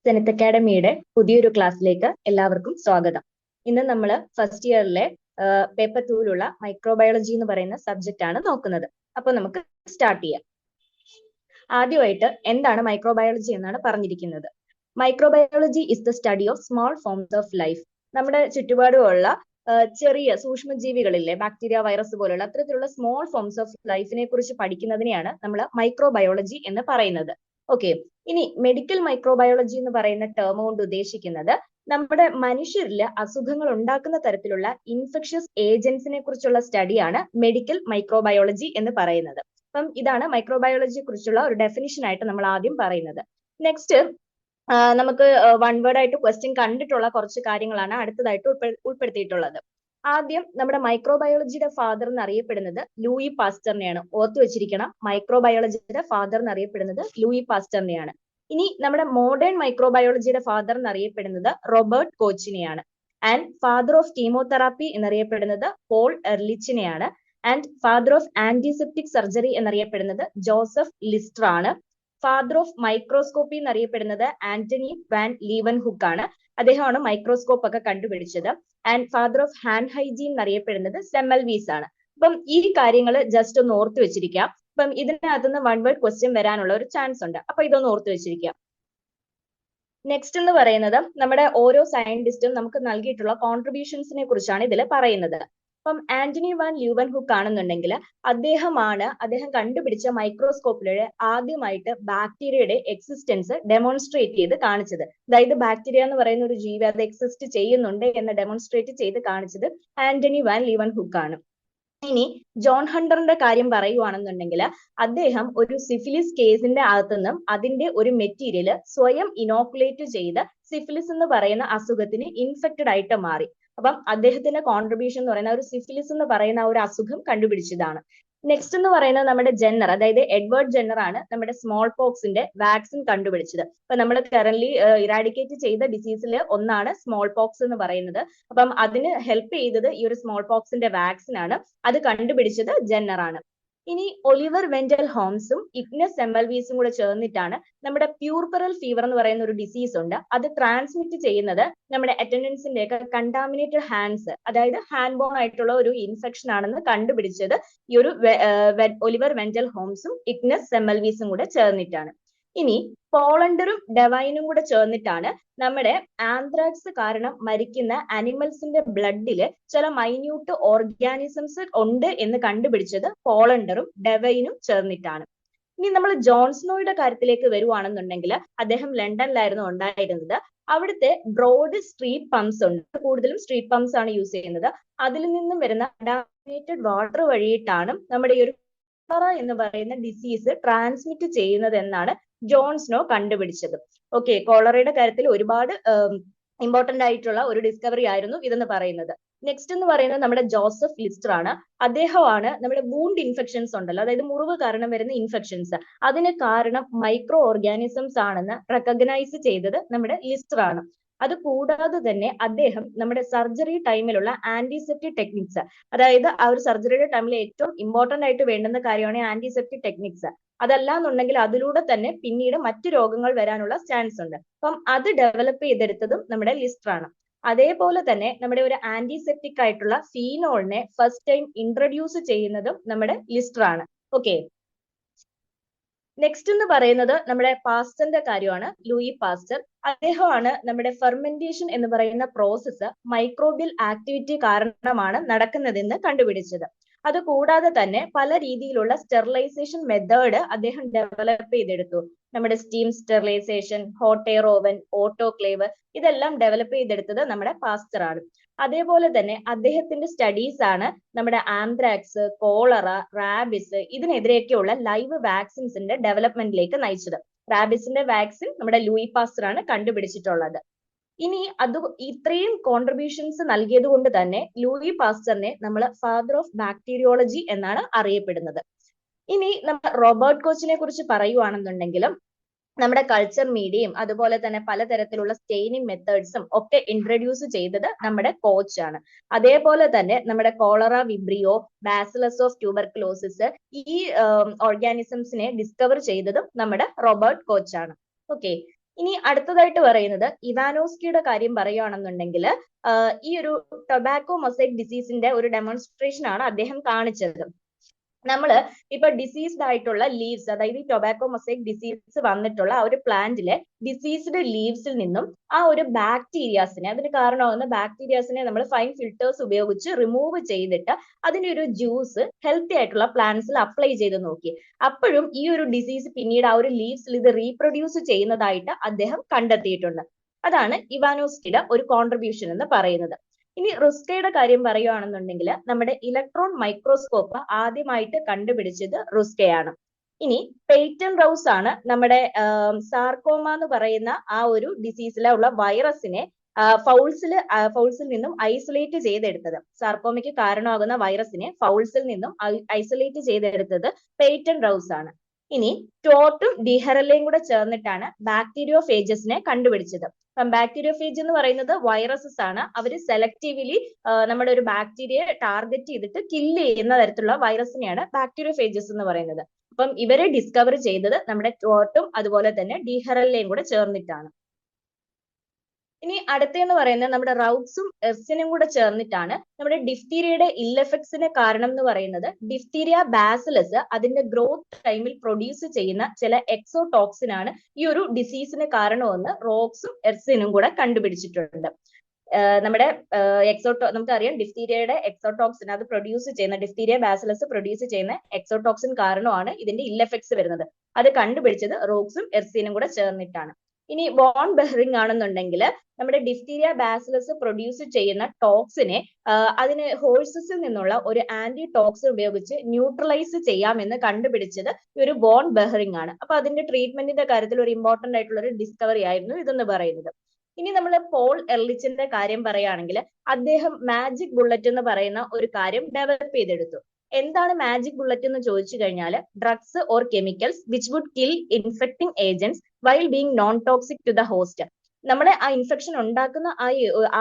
Senate അക്കാഡമിയുടെ പുതിയൊരു ക്ലാസ്സിലേക്ക് എല്ലാവർക്കും സ്വാഗതം. ഇന്ന് നമ്മൾ ഫസ്റ്റ് ഇയറിലെ പേപ്പർ 2-ലുള്ള മൈക്രോബയോളജി എന്ന് പറയുന്ന സബ്ജക്റ്റ് ആണ് നോക്കുന്നത്. അപ്പൊ നമുക്ക് സ്റ്റാർട്ട് ചെയ്യാം. ആദ്യമായിട്ട് എന്താണ് മൈക്രോബയോളജി എന്നാണ് പറഞ്ഞിരിക്കുന്നത്. Microbiology is the study of small forms of life. നമ്മുടെ ചുറ്റുപാടുമുള്ള ചെറിയ സൂക്ഷ്മജീവികളിലെ ബാക്ടീരിയ, വൈറസ് പോലുള്ള അത്തരത്തിലുള്ള സ്മോൾ ഫോംസ് ഓഫ് ലൈഫിനെ കുറിച്ച് പഠിക്കുന്നതിനെയാണ് നമ്മൾ മൈക്രോബയോളജി എന്ന് പറയുന്നത്. ഓക്കെ, ഇനി മെഡിക്കൽ മൈക്രോബയോളജി എന്ന് പറയുന്ന ടേം കൊണ്ട് ഉദ്ദേശിക്കുന്നത് നമ്മുടെ മനുഷ്യരിൽ അസുഖങ്ങൾ ഉണ്ടാക്കുന്ന തരത്തിലുള്ള ഇൻഫെക്ഷ്യസ് ഏജന്റ്സിനെ കുറിച്ചുള്ള സ്റ്റഡിയാണ് മെഡിക്കൽ മൈക്രോബയോളജി എന്ന് പറയുന്നത്. അപ്പം ഇതാണ് മൈക്രോബയോളജിയെ കുറിച്ചുള്ള ഒരു ഡെഫിനിഷൻ ആയിട്ട് നമ്മൾ ആദ്യം പറയുന്നത്. നെക്സ്റ്റ് നമുക്ക് വൺ വേർഡ് ആയിട്ട് ക്വസ്റ്റ്യൻ കണ്ടിട്ടുള്ള കുറച്ച് കാര്യങ്ങളാണ് അടുത്തതായിട്ട് ഉൾപ്പെടുത്തിയിട്ടുള്ളത്. ആദ്യം നമ്മുടെ മൈക്രോബയോളജിയുടെ ഫാദർ എന്ന് അറിയപ്പെടുന്നത് ലൂയി പാസ്റ്ററിനെയാണ്. ഓർത്തു വെച്ചിരിക്കണം, മൈക്രോബയോളജിയുടെ ഫാദർ എന്ന് അറിയപ്പെടുന്നത് ലൂയി പാസ്റ്ററിനെയാണ്. ഇനി നമ്മുടെ മോഡേൺ മൈക്രോബയോളജിയുടെ ഫാദർ എന്ന് അറിയപ്പെടുന്നത് റോബർട്ട് കോച്ചിനെയാണ്. ആൻഡ് ഫാദർ ഓഫ് കീമോതെറാപ്പി എന്നറിയപ്പെടുന്നത് പോൾ എർലിച്ചിനെയാണ്. And father of antiseptic surgery എന്നറിയപ്പെടുന്നത് ജോസഫ് ലിസ്റ്റർ ആണ്. ഫാദർ ഓഫ് മൈക്രോസ്കോപ്പി എന്നറിയപ്പെടുന്നത് ആന്റണി വാൻ ലീവൻ ഹുക്ക് ആണ്. അദ്ദേഹമാണ് മൈക്രോസ്കോപ്പ് ഒക്കെ കണ്ടുപിടിച്ചത്. And father of hand hygiene എന്നറിയപ്പെടുന്നത് സെമ്മൽവീസ് ആണ്. അപ്പം ഈ കാര്യങ്ങൾ ജസ്റ്റ് ഒന്ന് ഓർത്ത് വെച്ചിരിക്കാം. അപ്പം ഇതിനകത്തുനിന്ന് വൺ വേർഡ് ക്വസ്റ്റ്യൻ വരാനുള്ള ഒരു ചാൻസ് ഉണ്ട്. അപ്പൊ ഇതൊന്ന് ഓർത്ത് വെച്ചിരിക്കാം. നെക്സ്റ്റ് എന്ന് പറയുന്നത് നമ്മുടെ ഓരോ സയന്റിസ്റ്റും നമുക്ക് നൽകിയിട്ടുള്ള കോൺട്രിബ്യൂഷൻസിനെ കുറിച്ചാണ് ഇതിൽ പറയുന്നത്. അപ്പം ആന്റണി വാൻ ലീവൻ ഹുക്ക് ആണെന്നുണ്ടെങ്കിൽ അദ്ദേഹം കണ്ടുപിടിച്ച മൈക്രോസ്കോപ്പിലൂടെ ആദ്യമായിട്ട് ബാക്ടീരിയയുടെ എക്സിസ്റ്റൻസ് ഡെമോൺസ്ട്രേറ്റ് ചെയ്ത് കാണിച്ചത്. അതായത് ബാക്ടീരിയ എന്ന് പറയുന്ന ഒരു ജീവി അത് എക്സിസ്റ്റ് ചെയ്യുന്നുണ്ട് എന്ന് ഡെമോൺസ്ട്രേറ്റ് ചെയ്ത് കാണിച്ചത് ആന്റണി വാൻ ലീവൻ ഹുക്ക് ആണ്. ഇനി ജോൺ ഹണ്ടറിന്റെ കാര്യം പറയുവാണെന്നുണ്ടെങ്കിൽ അദ്ദേഹം ഒരു സിഫിലിസ് കേസിന്റെ അകത്തുനിന്നും അതിന്റെ ഒരു മെറ്റീരിയൽ സ്വയം ഇനോക്കുലേറ്റ് ചെയ്ത് സിഫിലിസ് എന്ന് പറയുന്ന അസുഖത്തിന് ഇൻഫെക്റ്റഡ് ആയിട്ട് മാറി. അപ്പം അദ്ദേഹത്തിന്റെ കോൺട്രിബ്യൂഷൻ എന്ന് പറയുന്ന ഒരു സിഫിലിസ് എന്ന് പറയുന്ന ഒരു അസുഖം കണ്ടുപിടിച്ചതാണ്. നെക്സ്റ്റ് എന്ന് പറയുന്നത് നമ്മുടെ ജെന്നർ, അതായത് എഡ്വേർഡ് ജെന്നർ ആണ് നമ്മുടെ സ്മോൾ പോക്സിന്റെ വാക്സിൻ കണ്ടുപിടിച്ചത്. അപ്പൊ നമ്മൾ കറന്റ് ഇറാഡിക്കേറ്റ് ചെയ്ത ഡിസീസിൽ ഒന്നാണ് സ്മോൾ പോക്സ് എന്ന് പറയുന്നത്. അപ്പം അതിന് ഹെൽപ്പ് ചെയ്തത് ഈ ഒരു സ്മോൾ പോക്സിന്റെ വാക്സിൻ ആണ്. അത് കണ്ടുപിടിച്ചത് ജെന്നർ ആണ്. ഇനി ഒലിവർ വെന്റൽ ഹോംസും ഇഗ്നസ് സെമ്മൽവീസും കൂടെ ചേർന്നിട്ടാണ് നമ്മുടെ പ്യൂർപറൽ ഫീവർ എന്ന് പറയുന്ന ഒരു ഡിസീസ് ഉണ്ട്. അത് ട്രാൻസ്മിറ്റ് ചെയ്യുന്നത് നമ്മുടെ അറ്റൻഡൻസിന്റെ ഒക്കെ കണ്ടാമിനേറ്റഡ് ഹാൻഡ്സ്, അതായത് ഹാൻഡ് ബോൺ ആയിട്ടുള്ള ഒരു ഇൻഫെക്ഷൻ ആണെന്ന് കണ്ടുപിടിച്ചത് ഈ ഒരു ഒലിവർ വെന്റൽ ഹോംസും ഇഗ്നസ് സെമ്മൽവീസും കൂടെ ചേർന്നിട്ടാണ്. ഇനി പോളണ്ടറും ഡെവൈനും കൂടെ ചേർന്നിട്ടാണ് നമ്മുടെ ആന്ത്രാക്സ് കാരണം മരിക്കുന്ന അനിമൽസിന്റെ ബ്ലഡില് ചില മൈന്യൂട്ട് ഓർഗാനിസംസ് ഉണ്ട് എന്ന് കണ്ടുപിടിച്ചത് പോളണ്ടറും ഡെവൈനും ചേർന്നിട്ടാണ്. ഇനി നമ്മൾ ജോൺസ്നോയുടെ കാര്യത്തിലേക്ക് വരുവാണെന്നുണ്ടെങ്കിൽ അദ്ദേഹം ലണ്ടനിലായിരുന്നു ഉണ്ടായിരുന്നത്. അവിടുത്തെ ബ്രോഡ് സ്ട്രീറ്റ് പമ്പ്സ് ഉണ്ട്, കൂടുതലും സ്ട്രീറ്റ് പമ്പ്സ് ആണ് യൂസ് ചെയ്യുന്നത്. അതിൽ നിന്നും വരുന്ന കണ്ടാമിനേറ്റഡ് വാട്ടർ വഴിയിട്ടാണ് നമ്മുടെ ഈ ഒരു എന്ന് പറയുന്ന ഡിസീസ് ട്രാൻസ്മിറ്റ് ചെയ്യുന്നത് എന്നാണ് ജോൺസ്നോ കണ്ടുപിടിച്ചത്. ഓക്കെ, കോളറയുടെ കാര്യത്തിൽ ഒരുപാട് ഇമ്പോർട്ടന്റ് ആയിട്ടുള്ള ഒരു ഡിസ്കവറി ആയിരുന്നു ഇതെന്ന് പറയുന്നത്. നെക്സ്റ്റ് എന്ന് പറയുന്നത് നമ്മുടെ ജോസഫ് ലിസ്റ്റർ ആണ്. അദ്ദേഹമാണ് നമ്മുടെ വൂണ്ട് ഇൻഫെക്ഷൻസ് ഉണ്ടല്ലോ, അതായത് മുറിവ് കാരണം വരുന്ന ഇൻഫെക്ഷൻസ്, അതിന് കാരണം മൈക്രോ ഓർഗാനിസംസ് ആണെന്ന് റെക്കഗ്നൈസ് ചെയ്തത് നമ്മുടെ ലിസ്റ്റർ ആണ്. അത് കൂടാതെ തന്നെ അദ്ദേഹം നമ്മുടെ സർജറി ടൈമിലുള്ള ആന്റിസെപ്റ്റിക് ടെക്നിക്സ്, അതായത് ആ ഒരു സർജറിയുടെ ടൈമിൽ ഏറ്റവും ഇമ്പോർട്ടന്റ് ആയിട്ട് വേണ്ടുന്ന കാര്യമാണ് ആന്റിസെപ്റ്റിക് ടെക്നിക്സ്. അതല്ലാന്നുണ്ടെങ്കിൽ അതിലൂടെ തന്നെ പിന്നീട് മറ്റു രോഗങ്ങൾ വരാനുള്ള ചാൻസ് ഉണ്ട്. അപ്പം അത് ഡെവലപ്പ് ചെയ്തെടുത്തതും നമ്മുടെ ലിസ്റ്റർ ആണ്. അതേപോലെ തന്നെ നമ്മുടെ ഒരു ആന്റിസെപ്റ്റിക് ആയിട്ടുള്ള ഫീനോളിനെ ഫസ്റ്റ് ടൈം ഇൻട്രൊഡ്യൂസ് ചെയ്യുന്നതും നമ്മുടെ ലിസ്റ്റർ ആണ്. ഓക്കെ, നെക്സ്റ്റ് എന്ന് പറയുന്നത് നമ്മുടെ പാസ്റ്ററിന്റെ കാര്യമാണ്. ലൂയി പാസ്റ്റർ, അദ്ദേഹമാണ് നമ്മുടെ ഫെർമെന്റേഷൻ എന്ന് പറയുന്ന പ്രോസസ്സ് മൈക്രോബിയൽ ആക്ടിവിറ്റി കാരണമാണ് നടക്കുന്നതെന്ന് കണ്ടുപിടിച്ചത്. അത് കൂടാതെ തന്നെ പല രീതിയിലുള്ള സ്റ്റെറിലൈസേഷൻ മെത്തേഡ് അദ്ദേഹം ഡെവലപ്പ് ചെയ്തെടുത്തു. നമ്മുടെ steam sterilization, hot air oven, autoclave, ഇതെല്ലാം ഡെവലപ്പ് ചെയ്തെടുത്തത് നമ്മുടെ പാസ്റ്റർ ആണ്. അതേപോലെ തന്നെ അദ്ദേഹത്തിന്റെ സ്റ്റഡീസ് ആണ് നമ്മുടെ ആന്ത്രാക്സ്, കോളറ, റാബിസ് ഇതിനെതിരെയൊക്കെയുള്ള ലൈവ് വാക്സിൻസിന്റെ ഡെവലപ്മെന്റിലേക്ക് നയിച്ചത്. റാബിസിന്റെ വാക്സിൻ നമ്മുടെ ലൂയി പാസ്റ്റർ ആണ് കണ്ടുപിടിച്ചിട്ടുള്ളത്. ഇനി ഇത്രയും കോൺട്രിബ്യൂഷൻസ് നൽകിയത് കൊണ്ട് തന്നെ ലൂയി പാസ്റ്ററിനെ നമ്മൾ ഫാദർ ഓഫ് ബാക്ടീരിയോളജി എന്നാണ് അറിയപ്പെടുന്നത്. ഇനി നമ്മൾ റോബർട്ട് കോച്ചിനെ കുറിച്ച് പറയുവാണെന്നുണ്ടെങ്കിലും നമ്മുടെ കൾച്ചർ മീഡിയയും അതുപോലെ തന്നെ പലതരത്തിലുള്ള സ്റ്റെയിനിങ് മെത്തേഡ്സും ഒക്കെ ഇൻട്രൊഡ്യൂസ് ചെയ്തത് നമ്മുടെ കോച്ചാണ്. അതേപോലെ തന്നെ നമ്മുടെ cholera Vibrio, bacillus of tuberculosis ഈ ഓർഗാനിസംസിനെ ഡിസ്കവർ ചെയ്തതും നമ്മുടെ റോബർട്ട് കോച്ചാണ്. ഓക്കെ, ഇനി അടുത്തതായിട്ട് പറയുന്നത് ഇവാനോസ്കിയുടെ കാര്യം പറയുകയാണെന്നുണ്ടെങ്കിൽ ഈ ഒരു ടൊബാക്കോ മൊസൈക്ക് ഡിസീസിന്റെ ഒരു ഡെമോൺസ്ട്രേഷൻ ആണ് അദ്ദേഹം കാണിച്ചത്. നമ്മള് ഇപ്പൊ ഡിസീസ്ഡ് ആയിട്ടുള്ള ലീവ്സ്, അതായത് ഈ ടൊബാക്കോ മൊസൈക്ക് ഡിസീസ് വന്നിട്ടുള്ള ആ ഒരു പ്ലാന്റിലെ ഡിസീസ്ഡ് ലീവ്സിൽ നിന്നും ആ ഒരു ബാക്ടീരിയാസിനെ, അതിന് കാരണമാകുന്ന ബാക്ടീരിയാസിനെ നമ്മൾ ഫൈൻ ഫിൽറ്റേഴ്സ് ഉപയോഗിച്ച് റിമൂവ് ചെയ്തിട്ട് അതിന്റെ ഒരു ജ്യൂസ് ഹെൽത്തി ആയിട്ടുള്ള പ്ലാന്റ്സിൽ അപ്ലൈ ചെയ്ത് നോക്കി. അപ്പോഴും ഈ ഒരു ഡിസീസ് പിന്നീട് ആ ഒരു ലീവ്സിൽ ഇത് റീപ്രൊഡ്യൂസ് ചെയ്യുന്നതായിട്ട് അദ്ദേഹം കണ്ടെത്തിയിട്ടുണ്ട്. അതാണ് ഇവാനോസ്കിയുടെ ഒരു കോൺട്രിബ്യൂഷൻ എന്ന് പറയുന്നത്. ഇനി റുസ്കയുടെ കാര്യം പറയുകയാണെന്നുണ്ടെങ്കിൽ നമ്മുടെ ഇലക്ട്രോൺ മൈക്രോസ്കോപ്പ് ആദ്യമായിട്ട് കണ്ടുപിടിച്ചത് റുസ്കയാണ്. ഇനി പെയ്റ്റൺ റൗസ് ആണ് നമ്മുടെ സാർക്കോമ എന്ന് പറയുന്ന ആ ഒരു ഡിസീസിലുള്ള വൈറസിനെ ഫൗൾസിൽ നിന്നും ഐസൊലേറ്റ് ചെയ്തെടുത്തത്. സാർക്കോമയ്ക്ക് കാരണമാകുന്ന വൈറസിനെ ഫൗൾസിൽ നിന്നും ഐസൊലേറ്റ് ചെയ്തെടുത്തത് പെയ്റ്റൺ റൗസ് ആണ്. ഇനി ടോട്ടും ഡിഹെറലയും കൂടെ ചേർന്നിട്ടാണ് ബാക്ടീരിയോഫേജസിനെ കണ്ടുപിടിച്ചത്. ബാക്ടീരിയോഫേജ് എന്ന് പറയുന്നത് വൈറസസ് ആണ്. അവർ സെലക്റ്റീവ്ലി നമ്മുടെ ഒരു ബാക്ടീരിയയെ ടാർഗറ്റ് ചെയ്തിട്ട് കില്ല് ചെയ്യുന്ന തരത്തിലുള്ള വൈറസിനെയാണ് ബാക്ടീരിയോഫേജസ് എന്ന് പറയുന്നത്. അപ്പം ഇവരെ ഡിസ്കവർ ചെയ്തത് നമ്മുടെ ടോട്ടും അതുപോലെ തന്നെ ഡിഹെറലയും കൂടെ ചേർന്നിട്ടാണ്. ഇനി അടുത്തെന്ന് പറയുന്നത് നമ്മുടെ റൗട്ട്സും എർസിനും കൂടെ ചേർന്നിട്ടാണ് നമ്മുടെ ഡിഫ്തീരിയയുടെ ഇൽ എഫക്ട്സിന് കാരണം എന്ന് പറയുന്നത്. ഡിഫ്തീരിയ ബാസിലസ് അതിന്റെ ഗ്രോത്ത് ടൈമിൽ പ്രൊഡ്യൂസ് ചെയ്യുന്ന ചില എക്സോടോക്സിൻ ആണ് ഈ ഒരു ഡിസീസിന് കാരണമെന്ന് റോക്സും എർസിനും കൂടെ കണ്ടുപിടിച്ചിട്ടുണ്ട്. നമ്മുടെ നമുക്കറിയാം ഡിഫ്തീരിയയുടെ എക്സോടോക്സിൻ അത് പ്രൊഡ്യൂസ് ചെയ്യുന്ന ഡിഫ്തീരിയ ബാസിലസ് പ്രൊഡ്യൂസ് ചെയ്യുന്ന എക്സോടോക്സിൻ കാരണമാണ് ഇതിന്റെ ഇൽ എഫക്ട്സ് വരുന്നത്. അത് കണ്ടുപിടിച്ചത് റോക്സും എർസിനും കൂടെ ചേർന്നിട്ടാണ്. ഇനി വോൺ ബെഹറിംഗ് ആണെന്നുണ്ടെങ്കിൽ നമ്മുടെ ഡിഫ്തീരിയ ബാസിലസ് പ്രൊഡ്യൂസ് ചെയ്യുന്ന ടോക്സിനെ അതിന് ഹോഴ്സസിൽ നിന്നുള്ള ഒരു ആന്റി ടോക്സിൻ ഉപയോഗിച്ച് ന്യൂട്രലൈസ് ചെയ്യാമെന്ന് കണ്ടുപിടിച്ചത് ഈ ഒരു വോൺ ബെഹറിംഗ് ആണ്. അപ്പൊ അതിന്റെ ട്രീറ്റ്മെന്റിന്റെ കാര്യത്തിൽ ഒരു ഇമ്പോർട്ടന്റ് ആയിട്ടുള്ള ഒരു ഡിസ്കവറി ആയിരുന്നു ഇതെന്ന് പറയുന്നത്. ഇനി നമ്മൾ പോൾ എർലിച്ചിന്റെ കാര്യം പറയുകയാണെങ്കിൽ അദ്ദേഹം മാജിക് ബുള്ളറ്റ് എന്ന് പറയുന്ന ഒരു കാര്യം ഡെവലപ്പ് ചെയ്തെടുത്തു. എന്താണ് മാജിക് ബുള്ളറ്റ് എന്ന് ചോദിച്ചു കഴിഞ്ഞാൽ drugs or chemicals which would kill infecting agents while being non toxic to the host. നമ്മളെ ആ ഇൻഫെക്ഷൻ ഉണ്ടാക്കുന്ന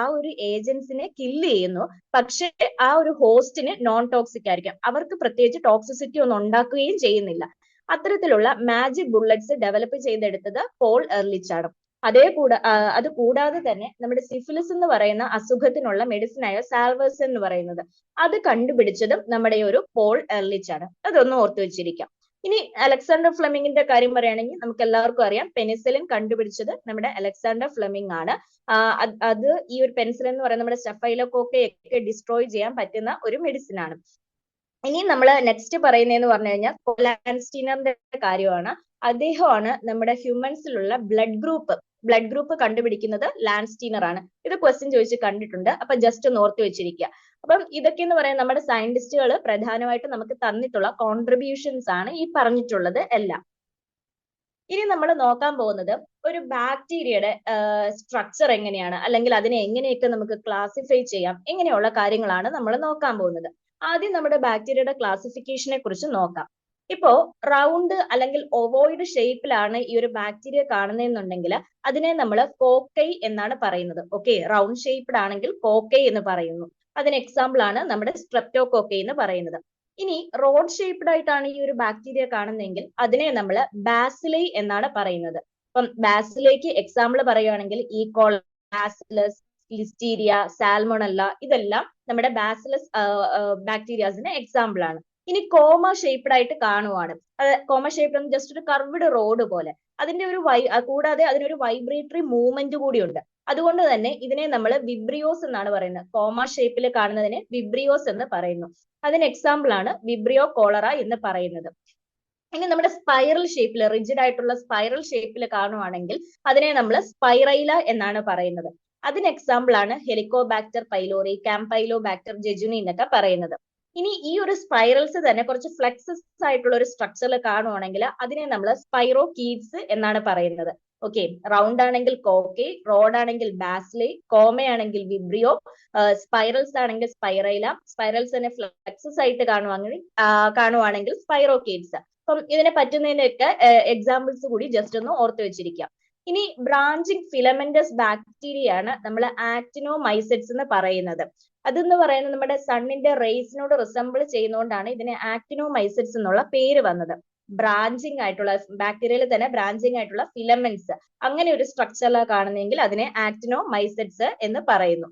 ആ ഒരു ഏജൻസിനെ കില്ല് ചെയ്യുന്നു, പക്ഷെ ആ ഒരു ഹോസ്റ്റിന് നോൺ ടോക്സിക് ആയിരിക്കും, അവർക്ക് പ്രത്യേകിച്ച് ടോക്സിസിറ്റി ഒന്നും ഉണ്ടാക്കുകയും ചെയ്യുന്നില്ല. അത്തരത്തിലുള്ള മാജിക് ബുള്ളറ്റ്സ് ഡെവലപ്പ് ചെയ്തെടുത്തത് പോൾ എർലിച്ച് ആണ്. അത് കൂടാതെ തന്നെ നമ്മുടെ സിഫിലിസ് എന്ന് പറയുന്ന അസുഖത്തിനുള്ള മെഡിസിൻ ആയ സാൽവേഴ്സ് എന്ന് പറയുന്നത് അത് കണ്ടുപിടിച്ചതും നമ്മുടെ ഒരു പോൾ എർലിച്ച് ആണ്. അതൊന്ന് ഓർത്തു വെച്ചിരിക്കാം. ഇനി അലക്സാണ്ടർ ഫ്ലെമിങ്ങിന്റെ കാര്യം പറയുകയാണെങ്കിൽ നമുക്ക് എല്ലാവർക്കും അറിയാം പെനിസിലിൻ കണ്ടുപിടിച്ചത് നമ്മുടെ അലക്സാണ്ടർ ഫ്ലെമിങ് ആണ്. അത് ഈ ഒരു പെനിസിലിൻ എന്ന് പറയുന്നത് നമ്മുടെ സ്റ്റഫൈലോകോക്കയൊക്കെ ഡിസ്ട്രോയ് ചെയ്യാൻ പറ്റുന്ന ഒരു മെഡിസിൻ ആണ്. ഇനി നമ്മൾ നെക്സ്റ്റ് പറയുന്നതെന്ന് പറഞ്ഞു കഴിഞ്ഞാൽ ലാൻസ്റ്റീനറിന്റെ കാര്യമാണ്. അദ്ദേഹമാണ് നമ്മുടെ ഹ്യൂമൻസിലുള്ള ബ്ലഡ് ഗ്രൂപ്പ് കണ്ടുപിടിക്കുന്നത് ലാൻസ്റ്റീനർ ആണ്. ഇത് ക്വസ്റ്റ്യൻ ചോദിച്ച് കണ്ടിട്ടുണ്ട്, അപ്പൊ ജസ്റ്റ് ഒന്ന് ഓർത്ത് വെച്ചിരിക്കുക. അപ്പം ഇതൊക്കെ എന്ന് പറയാൻ നമ്മുടെ സയന്റിസ്റ്റുകൾ പ്രധാനമായിട്ട് നമുക്ക് തന്നിട്ടുള്ള കോൺട്രിബ്യൂഷൻസ് ആണ് ഈ പറഞ്ഞിട്ടുള്ളത് എല്ലാം. ഇനി നമ്മൾ നോക്കാൻ പോകുന്നത് ഒരു ബാക്ടീരിയയുടെ സ്ട്രക്ചർ എങ്ങനെയാണ്, അല്ലെങ്കിൽ അതിനെ എങ്ങനെയൊക്കെ നമുക്ക് ക്ലാസിഫൈ ചെയ്യാം, എങ്ങനെയുള്ള കാര്യങ്ങളാണ് നമ്മൾ നോക്കാൻ പോകുന്നത്. ആദ്യം നമ്മുടെ ബാക്ടീരിയയുടെ ക്ലാസിഫിക്കേഷനെ കുറിച്ച് നോക്കാം. ഇപ്പോ റൗണ്ട് അല്ലെങ്കിൽ ഒവോയിഡ് ഷേപ്പിലാണ് ഈ ഒരു ബാക്ടീരിയ കാണുന്നതെന്നുണ്ടെങ്കിൽ അതിനെ നമ്മൾ കോക്കൈ എന്നാണ് പറയുന്നത്. ഓക്കെ, റൗണ്ട് ഷേപ്ഡ് ആണെങ്കിൽ കോക്കൈ എന്ന് പറയുന്നു. അതിന് എക്സാമ്പിൾ ആണ് നമ്മുടെ സ്ട്രെപ്റ്റോകോക്കൈ എന്ന് പറയുന്നത്. ഇനി റോഡ് ഷേപ്ഡ് ആയിട്ടാണ് ഈ ഒരു ബാക്ടീരിയ കാണുന്നതെങ്കിൽ അതിനെ നമ്മൾ ബാസിലൈ എന്നാണ് പറയുന്നത്. അപ്പം ബാസിലൈക്ക് എക്സാമ്പിൾ പറയുകയാണെങ്കിൽ ഈക്കോളി, ബാസിലസ്, ലിസ്റ്റീരിയ, സാൽമോണല്ല, ഇതെല്ലാം നമ്മുടെ ബാസിലസ് ബാക്ടീരിയാസിന് എക്സാമ്പിൾ ആണ്. ഇനി കോമ ഷേപ്ഡ് ആയിട്ട് കാണുവാണ്. കോമ ഷേപ്ഡ് ജസ്റ്റ് ഒരു കർവ്ഡ് റോഡ് പോലെ. അതിന്റെ ഒരു കൂടാതെ അതിനൊരു വൈബ്രേറ്ററി മൂവ്മെന്റ് കൂടി ഉണ്ട്. അതുകൊണ്ട് തന്നെ ഇതിനെ നമ്മൾ വിബ്രിയോസ് എന്നാണ് പറയുന്നത്. കോമ ഷേപ്പിൽ കാണുന്നതിനെ വിബ്രിയോസ് എന്ന് പറയുന്നു. അതിന് എക്സാമ്പിൾ ആണ് വിബ്രിയോ കോളറ എന്ന് പറയുന്നത്. ഇനി നമ്മുടെ സ്പൈറൽ ഷേപ്പിൽ, റിജിഡ് ആയിട്ടുള്ള സ്പൈറൽ ഷേപ്പിൽ കാണുവാണെങ്കിൽ അതിനെ നമ്മൾ സ്പൈറൈല എന്നാണ് പറയുന്നത്. അതിന് എക്സാമ്പിൾ ആണ് ഹെലിക്കോബാക്ടർ പൈലോറി, കാംപൈലോബാക്ടർ ജെജുനി എന്നൊക്കെ പറയുന്നത്. ഇനി ഈ ഒരു സ്പൈറൽസ് തന്നെ കുറച്ച് ഫ്ലെക്സസ് ആയിട്ടുള്ള ഒരു സ്ട്രക്ചറിൽ കാണുവാണെങ്കിൽ അതിനെ നമ്മൾ സ്പൈറോകീഡ്സ് എന്നാണ് പറയുന്നത്. ഓക്കെ, റൗണ്ട് ആണെങ്കിൽ കോക്കെ, റോഡ് ആണെങ്കിൽ ബാസിലെ, കോമയാണെങ്കിൽ വിബ്രിയോ, സ്പൈറൽസ് ആണെങ്കിൽ സ്പൈറൈല, സ്പൈറൽസ് തന്നെ ഫ്ലെക്സസ് ആയിട്ട് കാണുവാണെങ്കിൽ സ്പൈറോകീഡ്സ്. അപ്പം ഇതിനെ പറ്റുന്നതിനൊക്കെ എക്സാമ്പിൾസ് കൂടി ജസ്റ്റ് ഒന്ന് ഓർത്ത് വെച്ചിരിക്കാം. ഇനി ബ്രാഞ്ചിങ് ഫിലമെന്റസ് ബാക്ടീരിയ ആണ് നമ്മൾ ആക്ടിനോമൈസെറ്റ്സ് എന്ന് പറയുന്നത്. അതെന്ന് പറയുന്നത് നമ്മുടെ സണ്ണിന്റെ റേസിനോട് റിസംബിൾ ചെയ്യുന്നതുകൊണ്ടാണ് ഇതിന് ആക്ടിനോമൈസെറ്റ്സ് എന്നുള്ള പേര് വന്നത്. ബ്രാഞ്ചിങ് ആയിട്ടുള്ള ബാക്ടീരിയയിൽ തന്നെ ബ്രാഞ്ചിങ് ആയിട്ടുള്ള ഫിലമെന്റ്സ് അങ്ങനെ ഒരു സ്ട്രക്ചറിലാണ് കാണുന്നതെങ്കിൽ അതിനെ ആക്ടിനോമൈസെറ്റ്സ് എന്ന് പറയുന്നു.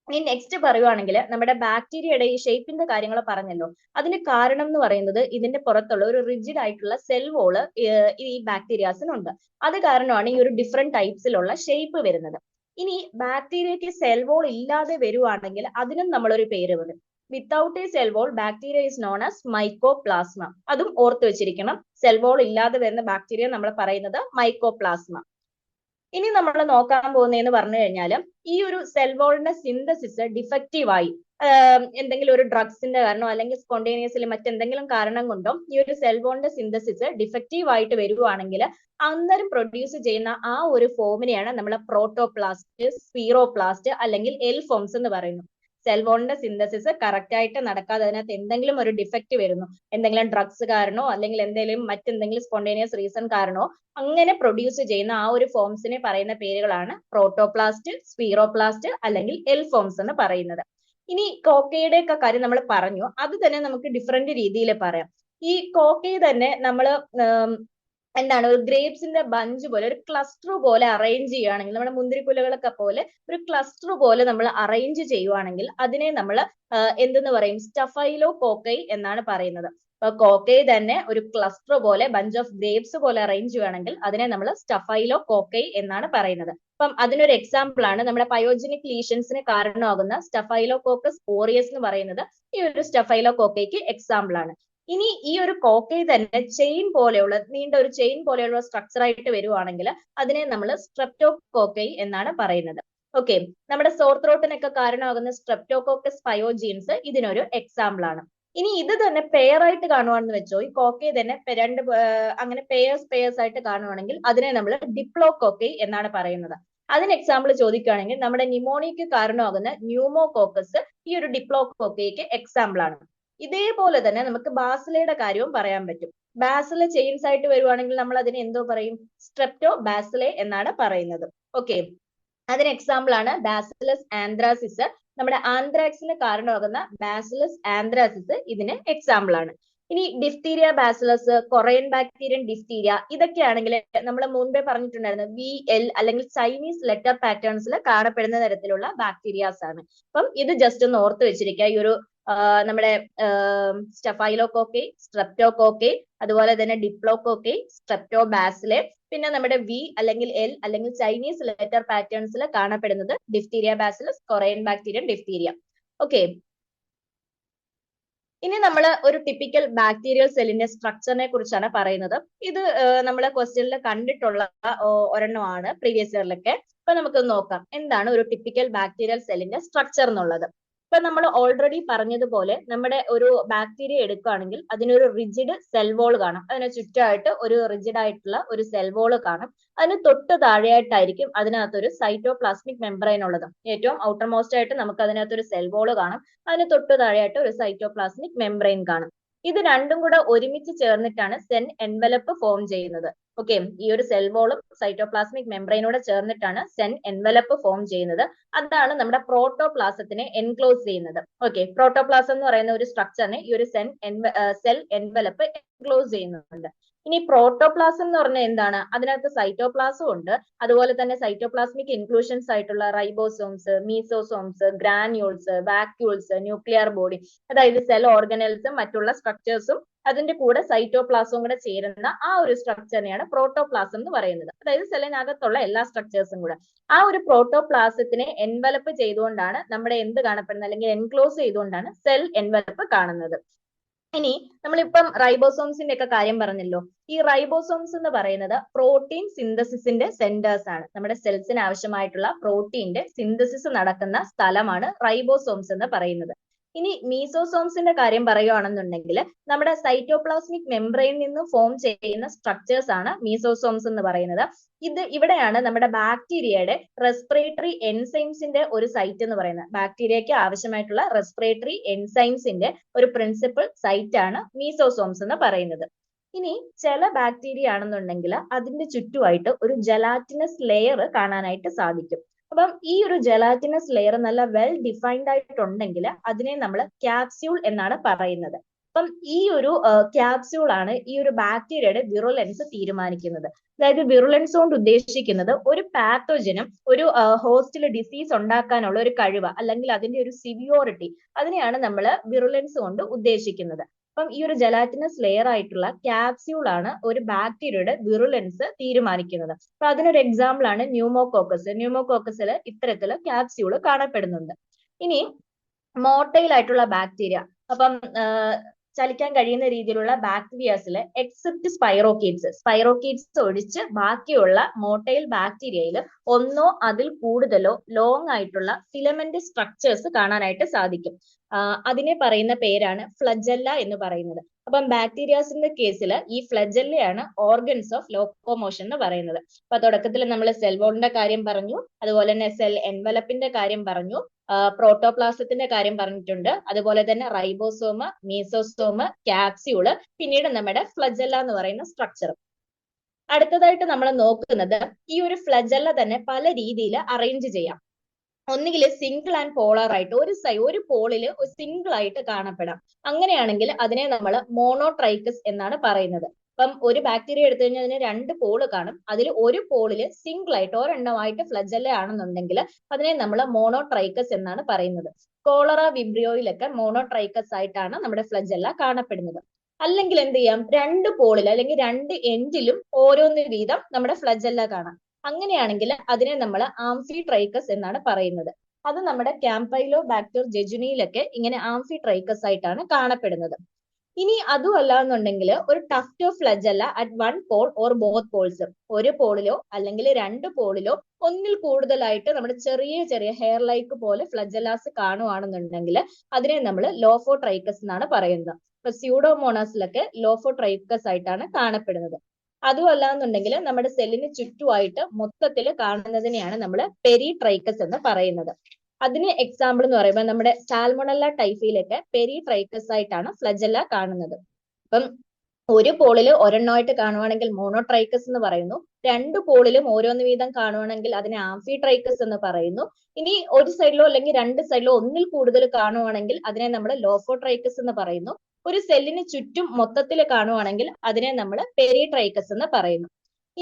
ഇനി നെക്സ്റ്റ് പറയുവാണെങ്കിൽ നമ്മുടെ ബാക്ടീരിയയുടെ ഈ ഷേപ്പിന്റെ കാര്യങ്ങൾ പറഞ്ഞല്ലോ, അതിന് കാരണം എന്ന് പറയുന്നത് ഇതിന്റെ പുറത്തുള്ള ഒരു റിജിഡ് ആയിട്ടുള്ള സെൽ വോള് ഈ ബാക്ടീരിയാസിനുണ്ട്. അത് കാരണമാണ് ഈ ഒരു ഡിഫറെന്റ് ടൈപ്സിലുള്ള ഷേപ്പ് വരുന്നത്. ഇനി ബാക്ടീരിയക്ക് സെൽ വോൾ ഇല്ലാതെ വരുവാണെങ്കിൽ അതിനും നമ്മളൊരു പേര് പറയും. Without a cell wall bacteria is known as mycoplasma. അതും ഓർത്ത് വെച്ചിരിക്കണം. സെൽ വോൾ ഇല്ലാതെ വരുന്ന ബാക്ടീരിയ നമ്മൾ പറയുന്നത് മൈക്കോപ്ലാസ്മ. ഇനി നമ്മൾ നോക്കാൻ പോകുന്നതെന്ന് പറഞ്ഞു കഴിഞ്ഞാൽ ഈ ഒരു സെൽ വോളിന്റെ സിന്തസിസ് ഡിഫക്റ്റീവ് ആയി എന്തെങ്കിലും ഒരു ഡ്രഗ്സിന്റെ കാരണോ അല്ലെങ്കിൽ സ്പോണ്ടേനിയസ്ലി മറ്റെന്തെങ്കിലും കാരണം കൊണ്ടോ ഈ ഒരു സെൽ വോളിന്റെ സിന്തസിസ് ഡിഫക്റ്റീവ് ആയിട്ട് വരുവാണെങ്കിൽ അന്നേരം പ്രൊഡ്യൂസ് ചെയ്യുന്ന ആ ഒരു ഫോമിനെയാണ് നമ്മൾ പ്രോട്ടോപ്ലാസ്റ്റ്, സ്പീറോപ്ലാസ്റ്റ് അല്ലെങ്കിൽ എൽ ഫോംസ് എന്ന് പറയുന്നു. സെൽ വോളിന്റെ സിന്തസിസ് കറക്റ്റ് ആയിട്ട് നടക്കാതെ അതിനകത്ത് എന്തെങ്കിലും ഒരു ഡിഫക്റ്റ് വരുന്നു, എന്തെങ്കിലും ഡ്രഗ്സ് കാരണോ അല്ലെങ്കിൽ എന്തെങ്കിലും മറ്റെന്തെങ്കിലും സ്പോണ്ടേനിയസ് റീസൺ കാരണോ അങ്ങനെ പ്രൊഡ്യൂസ് ചെയ്യുന്ന ആ ഒരു ഫോംസിനെ പറയുന്ന പേരുകളാണ് പ്രോട്ടോപ്ലാസ്റ്റ്, സ്പീറോപ്ലാസ്റ്റ് അല്ലെങ്കിൽ എൽ ഫോംസ് എന്ന് പറയുന്നത്. ഇനി കോക്കയുടെ ഒക്കെ കാര്യം നമ്മൾ പറഞ്ഞു, അത് തന്നെ നമുക്ക് ഡിഫറെന്റ് രീതിയിൽ പറയാം. ഈ കോക്കയെ തന്നെ നമ്മൾ എന്താണ് ഒരു ഗ്രേപ്സിന്റെ ബഞ്ച് പോലെ ഒരു ക്ലസ്റ്റർ പോലെ അറേഞ്ച് ചെയ്യുകയാണെങ്കിൽ, നമ്മുടെ മുന്തിരിക്കുലകളൊക്കെ പോലെ ഒരു ക്ലസ്റ്റർ പോലെ നമ്മൾ അറേഞ്ച് ചെയ്യുവാണെങ്കിൽ അതിനെ നമ്മൾ എന്തെന്ന് പറയും? സ്റ്റഫൈലോ കോക്കൈ എന്നാണ് പറയുന്നത്. അപ്പൊ കോക്കൈ തന്നെ ഒരു ക്ലസ്റ്റർ പോലെ ബഞ്ച് ഓഫ് ഗ്രേപ്സ് പോലെ അറേഞ്ച് ചെയ്യുകയാണെങ്കിൽ അതിനെ നമ്മൾ സ്റ്റഫൈലോ കോക്കൈ എന്നാണ് പറയുന്നത്. അപ്പം അതിനൊരു എക്സാമ്പിൾ ആണ് നമ്മുടെ പയോജനിക് ലീഷൻസിന് കാരണമാകുന്ന സ്റ്റഫൈലോകോക്കസ് ഓറിയസ് എന്ന് പറയുന്നത് ഈ ഒരു സ്റ്റഫൈലോ കോക്കൈക്ക് എക്സാമ്പിൾ ആണ്. ഇനി ഈ ഒരു കോക്കൈ തന്നെ ചെയിൻ പോലെയുള്ള നീണ്ട ഒരു ചെയിൻ പോലെയുള്ള സ്ട്രക്ചർ ആയിട്ട് വരുവാണെങ്കിൽ അതിനെ നമ്മൾ സ്ട്രെപ്റ്റോകോക്കൈ എന്നാണ് പറയുന്നത്. ഓക്കെ, നമ്മുടെ സോർ ത്രോട്ടിനൊക്കെ കാരണമാകുന്ന സ്ട്രെപ്റ്റോകോക്കസ് പയോജീൻസ് ഇതിനൊരു എക്സാമ്പിൾ ആണ്. ഇനി ഇത് തന്നെ പെയർ ആയിട്ട് കാണുവാണെന്ന് വെച്ചോ, ഈ കോക്കൈ തന്നെ രണ്ട് അങ്ങനെ പെയേഴ്സ് ആയിട്ട് കാണുവാണെങ്കിൽ അതിനെ നമ്മൾ ഡിപ്ലോകോക്കൈ എന്നാണ് പറയുന്നത്. അതിന് എക്സാമ്പിൾ ചോദിക്കുകയാണെങ്കിൽ നമ്മുടെ ന്യൂമോണിയക്ക് കാരണമാകുന്ന ന്യൂമോകോക്കസ് ഈ ഒരു ഡിപ്ലോകോക്കൈക്ക് എക്സാമ്പിൾ ആണ്. ഇതേപോലെ തന്നെ നമുക്ക് ബാസിലയുടെ കാര്യവും പറയാൻ പറ്റും. ബാസില ചെയിൻസ് ആയിട്ട് വരുവാണെങ്കിൽ നമ്മൾ അതിനെ എന്തോ പറയും? സ്ട്രെപ്റ്റോ ബാസിലെ എന്നാണ് പറയുന്നത്. ഓക്കെ, അതിന് എക്സാമ്പിൾ ആണ് ബാസിലസ് ആന്ത്രാസിസ്. നമ്മുടെ ആന്ത്രാക്സിന് കാരണമാകുന്ന ബാസിലസ് ആന്ത്രാസിസ് ഇതിന് എക്സാമ്പിൾ ആണ്. ഇനി ഡിഫ്തീരിയ ബാസിലസ്, കൊറിയൻ ബാക്ടീരിയൻ ഡിഫ്തീരിയ, ഇതൊക്കെയാണെങ്കിൽ നമ്മൾ മുൻപേ പറഞ്ഞിട്ടുണ്ടായിരുന്നു VL അല്ലെങ്കിൽ ചൈനീസ് ലെറ്റർ പാറ്റേൺസിൽ കാണപ്പെടുന്ന തരത്തിലുള്ള ബാക്ടീരിയാസ് ആണ്. അപ്പം ഇത് ജസ്റ്റ് ഒന്ന് ഓർത്ത് വെച്ചിരിക്കുക. ഈ ഒരു നമ്മുടെ സ്റ്റഫൈലോകോക്കൈ, സ്ട്രെപ്റ്റോകോക്കൈ, അതുപോലെ തന്നെ ഡിപ്ലോകോക്കൈ, സ്ട്രെപ്റ്റോബാസിലെ, പിന്നെ നമ്മുടെ V അല്ലെങ്കിൽ L അല്ലെങ്കിൽ ചൈനീസ് ലെറ്റർ പാറ്റേൺസിൽ കാണപ്പെടുന്നത് diphtheria bacillus, Korean ബാക്ടീരിയൻ diphtheria. Okay, ഇനി നമ്മൾ ഒരു ടിപ്പിക്കൽ ബാക്ടീരിയൽ സെല്ലിന്റെ സ്ട്രക്ചറിനെ കുറിച്ചാണ് പറയുന്നത്. ഇത് നമ്മൾ ക്വസ്റ്റ്യനിൽ കണ്ടിട്ടുള്ള ഒരെണ്ണമാണ് പ്രീവിയസ് ഇയറിലൊക്കെ. അപ്പൊ നമുക്ക് നോക്കാം എന്താണ് ഒരു ടിപ്പിക്കൽ ബാക്ടീരിയൽ സെല്ലിന്റെ സ്ട്രക്ചർ എന്നുള്ളത്. ഇപ്പൊ നമ്മൾ ഓൾറെഡി പറഞ്ഞതുപോലെ നമ്മുടെ ഒരു ബാക്ടീരിയ എടുക്കുകയാണെങ്കിൽ അതിനൊരു റിജിഡ് സെൽ വോൾ കാണും. അതിന് ചുറ്റായിട്ട് ഒരു റിജിഡ് ആയിട്ടുള്ള ഒരു സെൽ വോൾ കാണും. അതിന് തൊട്ട് താഴെയായിട്ടായിരിക്കും അതിനകത്തൊരു സൈറ്റോപ്ലാസ്മിക് മെംബ്രെയിൻ ഉള്ളത്. ഏറ്റവും ഔട്ടർ മോസ്റ്റ് ആയിട്ട് നമുക്ക് അതിനകത്തൊരു സെൽ വോൾ കാണും. അതിന് തൊട്ട് താഴെയായിട്ട് ഒരു സൈറ്റോപ്ലാസ്മിക് മെംബ്രെയിൻ കാണും. ഇത് രണ്ടും കൂടെ ഒരുമിച്ച് ചേർന്നിട്ടാണ് സെൽ എൻവലപ്പ് ഫോം ചെയ്യുന്നത്. ഓക്കെ, ഈ ഒരു സെൽ വോളും സൈറ്റോപ്ലാസ്മിക് മെംബ്രെയിനോട് ചേർന്നിട്ടാണ് സെൽ എൻവലപ്പ് ഫോം ചെയ്യുന്നത്. അതാണ് നമ്മുടെ പ്രോട്ടോപ്ലാസത്തിനെ എൻക്ലോസ് ചെയ്യുന്നത്. ഓക്കെ, പ്രോട്ടോപ്ലാസം എന്ന് പറയുന്ന ഒരു സ്ട്രക്ചറിനെ ഈ ഒരു സെൽ എൻവലപ്പ് എൻക്ലോസ് ചെയ്യുന്നുണ്ട്. ഇനി പ്രോട്ടോപ്ലാസം എന്ന് പറഞ്ഞാൽ എന്താണ്? അതിനകത്ത് സൈറ്റോപ്ലാസം ഉണ്ട്, അതുപോലെ തന്നെ സൈറ്റോപ്ലാസ്മിക് ഇൻക്ലൂഷൻസ് ആയിട്ടുള്ള ribosomes, mesosomes, granules, vacuoles, nuclear body, അതായത് സെൽ ഓർഗനൽസും മറ്റുള്ള സ്ട്രക്ചേഴ്സും അതിന്റെ കൂടെ സൈറ്റോപ്ലാസവും കൂടെ ചേരുന്ന ആ ഒരു സ്ട്രക്ചറിനെയാണ് പ്രോട്ടോപ്ലാസം എന്ന് പറയുന്നത്. അതായത് സെല്ലിനകത്തുള്ള എല്ലാ സ്ട്രക്ചേഴ്സും കൂടെ ആ ഒരു പ്രോട്ടോപ്ലാസത്തിനെ എൻവലപ്പ് ചെയ്തുകൊണ്ടാണ് നമ്മുടെ എന്ത് കാണപ്പെടുന്നത്, അല്ലെങ്കിൽ എൻക്ലോസ് ചെയ്തുകൊണ്ടാണ് സെൽ എൻവലപ്പ് കാണുന്നത്. ഇനി നമ്മളിപ്പം റൈബോസോംസിന്റെ ഒക്കെ കാര്യം പറഞ്ഞല്ലോ. ഈ റൈബോസോംസ് എന്ന് പറയുന്നത് പ്രോട്ടീൻ സിന്തസിസിന്റെ സെന്റേഴ്സ് ആണ്. നമ്മുടെ സെൽസിന് ആവശ്യമായിട്ടുള്ള പ്രോട്ടീന്റെ സിന്തസിസ് നടക്കുന്ന സ്ഥലമാണ് റൈബോസോംസ് എന്ന് പറയുന്നത്. ഇനി മീസോസോംസിന്റെ കാര്യം പറയുകയാണെന്നുണ്ടെങ്കിൽ നമ്മുടെ സൈറ്റോപ്ലാസ്മിക് മെംബ്രെയിനിൽ നിന്ന് ഫോം ചെയ്യുന്ന സ്ട്രക്ചേഴ്സ് ആണ് മീസോസോംസ് എന്ന് പറയുന്നത്. ഇവിടെയാണ് നമ്മുടെ ബാക്ടീരിയയുടെ റെസ്പിറേറ്ററി എൻസൈംസിന്റെ ഒരു സൈറ്റ് എന്ന് പറയുന്നത്. ബാക്ടീരിയയ്ക്ക് ആവശ്യമായിട്ടുള്ള റെസ്പിറേറ്ററി എൻസൈംസിന്റെ ഒരു പ്രിൻസിപ്പൽ സൈറ്റ് ആണ് മീസോസോംസ് എന്ന് പറയുന്നത്. ഇനി ചില ബാക്ടീരിയ ആണെന്നുണ്ടെങ്കിൽ അതിന്റെ ചുറ്റുമായിട്ട് ഒരു ജലാറ്റിനസ് ലെയർ കാണാനായിട്ട് സാധിക്കും. അപ്പം ഈ ഒരു ജലാറ്റിനസ് ലെയർ നല്ല വെൽ ഡിഫൈൻഡ് ആയിട്ടുണ്ടെങ്കിൽ അതിനെ നമ്മൾ ക്യാപ്സ്യൂൾ എന്നാണ് പറയുന്നത്. അപ്പം ഈ ഒരു ക്യാപ്സ്യൂൾ ആണ് ഈ ഒരു ബാക്ടീരിയയുടെ വിറുലൻസ് തീരുമാനിക്കുന്നത്. അതായത് വിറുലൻസ് കൊണ്ട് ഉദ്ദേശിക്കുന്നത് ഒരു പാത്തോജനും ഒരു ഹോസ്റ്റിൽ ഡിസീസ് ഉണ്ടാക്കാനുള്ള ഒരു കഴിവ് അല്ലെങ്കിൽ അതിന്റെ ഒരു സിവിയോറിറ്റി, അതിനെയാണ് നമ്മൾ വിറുലൻസ് കൊണ്ട് ഉദ്ദേശിക്കുന്നത്. അപ്പം ഈ ഒരു ജലാറ്റിനസ് ലെയർ ആയിട്ടുള്ള ക്യാപ്സ്യൂൾ ആണ് ഒരു ബാക്ടീരിയയുടെ വിറുലൻസ് തീരുമാനിക്കുന്നത്. അപ്പൊ അതിനൊരു എക്സാമ്പിൾ ആണ് ന്യൂമോകോക്കസ്. ന്യൂമോകോക്കസിൽ ഇത്തരത്തില് ക്യാപ്സ്യൂൾ കാണപ്പെടുന്നുണ്ട്. ഇനി മോട്ടൈൽ ആയിട്ടുള്ള ബാക്ടീരിയ, അപ്പം ചലിക്കാൻ കഴിയുന്ന രീതിയിലുള്ള ബാക്ടീരിയാസില് എക്സെപ്റ്റ് സ്പൈറോകീറ്റ്സ് ഒഴിച്ച് ബാക്കിയുള്ള മോട്ടൈൽ ബാക്ടീരിയയിൽ ഒന്നോ അതിൽ കൂടുതലോ ലോങ് ആയിട്ടുള്ള ഫിലമെന്റ് സ്ട്രക്ചേഴ്സ് കാണാനായിട്ട് സാധിക്കും. അതിനെ പറയുന്ന പേരാണ് ഫ്ലജല്ല എന്ന് പറയുന്നത്. അപ്പം ബാക്ടീരിയാസിന്റെ കേസിൽ ഈ ഫ്ലജല്ലയാണ് ഓർഗൻസ് ഓഫ് ലോക്കോമോഷൻ എന്ന് പറയുന്നത്. അപ്പൊ തുടക്കത്തിൽ നമ്മൾ സെൽ വോളിന്റെ കാര്യം പറഞ്ഞു, അതുപോലെ തന്നെ സെൽ എൻവലപ്പിന്റെ കാര്യം പറഞ്ഞു, പ്രോട്ടോപ്ലാസത്തിന്റെ കാര്യം പറഞ്ഞിട്ടുണ്ട്, അതുപോലെ തന്നെ റൈബോസോമ്, മീസോസോമ്, ക്യാപ്സ്യൂള്, പിന്നീട് നമ്മുടെ ഫ്ലജല്ല എന്ന് പറയുന്ന സ്ട്രക്ചർ. അടുത്തതായിട്ട് നമ്മൾ നോക്കുന്നത് ഈ ഒരു ഫ്ലജല്ല തന്നെ പല രീതിയിൽ അറേഞ്ച് ചെയ്യാം. ഒന്നുകിൽ സിംഗിൾ ആൻഡ് പോളാർ ആയിട്ട് ഒരു പോളിൽ സിംഗിൾ ആയിട്ട് കാണപ്പെടാം. അങ്ങനെയാണെങ്കിൽ അതിനെ നമ്മൾ മോണോട്രൈക്കസ് എന്നാണ് പറയുന്നത്. അപ്പം ഒരു ബാക്ടീരിയ എടുത്തു കഴിഞ്ഞാൽ അതിന് രണ്ട് പോള് കാണും. അതിൽ ഒരു പോളിൽ സിംഗിൾ ആയിട്ട് ഒരെണ്ണമായിട്ട് ഫ്ലജല്ല ആണെന്നുണ്ടെങ്കിൽ അതിനെ നമ്മൾ മോണോട്രൈക്കസ് എന്നാണ് പറയുന്നത്. കോളറ വിബ്രിയോയിലൊക്കെ മോണോട്രൈക്കസ് ആയിട്ടാണ് നമ്മുടെ ഫ്ലജല്ല കാണപ്പെടുന്നത്. അല്ലെങ്കിൽ എന്ത് ചെയ്യാം, രണ്ട് പോളിൽ അല്ലെങ്കിൽ രണ്ട് എൻഡിലും ഓരോന്ന് വീതം നമ്മുടെ ഫ്ലജല്ല കാണാം. അങ്ങനെയാണെങ്കിൽ അതിനെ നമ്മൾ ആംഫിട്രൈക്കസ് എന്നാണ് പറയുന്നത്. അത് നമ്മുടെ ക്യാമ്പൈലോ ബാക്ടർ ജെജുനിയിലൊക്കെ ഇങ്ങനെ ആംഫിട്രൈക്കസ് ആയിട്ടാണ് കാണപ്പെടുന്നത്. ഇനി അതും അല്ല എന്നുണ്ടെങ്കിൽ ഒരു tuft of flagella at one pole or both poles, ഒരു പോളിലോ അല്ലെങ്കിൽ രണ്ട് പോളിലോ ഒന്നിൽ കൂടുതലായിട്ട് നമ്മുടെ ചെറിയ ചെറിയ ഹെയർ ലൈക്ക് പോലെ ഫ്ലജല്ലാസ് കാണുവാണെന്നുണ്ടെങ്കിൽ അതിനെ നമ്മൾ ലോഫോട്രൈക്കസ് എന്നാണ് പറയുന്നത്. ഇപ്പൊ സ്യൂഡോമോണാസിലൊക്കെ ലോഫോട്രൈക്കസ് ആയിട്ടാണ് കാണപ്പെടുന്നത്. അതും അല്ലാന്നുണ്ടെങ്കിൽ നമ്മുടെ സെല്ലിന് ചുറ്റുമായിട്ട് മൊത്തത്തിൽ കാണുന്നതിനെയാണ് നമ്മൾ പെരിട്രൈക്കസ് എന്ന് പറയുന്നത്. അതിന് എക്സാമ്പിൾ എന്ന് പറയുമ്പോൾ നമ്മുടെ സാൽമോണല്ല ടൈഫയിലൊക്കെ പെരിട്രൈക്കസ് ആയിട്ടാണ് ഫ്ലജല്ല കാണുന്നത്. അപ്പം ഒരു പോളില് ഒരെണ്ണമായിട്ട് കാണുവാണെങ്കിൽ മോണോട്രൈക്കസ് എന്ന് പറയുന്നു. രണ്ട് പോളിലും ഓരോന്ന് വീതം കാണുവാണെങ്കിൽ അതിനെ ആംഫിട്രൈക്കസ് എന്ന് പറയുന്നു. ഇനി ഒരു സൈഡിലോ അല്ലെങ്കിൽ രണ്ട് സൈഡിലോ ഒന്നിൽ കൂടുതൽ കാണുവാണെങ്കിൽ അതിനെ നമ്മൾ ലോഫോട്രൈക്കസ് എന്ന് പറയുന്നു. ഒരു സെല്ലിന് ചുറ്റും മൊത്തത്തിൽ കാണുവാണെങ്കിൽ അതിനെ നമ്മൾ പെരിട്രൈക്കസ് എന്ന് പറയുന്നു.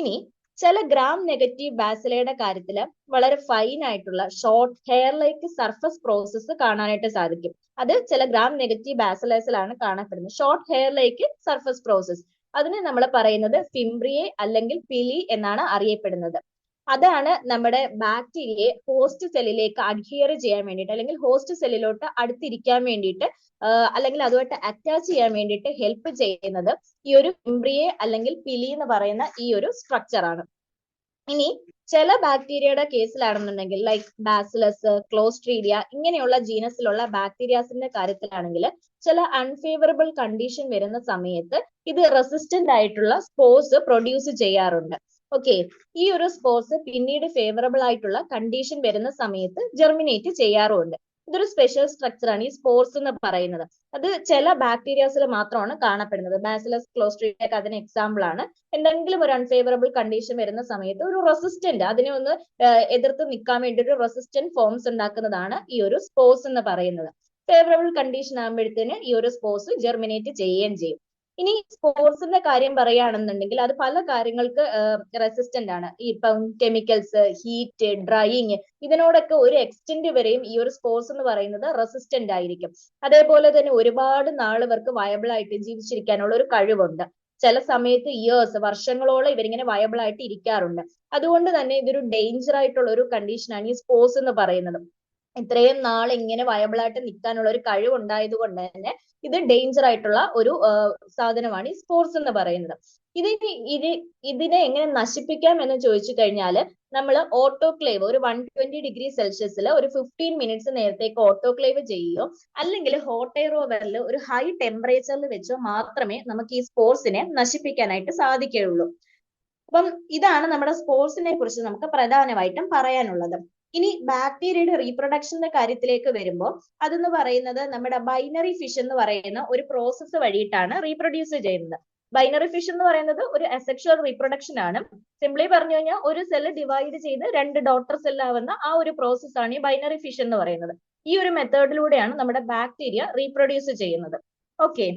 ഇനി ചില ഗ്രാം നെഗറ്റീവ് ബാസിലയുടെ കാര്യത്തിൽ വളരെ ഫൈൻ ആയിട്ടുള്ള short hair like surface process കാണാനായിട്ട് സാധിക്കും. അത് ചില ഗ്രാം നെഗറ്റീവ് ബാസിലസിലാണ് കാണപ്പെടുന്നത്. Short hair like surface process, അതിന് നമ്മൾ പറയുന്നത് ഫിംബ്രിയെ അല്ലെങ്കിൽ പിലി എന്നാണ് അറിയപ്പെടുന്നത്. അതാണ് നമ്മുടെ ബാക്ടീരിയയെ ഹോസ്റ്റ് സെല്ലിലേക്ക് അഡ്ഹിയർ ചെയ്യാൻ വേണ്ടിയിട്ട് അല്ലെങ്കിൽ ഹോസ്റ്റ് സെല്ലിലോട്ട് അടുത്തിരിക്കാൻ വേണ്ടിയിട്ട് അല്ലെങ്കിൽ അതുമായിട്ട് അറ്റാച്ച് ചെയ്യാൻ വേണ്ടിയിട്ട് ഹെൽപ്പ് ചെയ്യുന്നത് ഈ ഒരു ഫിംബ്രിയെ അല്ലെങ്കിൽ പിലി എന്ന് പറയുന്ന ഈ ഒരു സ്ട്രക്ചർ ആണ്. ഇനി ചില ബാക്ടീരിയയുടെ കേസിലാണെന്നുണ്ടെങ്കിൽ ലൈക്ക് ബാസിലസ്, ക്ലോസ്ട്രീഡിയ ഇങ്ങനെയുള്ള ജീനസിലുള്ള ബാക്ടീരിയാസിന്റെ കാര്യത്തിലാണെങ്കിൽ ചില അൺഫേവറബിൾ കണ്ടീഷൻ വരുന്ന സമയത്ത് ഇത് റെസിസ്റ്റന്റ് ആയിട്ടുള്ള സ്പോർസ് പ്രൊഡ്യൂസ് ചെയ്യാറുണ്ട്. ഓക്കെ, ഈ ഒരു സ്പോർസ് പിന്നീട് ഫേവറബിൾ ആയിട്ടുള്ള കണ്ടീഷൻ വരുന്ന സമയത്ത് ജെർമിനേറ്റ് ചെയ്യാറുമുണ്ട്. ഇതൊരു സ്പെഷ്യൽ സ്ട്രക്ചർ ആണ് ഈ സ്പോർസ് എന്ന് പറയുന്നത്. അത് ചില ബാക്ടീരിയാസിൽ മാത്രമാണ് കാണപ്പെടുന്നത്. ബാസിലസ്, ക്ലോസ്ട്രീഡിയ ഒക്കെ അതിന് എക്സാമ്പിൾ ആണ്. എന്തെങ്കിലും ഒരു അൺഫേവറബിൾ കണ്ടീഷൻ വരുന്ന സമയത്ത് ഒരു റെസിസ്റ്റന്റ്, അതിനെ ഒന്ന് എതിർത്ത് നിൽക്കാൻ വേണ്ടി ഒരു റെസിസ്റ്റന്റ് ഫോംസ് ഉണ്ടാക്കുന്നതാണ് ഈ ഒരു സ്പോർസ് എന്ന് പറയുന്നത്. ഫേവറബിൾ കണ്ടീഷൻ ആകുമ്പോഴത്തേന് ഈ ഒരു സ്പോർസ് ജെർമിനേറ്റ് ചെയ്യുകയും ചെയ്യും. ഇനി സ്പോർട്സിന്റെ കാര്യം പറയുകയാണെന്നുണ്ടെങ്കിൽ അത് പല കാര്യങ്ങൾക്ക് റെസിസ്റ്റന്റ് ആണ്. ഇപ്പം കെമിക്കൽസ്, ഹീറ്റ്, ഡ്രൈയിങ് ഇതിനോടൊക്കെ ഒരു എക്സ്റ്റെന്റ് വരെയും ഈ ഒരു സ്പോർട്സ് എന്ന് പറയുന്നത് റെസിസ്റ്റന്റ് ആയിരിക്കും. അതേപോലെ തന്നെ ഒരുപാട് നാൾ ഇവർക്ക് വയബിൾ ആയിട്ട് ജീവിച്ചിരിക്കാനുള്ള ഒരു കഴിവുണ്ട്. ചില സമയത്ത് ഇയേഴ്സ്, വർഷങ്ങളോളം ഇവരിങ്ങനെ വയബിൾ ആയിട്ട് ഇരിക്കാറുണ്ട്. അതുകൊണ്ട് തന്നെ ഇതൊരു ഡേഞ്ചർ ആയിട്ടുള്ള ഒരു കണ്ടീഷനാണ് ഈ സ്പോർട്സ് എന്ന് പറയുന്നത്. ഇത്രയും നാൾ ഇങ്ങനെ വയബിൾ ആയിട്ട് നിൽക്കാനുള്ള ഒരു കഴിവ് ഉണ്ടായത് കൊണ്ട് തന്നെ ഇത് ഡേഞ്ചർ ആയിട്ടുള്ള ഒരു സാധനമാണ് ഈ സ്പോർട്സ് എന്ന് പറയുന്നത്. ഇതിനെ എങ്ങനെ നശിപ്പിക്കാം എന്ന് ചോദിച്ചു കഴിഞ്ഞാൽ നമ്മൾ ഓട്ടോക്ലേവ് ഒരു 120°C ഒരു 15 മിനിറ്റ്സ് നേരത്തേക്ക് ഓട്ടോക്ലേവ് ചെയ്യുകയോ അല്ലെങ്കിൽ ഹോട്ട് എയർ ഓവറിൽ ഒരു ഹൈ ടെമ്പറേച്ചറിൽ വെച്ചോ മാത്രമേ നമുക്ക് ഈ സ്പോർട്സിനെ നശിപ്പിക്കാനായിട്ട് സാധിക്കുകയുള്ളൂ. അപ്പം ഇതാണ് നമ്മുടെ സ്പോർട്സിനെ കുറിച്ച് നമുക്ക് പ്രധാനമായിട്ടും പറയാനുള്ളത്. ഇനി ബാക്ടീരിയയുടെ റീപ്രൊഡക്ഷന്റെ കാര്യത്തിലേക്ക് വരുമ്പോൾ അതെന്ന് പറയുന്നത് നമ്മുടെ ബൈനറി ഫിഷ് എന്ന് പറയുന്ന ഒരു പ്രോസസ്സ് വഴിയിട്ടാണ് റീപ്രൊഡ്യൂസ് ചെയ്യുന്നത്. ബൈനറി ഫിഷ് എന്ന് പറയുന്നത് ഒരു അസെക്ഷുവൽ റീപ്രൊഡക്ഷൻ ആണ്. സിംപ്ലി പറഞ്ഞു കഴിഞ്ഞാൽ ഒരു സെല്ല് ഡിവൈഡ് ചെയ്ത് 2 ഡോട്ടർ സെല്ല് ആവുന്ന ആ ഒരു പ്രോസസ് ആണ് ഈ ബൈനറി ഫിഷ് എന്ന് പറയുന്നത്. ഈ ഒരു മെത്തേഡിലൂടെയാണ് നമ്മുടെ ബാക്ടീരിയ റീപ്രൊഡ്യൂസ് ചെയ്യുന്നത്. ഓക്കെ,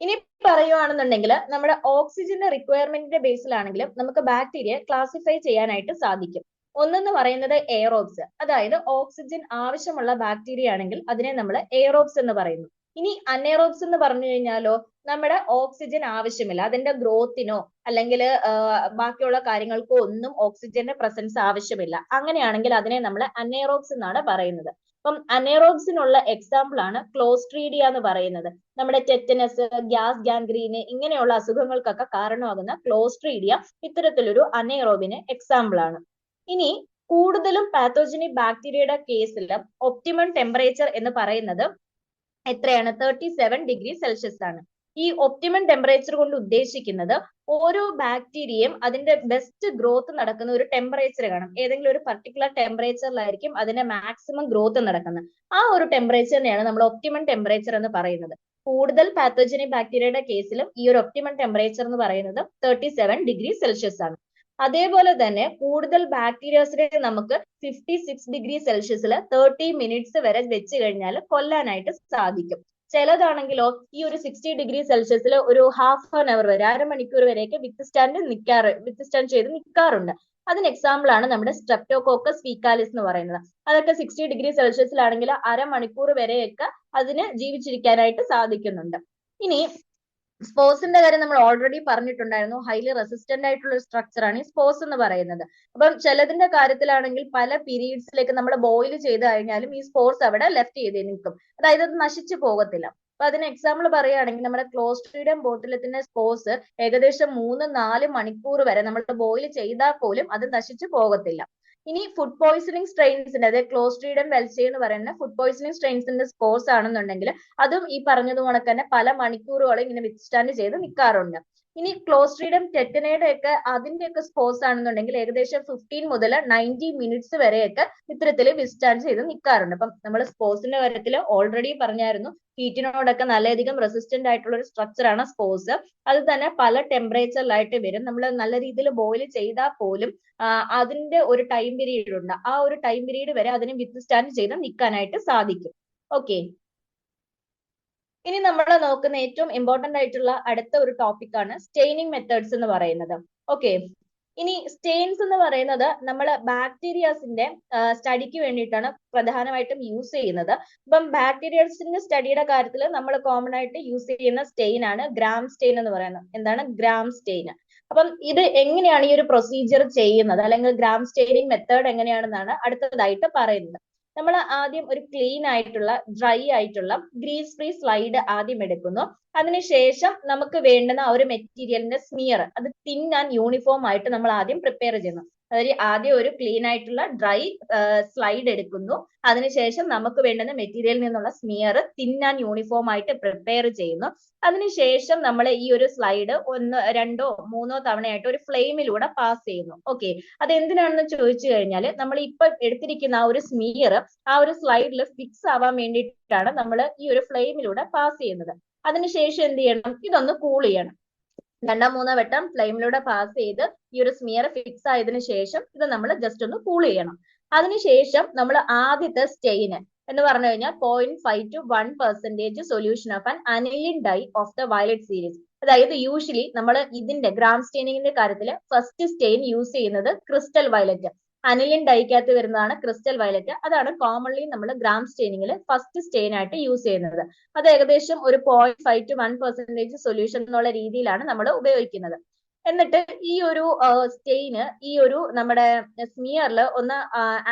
ഇനി പറയുവാണെന്നുണ്ടെങ്കിൽ നമ്മുടെ ഓക്സിജന്റെ റിക്വയർമെന്റിന്റെ ബേസിലാണെങ്കിലും നമുക്ക് ബാക്ടീരിയ ക്ലാസിഫൈ ചെയ്യാനായിട്ട് സാധിക്കും. ഒന്നെന്ന് പറയുന്നത് എയറോബ്സ്, അതായത് ഓക്സിജൻ ആവശ്യമുള്ള ബാക്ടീരിയ ആണെങ്കിൽ അതിനെ നമ്മൾ എയറോബ്സ് എന്ന് പറയുന്നു. ഇനി അനെറോബ്സ് എന്ന് പറഞ്ഞു കഴിഞ്ഞാലോ നമ്മുടെ ഓക്സിജൻ ആവശ്യമില്ല, അതിന്റെ ഗ്രോത്തിനോ അല്ലെങ്കിൽ ബാക്കിയുള്ള കാര്യങ്ങൾക്കോ ഒന്നും ഓക്സിജന്റെ പ്രസൻസ് ആവശ്യമില്ല. അങ്ങനെയാണെങ്കിൽ അതിനെ നമ്മൾ അനെറോബ്സ് എന്നാണ് പറയുന്നത്. അപ്പം അനെറോബ്സിനുള്ള എക്സാമ്പിൾ ആണ് ക്ലോസ്ട്രീഡിയ എന്ന് പറയുന്നത്. നമ്മുടെ ടെറ്റനസ്, ഗ്യാസ് ഗാംഗ്രീന് ഇങ്ങനെയുള്ള അസുഖങ്ങൾക്കൊക്കെ കാരണമാകുന്ന ക്ലോസ്ട്രീഡിയ ഇത്തരത്തിലൊരു അനെറോബിന് എക്സാമ്പിൾ ആണ്. ഇനി കൂടുതലും പാത്തോജനിക് ബാക്ടീരിയയുടെ കേസിൽ ഒപ്റ്റിമം ടെമ്പറേച്ചർ എന്ന് പറയുന്നത് എത്രയാണ്? 37°C ആണ്. ഈ ഒപ്റ്റിമം ടെമ്പറേച്ചർ കൊണ്ട് ഉദ്ദേശിക്കുന്നത് ഓരോ ബാക്ടീരിയയും അതിന്റെ ബെസ്റ്റ് ഗ്രോത്ത് നടക്കുന്ന ഒരു ടെമ്പറേച്ചർ കാണും. ഏതെങ്കിലും ഒരു പർട്ടിക്കുലർ ടെമ്പറേച്ചറിലായിരിക്കും അതിന്റെ മാക്സിമം ഗ്രോത്ത് നടക്കുന്നത്. ആ ഒരു ടെമ്പറേച്ചറിനെയാണ് നമ്മൾ ഒപ്റ്റിമം ടെമ്പറേച്ചർ എന്ന് പറയുന്നത്. കൂടുതൽ പാത്തോജനിക് ബാക്ടീരിയയുടെ കേസിലും ഈ ഒരു ഒപ്റ്റിമം ടെമ്പറേച്ചർ എന്ന് പറയുന്നത് 37°C ആണ്. അതേപോലെ തന്നെ കൂടുതൽ ബാക്ടീരിയസിനെ നമുക്ക് 56°C 30 മിനിറ്റ്സ് വരെ വെച്ച് കഴിഞ്ഞാൽ കൊല്ലാനായിട്ട് സാധിക്കും. ചിലതാണെങ്കിലോ ഈ ഒരു 60°C ഒരു ഹാഫ് ആൻ അവർ വരെ, അരമണിക്കൂർ വരെയൊക്കെ വിത്ത്സ്റ്റാൻഡ് ചെയ്ത് നിൽക്കാറുണ്ട്. അതിന് എക്സാമ്പിൾ ആണ് നമ്മുടെ സ്ട്രെപ്റ്റോകോക്കസ് ഫീക്കാലിസ് എന്ന് പറയുന്നത്. അതൊക്കെ 60°C ആണെങ്കിൽ അരമണിക്കൂർ വരെയൊക്കെ അതിന് ജീവിച്ചിരിക്കാനായിട്ട് സാധിക്കുന്നുണ്ട്. ഇനി സ്പോർസിന്റെ കാര്യം നമ്മൾ ഓൾറെഡി പറഞ്ഞിട്ടുണ്ടായിരുന്നു. ഹൈലി റെസിസ്റ്റന്റ് ആയിട്ടുള്ള ഒരു സ്ട്രക്ചർ ആണ് ഈ സ്പോർസ് എന്ന് പറയുന്നത്. അപ്പം ചിലതിന്റെ കാര്യത്തിലാണെങ്കിൽ പല പീരീഡ്സിലേക്ക് നമ്മൾ ബോയിൽ ചെയ്ത് കഴിഞ്ഞാലും ഈ സ്പോർസ് അവിടെ ലെഫ്റ്റ് ചെയ്ത് നിൽക്കും, അതായത് അത് നശിച്ചു പോകത്തില്ല. അപ്പൊ അതിന് എക്സാമ്പിൾ പറയുകയാണെങ്കിൽ നമ്മുടെ ക്ലോസ്ട്രീഡിയം ബോട്ടിലത്തിന്റെ സ്പോർസ് ഏകദേശം 3-4 മണിക്കൂർ വരെ നമ്മൾ ബോയിൽ ചെയ്താൽ പോലും അത് നശിച്ചു പോകത്തില്ല. ഇനി ഫുഡ് പോയിസണിങ് സ്ട്രെയിൻസിന്റെ, അതായത് ക്ലോസ്ട്രീഡിയം വെൽസെ എന്ന് പറയുന്ന ഫുഡ് പോയിസണിങ് സ്ട്രെയിൻസിന്റെ സ്പോർസ് ആണെന്നുണ്ടെങ്കിൽ അതും ഈ പറഞ്ഞതുപോലെ തന്നെ പല മണിക്കൂറുകളും ഇങ്ങനെ വിത്ത്സ്റ്റാൻഡ് ചെയ്ത് നിൽക്കാറുണ്ട്. ഇനി ക്ലോസ്ട്രീഡിയം ടെറ്റനയുടെ ഒക്കെ അതിന്റെയൊക്കെ സ്പോർസ് ആണെന്നുണ്ടെങ്കിൽ ഏകദേശം 15 മുതൽ 90 മിനിറ്റ്സ് വരെയൊക്കെ ഇത്തരത്തിൽ വിത്ത്സ്റ്റാൻഡ് ചെയ്ത് നിൽക്കാറുണ്ട്. അപ്പം നമ്മൾ സ്പോർസിന്റെ കാര്യത്തിൽ ഓൾറെഡി പറഞ്ഞായിരുന്നു, ഹീറ്റിനോടൊക്കെ വളരെയധികം റെസിസ്റ്റന്റ് ആയിട്ടുള്ള ഒരു സ്ട്രക്ചർ ആണ് സ്പോർസ്. അത് തന്നെ പല ടെമ്പറേച്ചറിലായിട്ട് വരും. നമ്മൾ നല്ല രീതിയിൽ ബോയിൽ ചെയ്താൽ പോലും അതിന്റെ ഒരു ടൈം പീരീഡ് ഉണ്ട്. ആ ഒരു ടൈം പീരീഡ് വരെ അതിന് വിത്ത്സ്റ്റാൻഡ് ചെയ്ത് നിൽക്കാനായിട്ട് സാധിക്കും. ഓക്കെ, ഇനി നമ്മൾ നോക്കുന്ന ഏറ്റവും ഇമ്പോർട്ടന്റ് ആയിട്ടുള്ള അടുത്ത ഒരു ടോപ്പിക് ആണ് സ്റ്റെയിനിങ് മെത്തേഡ്സ് എന്ന് പറയുന്നത്. ഓക്കെ, ഇനി സ്റ്റെയിൻസ് എന്ന് പറയുന്നത് നമ്മൾ ബാക്ടീരിയാസിന്റെ സ്റ്റഡിക്ക് വേണ്ടിയിട്ടാണ് പ്രധാനമായിട്ടും യൂസ് ചെയ്യുന്നത്. ഇപ്പം ബാക്ടീരിയസിന്റെ സ്റ്റഡിയുടെ കാര്യത്തിൽ നമ്മൾ കോമൺ ആയിട്ട് യൂസ് ചെയ്യുന്ന സ്റ്റെയിൻ ആണ് ഗ്രാം സ്റ്റെയിൻ എന്ന് പറയുന്നത്. എന്താണ് ഗ്രാം സ്റ്റെയിൻ? അപ്പം ഇത് എങ്ങനെയാണ് ഈ ഒരു പ്രൊസീജിയർ ചെയ്യുന്നത്, അല്ലെങ്കിൽ ഗ്രാം സ്റ്റെയിനിങ് മെത്തേഡ് എങ്ങനെയാണെന്നാണ് അടുത്തതായിട്ട് പറയുന്നത്. നമ്മൾ ആദ്യം ഒരു ക്ലീൻ ആയിട്ടുള്ള ഡ്രൈ ആയിട്ടുള്ള ഗ്രീസ് ഫ്രീ സ്ലൈഡ് ആദ്യം എടുക്കുന്നു. അതിനുശേഷം നമുക്ക് വേണ്ടുന്ന ആ ഒരു മെറ്റീരിയലിന്റെ സ്മിയർ അത് തിൻ ആൻഡ് യൂണിഫോം ആയിട്ട് നമ്മൾ ആദ്യം പ്രിപ്പയർ ചെയ്യുന്നു. അതായത് ആദ്യം ഒരു ക്ലീൻ ആയിട്ടുള്ള ഡ്രൈ സ്ലൈഡ് എടുക്കുന്നു. അതിനുശേഷം നമുക്ക് വേണ്ടുന്ന മെറ്റീരിയലിൽ നിന്നുള്ള സ്മിയർ തിൻ ആൻഡ് യൂണിഫോം ആയിട്ട് പ്രിപ്പയർ ചെയ്യുന്നു. അതിനുശേഷം നമ്മൾ ഈ ഒരു സ്ലൈഡ് 1-2-3 തവണയായിട്ട് ഒരു ഫ്ലെയിമിലൂടെ പാസ് ചെയ്യുന്നു. ഓക്കെ, അത് എന്തിനാണെന്ന് ചോദിച്ചു കഴിഞ്ഞാൽ നമ്മൾ ഇപ്പൊ എടുത്തിരിക്കുന്ന ആ ഒരു സ്മിയർ ആ ഒരു സ്ലൈഡിൽ ഫിക്സ് ആവാൻ വേണ്ടിയിട്ടാണ് നമ്മൾ ഈ ഒരു ഫ്ലെയിമിലൂടെ പാസ് ചെയ്യുന്നത്. അതിനുശേഷം എന്ത് ചെയ്യണം? ഇതൊന്ന് കൂൾ ചെയ്യണം. 2-3 വട്ടം ഫ്ലെയിമിലൂടെ പാസ് ചെയ്ത് ഈ ഒരു സ്മിയർ ഫിക്സ് ആയതിനു ശേഷം ഇത് നമ്മൾ ജസ്റ്റ് ഒന്ന് കൂൾ ചെയ്യണം. അതിനുശേഷം നമ്മൾ ആദ്യത്തെ സ്റ്റെയിന് എന്ന് പറഞ്ഞു കഴിഞ്ഞാൽ 0.5 to 1% solution of an aniline dye of the violet series. അതായത് യൂഷ്വലി നമ്മൾ ഇതിന്റെ ഗ്രാം സ്റ്റെയിനിങ്ങിന്റെ കാര്യത്തിൽ ഫസ്റ്റ് സ്റ്റെയിൻ യൂസ് ചെയ്യുന്നത് ക്രിസ്റ്റൽ വയലറ്റ്. അനിലിൻ ഡൈക്കകത്ത് വരുന്നതാണ് ക്രിസ്റ്റൽ വയലറ്റ്. അതാണ് കോമൺലി നമ്മൾ ഗ്രാം സ്റ്റെയിനിങ്ങിൽ ഫസ്റ്റ് സ്റ്റെയിൻ ആയിട്ട് യൂസ് ചെയ്യുന്നത്. അത് ഏകദേശം ഒരു 0.5 to 1% സൊല്യൂഷൻ എന്നുള്ള രീതിയിലാണ് നമ്മൾ ഉപയോഗിക്കുന്നത്. എന്നിട്ട് ഈ ഒരു സ്റ്റെയിന് ഈ ഒരു നമ്മുടെ സ്മിയറിൽ ഒന്ന്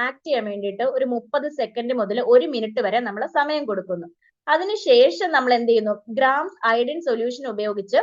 ആക്ട് ചെയ്യാൻ വേണ്ടിയിട്ട് ഒരു 30 സെക്കൻഡ് മുതൽ 1 മിനിറ്റ് വരെ നമ്മൾ സമയം കൊടുക്കുന്നു. അതിനുശേഷം നമ്മൾ എന്ത് ചെയ്യുന്നു, ഗ്രാംസ് അയഡിൻ സൊല്യൂഷൻ ഉപയോഗിച്ച്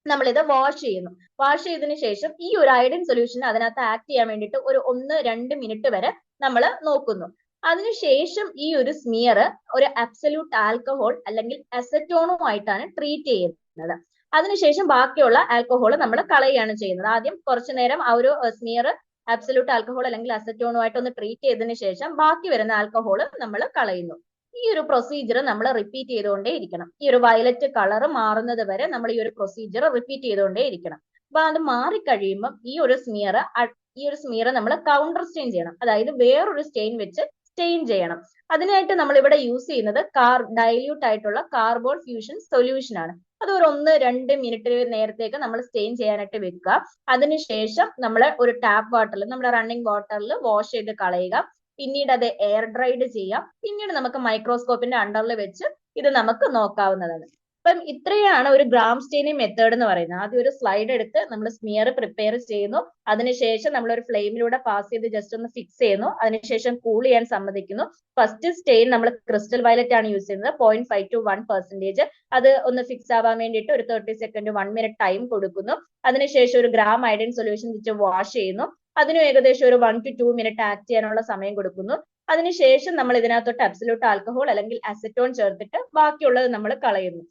നമ്മളിത് വാഷ് ചെയ്യുന്നു. വാഷ് ചെയ്തതിനു ശേഷം ഈ ഒരു അയഡിൻ സൊല്യൂഷൻ അതിനകത്ത് ആക്ട് ചെയ്യാൻ വേണ്ടിയിട്ട് ഒരു 1-2 മിനിറ്റ് വരെ നമ്മൾ നോക്കുന്നു. അതിനുശേഷം ഈ ഒരു സ്മിയർ ഒരു അബ്സല്യൂട്ട് ആൽക്കഹോൾ അല്ലെങ്കിൽ അസറ്റോണുമായിട്ടാണ് ട്രീറ്റ് ചെയ്യുന്നത്. അതിനുശേഷം ബാക്കിയുള്ള ആൽക്കഹോൾ നമ്മൾ കളയുകയാണ് ചെയ്യുന്നത്. ആദ്യം കുറച്ചു നേരം ആ ഒരു സ്മിയർ അബ്സല്യൂട്ട് ആൽക്കഹോൾ അല്ലെങ്കിൽ അസറ്റോണുമായിട്ട് ഒന്ന് ട്രീറ്റ് ചെയ്തതിനു ശേഷം ബാക്കി വരുന്ന ആൽക്കഹോൾ നമ്മൾ കളയുന്നു. ഈ ഒരു പ്രൊസീജിയർ നമ്മൾ റിപ്പീറ്റ് ചെയ്തുകൊണ്ടേ ഇരിക്കണം. ഈ ഒരു വയലറ്റ് കളർ മാറുന്നത് വരെ നമ്മൾ ഈ ഒരു പ്രൊസീജിയർ റിപ്പീറ്റ് ചെയ്തുകൊണ്ടേ ഇരിക്കണം. അപ്പൊ അത് മാറിക്കഴിയുമ്പോൾ ഈ ഒരു സ്മിയർ നമ്മൾ കൗണ്ടർ സ്റ്റെയിൻ ചെയ്യണം. അതായത് വേറൊരു സ്റ്റെയിൻ വെച്ച് സ്റ്റെയിൻ ചെയ്യണം. അതിനായിട്ട് നമ്മൾ ഇവിടെ യൂസ് ചെയ്യുന്നത് ഡൈല്യൂട്ട് ആയിട്ടുള്ള കാർബോൺ ഫ്യൂഷൻ സൊല്യൂഷൻ ആണ്. അത് ഒരു 1-2 മിനിറ്റ് നേരത്തേക്ക് നമ്മൾ സ്റ്റെയിൻ ചെയ്യാനായിട്ട് വെക്കുക. അതിനുശേഷം നമ്മൾ ഒരു ടാപ്പ് വാട്ടറിൽ, നമ്മുടെ റണ്ണിങ് വാട്ടറിൽ വാഷ് ചെയ്ത് കളയുക. പിന്നീട് അത് എയർ ഡ്രൈഡ് ചെയ്യാം. പിന്നീട് നമുക്ക് മൈക്രോസ്കോപ്പിന്റെ അണ്ടറിൽ വെച്ച് ഇത് നമുക്ക് നോക്കാവുന്നതാണ്. അപ്പം ഇത്രയാണ് ഒരു ഗ്രാം സ്റ്റെയിനിങ് മെത്തേഡ് എന്ന് പറയുന്നത്. ആദ്യം ഒരു സ്ലൈഡ് എടുത്ത് നമ്മൾ സ്മിയർ പ്രിപ്പയർ ചെയ്യുന്നു. അതിനുശേഷം നമ്മൾ ഒരു ഫ്ലെയിമിലൂടെ പാസ് ചെയ്ത് ജസ്റ്റ് ഒന്ന് ഫിക്സ് ചെയ്യുന്നു. അതിനുശേഷം കൂൾ ചെയ്യാൻ സമ്മതിക്കുന്നു. ഫസ്റ്റ് സ്റ്റെയിൻ നമ്മൾ ക്രിസ്റ്റൽ വയലറ്റ് ആണ് യൂസ് ചെയ്യുന്നത്, 0.5 to 1%. അത് ഒന്ന് ഫിക്സ് ആവാൻ വേണ്ടിയിട്ട് ഒരു 30 സെക്കൻഡ് 1 മിനിറ്റ് ടൈം കൊടുക്കുന്നു. അതിനുശേഷം ഒരു ഗ്രാം അയഡിൻ സൊല്യൂഷൻ വെച്ച് വാഷ് ചെയ്യുന്നു. അതിന് ഏകദേശം ഒരു 1 to 2 മിനിറ്റ് ആക്ട് ചെയ്യാനുള്ള സമയം കൊടുക്കുന്നു. അതിനുശേഷം നമ്മൾ ഇതിനകത്തോട്ട് അബ്സല്യൂട്ട് ആൽക്കഹോൾ അല്ലെങ്കിൽ അസറ്റോൺ ചേർത്തിട്ട് ബാക്കിയുള്ളത് നമ്മൾ കളയുന്നു.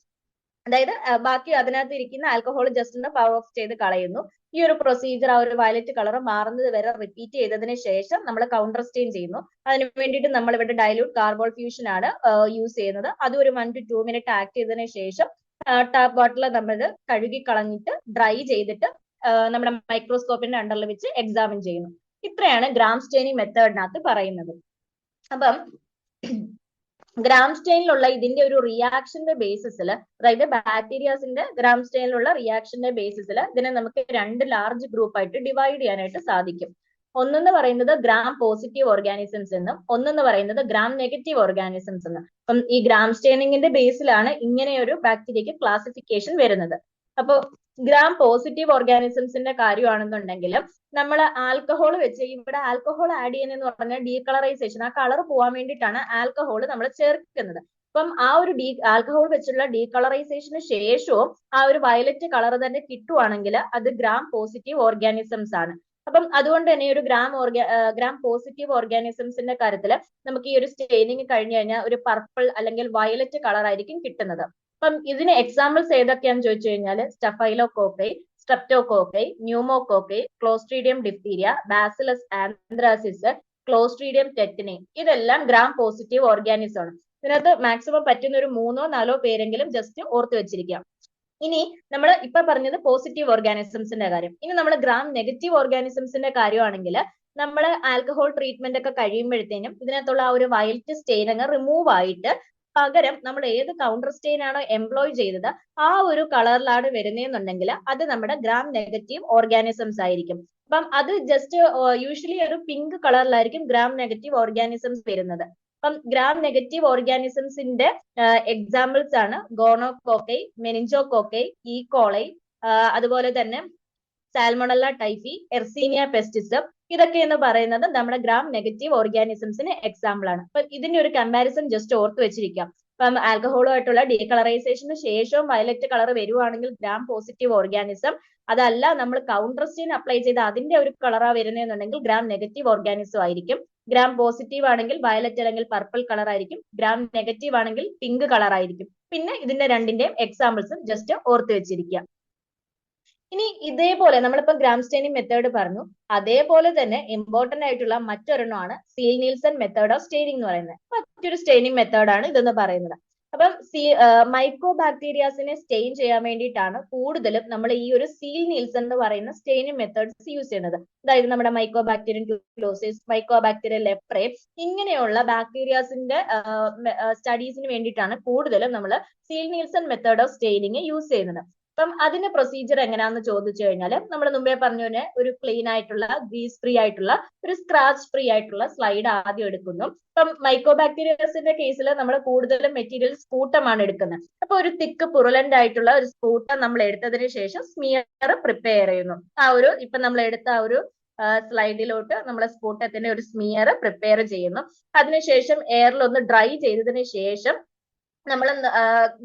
അതായത് ബാക്കി അതിനകത്ത് ഇരിക്കുന്ന ആൽക്കഹോൾ ജസ്റ്റ് ഒന്ന് പവർ ഓഫ് ചെയ്ത് കളയുന്നു. ഈ ഒരു പ്രൊസീജിയർ ആ ഒരു വയലറ്റ് കളർ മാറുന്നത് വരെ റിപ്പീറ്റ് ചെയ്തതിന് ശേഷം നമ്മൾ കൗണ്ടർ സ്റ്റെയിൻ ചെയ്യുന്നു. അതിന് വേണ്ടിയിട്ട് നമ്മൾ ഇവിടെ ഡൈല്യൂട്ട് കാർബോൺ ഫ്യൂഷൻ ആണ് യൂസ് ചെയ്യുന്നത്. അത് ഒരു 1 to 2 മിനിറ്റ് ആക്ട് ചെയ്തതിന് ശേഷം ടാപ്പ് വാട്ടറിൽ നമ്മൾ കഴുകി കളഞ്ഞിട്ട് ഡ്രൈ ചെയ്തിട്ട് നമ്മുടെ മൈക്രോസ്കോപ്പിന്റെ അണ്ടറിൽ വെച്ച് എക്സാമിൻ ചെയ്യുന്നു. ഇത്രയാണ് ഗ്രാം സ്റ്റെയിനിങ് മെത്തേഡിനകത്ത് പറയുന്നത്. അപ്പം ഗ്രാം സ്റ്റെയിനിലുള്ള ഇതിന്റെ ഒരു റിയാക്ഷന്റെ ബേസിസിൽ, അതായത് ബാക്ടീരിയാസിന്റെ ഗ്രാം സ്റ്റെയിനിലുള്ള റിയാക്ഷന്റെ ബേസിസിൽ ഇതിനെ നമുക്ക് 2 ലാർജ് ഗ്രൂപ്പ് ആയിട്ട് ഡിവൈഡ് ചെയ്യാനായിട്ട് സാധിക്കും. ഒന്നെന്ന് പറയുന്നത് ഗ്രാം പോസിറ്റീവ് ഓർഗാനിസംസ് എന്നും ഒന്നെന്ന് പറയുന്നത് ഗ്രാം നെഗറ്റീവ് ഓർഗാനിസംസ് എന്നും. അപ്പം ഈ ഗ്രാം സ്റ്റെയിനിങ്ങിന്റെ ബേസിലാണ് ഇങ്ങനെ ഒരു ബാക്ടീരിയക്ക് ക്ലാസിഫിക്കേഷൻ വരുന്നത്. അപ്പോൾ ഗ്രാം പോസിറ്റീവ് ഓർഗാനിസംസിന്റെ കാര്യമാണെന്നുണ്ടെങ്കിൽ നമ്മൾ ആൽക്കഹോൾ വെച്ച്, ഇവിടെ ആൽക്കഹോൾ ആഡ് ചെയ്യുന്നതെന്ന് പറഞ്ഞാൽ ഡീകളറൈസേഷൻ, ആ കളർ പോകാൻ വേണ്ടിയിട്ടാണ് ആൽക്കഹോൾ നമ്മൾ ചേർക്കുന്നത്. അപ്പം ആ ഒരു ആൽക്കഹോൾ വെച്ചുള്ള ഡീകളറൈസേഷന് ശേഷവും ആ ഒരു വയലറ്റ് കളർ തന്നെ കിട്ടുവാണെങ്കിൽ അത് ഗ്രാം പോസിറ്റീവ് ഓർഗാനിസംസ് ആണ്. അപ്പം അതുകൊണ്ട് തന്നെ ഒരു ഗ്രാം പോസിറ്റീവ് ഓർഗാനിസംസിന്റെ കാര്യത്തിൽ നമുക്ക് ഈ ഒരു സ്റ്റെയിനിങ് കഴിഞ്ഞു കഴിഞ്ഞാൽ ഒരു പർപ്പിൾ അല്ലെങ്കിൽ വയലറ്റ് കളർ ആയിരിക്കും കിട്ടുന്നത്. അപ്പം ഇതിന് എക്സാമ്പിൾസ് ഏതൊക്കെയാണെന്ന് ചോദിച്ചു കഴിഞ്ഞാൽ staphylococci, streptococci, pneumococci, Clostridium diphtheria, Bacillus anthracis, Clostridium tetani, ഇതെല്ലാം ഗ്രാം പോസിറ്റീവ് ഓർഗാനിസം ആണ്. ഇതിനകത്ത് മാക്സിമം പറ്റുന്ന ഒരു 3-4 പേരെങ്കിലും ജസ്റ്റ് ഓർത്ത് വെച്ചിരിക്കാം. ഇനി നമ്മൾ ഇപ്പൊ പറഞ്ഞത് പോസിറ്റീവ് ഓർഗാനിസംസിന്റെ കാര്യം. ഇനി നമ്മൾ ഗ്രാം നെഗറ്റീവ് ഓർഗാനിസംസിന്റെ കാര്യമാണെങ്കിൽ നമ്മൾ ആൽക്കഹോൾ ട്രീറ്റ്മെന്റ് ഒക്കെ കഴിയുമ്പോഴത്തേനും ഇതിനകത്തുള്ള ആ ഒരു വയലറ്റ് സ്റ്റെയിൻ അങ്ങ് റിമൂവ് ആയിട്ട് പകരം നമ്മൾ ഏത് കൗണ്ടർ സ്റ്റെയിൻ ആണോ എംപ്ലോയ് ചെയ്തത് ആ ഒരു കളറിലാണ് വരുന്നതെന്നുണ്ടെങ്കിൽ അത് നമ്മുടെ ഗ്രാം നെഗറ്റീവ് ഓർഗാനിസംസ് ആയിരിക്കും. അപ്പം അത് ജസ്റ്റ് യൂഷ്വലി ഒരു പിങ്ക് കളറിലായിരിക്കും ഗ്രാം നെഗറ്റീവ് ഓർഗാനിസംസ് വരുന്നത്. അപ്പം ഗ്രാം നെഗറ്റീവ് ഓർഗാനിസംസിന്റെ എക്സാമ്പിൾസ് ആണ് ഗോണോകോക്കൈ, മെനിഞ്ചോകോക്കൈ, ഈകോളൈ, അതുപോലെ തന്നെ സാൽമണല്ല ടൈഫി, എർസീനിയ പെസ്റ്റിസം, ഇതൊക്കെ എന്ന് പറയുന്നത് നമ്മുടെ ഗ്രാം നെഗറ്റീവ് ഓർഗാനിസംസിന് എക്സാമ്പിൾ ആണ്. അപ്പൊ ഇതിന്റെ ഒരു കമ്പാരിസൺ ജസ്റ്റ് ഓർത്ത് വെച്ചിരിക്കാം. ഇപ്പം ആൽക്കഹോളുമായിട്ടുള്ള ഡീകളറൈസേഷന് ശേഷവും വയലറ്റ് കളർ വരുവാണെങ്കിൽ ഗ്രാം പോസിറ്റീവ് ഓർഗാനിസം, അതല്ല നമ്മൾ കൗണ്ടർ സ്റ്റെയിൻ അപ്ലൈ ചെയ്ത് അതിന്റെ ഒരു കളറാ വരുന്നതെന്നുണ്ടെങ്കിൽ ഗ്രാം നെഗറ്റീവ് ഓർഗാനിസം ആയിരിക്കും. ഗ്രാം പോസിറ്റീവ് ആണെങ്കിൽ വയലറ്റ് അല്ലെങ്കിൽ പർപ്പിൾ കളർ ആയിരിക്കും. ഗ്രാം നെഗറ്റീവ് ആണെങ്കിൽ പിങ്ക് കളർ ആയിരിക്കും. പിന്നെ ഇതിന്റെ രണ്ടിന്റെയും എക്സാമ്പിൾസും ജസ്റ്റ് ഓർത്ത് വെച്ചിരിക്കുക. ഇനി ഇതേപോലെ നമ്മളിപ്പോ ഗ്രാം സ്റ്റെയിനിങ് മെത്തേഡ് പറഞ്ഞു, അതേപോലെ തന്നെ ഇമ്പോർട്ടന്റ് ആയിട്ടുള്ള മറ്റൊരെണ്ണമാണ് Ziehl Neelsen method of staining എന്ന് പറയുന്നത്. മറ്റൊരു സ്റ്റെയിനിങ് മെത്തേഡാണ് ഇതെന്ന് പറയുന്നത്. അപ്പം മൈക്രോ ബാക്ടീരിയാസിനെ സ്റ്റെയിൻ ചെയ്യാൻ വേണ്ടിയിട്ടാണ് കൂടുതലും നമ്മൾ ഈ ഒരു സീൽ നീൽസൺ എന്ന് പറയുന്ന സ്റ്റെയിനിങ് മെത്തേഡ്സ് യൂസ് ചെയ്യുന്നത്. അതായത് നമ്മുടെ micro bacterium tuberculosis, micro bacterium leprae, ഇങ്ങനെയുള്ള ബാക്ടീരിയാസിന്റെ സ്റ്റഡീസിന് വേണ്ടിയിട്ടാണ് കൂടുതലും നമ്മൾ seal Neelsen method of staining use ചെയ്യുന്നത്. അപ്പം അതിന്റെ പ്രൊസീജിയർ എങ്ങനെയാന്ന് ചോദിച്ചു കഴിഞ്ഞാൽ നമ്മൾ മുമ്പേ പറഞ്ഞ പോലെ ഒരു ക്ലീൻ ആയിട്ടുള്ള ഗ്രീസ് ഫ്രീ ആയിട്ടുള്ള ഒരു സ്ക്രാച്ച് ഫ്രീ ആയിട്ടുള്ള സ്ലൈഡ് ആദ്യം എടുക്കുന്നു. ഇപ്പം മൈക്രോബാക്ടീരിയസിന്റെ കേസിൽ നമ്മൾ കൂടുതലും മെറ്റീരിയൽ സ്പൂട്ടമാണ് എടുക്കുന്നത്. അപ്പൊ ഒരു തിക്ക് പുറലന്റ് ആയിട്ടുള്ള ഒരു സ്പൂട്ടം നമ്മൾ എടുത്തതിന് ശേഷം സ്മിയർ പ്രിപ്പയർ ചെയ്യുന്നു. ഇപ്പൊ നമ്മൾ എടുത്ത ആ ഒരു സ്ലൈഡിലോട്ട് നമ്മൾ സ്പൂട്ടത്തിന്റെ ഒരു സ്മിയർ പ്രിപ്പയർ ചെയ്യുന്നു. അതിനുശേഷം എയറിൽ ഒന്ന് ഡ്രൈ ചെയ്തതിന് ശേഷം നമ്മൾ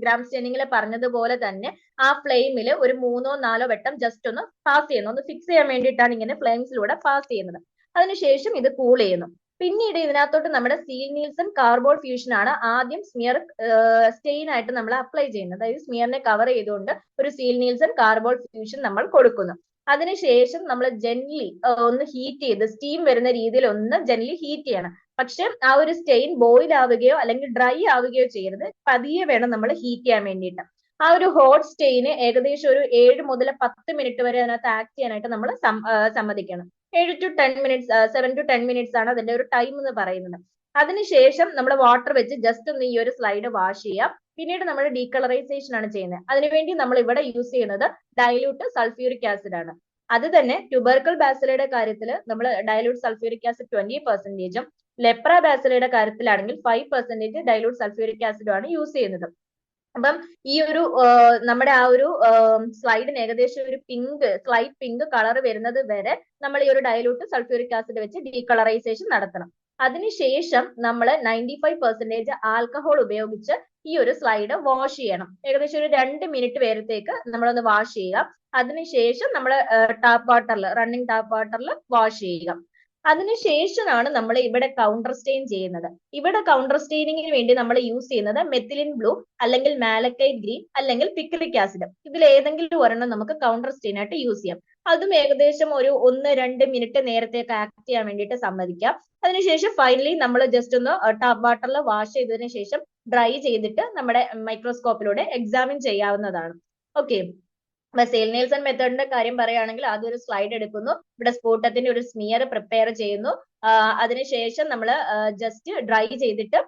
ഗ്രാം സ്റ്റെയിനിങ്ങിൽ പറഞ്ഞതുപോലെ തന്നെ ആ ഫ്ലെയിമിൽ ഒരു 3 or 4 വട്ടം ജസ്റ്റ് ഒന്ന് പാസ് ചെയ്യുന്നു. ഒന്ന് ഫിക്സ് ചെയ്യാൻ വേണ്ടിയിട്ടാണ് ഇങ്ങനെ ഫ്ലെയിംസിലൂടെ പാസ് ചെയ്യുന്നത്. അതിനുശേഷം ഇത് കൂൾ ചെയ്യുന്നു. പിന്നീട് ഇതിനകത്തോട്ട് നമ്മുടെ സീൽ നീൽസൺ കാർബോൾ ഫ്യൂഷൻ ആണ് ആദ്യം സ്മിയർ സ്റ്റെയിൻ ആയിട്ട് നമ്മൾ അപ്ലൈ ചെയ്യുന്നത്. അതായത് സ്മിയറിനെ കവർ ചെയ്തുകൊണ്ട് ഒരു സീൽ നീൽസൺ കാർബോൾ ഫ്യൂഷൻ നമ്മൾ കൊടുക്കുന്നു. അതിനുശേഷം നമ്മൾ ജെന്റ്ലി ഒന്ന് ഹീറ്റ് ചെയ്ത് സ്റ്റീം വരുന്ന രീതിയിൽ ഒന്ന് ജെന്റ്ലി ഹീറ്റ് ചെയ്യണം. പക്ഷെ ആ ഒരു സ്റ്റെയിൻ ബോയിൽ ആവുകയോ അല്ലെങ്കിൽ ഡ്രൈ ആവുകയോ ചെയ്യരുത്. പതിയെ വേണം നമ്മൾ ഹീറ്റ് ചെയ്യാൻ വേണ്ടിയിട്ട്. ആ ഒരു ഹോട്ട് സ്റ്റെയിന് ഏകദേശം ഒരു 7 മുതൽ 10 മിനിറ്റ് വരെ അതിനകത്ത് ആക്ട് ചെയ്യാനായിട്ട് നമ്മൾ സമ്മതിക്കണം. 7 to 10 minutes 7 to 10 minutes ആണ് അതിന്റെ ഒരു ടൈം എന്ന് പറയുന്നത്. അതിനുശേഷം നമ്മൾ വാട്ടർ വെച്ച് ജസ്റ്റ് ഒന്ന് ഈ ഒരു സ്ലൈഡ് വാഷ് ചെയ്യാം. പിന്നീട് നമ്മൾ ഡീകളറൈസേഷൻ ആണ് ചെയ്യുന്നത്. അതിനുവേണ്ടി നമ്മൾ ഇവിടെ യൂസ് ചെയ്യുന്നത് ഡൈല്യൂട്ട് സൾഫ്യൂരിക് ആസിഡ് ആണ്. അത് തന്നെ ട്യൂബർക്കൽ ബാസിലയുടെ കാര്യത്തിൽ നമ്മൾ ഡൈല്യൂട്ട് സൾഫ്യൂരിക് ആസിഡ് 20%, ലെപ്ര ബാസിലയുടെ കാര്യത്തിലാണെങ്കിൽ 5% ഡൈല്യൂട്ട് സൾഫ്യൂരിക് ആസിഡും ആണ് യൂസ് ചെയ്യുന്നത്. അപ്പം ഈ ഒരു നമ്മുടെ ആ ഒരു സ്ലൈഡിന് ഏകദേശം ഒരു സ്ലൈറ്റ് പിങ്ക് കളർ വരുന്നത് വരെ നമ്മൾ ഈ ഒരു ഡൈലൂട്ട് സൾഫ്യൂരിക് ആസിഡ് വെച്ച് ഡീകളറൈസേഷൻ നടത്തണം. അതിനുശേഷം നമ്മൾ 95% ആൽക്കഹോൾ ഉപയോഗിച്ച് ഈ ഒരു സ്ലൈഡ് വാഷ് ചെയ്യണം. ഏകദേശം ഒരു 2 മിനിറ്റ് വരത്തേക്ക് നമ്മളൊന്ന് വാഷ് ചെയ്യുക. അതിനുശേഷം നമ്മൾ റണ്ണിങ് ടാപ്പ് വാട്ടറിൽ വാഷ് ചെയ്യുക. അതിനുശേഷമാണ് നമ്മൾ ഇവിടെ കൗണ്ടർ സ്റ്റെയിൻ ചെയ്യുന്നത്. ഇവിടെ കൗണ്ടർ സ്റ്റെയിനിങ്ങിന് വേണ്ടി നമ്മൾ യൂസ് ചെയ്യുന്നത് മെത്തിലിൻ ബ്ലൂ അല്ലെങ്കിൽ മാലക്കൈറ്റ് ഗ്രീൻ അല്ലെങ്കിൽ പിക്രിക് ആസിഡ്. ഇതിൽ ഏതെങ്കിലും ഒരെണ്ണം നമുക്ക് കൗണ്ടർ സ്റ്റെയിൻ ആയിട്ട് യൂസ് ചെയ്യാം. അതും ഏകദേശം ഒരു 1-2 മിനിറ്റ് നേരത്തേക്ക് ആക്ട് ചെയ്യാൻ വേണ്ടിയിട്ട് സമ്മതിക്കാം. അതിനുശേഷം ഫൈനലി നമ്മൾ ജസ്റ്റ് ഒന്ന് ടാപ്പ് വാട്ടറിൽ വാഷ് ചെയ്തതിനു ശേഷം ഡ്രൈ ചെയ്തിട്ട് നമ്മുടെ മൈക്രോസ്കോപ്പിലൂടെ എക്സാമിൻ ചെയ്യാവുന്നതാണ്. ഓക്കെ, സെയിൽ നീൽസൺ മെത്തേഡിന്റെ കാര്യം പറയുകയാണെങ്കിൽ ആദ്യം ഒരു സ്ലൈഡ് എടുക്കുന്നു. ഇവിടെ സ്ഫോടത്തിന്റെ ഒരു സ്മിയർ പ്രിപ്പയർ ചെയ്യുന്നു. അതിനുശേഷം നമ്മൾ ജസ്റ്റ് ഡ്രൈ ചെയ്തിട്ട്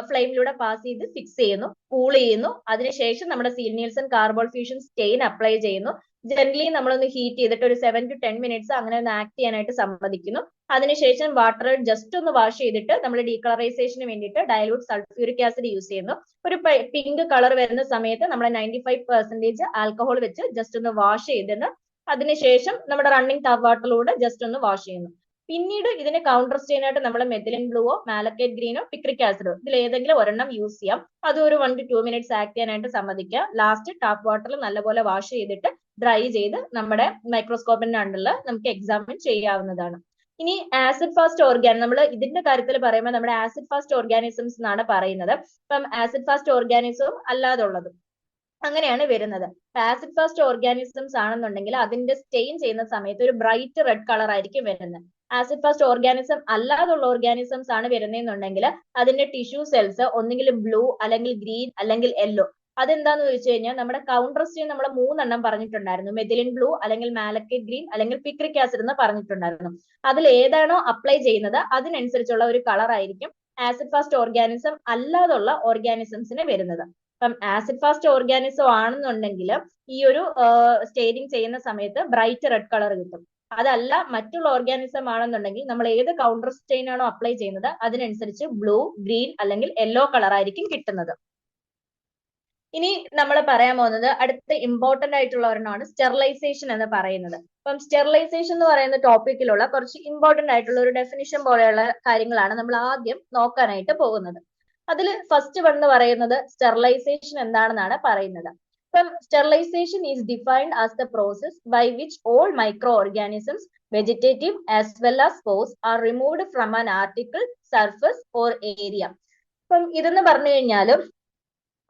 ഫ്ലെയിമിലൂടെ പാസ് ചെയ്ത് ഫിക്സ് ചെയ്യുന്നു, കൂൾ ചെയ്യുന്നു. അതിനുശേഷം നമ്മുടെ Ziehl Neelsen carbol fuchsin stain apply ചെയ്യുന്നു. ജെന്റ്ലി നമ്മളൊന്ന് ഹീറ്റ് ചെയ്തിട്ട് ഒരു 7 to 10 minutes അങ്ങനെ ഒന്ന് ആക്ട് ചെയ്യാനായിട്ട് സമ്മതിക്കുന്നു. അതിനുശേഷം വാട്ടർ ജസ്റ്റ് ഒന്ന് വാഷ് ചെയ്തിട്ട് നമ്മൾ ഡീകളറൈസേഷന് വേണ്ടിയിട്ട് ഡൈലൂട്ട് സൾഫ്യൂരിക് ആസിഡ് യൂസ് ചെയ്യുന്നു. ഒരു പിങ്ക് കളർ വരുന്ന സമയത്ത് നമ്മൾ 95% ആൽക്കഹോൾ വെച്ച് ജസ്റ്റ് ഒന്ന് വാഷ് ചെയ്തിട്ട് അതിനുശേഷം നമ്മുടെ റണ്ണിങ് ടാപ്പ് വാട്ടറിലൂടെ ജസ്റ്റ് ഒന്ന് വാഷ് ചെയ്യുന്നു. പിന്നീട് ഇതിന് കൗണ്ടർ സ്റ്റെയിൻ ആയിട്ട് നമ്മൾ മെത്തിലിൻ ബ്ലൂവോ മാലക്കൈറ്റ് ഗ്രീനോ പിക്രിക് ആസിഡോ ഇതിൽ ഏതെങ്കിലും ഒരെണ്ണം യൂസ് ചെയ്യാം. അത് ഒരു 1 to 2 minutes ആക്ട് ചെയ്യാനായിട്ട് സമ്മതിക്കുക. ലാസ്റ്റ് ടാപ്പ് വാട്ടറിൽ നല്ലപോലെ വാഷ് ചെയ്തിട്ട് ഡ്രൈ ചെയ്ത് നമ്മുടെ മൈക്രോസ്കോപ്പിന്റെ അണ്ടറിൽ നമുക്ക് എക്സാമിൻ ചെയ്യാവുന്നതാണ്. ഇനി ആസിഡ് ഫാസ്റ്റ് നമ്മൾ ഇതിന്റെ കാര്യത്തിൽ പറയുമ്പോൾ നമ്മുടെ ആസിഡ് ഫാസ്റ്റ് ഓർഗാനിസംസ് എന്നാണ് പറയുന്നത്. ഇപ്പം ആസിഡ് ഫാസ്റ്റ് ഓർഗാനിസവും അല്ലാതുള്ളതും അങ്ങനെയാണ് വരുന്നത്. ആസിഡ് ഫാസ്റ്റ് ഓർഗാനിസംസ് ആണെന്നുണ്ടെങ്കിൽ അതിന്റെ സ്റ്റെയിൻ ചെയ്യുന്ന സമയത്ത് ഒരു ബ്രൈറ്റ് റെഡ് കളർ ആയിരിക്കും വരുന്നത്. ആസിഡ് ഫാസ്റ്റ് ഓർഗാനിസം അല്ലാതുള്ള ഓർഗാനിസംസ് ആണ് വരുന്നതെന്നുണ്ടെങ്കിൽ അതിന്റെ ടിഷ്യൂ സെൽസ് ഒന്നുകിൽ ബ്ലൂ അല്ലെങ്കിൽ ഗ്രീൻ അല്ലെങ്കിൽ യെല്ലോ. അതെന്താന്ന് ചോദിച്ചു കഴിഞ്ഞാൽ നമ്മുടെ കൗണ്ടർ സ്റ്റെയിൻ നമ്മൾ 3 എണ്ണം പറഞ്ഞിട്ടുണ്ടായിരുന്നു. മെത്തിലിൻ ബ്ലൂ അല്ലെങ്കിൽ മാലക്കൈറ്റ് ഗ്രീൻ അല്ലെങ്കിൽ പിക്രിക് ആസിഡ് എന്ന് പറഞ്ഞിട്ടുണ്ടായിരുന്നു. അതിൽ ഏതാണോ അപ്ലൈ ചെയ്യുന്നത് അതിനനുസരിച്ചുള്ള ഒരു കളർ ആയിരിക്കും ആസിഡ് ഫാസ്റ്റ് ഓർഗാനിസം അല്ലാതുള്ള ഓർഗാനിസംസിന് വരുന്നത്. അപ്പം ആസിഡ് ഫാസ്റ്റ് ഓർഗാനിസം ആണെന്നുണ്ടെങ്കിൽ ഈ ഒരു സ്റ്റെയിനിങ് ചെയ്യുന്ന സമയത്ത് ബ്രൈറ്റ് റെഡ് കളർ കിട്ടും. അതല്ല മറ്റുള്ള ഓർഗാനിസം ആണെന്നുണ്ടെങ്കിൽ നമ്മൾ ഏത് കൗണ്ടർ സ്റ്റെയിൻ ആണോ അപ്ലൈ ചെയ്യുന്നത് അതിനനുസരിച്ച് ബ്ലൂ, ഗ്രീൻ അല്ലെങ്കിൽ യെല്ലോ കളർ ആയിരിക്കും കിട്ടുന്നത്. ഇനി നമ്മൾ പറയാൻ പോകുന്നത് അടുത്ത ഇമ്പോർട്ടന്റ് ആയിട്ടുള്ള ഒരെണ്ണമാണ് സ്റ്റെറിലൈസേഷൻ എന്ന് പറയുന്നത്. അപ്പം സ്റ്റെറിലൈസേഷൻ എന്ന് പറയുന്ന ടോപ്പിക്കിലുള്ള കുറച്ച് ഇമ്പോർട്ടന്റ് ആയിട്ടുള്ള ഒരു ഡെഫിനിഷൻ പോലെയുള്ള കാര്യങ്ങളാണ് നമ്മൾ ആദ്യം നോക്കാനായിട്ട് പോകുന്നത്. അതിൽ ഫസ്റ്റ് വൺ എന്ന് പറയുന്നത് സ്റ്റെറിലൈസേഷൻ എന്താണെന്നാണ് പറയുന്നത്. ഇപ്പം sterilization is defined as the process by which all micro organisms vegetative as well as spores are removed from an article, surface or area. ഇപ്പം ഇതെന്ന് പറഞ്ഞു കഴിഞ്ഞാലും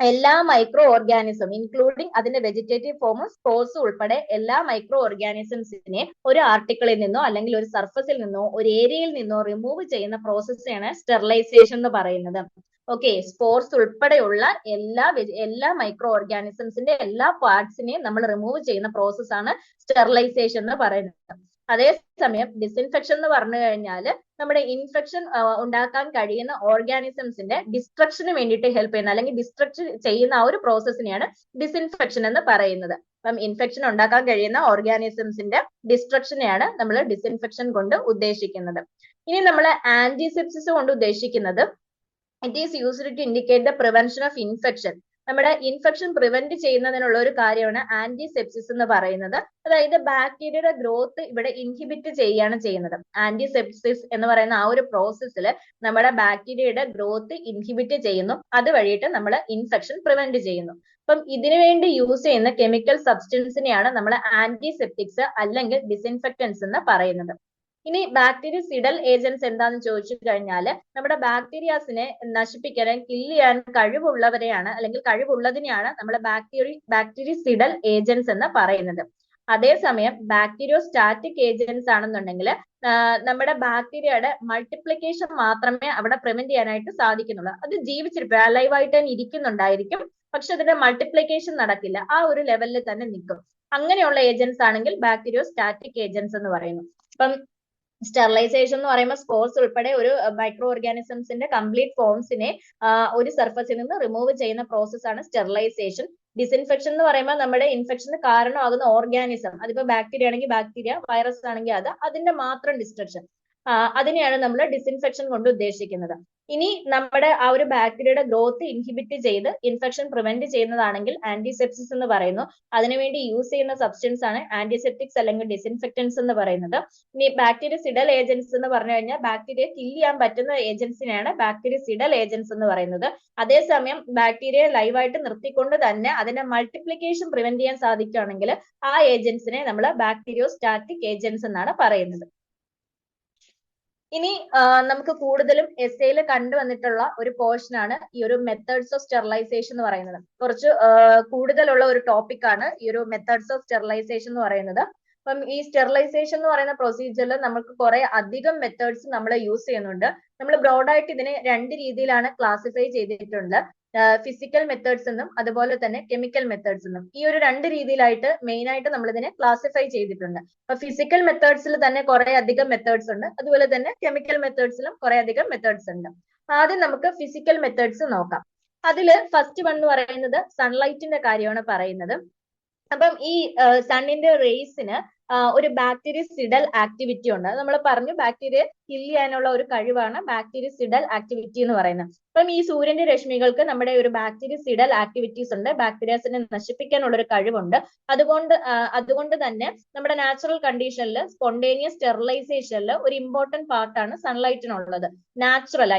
എല്ലാ മൈക്രോ ഓർഗാനിസം ഇൻക്ലൂഡിങ് അതിന്റെ വെജിറ്റേറ്റീവ് ഫോമും സ്പോർസും ഉൾപ്പെടെ എല്ലാ മൈക്രോ ഓർഗാനിസംസിനെ ഒരു ആർട്ടിക്കിളിൽ നിന്നോ അല്ലെങ്കിൽ ഒരു സർഫസിൽ നിന്നോ ഒരു ഏരിയയിൽ നിന്നോ റിമൂവ് ചെയ്യുന്ന പ്രോസസ്സാണ് സ്റ്റെറിലൈസേഷൻ എന്ന് പറയുന്നത്. ഓക്കെ, സ്പോർസ് ഉൾപ്പെടെയുള്ള എല്ലാ മൈക്രോ ഓർഗാനിസംസിന്റെ എല്ലാ പാർട്സിനെയും നമ്മൾ റിമൂവ് ചെയ്യുന്ന പ്രോസസ്സാണ് സ്റ്റെറിലൈസേഷൻ എന്ന് പറയുന്നത്. അതേസമയം ഡിസിൻഫെക്ഷൻ എന്ന് പറഞ്ഞു കഴിഞ്ഞാൽ നമ്മുടെ ഇൻഫെക്ഷൻ ഉണ്ടാക്കാൻ കഴിയുന്ന ഓർഗാനിസംസിന്റെ ഡിസ്ട്രക്ഷന് വേണ്ടിയിട്ട് ഹെൽപ്പ് ചെയ്യുന്ന അല്ലെങ്കിൽ ഡിസ്ട്രക്ട് ചെയ്യുന്ന ആ ഒരു പ്രോസസ്സിനെയാണ് ഡിസിൻഫെക്ഷൻ എന്ന് പറയുന്നത്. അപ്പം ഇൻഫെക്ഷൻ ഉണ്ടാക്കാൻ കഴിയുന്ന ഓർഗാനിസംസിന്റെ ഡിസ്ട്രക്ഷനെയാണ് നമ്മൾ ഡിസിൻഫെക്ഷൻ കൊണ്ട് ഉദ്ദേശിക്കുന്നത്. ഇനി നമ്മൾ ആന്റിസെപ്സിസ് കൊണ്ട് ഉദ്ദേശിക്കുന്നത് it is used to indicate the prevention of infection. നമ്മുടെ ഇൻഫെക്ഷൻ പ്രിവെന്റ് ചെയ്യുന്നതിനുള്ള ഒരു കാര്യമാണ് ആന്റിസെപ്സിസ് എന്ന് പറയുന്നത്. അതായത് ബാക്ടീരിയയുടെ ഗ്രോത്ത് ഇവിടെ ഇൻഹിബിറ്റ് ചെയ്യുകയാണ് ചെയ്യുന്നത്. ആന്റിസെപ്സിസ് എന്ന് പറയുന്ന ആ ഒരു പ്രോസസ്സിൽ നമ്മുടെ ബാക്ടീരിയയുടെ ഗ്രോത്ത് ഇൻഹിബിറ്റ് ചെയ്യുന്നു, അത് വഴിയിട്ട് നമ്മൾ ഇൻഫെക്ഷൻ പ്രിവെന്റ് ചെയ്യുന്നു. അപ്പം ഇതിനു വേണ്ടി യൂസ് ചെയ്യുന്ന കെമിക്കൽ സബ്സ്റ്റൻസിനെയാണ് നമ്മൾ ആന്റിസെപ്റ്റിക്സ് അല്ലെങ്കിൽ ഡിസിൻഫെക്റ്റൻസ് എന്ന് പറയുന്നത്. ഇനി ബാക്ടീരിയസിഡൽ ഏജൻസ് എന്താന്ന് ചോദിച്ചു കഴിഞ്ഞാൽ നമ്മുടെ ബാക്ടീരിയാസിനെ നശിപ്പിക്കാൻ കില്ല് ചെയ്യാൻ കഴിവുള്ളവരെയാണ് അല്ലെങ്കിൽ കഴിവുള്ളതിനെയാണ് നമ്മൾ ബാക്ടീരിയസിഡൽ ഏജൻസ് എന്ന് പറയുന്നത്. അതേസമയം ബാക്ടീരിയോസ്റ്റാറ്റിക് ഏജൻസ് ആണെന്നുണ്ടെങ്കിൽ നമ്മുടെ ബാക്ടീരിയയുടെ മൾട്ടിപ്ലിക്കേഷൻ മാത്രമേ അവിടെ പ്രിവെന്റ് ചെയ്യാനായിട്ട് സാധിക്കുന്നുള്ളൂ. അത് ജീവിച്ചിരിക്കും, അലൈവായിട്ട് തന്നെ ഇരിക്കുന്നുണ്ടായിരിക്കും, പക്ഷെ അതിന്റെ മൾട്ടിപ്ലിക്കേഷൻ നടക്കില്ല, ആ ഒരു ലെവലിൽ തന്നെ നിൽക്കും. അങ്ങനെയുള്ള ഏജൻസ് ആണെങ്കിൽ ബാക്ടീരിയോസ്റ്റാറ്റിക് ഏജൻസ് എന്ന് പറയുന്നു. അപ്പം സ്റ്റെറിലൈസേഷൻ എന്ന് പറയുമ്പോൾ സ്പോർസ് ഉൾപ്പെടെ ഒരു മൈക്രോ ഓർഗാനിസംസിന്റെ കംപ്ലീറ്റ് ഫോംസിനെ ഒരു സർഫസിൽ നിന്ന് റിമൂവ് ചെയ്യുന്ന പ്രോസസ്സാണ് സ്റ്റെറിലൈസേഷൻ. ഡിസിൻഫെക്ഷൻ എന്ന് പറയുമ്പോൾ നമ്മുടെ ഇൻഫെക്ഷന് കാരണമാകുന്ന ഓർഗാനിസം, അതിപ്പോ ബാക്ടീരിയ ആണെങ്കിൽ ബാക്ടീരിയ, വൈറസ് ആണെങ്കിൽ അതിന്റെ മാത്രം ഡിസ്ട്രക്ഷൻ, അതിനെയാണ് നമ്മൾ ഡിസിൻഫെക്ഷൻ കൊണ്ട് ഉദ്ദേശിക്കുന്നത്. ഇനി നമ്മുടെ ആ ഒരു ബാക്ടീരിയയുടെ ഗ്രോത്ത് ഇൻഹിബിറ്റ് ചെയ്ത് ഇൻഫെക്ഷൻ പ്രിവെന്റ് ചെയ്യുന്നതാണെങ്കിൽ ആന്റിസെപ്സിസ് എന്ന് പറയുന്നു. അതിനുവേണ്ടി യൂസ് ചെയ്യുന്ന സബ്സ്റ്റൻസ് ആണ് ആന്റിസെപ്റ്റിക്സ് അല്ലെങ്കിൽ ഡിസിൻഫെക്റ്റൻസ് എന്ന് പറയുന്നത്. ഇനി ബാക്ടീരിയസിഡൽ ഏജൻസ് എന്ന് പറഞ്ഞു കഴിഞ്ഞാൽ ബാക്ടീരിയ കില്ല് ചെയ്യാൻ പറ്റുന്ന ഏജൻസിനെയാണ് ബാക്ടീരിയസിഡൽ ഏജൻസ് എന്ന് പറയുന്നത്. അതേസമയം ബാക്ടീരിയ ലൈവായിട്ട് നിർത്തിക്കൊണ്ട് തന്നെ അതിന്റെ മൾട്ടിപ്ലിക്കേഷൻ പ്രിവെന്റ് ചെയ്യാൻ സാധിക്കുകയാണെങ്കിൽ ആ ഏജൻസിനെ നമ്മൾ ബാക്ടീരിയോസ്റ്റാറ്റിക് ഏജൻസ് എന്നാണ് പറയുന്നത്. ഇനി നമുക്ക് കൂടുതലും എസ്സേയിൽ കണ്ടുവന്നിട്ടുള്ള ഒരു പോർഷൻ ആണ് ഈ ഒരു മെത്തേഡ്സ് ഓഫ് സ്റ്റെറിലൈസേഷൻ എന്ന് പറയുന്നത്. കുറച്ച് കൂടുതലുള്ള ഒരു ടോപ്പിക് ആണ് ഈ ഒരു മെത്തേഡ്സ് ഓഫ് സ്റ്റെറിലൈസേഷൻ എന്ന് പറയുന്നത്. അപ്പം ഈ സ്റ്റെറിലൈസേഷൻ എന്ന് പറയുന്ന പ്രൊസീജിയറിൽ നമുക്ക് കുറെ അധികം മെത്തേഡ്സ് നമ്മൾ യൂസ് ചെയ്യുന്നുണ്ട്. നമ്മൾ ബ്രോഡായിട്ട് ഇതിനെ രണ്ട് രീതിയിലാണ് ക്ലാസിഫൈ ചെയ്തിട്ടുണ്ട്. ഫിസിക്കൽ മെത്തേഡ്സ് എന്നും അതുപോലെ തന്നെ കെമിക്കൽ മെത്തേഡ്സ് എന്നും. ഈ ഒരു രണ്ട് രീതിയിലായിട്ട് മെയിൻ ആയിട്ട് നമ്മൾ ഇതിനെ ക്ലാസിഫൈ ചെയ്തിട്ടുണ്ട്. അപ്പൊ ഫിസിക്കൽ മെത്തേഡ്സിൽ തന്നെ കുറെ അധികം മെത്തേഡ്സ് ഉണ്ട്, അതുപോലെ തന്നെ കെമിക്കൽ മെത്തേഡ്സിലും കുറെ അധികം മെത്തേഡ്സ് ഉണ്ട്. ആദ്യം നമുക്ക് ഫിസിക്കൽ മെത്തേഡ്സ് നോക്കാം. അതില് ഫസ്റ്റ് വൺ എന്ന് പറയുന്നത് സൺലൈറ്റിന്റെ കാര്യമാണ് പറയുന്നത്. അപ്പം ഈ സണ്ണിന്റെ റേസിന് ഒരു ബാക്ടീരിയസിഡൽ ആക്ടിവിറ്റി ഉണ്ട്. അത് നമ്മൾ പറഞ്ഞു, ബാക്ടീരിയ കില്ല് ചെയ്യാനുള്ള ഒരു കഴിവാണ് ബാക്ടീരിയസിഡൽ ആക്ടിവിറ്റി എന്ന് പറയുന്നത്. അപ്പം ഈ സൂര്യന്റെ രശ്മികൾക്ക് നമ്മുടെ ഒരു ബാക്ടീരിയസിഡൽ ആക്ടിവിറ്റീസ് ഉണ്ട്, ബാക്ടീരിയാസിനെ നശിപ്പിക്കാനുള്ള ഒരു കഴിവുണ്ട്. അതുകൊണ്ട് തന്നെ നമ്മുടെ നാച്ചുറൽ കണ്ടീഷനിൽ സ്പോണ്ടേനിയസ് സ്റ്റെറിലൈസേഷനിൽ ഒരു ഇമ്പോർട്ടന്റ് പാർട്ടാണ് സൺലൈറ്റിനുള്ളത്. നാച്ചുറൽ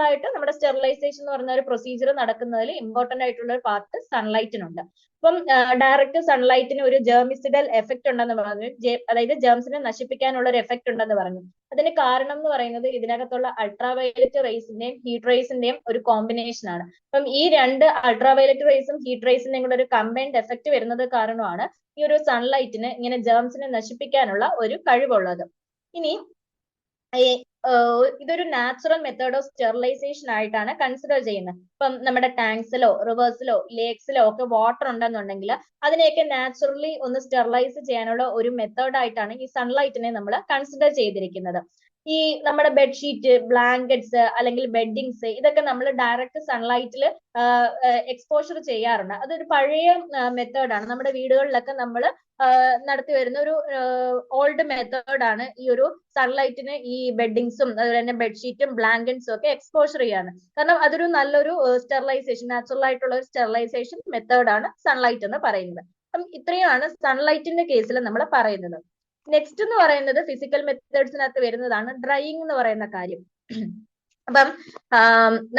ആയിട്ട് നമ്മുടെ സ്റ്റെറിലൈസേഷൻ എന്ന് പറയുന്ന ഒരു പ്രൊസീജിയർ നടക്കുന്നതിൽ ഇമ്പോർട്ടന്റ് ആയിട്ടുള്ള ഒരു പാർട്ട് സൺലൈറ്റിനുണ്ട്. അപ്പം ഡയറക്റ്റ് സൺലൈറ്റിന് ഒരു ജേർമിസിഡൽ എഫക്ട് ഉണ്ടെന്ന് പറഞ്ഞു, അതായത് ജേംസിനെ നശിപ്പിക്കാനുള്ള ഒരു എഫക്ട് ഉണ്ടെന്ന് പറഞ്ഞു. അതിന് കാരണം എന്ന് പറയുന്നത് ഇതിനകത്തുള്ള അൾട്രാവയലറ്റ് റേസിന്റെയും ഹീറ്റ് റേസിന്റെയും ഒരു കോമ്പിനേഷൻ ആണ്. അപ്പം ഈ രണ്ട് അൾട്രാവയലറ്റ് റേസും ഹീറ്റ് റേസിന്റെയും കൂടെ ഒരു കമ്പൈൻഡ് എഫക്ട് വരുന്നത് കാരണമാണ് ഈ ഒരു സൺലൈറ്റിന് ഇങ്ങനെ ജേംസിനെ നശിപ്പിക്കാനുള്ള ഒരു കഴിവുള്ളത്. ഇനി ഇതൊരു നാച്ചുറൽ മെത്തേഡ് ഓഫ് സ്റ്റെറിലൈസേഷൻ ആയിട്ടാണ് കൺസിഡർ ചെയ്യുന്നത്. ഇപ്പം നമ്മുടെ ടാങ്ക്സിലോ റിവേഴ്സിലോ ലേക്സിലോ ഒക്കെ വാട്ടർ ഉണ്ടെന്നുണ്ടെങ്കിൽ അതിനെയൊക്കെ നാച്ചുറലി ഒന്ന് സ്റ്റെറിലൈസ് ചെയ്യാനുള്ള ഒരു മെത്തേഡ് ആയിട്ടാണ് ഈ സൺലൈറ്റിനെ നമ്മൾ കൺസിഡർ ചെയ്തിരിക്കുന്നത്. ഈ നമ്മുടെ ബെഡ്ഷീറ്റ്, ബ്ലാങ്കറ്റ്സ് അല്ലെങ്കിൽ ബെഡിങ്സ്, ഇതൊക്കെ നമ്മൾ ഡയറക്റ്റ് സൺലൈറ്റിൽ എക്സ്പോഷർ ചെയ്യാറുണ്ട്. അതൊരു പഴയ മെത്തേഡാണ്. നമ്മുടെ വീടുകളിലൊക്കെ നമ്മൾ നടത്തി വരുന്ന ഒരു ഓൾഡ് മെത്തേഡാണ് ഈ ഒരു സൺലൈറ്റിന് ഈ ബെഡിങ്സും അതുപോലെ തന്നെ ബെഡ്ഷീറ്റും ബ്ലാങ്കറ്റ്സും ഒക്കെ എക്സ്പോഷർ ചെയ്യാണ്. കാരണം അതൊരു നല്ലൊരു സ്റ്റെറിലൈസേഷൻ, നാച്ചുറൽ ആയിട്ടുള്ള ഒരു സ്റ്റെറിലൈസേഷൻ മെത്തേഡാണ് സൺലൈറ്റ് എന്ന് പറയുന്നത്. അപ്പം ഇത്രയുമാണ് സൺലൈറ്റിന്റെ കേസിൽ നമ്മൾ പറയുന്നത്. നെക്സ്റ്റ് എന്ന് പറയുന്നത് ഫിസിക്കൽ മെത്തേഡ്സിനകത്ത് വരുന്നതാണ് ഡ്രൈയിങ് എന്ന് പറയുന്ന കാര്യം. അപ്പം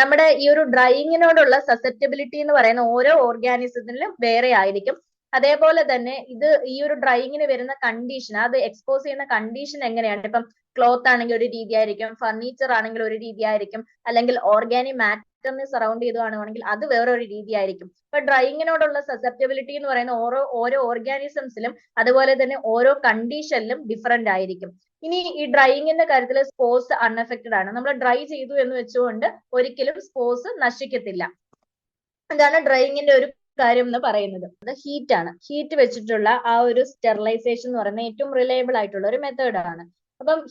നമ്മുടെ ഈ ഒരു ഡ്രൈയിങ്ങിനോടുള്ള സസെപ്റ്റബിലിറ്റി എന്ന് പറയുന്ന ഓരോ ഓർഗാനിസത്തിലും വേറെ ആയിരിക്കും. അതേപോലെ തന്നെ ഈ ഒരു ഡ്രൈയിങ്ങിന് വരുന്ന കണ്ടീഷൻ, അത് എക്സ്പോസ് ചെയ്യുന്ന കണ്ടീഷൻ എങ്ങനെയാണ്? ഇപ്പം ക്ലോത്ത് ആണെങ്കിൽ ഒരു രീതിയായിരിക്കും, ഫർണിച്ചർ ആണെങ്കിൽ ഒരു രീതിയായിരിക്കും, അല്ലെങ്കിൽ ഓർഗാനിക് മാറ്ററിനെ സറൗണ്ട് ചെയ്തുവാണെങ്കിൽ അത് വേറൊരു രീതിയായിരിക്കും. ഇപ്പൊ ഡ്രൈയിങ്ങിനോടുള്ള സസെപ്റ്റബിലിറ്റി എന്ന് പറയുന്ന ഓരോ ഓർഗാനിസംസിലും അതുപോലെ തന്നെ ഓരോ കണ്ടീഷനിലും ഡിഫറെന്റ് ആയിരിക്കും. ഇനി ഈ ഡ്രൈയിങ്ങിന്റെ കാര്യത്തിൽ സ്പോർസ് അൺഎഫക്റ്റഡ് ആണ്. നമ്മൾ ഡ്രൈ ചെയ്തു എന്ന് വെച്ചുകൊണ്ട് ഒരിക്കലും സ്പോർസ് നശിക്കത്തില്ല. ഇതാണ് ഡ്രൈയിങ്ങിന്റെ ഒരു കാര്യം എന്ന് പറയുന്നത് അത് ഹീറ്റ് ആണ്. ഹീറ്റ് വെച്ചിട്ടുള്ള ആ ഒരു സ്റ്റെറിലൈസേഷൻ എന്ന് പറയുന്നത് ഏറ്റവും റിലയബിൾ ആയിട്ടുള്ള ഒരു മെത്തേഡ് ആണ്. അപ്പം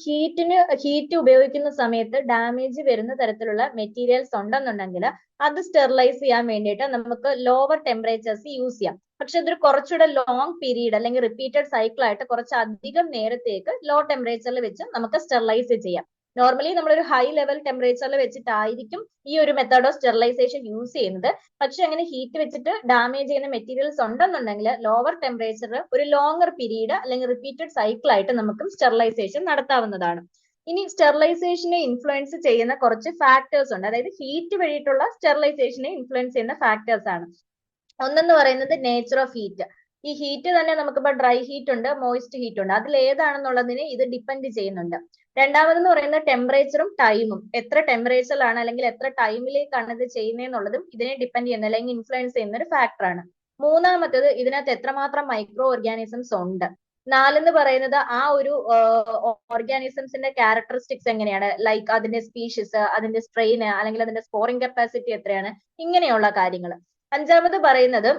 ഹീറ്റ് ഉപയോഗിക്കുന്ന സമയത്ത് ഡാമേജ് വരുന്ന തരത്തിലുള്ള മെറ്റീരിയൽസ് ഉണ്ടെന്നുണ്ടെങ്കിൽ അത് സ്റ്റെറിലൈസ് ചെയ്യാൻ വേണ്ടിയിട്ട് നമുക്ക് ലോവർ ടെമ്പറേച്ചേഴ്സ് യൂസ് ചെയ്യാം. പക്ഷെ ഇതൊരു കുറച്ചുകൂടെ ലോങ് പീരീഡ് അല്ലെങ്കിൽ റിപ്പീറ്റഡ് സൈക്കിൾ ആയിട്ട് കുറച്ച് അധികം നേരത്തേക്ക് ലോ ടെമ്പറേച്ചറിൽ വെച്ച് നമുക്ക് സ്റ്റെറിലൈസ് ചെയ്യാം. നോർമലി നമ്മളൊരു ഹൈ ലെവൽ ടെമ്പറേച്ചറിൽ വെച്ചിട്ടായിരിക്കും ഈ ഒരു മെത്തേഡ് ഓഫ് സ്റ്റെറിലൈസേഷൻ യൂസ് ചെയ്യുന്നത്. പക്ഷെ അങ്ങനെ ഹീറ്റ് വെച്ചിട്ട് ഡാമേജ് ചെയ്യുന്ന മെറ്റീരിയൽസ് ഉണ്ടെന്നുണ്ടെങ്കിൽ ലോവർ ടെമ്പറേച്ചറിൽ ഒരു ലോങ്ങർ പീരീഡ് അല്ലെങ്കിൽ റിപ്പീറ്റഡ് സൈക്കിൾ ആയിട്ട് നമുക്ക് സ്റ്റെറിലൈസേഷൻ നടത്താവുന്നതാണ്. ഇനി സ്റ്റെറിലൈസേഷനെ ഇൻഫ്ലുവൻസ് ചെയ്യുന്ന കുറച്ച് ഫാക്ടേഴ്സ് ഉണ്ട്. അതായത് ഹീറ്റ് വഴിയിട്ടുള്ള സ്റ്റെറിലൈസേഷനെ ഇൻഫ്ലുവൻസ് ചെയ്യുന്ന ഫാക്ടേഴ്സ് ആണ്. ഒന്നെന്ന് പറയുന്നത് നേച്ചർ ഓഫ് ഹീറ്റ്. ഈ ഹീറ്റ് തന്നെ നമുക്കിപ്പോ ഡ്രൈ ഹീറ്റ് ഉണ്ട്, മോയിസ്റ്റ് ഹീറ്റ് ഉണ്ട്. അതിൽ ഏതാണെന്നുള്ളതിന് ഇത് ഡിപ്പെൻഡ് ചെയ്യുന്നുണ്ട്. രണ്ടാമതെന്ന് പറയുന്നത് ടെമ്പറേച്ചറും ടൈമും. എത്ര ടെമ്പറേച്ചറിലാണ് അല്ലെങ്കിൽ എത്ര ടൈമിലേക്കാണ് ഇത് ചെയ്യുന്നതെന്നുള്ളതും ഇതിനെ ഡിപ്പെൻഡ് ചെയ്യുന്ന അല്ലെങ്കിൽ ഇൻഫ്ലുവൻസ് ചെയ്യുന്ന ഒരു ഫാക്ടറാണ്. മൂന്നാമത്തേത് ഇതിനകത്ത് എത്രമാത്രം മൈക്രോ ഓർഗാനിസംസ് ഉണ്ട്. നാലെന്ന് പറയുന്നത് ആ ഒരു ഓർഗാനിസംസിന്റെ ക്യാരക്ടറിസ്റ്റിക്സ് എങ്ങനെയാണ്, ലൈക്ക് അതിന്റെ സ്പീഷീസ്, അതിന്റെ സ്ട്രെയിൻ അല്ലെങ്കിൽ അതിന്റെ സ്കോറിംഗ് കപ്പാസിറ്റി എത്രയാണ്, ഇങ്ങനെയുള്ള കാര്യങ്ങൾ. അഞ്ചാമത് പറയുന്നത്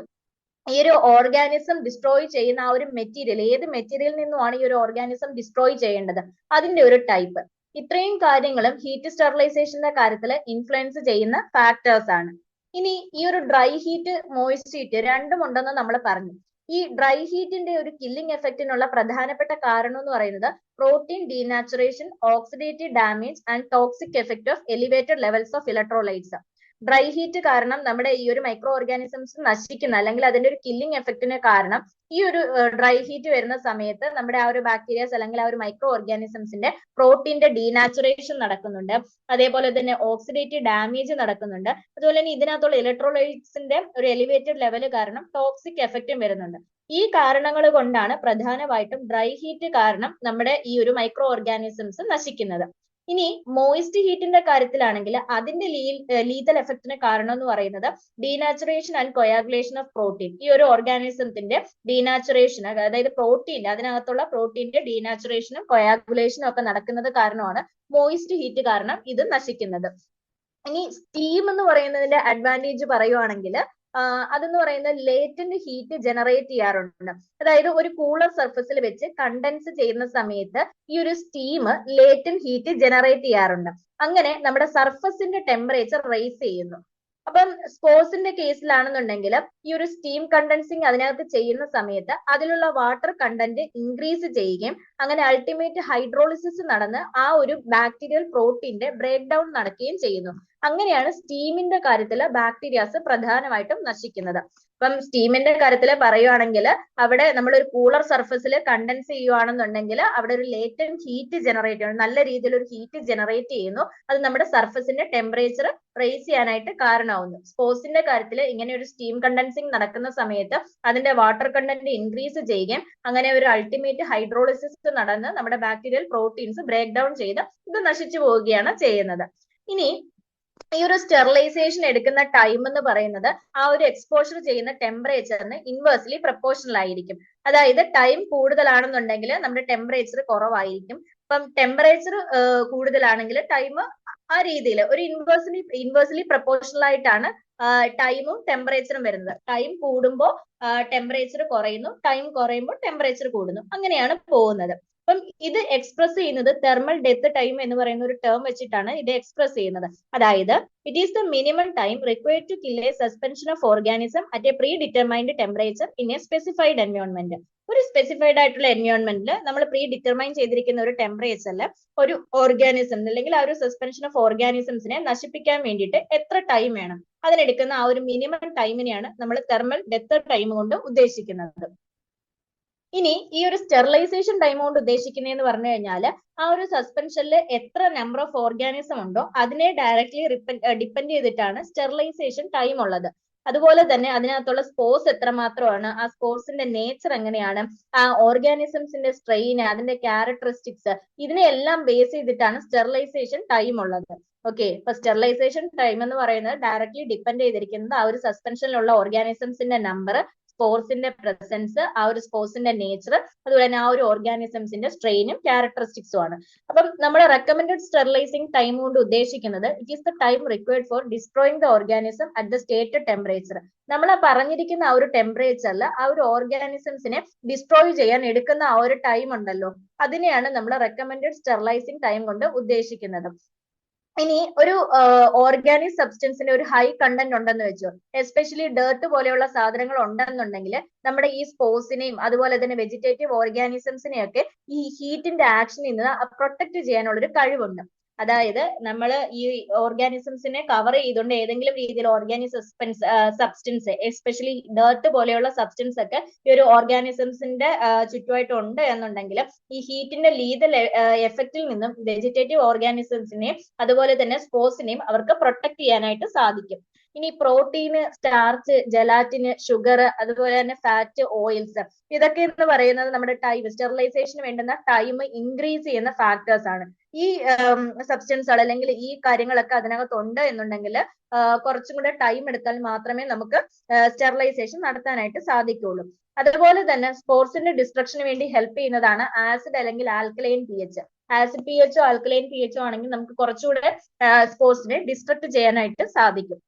ഈ ഒരു ഓർഗാനിസം ഡിസ്ട്രോയ് ചെയ്യുന്ന ആ ഒരു മെറ്റീരിയൽ, ഏത് മെറ്റീരിയലിൽ നിന്നുമാണ് ഈ ഒരു ഓർഗാനിസം ഡിസ്ട്രോയ് ചെയ്യേണ്ടത്, അതിന്റെ ഒരു ടൈപ്പ്. ഇത്രയും കാര്യങ്ങളും ഹീറ്റ് സ്റ്റെറിലൈസേഷന്റെ കാര്യത്തിൽ ഇൻഫ്ലുവൻസ് ചെയ്യുന്ന ഫാക്ടേഴ്സ് ആണ്. ഇനി ഈ ഒരു ഡ്രൈ ഹീറ്റ്, മോയിസ്റ്റ് ഹീറ്റ് രണ്ടും ഉണ്ടെന്ന് നമ്മൾ പറഞ്ഞു. ഈ ഡ്രൈ ഹീറ്റിന്റെ ഒരു കില്ലിംഗ് എഫക്റ്റിനുള്ള പ്രധാനപ്പെട്ട കാരണം എന്ന് പറയുന്നത് protein denaturation, oxidative damage and toxic effect of elevated levels of electrolytes. Dry heat കാരണം നമ്മുടെ ഈ ഒരു മൈക്രോ ഓർഗാനിസംസ് നശിക്കുന്ന അല്ലെങ്കിൽ അതിന്റെ ഒരു കില്ലിംഗ് എഫക്റ്റിന് കാരണം ഈ ഒരു ഡ്രൈ ഹീറ്റ് വരുന്ന സമയത്ത് നമ്മുടെ ആ ഒരു ബാക്ടീരിയാസ് അല്ലെങ്കിൽ ആ ഒരു മൈക്രോ ഓർഗാനിസംസിന്റെ പ്രോട്ടീന്റെ ഡീനാച്ചുറേഷൻ നടക്കുന്നുണ്ട്. അതേപോലെ തന്നെ ഓക്സിഡേറ്റീവ് ഡാമേജ് നടക്കുന്നുണ്ട്. അതുപോലെ തന്നെ ഇതിനകത്തുള്ള ഇലക്ട്രോലൈറ്റ്സിന്റെ ഒരു എലിവേറ്റഡ് ലെവൽ കാരണം ടോക്സിക് എഫക്റ്റും വരുന്നുണ്ട്. ഈ കാരണങ്ങൾ കൊണ്ടാണ് പ്രധാനമായിട്ടും ഡ്രൈ ഹീറ്റ് കാരണം നമ്മുടെ ഈ ഒരു മൈക്രോ ഓർഗാനിസംസ് നശിക്കുന്നത്. ഇനി മോയിസ്റ്റ് ഹീറ്റിന്റെ കാര്യത്തിലാണെങ്കിൽ അതിന്റെ ലീതൽ എഫക്റ്റിന് കാരണം എന്ന് പറയുന്നത് denaturation and coagulation of protein. ഈ ഒരു ഓർഗാനിസത്തിന്റെ ഡീനാച്ചുറേഷൻ, അതായത് പ്രോട്ടീൻ, അതിനകത്തുള്ള പ്രോട്ടീന്റെ ഡീനാച്ചുറേഷനും കൊയാഗുലേഷനും ഒക്കെ നടക്കുന്നത് കാരണമാണ് മോയിസ്റ്റ് ഹീറ്റ് കാരണം ഇത് നശിക്കുന്നത്. ഇനി സ്റ്റീം എന്ന് പറയുന്നതിന്റെ അഡ്വാൻറ്റേജ് പറയുവാണെങ്കിൽ അതെന്ന് പറയുന്നത് ലേറ്റന്റ് ഹീറ്റ് ജനറേറ്റ് ചെയ്യാറുണ്ട്. അതായത് ഒരു കൂളർ സർഫസിൽ വെച്ച് കണ്ടൻസ് ചെയ്യുന്ന സമയത്ത് ഈ ഒരു സ്റ്റീം ലേറ്റന്റ് ഹീറ്റ് ജനറേറ്റ് ചെയ്യാറുണ്ട്. അങ്ങനെ നമ്മുടെ സർഫസിന്റെ ടെമ്പറേച്ചർ റേസ് ചെയ്യുന്നു. അപ്പം സ്പോർട്സിന്റെ കേസിലാണെന്നുണ്ടെങ്കിൽ ഈ ഒരു സ്റ്റീം കണ്ടൻസിങ് അതിനകത്ത് ചെയ്യുന്ന സമയത്ത് അതിലുള്ള വാട്ടർ കണ്ടന്റ് ഇൻക്രീസ് ചെയ്യുകയും അങ്ങനെ അൾട്ടിമേറ്റ് ഹൈഡ്രോളിസിസ് നടന്ന് ആ ഒരു ബാക്ടീരിയൽ പ്രോട്ടീന്റെ ബ്രേക്ക് ഡൗൺ നടക്കുകയും ചെയ്യുന്നു. അങ്ങനെയാണ് സ്റ്റീമിന്റെ കാര്യത്തിൽ ബാക്ടീരിയാസ് പ്രധാനമായിട്ടും നശിക്കുന്നത്. അപ്പം സ്റ്റീമിന്റെ കാര്യത്തിൽ പറയുവാണെങ്കിൽ അവിടെ നമ്മൾ ഒരു കൂളർ സർഫസിൽ കണ്ടൻസ് ചെയ്യുവാണെന്നുണ്ടെങ്കിൽ അവിടെ ഒരു ലേറ്റന്റ് ഹീറ്റ് ജനറേറ്റ് ചെയ്യുന്നു, നല്ല രീതിയിൽ ഒരു ഹീറ്റ് ജനറേറ്റ് ചെയ്യുന്നു. അത് നമ്മുടെ സർഫസിന്റെ ടെമ്പറേച്ചർ റേസ് ചെയ്യാനായിട്ട് കാരണമാവുന്നു. സ്പോർട്സിന്റെ കാര്യത്തിൽ ഇങ്ങനെ ഒരു സ്റ്റീം കണ്ടൻസിങ് നടക്കുന്ന സമയത്ത് അതിന്റെ വാട്ടർ കണ്ടന്റ് ഇൻക്രീസ് ചെയ്യുകയും അങ്ങനെ ഒരു അൾട്ടിമേറ്റ് ഹൈഡ്രോളിസിസ് നടന്ന് നമ്മുടെ ബാക്ടീരിയൽ പ്രോട്ടീൻസ് ബ്രേക്ക് ഡൗൺ ചെയ്ത് ഇത് നശിച്ചു പോവുകയാണ് ചെയ്യുന്നത്. ഇനി ഈ ഒരു സ്റ്റെറിലൈസേഷൻ എടുക്കുന്ന ടൈം എന്ന് പറയുന്നത് ആ ഒരു എക്സ്പോഷർ ചെയ്യുന്ന ടെമ്പറേച്ചറിന് ഇൻവേഴ്സ്ലി പ്രപ്പോർഷണൽ ആയിരിക്കും. അതായത് ടൈം കൂടുതലാണെന്നുണ്ടെങ്കിൽ നമ്മുടെ ടെമ്പറേച്ചർ കുറവായിരിക്കും. അപ്പം ടെമ്പറേച്ചർ കൂടുതലാണെങ്കിൽ ടൈം ആ രീതിയിൽ ഒരു ഇൻവേഴ്സ്ലി പ്രപ്പോർഷണൽ ആയിട്ടാണ് ടൈമും ടെമ്പറേച്ചറും വരുന്നത്. ടൈം കൂടുമ്പോൾ ടെമ്പറേച്ചർ കുറയുന്നു, ടൈം കുറയുമ്പോൾ ടെമ്പറേച്ചർ കൂടുന്നു, അങ്ങനെയാണ് പോകുന്നത്. അപ്പം ഇത് എക്സ്പ്രസ് ചെയ്യുന്നത് തെർമൽ ഡെത്ത് ടൈം എന്ന് പറയുന്ന ഒരു ടേം വെച്ചിട്ടാണ് ഇത് എക്സ്പ്രസ് ചെയ്യുന്നത്. അതായത് it is the minimum time required to kill a suspension of organism at a predetermined temperature in a specified environment. ഒരു സ്പെസിഫൈഡ് ആയിട്ടുള്ള എൻവയോൺമെന്റിൽ നമ്മൾ പ്രീ ഡിറ്റർമൈൻ ചെയ്തിരിക്കുന്ന ഒരു ടെമ്പറേച്ചറിൽ ഒരു ഓർഗാനിസം അല്ലെങ്കിൽ ആ ഒരു സസ്പെൻഷൻ ഓഫ് ഓർഗാനിസംസിനെ നശിപ്പിക്കാൻ വേണ്ടിയിട്ട് എത്ര ടൈം വേണം, അതിനെടുക്കുന്ന ആ ഒരു മിനിമം ടൈമിനെയാണ് നമ്മൾ തെർമൽ ഡെത്ത് ടൈം കൊണ്ട് ഉദ്ദേശിക്കുന്നത്. ഇനി ഈ ഒരു സ്റ്റെറിലൈസേഷൻ ടൈം കൊണ്ട് ഉദ്ദേശിക്കുന്നതെന്ന് പറഞ്ഞു കഴിഞ്ഞാൽ ആ ഒരു സസ്പെൻഷനിൽ എത്ര നമ്പർ ഓഫ് ഓർഗാനിസം ഉണ്ടോ അതിനെ ഡയറക്ട്ലി ഡിപ്പെൻഡ് ചെയ്തിട്ടാണ് സ്റ്റെറിലൈസേഷൻ ടൈം ഉള്ളത്. അതുപോലെ തന്നെ അതിനകത്തുള്ള സ്പോർസ് എത്രമാത്രമാണ്, ആ സ്പോർസിന്റെ നേച്ചർ എങ്ങനെയാണ്, ആ ഓർഗാനിസംസിന്റെ സ്ട്രെയിൻ, അതിന്റെ ക്യാരക്ടറിസ്റ്റിക്സ്, ഇതിനെല്ലാം ബേസ് ചെയ്തിട്ടാണ് സ്റ്റെറിലൈസേഷൻ ടൈം ഉള്ളത്. ഓക്കെ, ഇപ്പൊ സ്റ്റെറിലൈസേഷൻ ടൈം എന്ന് പറയുന്നത് ഡയറക്ട്ലി ഡിപ്പെൻഡ് ചെയ്തിരിക്കുന്നത് ആ ഒരു സസ്പെൻഷനിലുള്ള ഓർഗാനിസംസിന്റെ നമ്പർ, സ്പോർസിന്റെ പ്രസൻസ്, ആ ഒരു സ്പോർസിന്റെ നേച്ചർ, അതുപോലെ തന്നെ ആ ഒരു ഓർഗാനിസംസിന്റെ സ്ട്രെയിനും ക്യാരക്ടറിസ്റ്റിക്സും ആണ്. അപ്പം നമ്മുടെ റെക്കമെൻഡഡ് സ്റ്റെറിലൈസിംഗ് ടൈം കൊണ്ട് ഉദ്ദേശിക്കുന്നത് it is the time required for destroying the organism at the stated temperature. നമ്മൾ പറഞ്ഞിരിക്കുന്ന ആ ഒരു ടെമ്പറേച്ചറിൽ ആ ഒരു ഓർഗാനിസംസിനെ ഡിസ്ട്രോയ് ചെയ്യാൻ എടുക്കുന്ന ആ ഒരു ടൈം ഉണ്ടല്ലോ, അതിനെയാണ് നമ്മൾ റെക്കമെൻഡഡ് സ്റ്റെറിലൈസിംഗ് ടൈം കൊണ്ട് ഉദ്ദേശിക്കുന്നത്. ഇനി ഒരു ഓർഗാനിക് സബ്സ്റ്റൻസിന്റെ ഒരു ഹൈ കണ്ടന്റ് ഉണ്ടെന്ന് വെച്ചോ, എസ്പെഷ്യലി ഡേർട്ട് പോലെയുള്ള സാധനങ്ങൾ ഉണ്ടെന്നുണ്ടെങ്കിൽ നമ്മുടെ ഈ സ്പോർസിനെയും അതുപോലെ തന്നെ വെജിറ്റേറ്റീവ് ഓർഗാനിസംസിനെയൊക്കെ ഈ ഹീറ്റിന്റെ ആക്ഷനിൽ നിന്ന് പ്രൊട്ടക്ട് ചെയ്യാനുള്ള ഒരു കഴിവുണ്ട്. അതായത് നമ്മൾ ഈ ഓർഗാനിസംസിനെ കവർ ചെയ്തുകൊണ്ട് ഏതെങ്കിലും രീതിയിൽ ഓർഗാനിക് സബ്സ്റ്റൻസ്, എസ്പെഷ്യലി ഡേർട്ട് പോലെയുള്ള സബ്സ്റ്റൻസ് ഒക്കെ ഈ ഒരു ഓർഗാനിസംസിന്റെ ചുറ്റുമായിട്ട് ഉണ്ട് എന്നുണ്ടെങ്കിൽ ഈ ഹീറ്റിന്റെ ലീതൽ എഫക്റ്റിൽ നിന്നും വെജിറ്റേറ്റീവ് ഓർഗാനിസംസിനെയും അതുപോലെ തന്നെ സ്പോർസിനെയും അവർക്ക് പ്രൊട്ടക്ട് ചെയ്യാനായിട്ട് സാധിക്കും. ഇനി പ്രോട്ടീന്, സ്റ്റാർച്ച്, ജലാറ്റിന്, ഷുഗർ, അതുപോലെ തന്നെ ഫാറ്റ്, ഓയിൽസ്, ഇതൊക്കെ എന്ന് പറയുന്നത് നമ്മുടെ ടൈം സ്റ്റെറിലൈസേഷന് വേണ്ടുന്ന ടൈം ഇൻക്രീസ് ചെയ്യുന്ന ഫാക്ടേഴ്സ് ആണ്. ഈ സബ്സ്റ്റൻസുകൾ അല്ലെങ്കിൽ ഈ കാര്യങ്ങളൊക്കെ അതിനകത്ത് ഉണ്ട് എന്നുണ്ടെങ്കിൽ കുറച്ചും കൂടെ ടൈം എടുത്താൽ മാത്രമേ നമുക്ക് സ്റ്റെറിലൈസേഷൻ നടത്താനായിട്ട് സാധിക്കുള്ളൂ. അതുപോലെ തന്നെ സ്പോർസിന്റെ ഡിസ്ട്രക്ഷന് വേണ്ടി ഹെൽപ്പ് ചെയ്യുന്നതാണ് ആസിഡ് അല്ലെങ്കിൽ ആൽക്കലൈൻ pH. ആസിഡ് pH ഓ ആൽക്കലൈൻ pH ഓ ആണെങ്കിൽ നമുക്ക് കുറച്ചുകൂടെ സ്പോർസിനെ ഡിസ്ട്രക്ട് ചെയ്യാനായിട്ട് സാധിക്കും.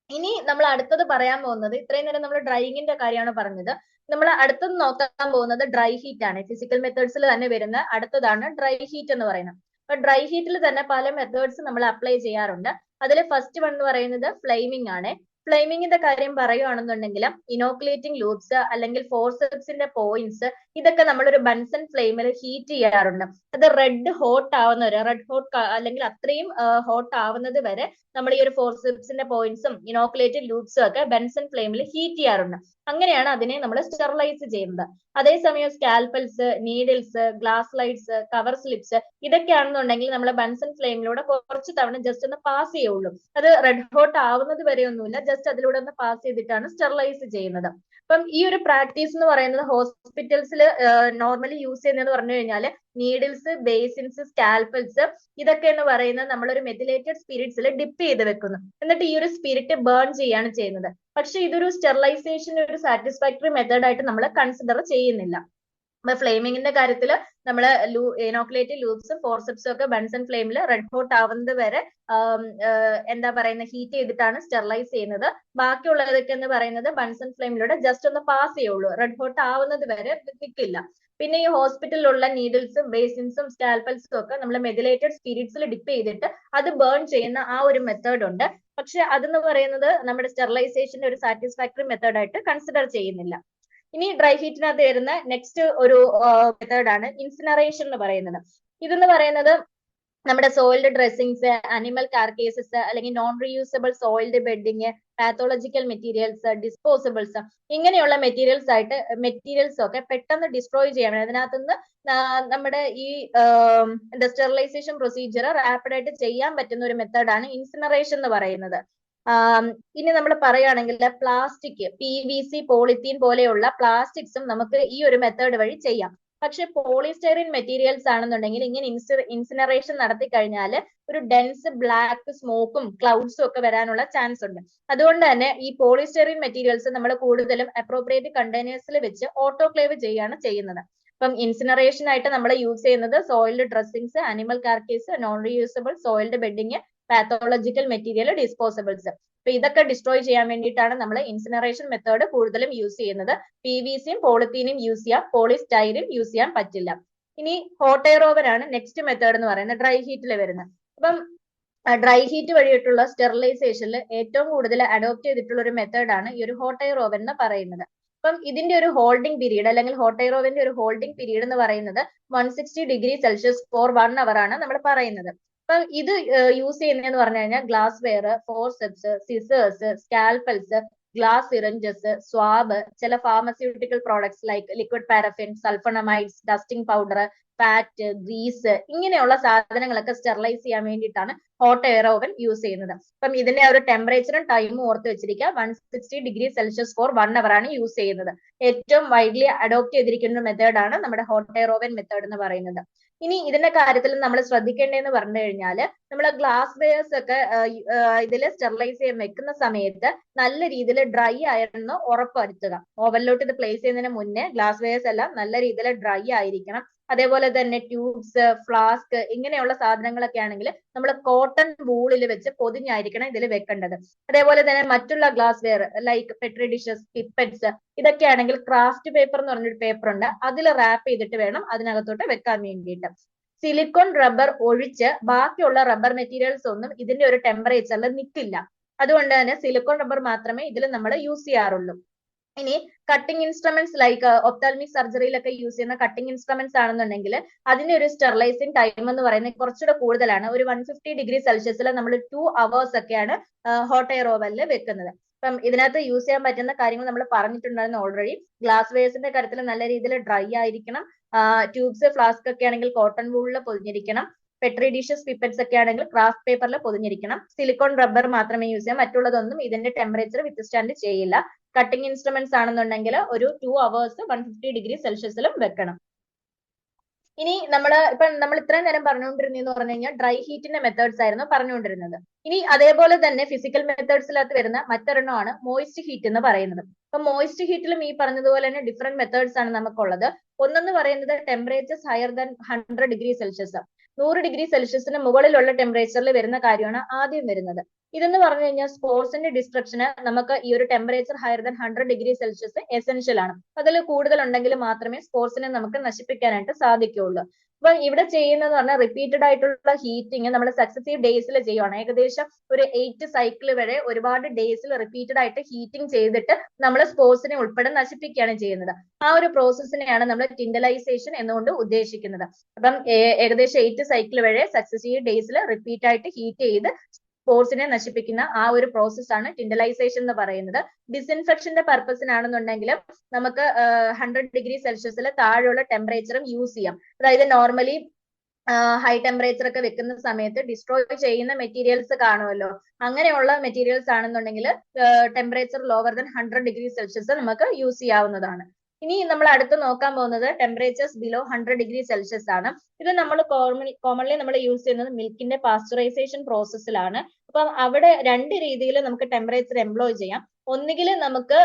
ഇനി നമ്മൾ അടുത്തത് പറയാൻ പോകുന്നത്, ഇത്രയും നേരം നമ്മൾ ഡ്രൈയിങ്ങിന്റെ കാര്യമാണ് പറഞ്ഞത്, നമ്മൾ അടുത്തത് നോക്കാൻ പോകുന്നത് ഡ്രൈ ഹീറ്റ് ആണ്. ഫിസിക്കൽ മെത്തേഡ്സിൽ തന്നെ വരുന്ന അടുത്തതാണ് ഡ്രൈ ഹീറ്റ് എന്ന് പറയുന്നത്. അപ്പൊ ഡ്രൈ ഹീറ്റിൽ തന്നെ പല മെത്തേഡ്സ് നമ്മൾ അപ്ലൈ ചെയ്യാറുണ്ട്. അതിൽ ഫസ്റ്റ് വൺ എന്ന് പറയുന്നത് ഫ്ലെയിമിംഗ് ആണ്. ഫ്ലെയിമിങ്ങിന്റെ കാര്യം പറയുകയാണെന്നുണ്ടെങ്കിൽ ഇനോക്കുലേറ്റിംഗ് ലൂപ്സ് അല്ലെങ്കിൽ ഫോർസെപ്സിന്റെ പോയിന്റ്സ്, ഇതൊക്കെ നമ്മളൊരു ബൻസൺ ഫ്ലെയിമിൽ ഹീറ്റ് ചെയ്യാറുണ്ട്. അത് റെഡ് ഹോട്ട് ആവുന്നവരെ, റെഡ് ഹോട്ട് അല്ലെങ്കിൽ അത്രയും ഹോട്ട് ആവുന്നത് വരെ നമ്മൾ ഈ ഒരു ഫോർസെപ്സിന്റെ പോയിന്റ്സും ഇനോക്കുലേറ്റഡ് ലൂപ്സും ഒക്കെ ബെൻസൺ ഫ്ലെയിമിൽ ഹീറ്റ് ചെയ്യാറുണ്ട്. അങ്ങനെയാണ് അതിനെ നമ്മൾ സ്റ്റെറിലൈസ് ചെയ്യുന്നത്. അതേസമയം scalpels, needles, glass slides, cover slips, ഇതൊക്കെയാണെന്നുണ്ടെങ്കിൽ നമ്മൾ ബൻസൺ ഫ്ലെയിമിലൂടെ കുറച്ച് തവണ ജസ്റ്റ് ഒന്ന് പാസ് ചെയ്യുള്ളൂ. അത് റെഡ് ഹോട്ട് ആവുന്നത് വരെ ഒന്നുമില്ല, ജസ്റ്റ് അതിലൂടെ ഒന്ന് പാസ് ചെയ്തിട്ടാണ് സ്റ്റെറിലൈസ് ചെയ്യുന്നത്. അപ്പം ഈ ഒരു പ്രാക്ടീസ് എന്ന് പറയുന്നത് ഹോസ്പിറ്റൽസിൽ നോർമലി യൂസ് ചെയ്യുന്നത് പറഞ്ഞു കഴിഞ്ഞാൽ നീഡിൽസ്, ബേസിൻസ്, സ്കാൽപ്പൽസ്, ഇതൊക്കെ എന്ന് പറയുന്നത് നമ്മളൊരു മെത്തിലേറ്റഡ് സ്പിരിറ്റ്സിൽ ഡിപ്പ് ചെയ്ത് വെക്കുന്നു. എന്നിട്ട് ഈ ഒരു സ്പിരിറ്റ് ബേൺ ചെയ്യാണ് ചെയ്യുന്നത്. പക്ഷെ ഇതൊരു സ്റ്റെറിലൈസേഷൻ ഒരു സാറ്റിസ്ഫാക്ടറി മെത്തേഡ് ആയിട്ട് നമ്മൾ കൺസിഡർ ചെയ്യുന്നില്ല. അപ്പൊ ഫ്ലെയിമിങ്ങിന്റെ കാര്യത്തിൽ നമ്മൾ ഇനോക്കുലേറ്റഡ് ലൂപ്സും ഫോർസെപ്സും ഒക്കെ ബൻസൺ ഫ്ലെയിമിൽ റെഡ് ഹോട്ട് ആവുന്നത് വരെ എന്താ പറയുന്നത് ഹീറ്റ് ചെയ്തിട്ടാണ് സ്റ്റെറിലൈസ് ചെയ്യുന്നത്. ബാക്കിയുള്ളതൊക്കെ എന്ന് പറയുന്നത് ബൻസൺ ഫ്ലെയിമിലൂടെ ജസ്റ്റ് ഒന്ന് പാസ് ചെയ്യുള്ളൂ, റെഡ് ഹോട്ട് ആവുന്നത് വരെ നിൽക്കില്ല. പിന്നെ ഈ ഹോസ്പിറ്റലിലുള്ള നീഡിൽസും ബേസിൻസും സ്കാൽപ്പൽസും ഒക്കെ നമ്മൾ മെതിലേറ്റഡ് സ്പിരിറ്റ്സിൽ ഡിപ്പ് ചെയ്തിട്ട് അത് ബേൺ ചെയ്യുന്ന ആ ഒരു മെത്തേഡ് ഉണ്ട്. പക്ഷെ അതെന്ന് പറയുന്നത് നമ്മുടെ സ്റ്റെറിലൈസേഷന്റെ ഒരു സാറ്റിസ്ഫാക്ടറി മെത്തേഡ് ആയിട്ട് കൺസിഡർ ചെയ്യുന്നില്ല. ഇനി ഡ്രൈ ഹീറ്റിനകത്ത് വരുന്ന നെക്സ്റ്റ് ഒരു മെത്തേഡ് ആണ് ഇൻസിനറേഷൻ എന്ന് പറയുന്നത്. ഇതെന്ന് പറയുന്നത് നമ്മുടെ സോയിൽഡ് ഡ്രസ്സിങ്സ്, അനിമൽ കാർക്കേസസ്, അല്ലെങ്കിൽ non reusable soiled bedding, pathological materials, disposables, ഇങ്ങനെയുള്ള മെറ്റീരിയൽസ് ഒക്കെ പെട്ടെന്ന് ഡിസ്ട്രോയ് ചെയ്യാൻ വേണ്ടി അതിനകത്തുനിന്ന് നമ്മുടെ ഈ സ്റ്റെറിലൈസേഷൻ പ്രൊസീജിയർ റാപ്പിഡായിട്ട് ചെയ്യാൻ പറ്റുന്ന ഒരു മെത്തേഡാണ് ഇൻസിനറേഷൻ എന്ന് പറയുന്നത്. ഇനി നമ്മൾ പറയുകയാണെങ്കിൽ പ്ലാസ്റ്റിക്, PVC, പോളിത്തീൻ പോലെയുള്ള പ്ലാസ്റ്റിക്സും നമുക്ക് ഈ ഒരു മെത്തേഡ് വഴി ചെയ്യാം. പക്ഷെ പോളിസ്റ്റൈറിൻ മെറ്റീരിയൽസ് ആണെന്നുണ്ടെങ്കിൽ ഇങ്ങനെ ഇൻസിനറേഷൻ നടത്തി കഴിഞ്ഞാൽ ഒരു ഡെൻസ് ബ്ലാക്ക് സ്മോക്കും ക്ലൗഡ്സും ഒക്കെ വരാനുള്ള ചാൻസ് ഉണ്ട്. അതുകൊണ്ട് തന്നെ ഈ പോളിസ്റ്റൈറിൻ മെറ്റീരിയൽസ് നമ്മൾ കൂടുതലും അപ്രോപ്രിയേറ്റ് കണ്ടെയ്നേഴ്സിൽ വെച്ച് ഓട്ടോക്ലേവ് ചെയ്യാണ് ചെയ്യുന്നത്. ഇപ്പം ഇൻസിനറേഷൻ ആയിട്ട് നമ്മൾ യൂസ് ചെയ്യുന്നത് soiled dressings, animal carcass, non reusable soiled bedding, pathological material, disposables. അപ്പൊ ഇതൊക്കെ ഡിസ്ട്രോയ് ചെയ്യാൻ വേണ്ടിയിട്ടാണ് നമ്മൾ ഇൻസിനറേഷൻ മെത്തേഡ് കൂടുതലും യൂസ് ചെയ്യുന്നത്. PVCയും പോളിത്തീനും യൂസ് ചെയ്യാം, പോളിസ്റ്റൈറിൻ യൂസ് ചെയ്യാൻ പറ്റില്ല. ഇനി ഹോട്ട് എയർ ഓവൻ ആണ് നെക്സ്റ്റ് മെത്തേഡ് എന്ന് പറയുന്നത്, ഡ്രൈ ഹീറ്റിൽ വരുന്നത്. അപ്പം ഡ്രൈ ഹീറ്റ് വഴിയിട്ടുള്ള സ്റ്റെറിലൈസേഷനിൽ ഏറ്റവും കൂടുതൽ അഡോപ്റ്റ് ചെയ്തിട്ടുള്ള ഒരു മെത്തേഡാണ് ഈ ഒരു ഹോട്ട് എയർ ഓവൻ എന്ന് പറയുന്നത്. അപ്പം ഇതിന്റെ ഒരു ഹോൾഡിംഗ് പീരീഡ് അല്ലെങ്കിൽ ഹോട്ട് എയർ ഓവന്റെ ഒരു ഹോൾഡിംഗ് പീരീഡ് എന്ന് പറയുന്നത് 160 ഡിഗ്രി സെൽഷ്യസ് ഫോർ 1 അവർ ആണ് നമ്മൾ പറയുന്നത്. അപ്പം ഇത് യൂസ് ചെയ്യുന്നതെന്ന് പറഞ്ഞു കഴിഞ്ഞാൽ glass ware, forceps, scissors, scalpels, glass syringes, swab, ചില pharmaceutical products like liquid paraffin, sulphonamides, dusting powder, fat, grease, ഇങ്ങനെയുള്ള സാധനങ്ങളൊക്കെ സ്റ്റെറിലൈസ് ചെയ്യാൻ വേണ്ടിയിട്ടാണ് ഹോട്ട് എയർ ഓവൻ യൂസ് ചെയ്യുന്നത്. അപ്പം ഇതിന്റെ ഒരു ടെമ്പറേച്ചറും ടൈമും ഓർത്ത് വെച്ചിരിക്കുക. 160 ഡിഗ്രി സെൽഷ്യസ് ഫോർ 1 അവർ ആണ് യൂസ് ചെയ്യുന്നത്. ഏറ്റവും വൈഡ്ലി അഡോപ്റ്റ് ചെയ്തിരിക്കുന്ന മെത്തേഡാണ് നമ്മുടെ ഹോട്ട് എയർ ഓവൻ മെത്തേഡ് എന്ന് പറയുന്നത്. ഇനി ഇതിന്റെ കാര്യത്തിൽ നമ്മൾ ശ്രദ്ധിക്കേണ്ടതെന്ന് പറഞ്ഞു കഴിഞ്ഞാൽ നമ്മൾ ഗ്ലാസ് വെയേഴ്സ് ഒക്കെ ഇതിൽ സ്റ്റെറിലൈസ് ചെയ്യാൻ വെക്കുന്ന സമയത്ത് നല്ല രീതിയിൽ ഡ്രൈ ആയിരുന്നു ഉറപ്പുവരുത്തുക. ഓവനിലോട്ട് ഇത് പ്ലേസ് ചെയ്യുന്നതിന് മുന്നേ ഗ്ലാസ് വെയേഴ്സ് എല്ലാം നല്ല രീതിയിൽ ഡ്രൈ ആയിരിക്കണം. അതേപോലെ തന്നെ ട്യൂബ്സ്, ഫ്ലാസ്ക് ഇങ്ങനെയുള്ള സാധനങ്ങളൊക്കെ ആണെങ്കിൽ നമ്മൾ കോട്ടൺ വൂളിൽ വെച്ച് പൊതിഞ്ഞായിരിക്കണം ഇതിൽ വെക്കേണ്ടത്. അതേപോലെ തന്നെ മറ്റുള്ള glass wear like Petri dishes, pipettes ഇതൊക്കെ ആണെങ്കിൽ ക്രാഫ്റ്റ് പേപ്പർ എന്ന് പറഞ്ഞൊരു പേപ്പർ ഉണ്ട്, അതിൽ റാപ്പ് ചെയ്തിട്ട് വേണം അതിനകത്തോട്ട് വെക്കാൻ വേണ്ടിയിട്ട്. സിലിക്കോൺ റബ്ബർ ഒഴിച്ച് ബാക്കിയുള്ള റബ്ബർ മെറ്റീരിയൽസ് ഒന്നും ഇതിന്റെ ഒരു ടെമ്പറേച്ചറിൽ നിൽക്കില്ല. അതുകൊണ്ട് തന്നെ സിലിക്കോൺ റബ്ബർ മാത്രമേ ഇതിൽ നമ്മൾ യൂസ് ചെയ്യാറുള്ളൂ. ഇനി കട്ടിംഗ് ഇൻസ്ട്രുമെന്റ്സ് ലൈക്ക് ഒപ്താൽമിക് സർജറിയിലൊക്കെ യൂസ് ചെയ്യുന്ന കട്ടിംഗ് ഇൻസ്ട്രുമെന്റ്സ് ആണെന്നുണ്ടെങ്കിൽ അതിന്റെ ഒരു സ്റ്റെറിലൈസിങ് ടൈം എന്ന് പറയുന്നത് കുറച്ചുകൂടെ കൂടുതലാണ്. ഒരു 150 ഡിഗ്രി സെൽഷ്യസിൽ നമ്മൾ 2 hours ഒക്കെയാണ് ഹോട്ട് എയർ ഓവനിൽ വെക്കുന്നത്. അപ്പം ഇതിനകത്ത് യൂസ് ചെയ്യാൻ പറ്റുന്ന കാര്യങ്ങൾ നമ്മൾ പറഞ്ഞിട്ടുണ്ടായിരുന്നു ഓൾറെഡി. ഗ്ലാസ് വെയേഴ്സിന്റെ കാര്യത്തിൽ നല്ല രീതിയിൽ ഡ്രൈ ആയിരിക്കണം. ട്യൂബ്സ്, ഫ്ലാസ്ക് ഒക്കെ ആണെങ്കിൽ കോട്ടൺ വൂളിൽ പൊതിഞ്ഞിരിക്കണം. പെട്രി ഡിഷസ്, പിപ്പറ്റ്സ് ഒക്കെ ആണെങ്കിൽ ക്രാഫ്റ്റ് പേപ്പറിൽ പൊതിഞ്ഞിരിക്കണം. സിലിക്കോൺ റബ്ബർ മാത്രമേ യൂസ് ചെയ്യാം. മറ്റുള്ളതൊന്നും ഇതിന്റെ ടെമ്പറേച്ചർ വിത്ത്സ്റ്റാൻഡ് ചെയ്യില്ല. കട്ടിംഗ് ഇൻസ്ട്രുമെന്റ്സ് ആണെന്നുണ്ടെങ്കിൽ ഒരു 2 hours 150 ഡിഗ്രി സെൽഷ്യസിലും വെക്കണം. ഇനി നമ്മൾ ഇത്രയും നേരം പറഞ്ഞുകൊണ്ടിരുന്നെന്ന് പറഞ്ഞു കഴിഞ്ഞാൽ ഡ്രൈ ഹീറ്റിന്റെ മെത്തേഡ്സ് ആയിരുന്നു പറഞ്ഞുകൊണ്ടിരുന്നത്. ഇനി അതേപോലെ തന്നെ ഫിസിക്കൽ മെത്തേഡ്സിനകത്ത് വരുന്ന മറ്റൊരെണ്ണമാണ് മോയിസ്റ്റ് ഹീറ്റ് എന്ന് പറയുന്നത്. അപ്പൊ മോയിസ്റ്റ് ഹീറ്റിലും ഈ പറഞ്ഞതുപോലെ തന്നെ ഡിഫറെന്റ് മെത്തേഡ്സ് ആണ് നമുക്കുള്ളത്. ഒന്നെന്ന് പറയുന്നത് temperatures higher than 100 degree Celsius, 100 degree സെൽഷ്യസിന് മുകളിലുള്ള ടെമ്പറേച്ചറിൽ വരുന്ന കാര്യമാണ് ആദ്യം വരുന്നത്. ഇതെന്ന് പറഞ്ഞു കഴിഞ്ഞാൽ സ്പോർട്സിന്റെ ഡിസ്ട്രക്ഷന് നമുക്ക് ഈ ഒരു temperature higher than 100 degree Celsius essential ആണ്. അതിൽ കൂടുതൽ ഉണ്ടെങ്കിൽ മാത്രമേ സ്പോർട്സിനെ നമുക്ക് നശിപ്പിക്കാനായിട്ട് സാധിക്കുകയുള്ളൂ. അപ്പൊ ഇവിടെ ചെയ്യുന്നത് പറഞ്ഞാൽ റിപ്പീറ്റഡ് ആയിട്ടുള്ള ഹീറ്റിംഗ് നമ്മൾ സക്സസീവ് ഡേയ്സിൽ ചെയ്യുവാണ്. ഏകദേശം ഒരു 8 സൈക്കിൾ വരെ ഒരുപാട് ഡേയ്സിൽ റിപ്പീറ്റഡ് ആയിട്ട് ഹീറ്റിംഗ് ചെയ്തിട്ട് നമ്മൾ സ്പോർട്സിനെ ഉൾപ്പെടെ നശിപ്പിക്കുകയാണ് ചെയ്യുന്നത്. ആ ഒരു പ്രോസസ്സിനെയാണ് നമ്മൾ ടിൻഡലൈസേഷൻ എന്നുകൊണ്ട് ഉദ്ദേശിക്കുന്നത്. അപ്പം ഏകദേശം 8 സൈക്കിൾ വരെ സക്സസീവ് ഡേയ്സിൽ റിപ്പീറ്റ് ആയിട്ട് ഹീറ്റ് ചെയ്ത് സ്പോർട്സിനെ നശിപ്പിക്കുന്ന ആ ഒരു പ്രോസസ് ആണ് ടിൻഡലൈസേഷൻ എന്ന് പറയുന്നത്. ഡിസ്ഇൻഫെക്ഷന്റെ പർപ്പസിനാണെന്നുണ്ടെങ്കിൽ നമുക്ക് 100 ഡിഗ്രി സെൽഷ്യസിൽ താഴെയുള്ള ടെമ്പറേച്ചറും യൂസ് ചെയ്യാം. അതായത് നോർമലി ഹൈ ടെമ്പറേച്ചർ ഒക്കെ വെക്കുന്ന സമയത്ത് ഡിസ്ട്രോയ് ചെയ്യുന്ന മെറ്റീരിയൽസ് കാണുമല്ലോ, അങ്ങനെയുള്ള മെറ്റീരിയൽസ് ആണെന്നുണ്ടെങ്കിൽ temperature lower than 100 degree Celsius നമുക്ക് യൂസ് ചെയ്യാവുന്നതാണ്. ഇനി നമ്മൾ അടുത്ത് നോക്കാൻ പോകുന്നത് ടെമ്പറേച്ചേഴ്സ് ബിലോ 100 ഡിഗ്രി സെൽഷ്യസ് ആണ്. ഇത് നമ്മൾ കോമൺലി നമ്മൾ യൂസ് ചെയ്യുന്നത് മിൽക്കിന്റെ പാസ്ചറൈസേഷൻ പ്രോസസ്സിലാണ്. അപ്പം അവിടെ രണ്ട് രീതിയിൽ നമുക്ക് ടെമ്പറേച്ചർ എംപ്ലോയ് ചെയ്യാം. ഒന്നുകിൽ നമുക്ക്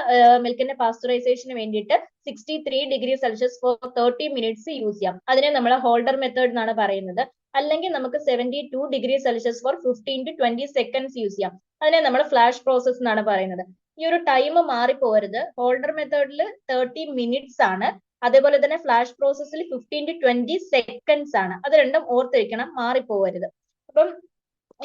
മിൽക്കിന്റെ പാസ്ചറൈസേഷന് വേണ്ടിയിട്ട് 63 degree Celsius four 30 minutes use ചെയ്യാം. അതിനെ നമ്മൾ ഹോൾഡർ മെത്തേഡ് എന്നാണ് പറയുന്നത്. അല്ലെങ്കിൽ നമുക്ക് 72 degree Celsius four 15 to 20 seconds use ചെയ്യാം. അതിനെ നമ്മൾ ഫ്ലാഷ് പ്രോസസ് എന്നാണ് പറയുന്നത്. ഈ ഒരു ടൈം മാറിപ്പോരുത്. ഹോൾഡർ മെത്തേഡിൽ 30 മിനിറ്റ്സ് ആണ്, അതേപോലെ തന്നെ ഫ്ലാഷ് പ്രോസസ്സിൽ 15 to 20 സെക്കൻഡ്സ് ആണ്. അത് രണ്ടും ഓർത്തിരിക്കണം, മാറിപ്പോവരുത്. അപ്പം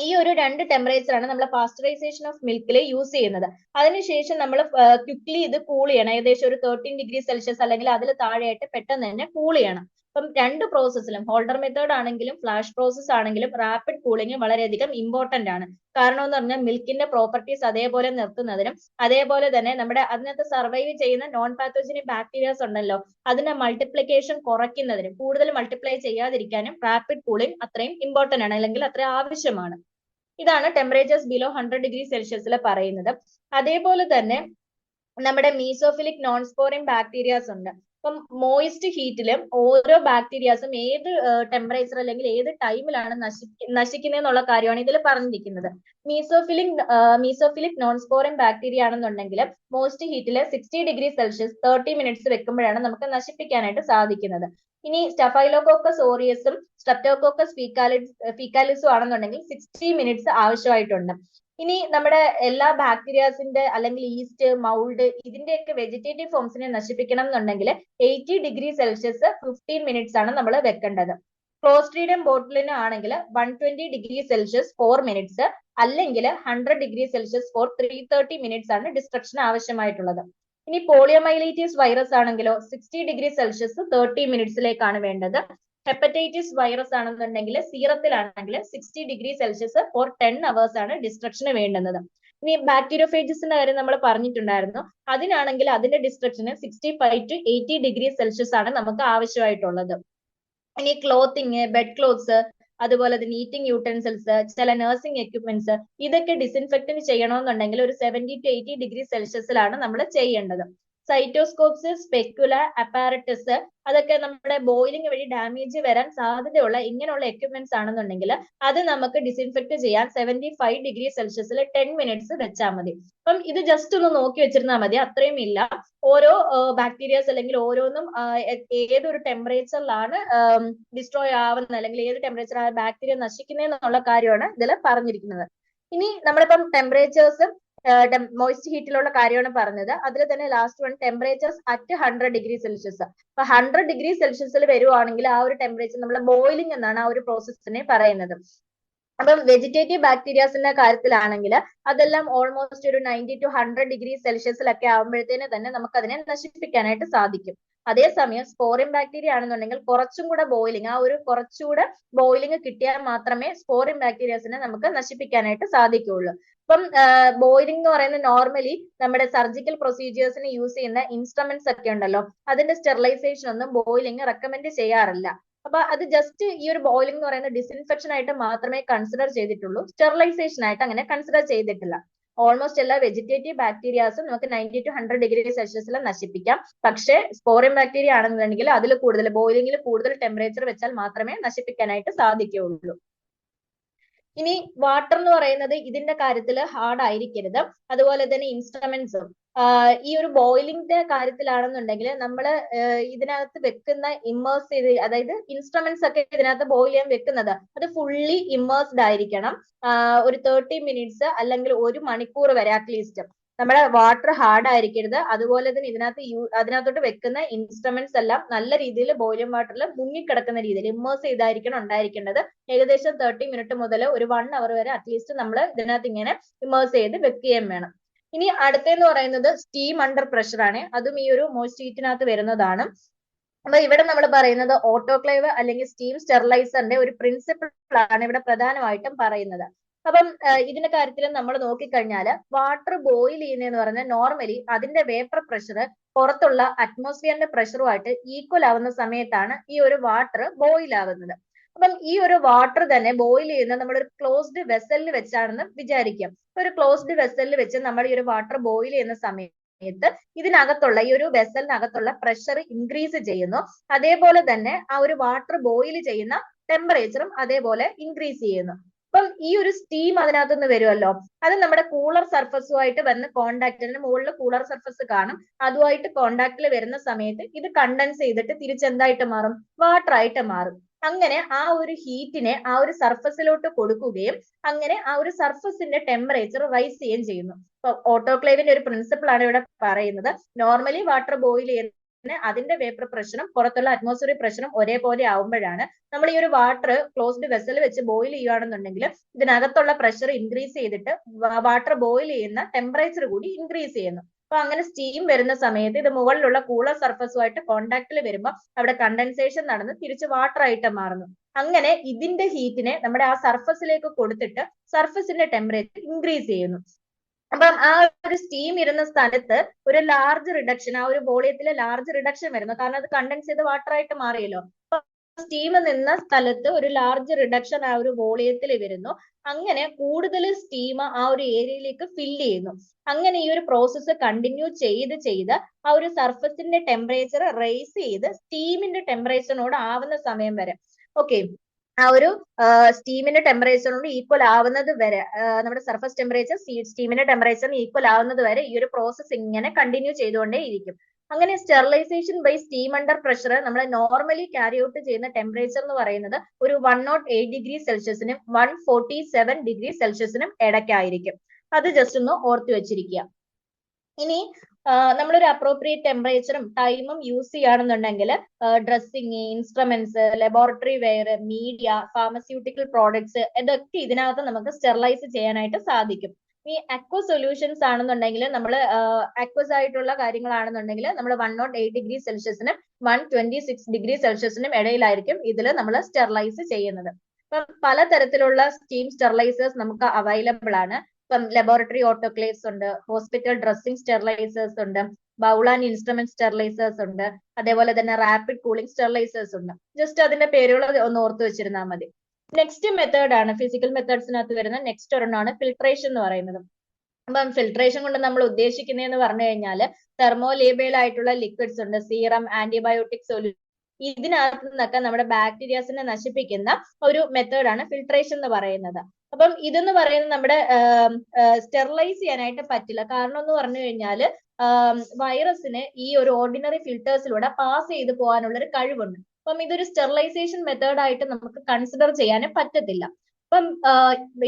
ഈ ഒരു രണ്ട് ടെമ്പറേച്ചർ ആണ് നമ്മൾ പാസ്ചറൈസേഷൻ ഓഫ് മിൽക്കിൽ യൂസ് ചെയ്യുന്നത്. അതിനുശേഷം നമ്മൾ ക്വിക്ലി ഇത് കൂൾ ചെയ്യണം. ഏകദേശം ഒരു 13 ഡിഗ്രി സെൽഷ്യസ് അല്ലെങ്കിൽ അതിൽ താഴെയായിട്ട് പെട്ടെന്ന് തന്നെ കൂൾ ചെയ്യണം. അപ്പം രണ്ട് പ്രോസസ്സിലും ഹോൾഡർ മെത്തേഡ് ആണെങ്കിലും ഫ്ലാഷ് പ്രോസസ് ആണെങ്കിലും റാപ്പിഡ് കൂളിംഗ് വളരെയധികം ഇമ്പോർട്ടന്റ് ആണ്. കാരണം എന്ന് പറഞ്ഞാൽ മിൽക്കിന്റെ പ്രോപ്പർട്ടീസ് അതേപോലെ നിർത്തുന്നതിനും അതേപോലെ തന്നെ നമ്മുടെ അതിനകത്ത് സർവൈവ് ചെയ്യുന്ന നോൺ പാത്തോജനിക് ബാക്ടീരിയാസ് ഉണ്ടല്ലോ, അതിന്റെ മൾട്ടിപ്ലിക്കേഷൻ കുറയ്ക്കുന്നതിനും കൂടുതൽ മൾട്ടിപ്ലൈ ചെയ്യാതിരിക്കാനും റാപ്പിഡ് കൂളിംഗ് അത്രയും ഇമ്പോർട്ടന്റ് ആണ്, അല്ലെങ്കിൽ അത്രയും ആവശ്യമാണ്. ഇതാണ് ടെമ്പറേച്ചേഴ്സ് ബിലോ 100 ഡിഗ്രി സെൽഷ്യസിൽ പറയുന്നത്. അതേപോലെ തന്നെ നമ്മുടെ മീസോഫിലിക് നോൺ സ്പോറിംഗ് ബാക്ടീരിയാസ് ഉണ്ട്. അപ്പം മോയിസ്റ്റ് ഹീറ്റിലും ഓരോ ബാക്ടീരിയാസും ഏത് ടെമ്പറേച്ചർ അല്ലെങ്കിൽ ഏത് ടൈമിലാണ് നശിക്കുന്നത് എന്നുള്ള കാര്യമാണ് ഇതിൽ പറഞ്ഞിരിക്കുന്നത്. മീസോഫിലിക് നോൺ സ്പോറിംഗ് ബാക്ടീരിയ ആണെന്നുണ്ടെങ്കിൽ മോയിസ്റ്റ് ഹീറ്റിൽ 60 ഡിഗ്രി സെൽഷ്യസ് 30 മിനിറ്റ്സ് വെക്കുമ്പോഴാണ് നമുക്ക് നശിപ്പിക്കാനായിട്ട് സാധിക്കുന്നത്. ഇനി സ്റ്റഫൈലോകോക്കസ് ഓറിയസും സ്ട്രെപ്റ്റോകോക്കസ് ഫീക്കാലിസും ആണെന്നുണ്ടെങ്കിൽ 60 മിനിറ്റ്സ് ആവശ്യമായിട്ടുണ്ട്. ഇനി നമ്മുടെ എല്ലാ ബാക്ടീരിയാസിന്റെ അല്ലെങ്കിൽ ഈസ്റ്റ്, മൗൾഡ് ഇതിന്റെയൊക്കെ വെജിറ്റേറ്റീവ് ഫോംസിനെ നശിപ്പിക്കണം എന്നുണ്ടെങ്കിൽ 80 ഡിഗ്രി സെൽഷ്യസ് 15 മിനിറ്റ്സ് ആണ് നമ്മൾ വെക്കേണ്ടത്. ക്ലോസ്ട്രീഡിയം ബോട്ടിലിന് ആണെങ്കിൽ 120 ഡിഗ്രി സെൽഷ്യസ് 4 മിനിറ്റ്സ് അല്ലെങ്കിൽ 100 ഡിഗ്രി സെൽഷ്യസ് ഫോർ 330 മിനിറ്റ്സ് ആണ് ഡിസ്ട്രക്ഷൻ ആവശ്യമായിട്ടുള്ളത്. ഇനി പോളിയോമൈലൈറ്റിസ് വൈറസ് ആണെങ്കിലോ 60 ഡിഗ്രി സെൽഷ്യസ് 30 മിനിറ്റ്സിലേക്കാണ് വേണ്ടത്. ഹെപ്പറ്റൈറ്റിസ് വൈറസ് ആണെന്നുണ്ടെങ്കിൽ സീറത്തിലാണെങ്കിൽ 60 ഡിഗ്രി സെൽഷ്യസ് ഫോർ 10 hours ആണ് ഡിസ്ട്രക്ഷന് വേണ്ടുന്നത്. ഇനി ബാക്ടീരിയോഫേജസിന്റെ കാര്യം നമ്മൾ പറഞ്ഞിട്ടുണ്ടായിരുന്നു. അതിനാണെങ്കിൽ അതിന്റെ ഡിസ്ട്രക്ഷന് 65 to 80 ഡിഗ്രി സെൽഷ്യസ് ആണ് നമുക്ക് ആവശ്യമായിട്ടുള്ളത്. ഇനി ക്ലോത്തിങ്, ബെഡ് ക്ലോത്ത്സ്, അതുപോലെ തന്നെ ഈറ്റിംഗ് യൂട്ടൻസിൽസ്, ചില നഴ്സിംഗ് എക്യുപ്മെന്റ്സ് ഇതൊക്കെ ഡിസിൻഫെക്ടന്റ് ചെയ്യണമെന്നുണ്ടെങ്കിൽ ഒരു 70 to 80 ഡിഗ്രി സെൽഷ്യസിലാണ് നമ്മൾ ചെയ്യേണ്ടത്. സൈറ്റോസ്കോപ്സ്, സ്പെക്കുല, അപ്പാരറ്റസ്, അതൊക്കെ നമ്മുടെ ബോയിലിംഗ് വഴി ഡാമേജ് വരാൻ സാധ്യതയുള്ള ഇങ്ങനെയുള്ള എക്യുപ്മെന്റ്സ് ആണെന്നുണ്ടെങ്കിൽ അത് നമുക്ക് ഡിസിൻഫെക്ട് ചെയ്യാൻ 75°C 10 മിനിറ്റ്സ് വെച്ചാൽ മതി. അപ്പം ഇത് ജസ്റ്റ് ഒന്ന് നോക്കി വെച്ചിരുന്നാൽ മതി, അത്രയും ഇല്ല. ഓരോ ബാക്ടീരിയാസ് അല്ലെങ്കിൽ ഓരോന്നും ഏതൊരു ടെമ്പറേച്ചറിലാണ് ഡിസ്ട്രോയ് ആവുന്നത് അല്ലെങ്കിൽ ഏത് ടെമ്പറേച്ചർ ആ ബാക്ടീരിയ നശിക്കുന്നതെന്നുള്ള കാര്യമാണ് ഇതിൽ പറഞ്ഞിരിക്കുന്നത്. ഇനി നമ്മളിപ്പം ടെമ്പറേച്ചേഴ്സ് മോയിസ്റ്റ് ഹീറ്റിലുള്ള കാര്യമാണ് പറഞ്ഞത്. അതിൽ തന്നെ last one temperatures at 100°C. അപ്പൊ 100°C വരുവാണെങ്കിൽ ആ ഒരു ടെമ്പറേച്ചർ നമ്മൾ ബോയിലിംഗ് എന്നാണ് ആ ഒരു പ്രോസസ്സിനെ പറയുന്നത്. അപ്പം വെജിറ്റേറ്റീവ് ബാക്ടീരിയാസിന്റെ കാര്യത്തിലാണെങ്കിൽ അതെല്ലാം ഓൾമോസ്റ്റ് ഒരു 90 to 100°C ആകുമ്പോഴത്തേന് തന്നെ നമുക്ക് അതിനെ നശിപ്പിക്കാനായിട്ട് സാധിക്കും. അതേസമയം സ്പോറിൻ ബാക്ടീരിയ ആണെന്നുണ്ടെങ്കിൽ കുറച്ചും കൂടെ ബോയിലിംഗ്, ആ ഒരു കുറച്ചുകൂടെ ബോയിലിംഗ് കിട്ടിയാൽ മാത്രമേ സ്പോറിൻ ബാക്ടീരിയാസിനെ നമുക്ക് നശിപ്പിക്കാനായിട്ട് സാധിക്കുകയുള്ളൂ. ഇപ്പം ബോയിലിംഗ് എന്ന് പറയുന്നത് നോർമലി നമ്മുടെ സർജിക്കൽ പ്രൊസീജിയേഴ്സിന് യൂസ് ചെയ്യുന്ന ഇൻസ്ട്രുമെന്റ്സ് ഒക്കെ ഉണ്ടല്ലോ, അതിന്റെ സ്റ്റെറിലൈസേഷൻ ഒന്നും ബോയിലിംഗ് റെക്കമെൻഡ് ചെയ്യാറില്ല. അപ്പൊ അത് ജസ്റ്റ് ഈ ഒരു ബോയിലിംഗ് എന്ന് പറയുന്ന ഡിസിൻഫെക്ഷൻ ആയിട്ട് മാത്രമേ കൺസിഡർ ചെയ്തിട്ടുള്ളൂ, സ്റ്റെറിലൈസേഷൻ ആയിട്ട് അങ്ങനെ കൺസിഡർ ചെയ്തിട്ടില്ല. ഓൾമോസ്റ്റ് എല്ലാ വെജിറ്റേറ്റീവ് ബാക്ടീരിയാസും നമുക്ക് 90 to 100°C നശിപ്പിക്കാം. പക്ഷേ സ്പോറിൻ ബാക്ടീരിയ ആണെന്നുണ്ടെങ്കിൽ അതിൽ കൂടുതൽ ബോയിലിംഗിൽ കൂടുതൽ ടെമ്പറേച്ചർ വെച്ചാൽ മാത്രമേ നശിപ്പിക്കാനായിട്ട് സാധിക്കുകയുള്ളൂ. ഇനി വാട്ടർ എന്ന് പറയുന്നത് ഇതിന്റെ കാര്യത്തിൽ ഹാർഡ് ആയിരിക്കരുത്. അതുപോലെ തന്നെ ഇൻസ്ട്രുമെന്റ്സും ഈ ഒരു ബോയിലിംഗിന്റെ കാര്യത്തിലാണെന്നുണ്ടെങ്കിൽ നമ്മൾ ഇതിനകത്ത് വെക്കുന്ന ഇമ്മേഴ്സ് ചെയ്ത്, അതായത് ഇൻസ്ട്രുമെന്റ്സ് ഒക്കെ ഇതിനകത്ത് ബോയിൽ ചെയ്യാൻ വെക്കുന്നത് അത് ഫുള്ളി ഇമ്മേഴ്സ്ഡ് ആയിരിക്കണം. ഒരു 30 മിനിറ്റ്സ് അല്ലെങ്കിൽ 1 മണിക്കൂർ വരെ അറ്റ്ലീസ്റ്റ്. നമ്മുടെ വാട്ടർ ഹാർഡ് ആയിരിക്കരുത്. അതുപോലെ തന്നെ അതിനകത്തോട്ട് വെക്കുന്ന ഇൻസ്ട്രുമെന്റ്സ് എല്ലാം നല്ല രീതിയിൽ ബോയിലിംഗ് വാട്ടറിൽ മുങ്ങിക്കിടക്കുന്ന രീതിയിൽ ഇമ്മേഴ്സ് ചെയ്തായിരിക്കണം ഉണ്ടായിരിക്കേണ്ടത്. ഏകദേശം 30 മിനിറ്റ് മുതൽ ഒരു 1 അവർ വരെ അറ്റ്ലീസ്റ്റ് നമ്മൾ ഇതിനകത്ത് ഇങ്ങനെ ഇമ്മേഴ്സ് ചെയ്ത് വെക്കുകയും വേണം. ഇനി അടുത്തെന്ന് പറയുന്നത് സ്റ്റീം അണ്ടർ പ്രഷർ ആണ്. അതും ഈ ഒരു മോയ്സ്റ്റ് ഹീറ്റിനകത്ത് വരുന്നതാണ്. അപ്പൊ ഇവിടെ നമ്മൾ പറയുന്നത് ഓട്ടോക്ലേവ് അല്ലെങ്കിൽ സ്റ്റീം സ്റ്റെറിലൈസറിന്റെ ഒരു പ്രിൻസിപ്പിൾ ആണ് ഇവിടെ പ്രധാനമായിട്ടും പറയുന്നത്. അപ്പം ഇതിന്റെ കാര്യത്തിൽ നമ്മൾ നോക്കിക്കഴിഞ്ഞാൽ വാട്ടർ ബോയിൽ ചെയ്യുന്നതെന്ന് പറഞ്ഞാൽ നോർമലി അതിന്റെ വേപ്പർ പ്രഷർ പുറത്തുള്ള അറ്റ്മോസ്ഫിയറിന്റെ പ്രഷറുമായിട്ട് ഈക്വൽ ആവുന്ന സമയത്താണ് ഈ ഒരു വാട്ടർ ബോയിൽ ആവുന്നത്. അപ്പം ഈ ഒരു വാട്ടർ തന്നെ ബോയിൽ ചെയ്യുന്ന നമ്മളൊരു ക്ലോസ്ഡ് വെസലിൽ വെച്ചാണെന്ന് വിചാരിക്കാം. ഒരു ക്ലോസ്ഡ് വെസലിൽ വെച്ച് നമ്മൾ ഈ ഒരു വാട്ടർ ബോയിൽ ചെയ്യുന്ന സമയത്ത് ഇതിനകത്തുള്ള ഈ ഒരു വെസലിനകത്തുള്ള പ്രഷർ ഇൻക്രീസ് ചെയ്യുന്നു. അതേപോലെ തന്നെ ആ ഒരു വാട്ടർ ബോയിൽ ചെയ്യുന്ന ടെമ്പറേച്ചറും അതേപോലെ ഇൻക്രീസ് ചെയ്യുന്നു. അപ്പം ഈ ഒരു സ്റ്റീം അതിനകത്ത് നിന്ന് വരുമല്ലോ, അത് നമ്മുടെ കൂളർ സർഫസുമായിട്ട് വന്ന് കോണ്ടാക്റ്റിന് മുകളിൽ കൂളർ സർഫസ് കാണും. അതുമായിട്ട് കോണ്ടാക്റ്റിൽ വരുന്ന സമയത്ത് ഇത് കണ്ടൻസ് ചെയ്തിട്ട് തിരിച്ചെന്തായിട്ട് മാറും? വാട്ടർ ആയിട്ട് മാറും. അങ്ങനെ ആ ഒരു ഹീറ്റിനെ ആ ഒരു സർഫസിലോട്ട് കൊടുക്കുകയും അങ്ങനെ ആ ഒരു സർഫസിന്റെ ടെമ്പറേച്ചർ റൈസ് ചെയ്യുകയും ചെയ്യുന്നു. ഇപ്പൊ ഓട്ടോക്ലേവിന്റെ ഒരു പ്രിൻസിപ്പിൾ ആണ് ഇവിടെ പറയുന്നത്. നോർമലി വാട്ടർ ബോയിൽ ചെയ്യുന്ന അതിന്റെ വേപ്പർ പ്രഷറും പുറത്തുള്ള അറ്റ്മോസ്ഫിയറിക് പ്രഷറും ഒരേപോലെ ആവുമ്പോഴാണ് നമ്മൾ ഈ ഒരു വാട്ടർ ക്ലോസ്ഡ് വെസൽ വെച്ച് ബോയിൽ ചെയ്യുകയാണെന്നുണ്ടെങ്കിൽ ഇതിനകത്തുള്ള പ്രഷർ ഇൻക്രീസ് ചെയ്തിട്ട് വാട്ടർ ബോയിൽ ചെയ്യുന്ന ടെമ്പറേച്ചർ കൂടി ഇൻക്രീസ് ചെയ്യുന്നു. അപ്പൊ അങ്ങനെ സ്റ്റീം വരുന്ന സമയത്ത് ഇത് മുകളിലുള്ള കൂളർ സർഫസുമായിട്ട് കോണ്ടാക്റ്റിൽ വരുമ്പോൾ അവിടെ കണ്ടൻസേഷൻ നടന്ന് തിരിച്ച് വാട്ടർ ആയിട്ട് മാറുന്നു. അങ്ങനെ ഇതിന്റെ ഹീറ്റിനെ നമ്മുടെ ആ സർഫസിലേക്ക് കൊടുത്തിട്ട് സർഫസിന്റെ ടെമ്പറേച്ചർ ഇൻക്രീസ് ചെയ്യുന്നു. അപ്പം ആ ഒരു സ്റ്റീം ഇരുന്ന സ്ഥലത്ത് ഒരു ലാർജ് റിഡക്ഷൻ, ആ ഒരു വോളിയത്തിലെ ലാർജ് റിഡക്ഷൻ വരുന്നു. കാരണം അത് കണ്ടൻസ് ചെയ്ത് വാട്ടർ ആയിട്ട് മാറിയല്ലോ. അപ്പൊ സ്റ്റീം നിന്ന സ്ഥലത്ത് ഒരു ലാർജ് റിഡക്ഷൻ ആ ഒരു വോളിയത്തിൽ വരുന്നു. അങ്ങനെ കൂടുതൽ സ്റ്റീം ആ ഒരു ഏരിയയിലേക്ക് ഫില്ല് ചെയ്യുന്നു. അങ്ങനെ ഈ ഒരു പ്രോസസ്സ് കണ്ടിന്യൂ ചെയ്ത് ആ ഒരു സർഫസിന്റെ ടെമ്പറേച്ചർ റൈസ് ചെയ്ത് സ്റ്റീമിന്റെ ടെമ്പറേച്ചറിനോട് ആവുന്ന സമയം വരെ, ഓക്കെ, ആ ഒരു സ്റ്റീമിന്റെ ടെമ്പറേച്ചറിനോട് ഈക്വൽ ആവുന്നത് വരെ, നമ്മുടെ സർഫസ് ടെമ്പറേച്ചർ സ്റ്റീമിന്റെ ടെമ്പറേച്ചറിന് ഈക്വൽ ആവുന്നത് വരെ ഈ ഒരു പ്രോസസ്സ് ഇങ്ങനെ കണ്ടിന്യൂ ചെയ്തുകൊണ്ടേ ഇരിക്കും. അങ്ങനെ sterilization by steam under pressure നമ്മൾ നോർമലി ക്യാരി ഔട്ട് ചെയ്യുന്ന ടെമ്പറേച്ചർ എന്ന് പറയുന്നത് ഒരു 108°C 147°C ഇടയ്ക്കായിരിക്കും. അത് ജസ്റ്റ് ഒന്ന് ഓർത്ത് വെച്ചിരിക്കുക. ഇനി നമ്മളൊരു അപ്രോപ്രിയേറ്റ് ടെമ്പറേച്ചറും ടൈമും യൂസ് ചെയ്യുകയാണെന്നുണ്ടെങ്കിൽ dressing, instruments, laboratory ware, media, pharmaceutical products ഇതൊക്കെ ഇതിനകത്ത് നമുക്ക് സ്റ്റെറിലൈസ് ചെയ്യാനായിട്ട് സാധിക്കും. ഈ അക്വ സൊല്യൂഷൻസ് ആണെന്നുണ്ടെങ്കിൽ നമ്മൾ അക്വസ് ആയിട്ടുള്ള കാര്യങ്ങളാണെന്നുണ്ടെങ്കിൽ നമ്മൾ 108°C 126°C ഇടയിലായിരിക്കും ഇതിൽ നമ്മൾ സ്റ്റെറിലൈസ് ചെയ്യുന്നത്. ഇപ്പം പലതരത്തിലുള്ള സ്റ്റീം സ്റ്റെറിലൈസേഴ്സ് നമുക്ക് അവൈലബിൾ ആണ്. ഇപ്പം ലബോറട്ടറി ഓട്ടോക്ലേവ്സ് ഉണ്ട്, ഹോസ്പിറ്റൽ ഡ്രസ്സിംഗ് സ്റ്റെറിലൈസേഴ്സ് ഉണ്ട്, ബൗൾ ആൻഡ് ഇൻസ്ട്രുമെന്റ് സ്റ്റെറിലൈസേഴ്സ് ഉണ്ട്, അതേപോലെ തന്നെ റാപ്പിഡ് കൂളിംഗ് സ്റ്റെറിലൈസേഴ്സ് ഉണ്ട്. ജസ്റ്റ് അതിന്റെ പേരുകൾ ഒന്ന് ഓർത്ത് വെച്ചിരുന്നാൽ മതി. നെക്സ്റ്റ് മെത്തേഡ് ആണ് ഫിസിക്കൽ മെത്തേഡ്സിനകത്ത് വരുന്ന നെക്സ്റ്റ് ഒരെണ്ണമാണ് ഫിൽട്രേഷൻ എന്ന് പറയുന്നത്. അപ്പം ഫിൽട്രേഷൻ കൊണ്ട് നമ്മൾ ഉദ്ദേശിക്കുന്നതെന്ന് പറഞ്ഞു കഴിഞ്ഞാൽ തെർമോലേബിൾ ആയിട്ടുള്ള ലിക്വിഡ്സ് ഉണ്ട്, സീറം, ആന്റിബയോട്ടിക് സൊല്യൂഷൻ. ഇതിനകത്ത് നിന്നൊക്കെ നമ്മുടെ ബാക്ടീരിയാസിനെ നശിപ്പിക്കുന്ന ഒരു മെത്തേഡാണ് ഫിൽട്രേഷൻ എന്ന് പറയുന്നത്. അപ്പം ഇതെന്ന് പറയുന്നത് നമ്മുടെ സ്റ്റെറിലൈസ് ചെയ്യാനായിട്ട് പറ്റില്ല. കാരണം എന്ന് പറഞ്ഞു കഴിഞ്ഞാൽ വൈറസിന് ഈ ഒരു ഓർഡിനറി ഫിൽറ്റേഴ്സിലൂടെ പാസ് ചെയ്ത് പോകാനുള്ള ഒരു കഴിവുണ്ട്. അപ്പം ഇതൊരു സ്റ്റെറിലൈസേഷൻ മെത്തേഡായിട്ട് നമുക്ക് കൺസിഡർ ചെയ്യാനും പറ്റത്തില്ല. അപ്പം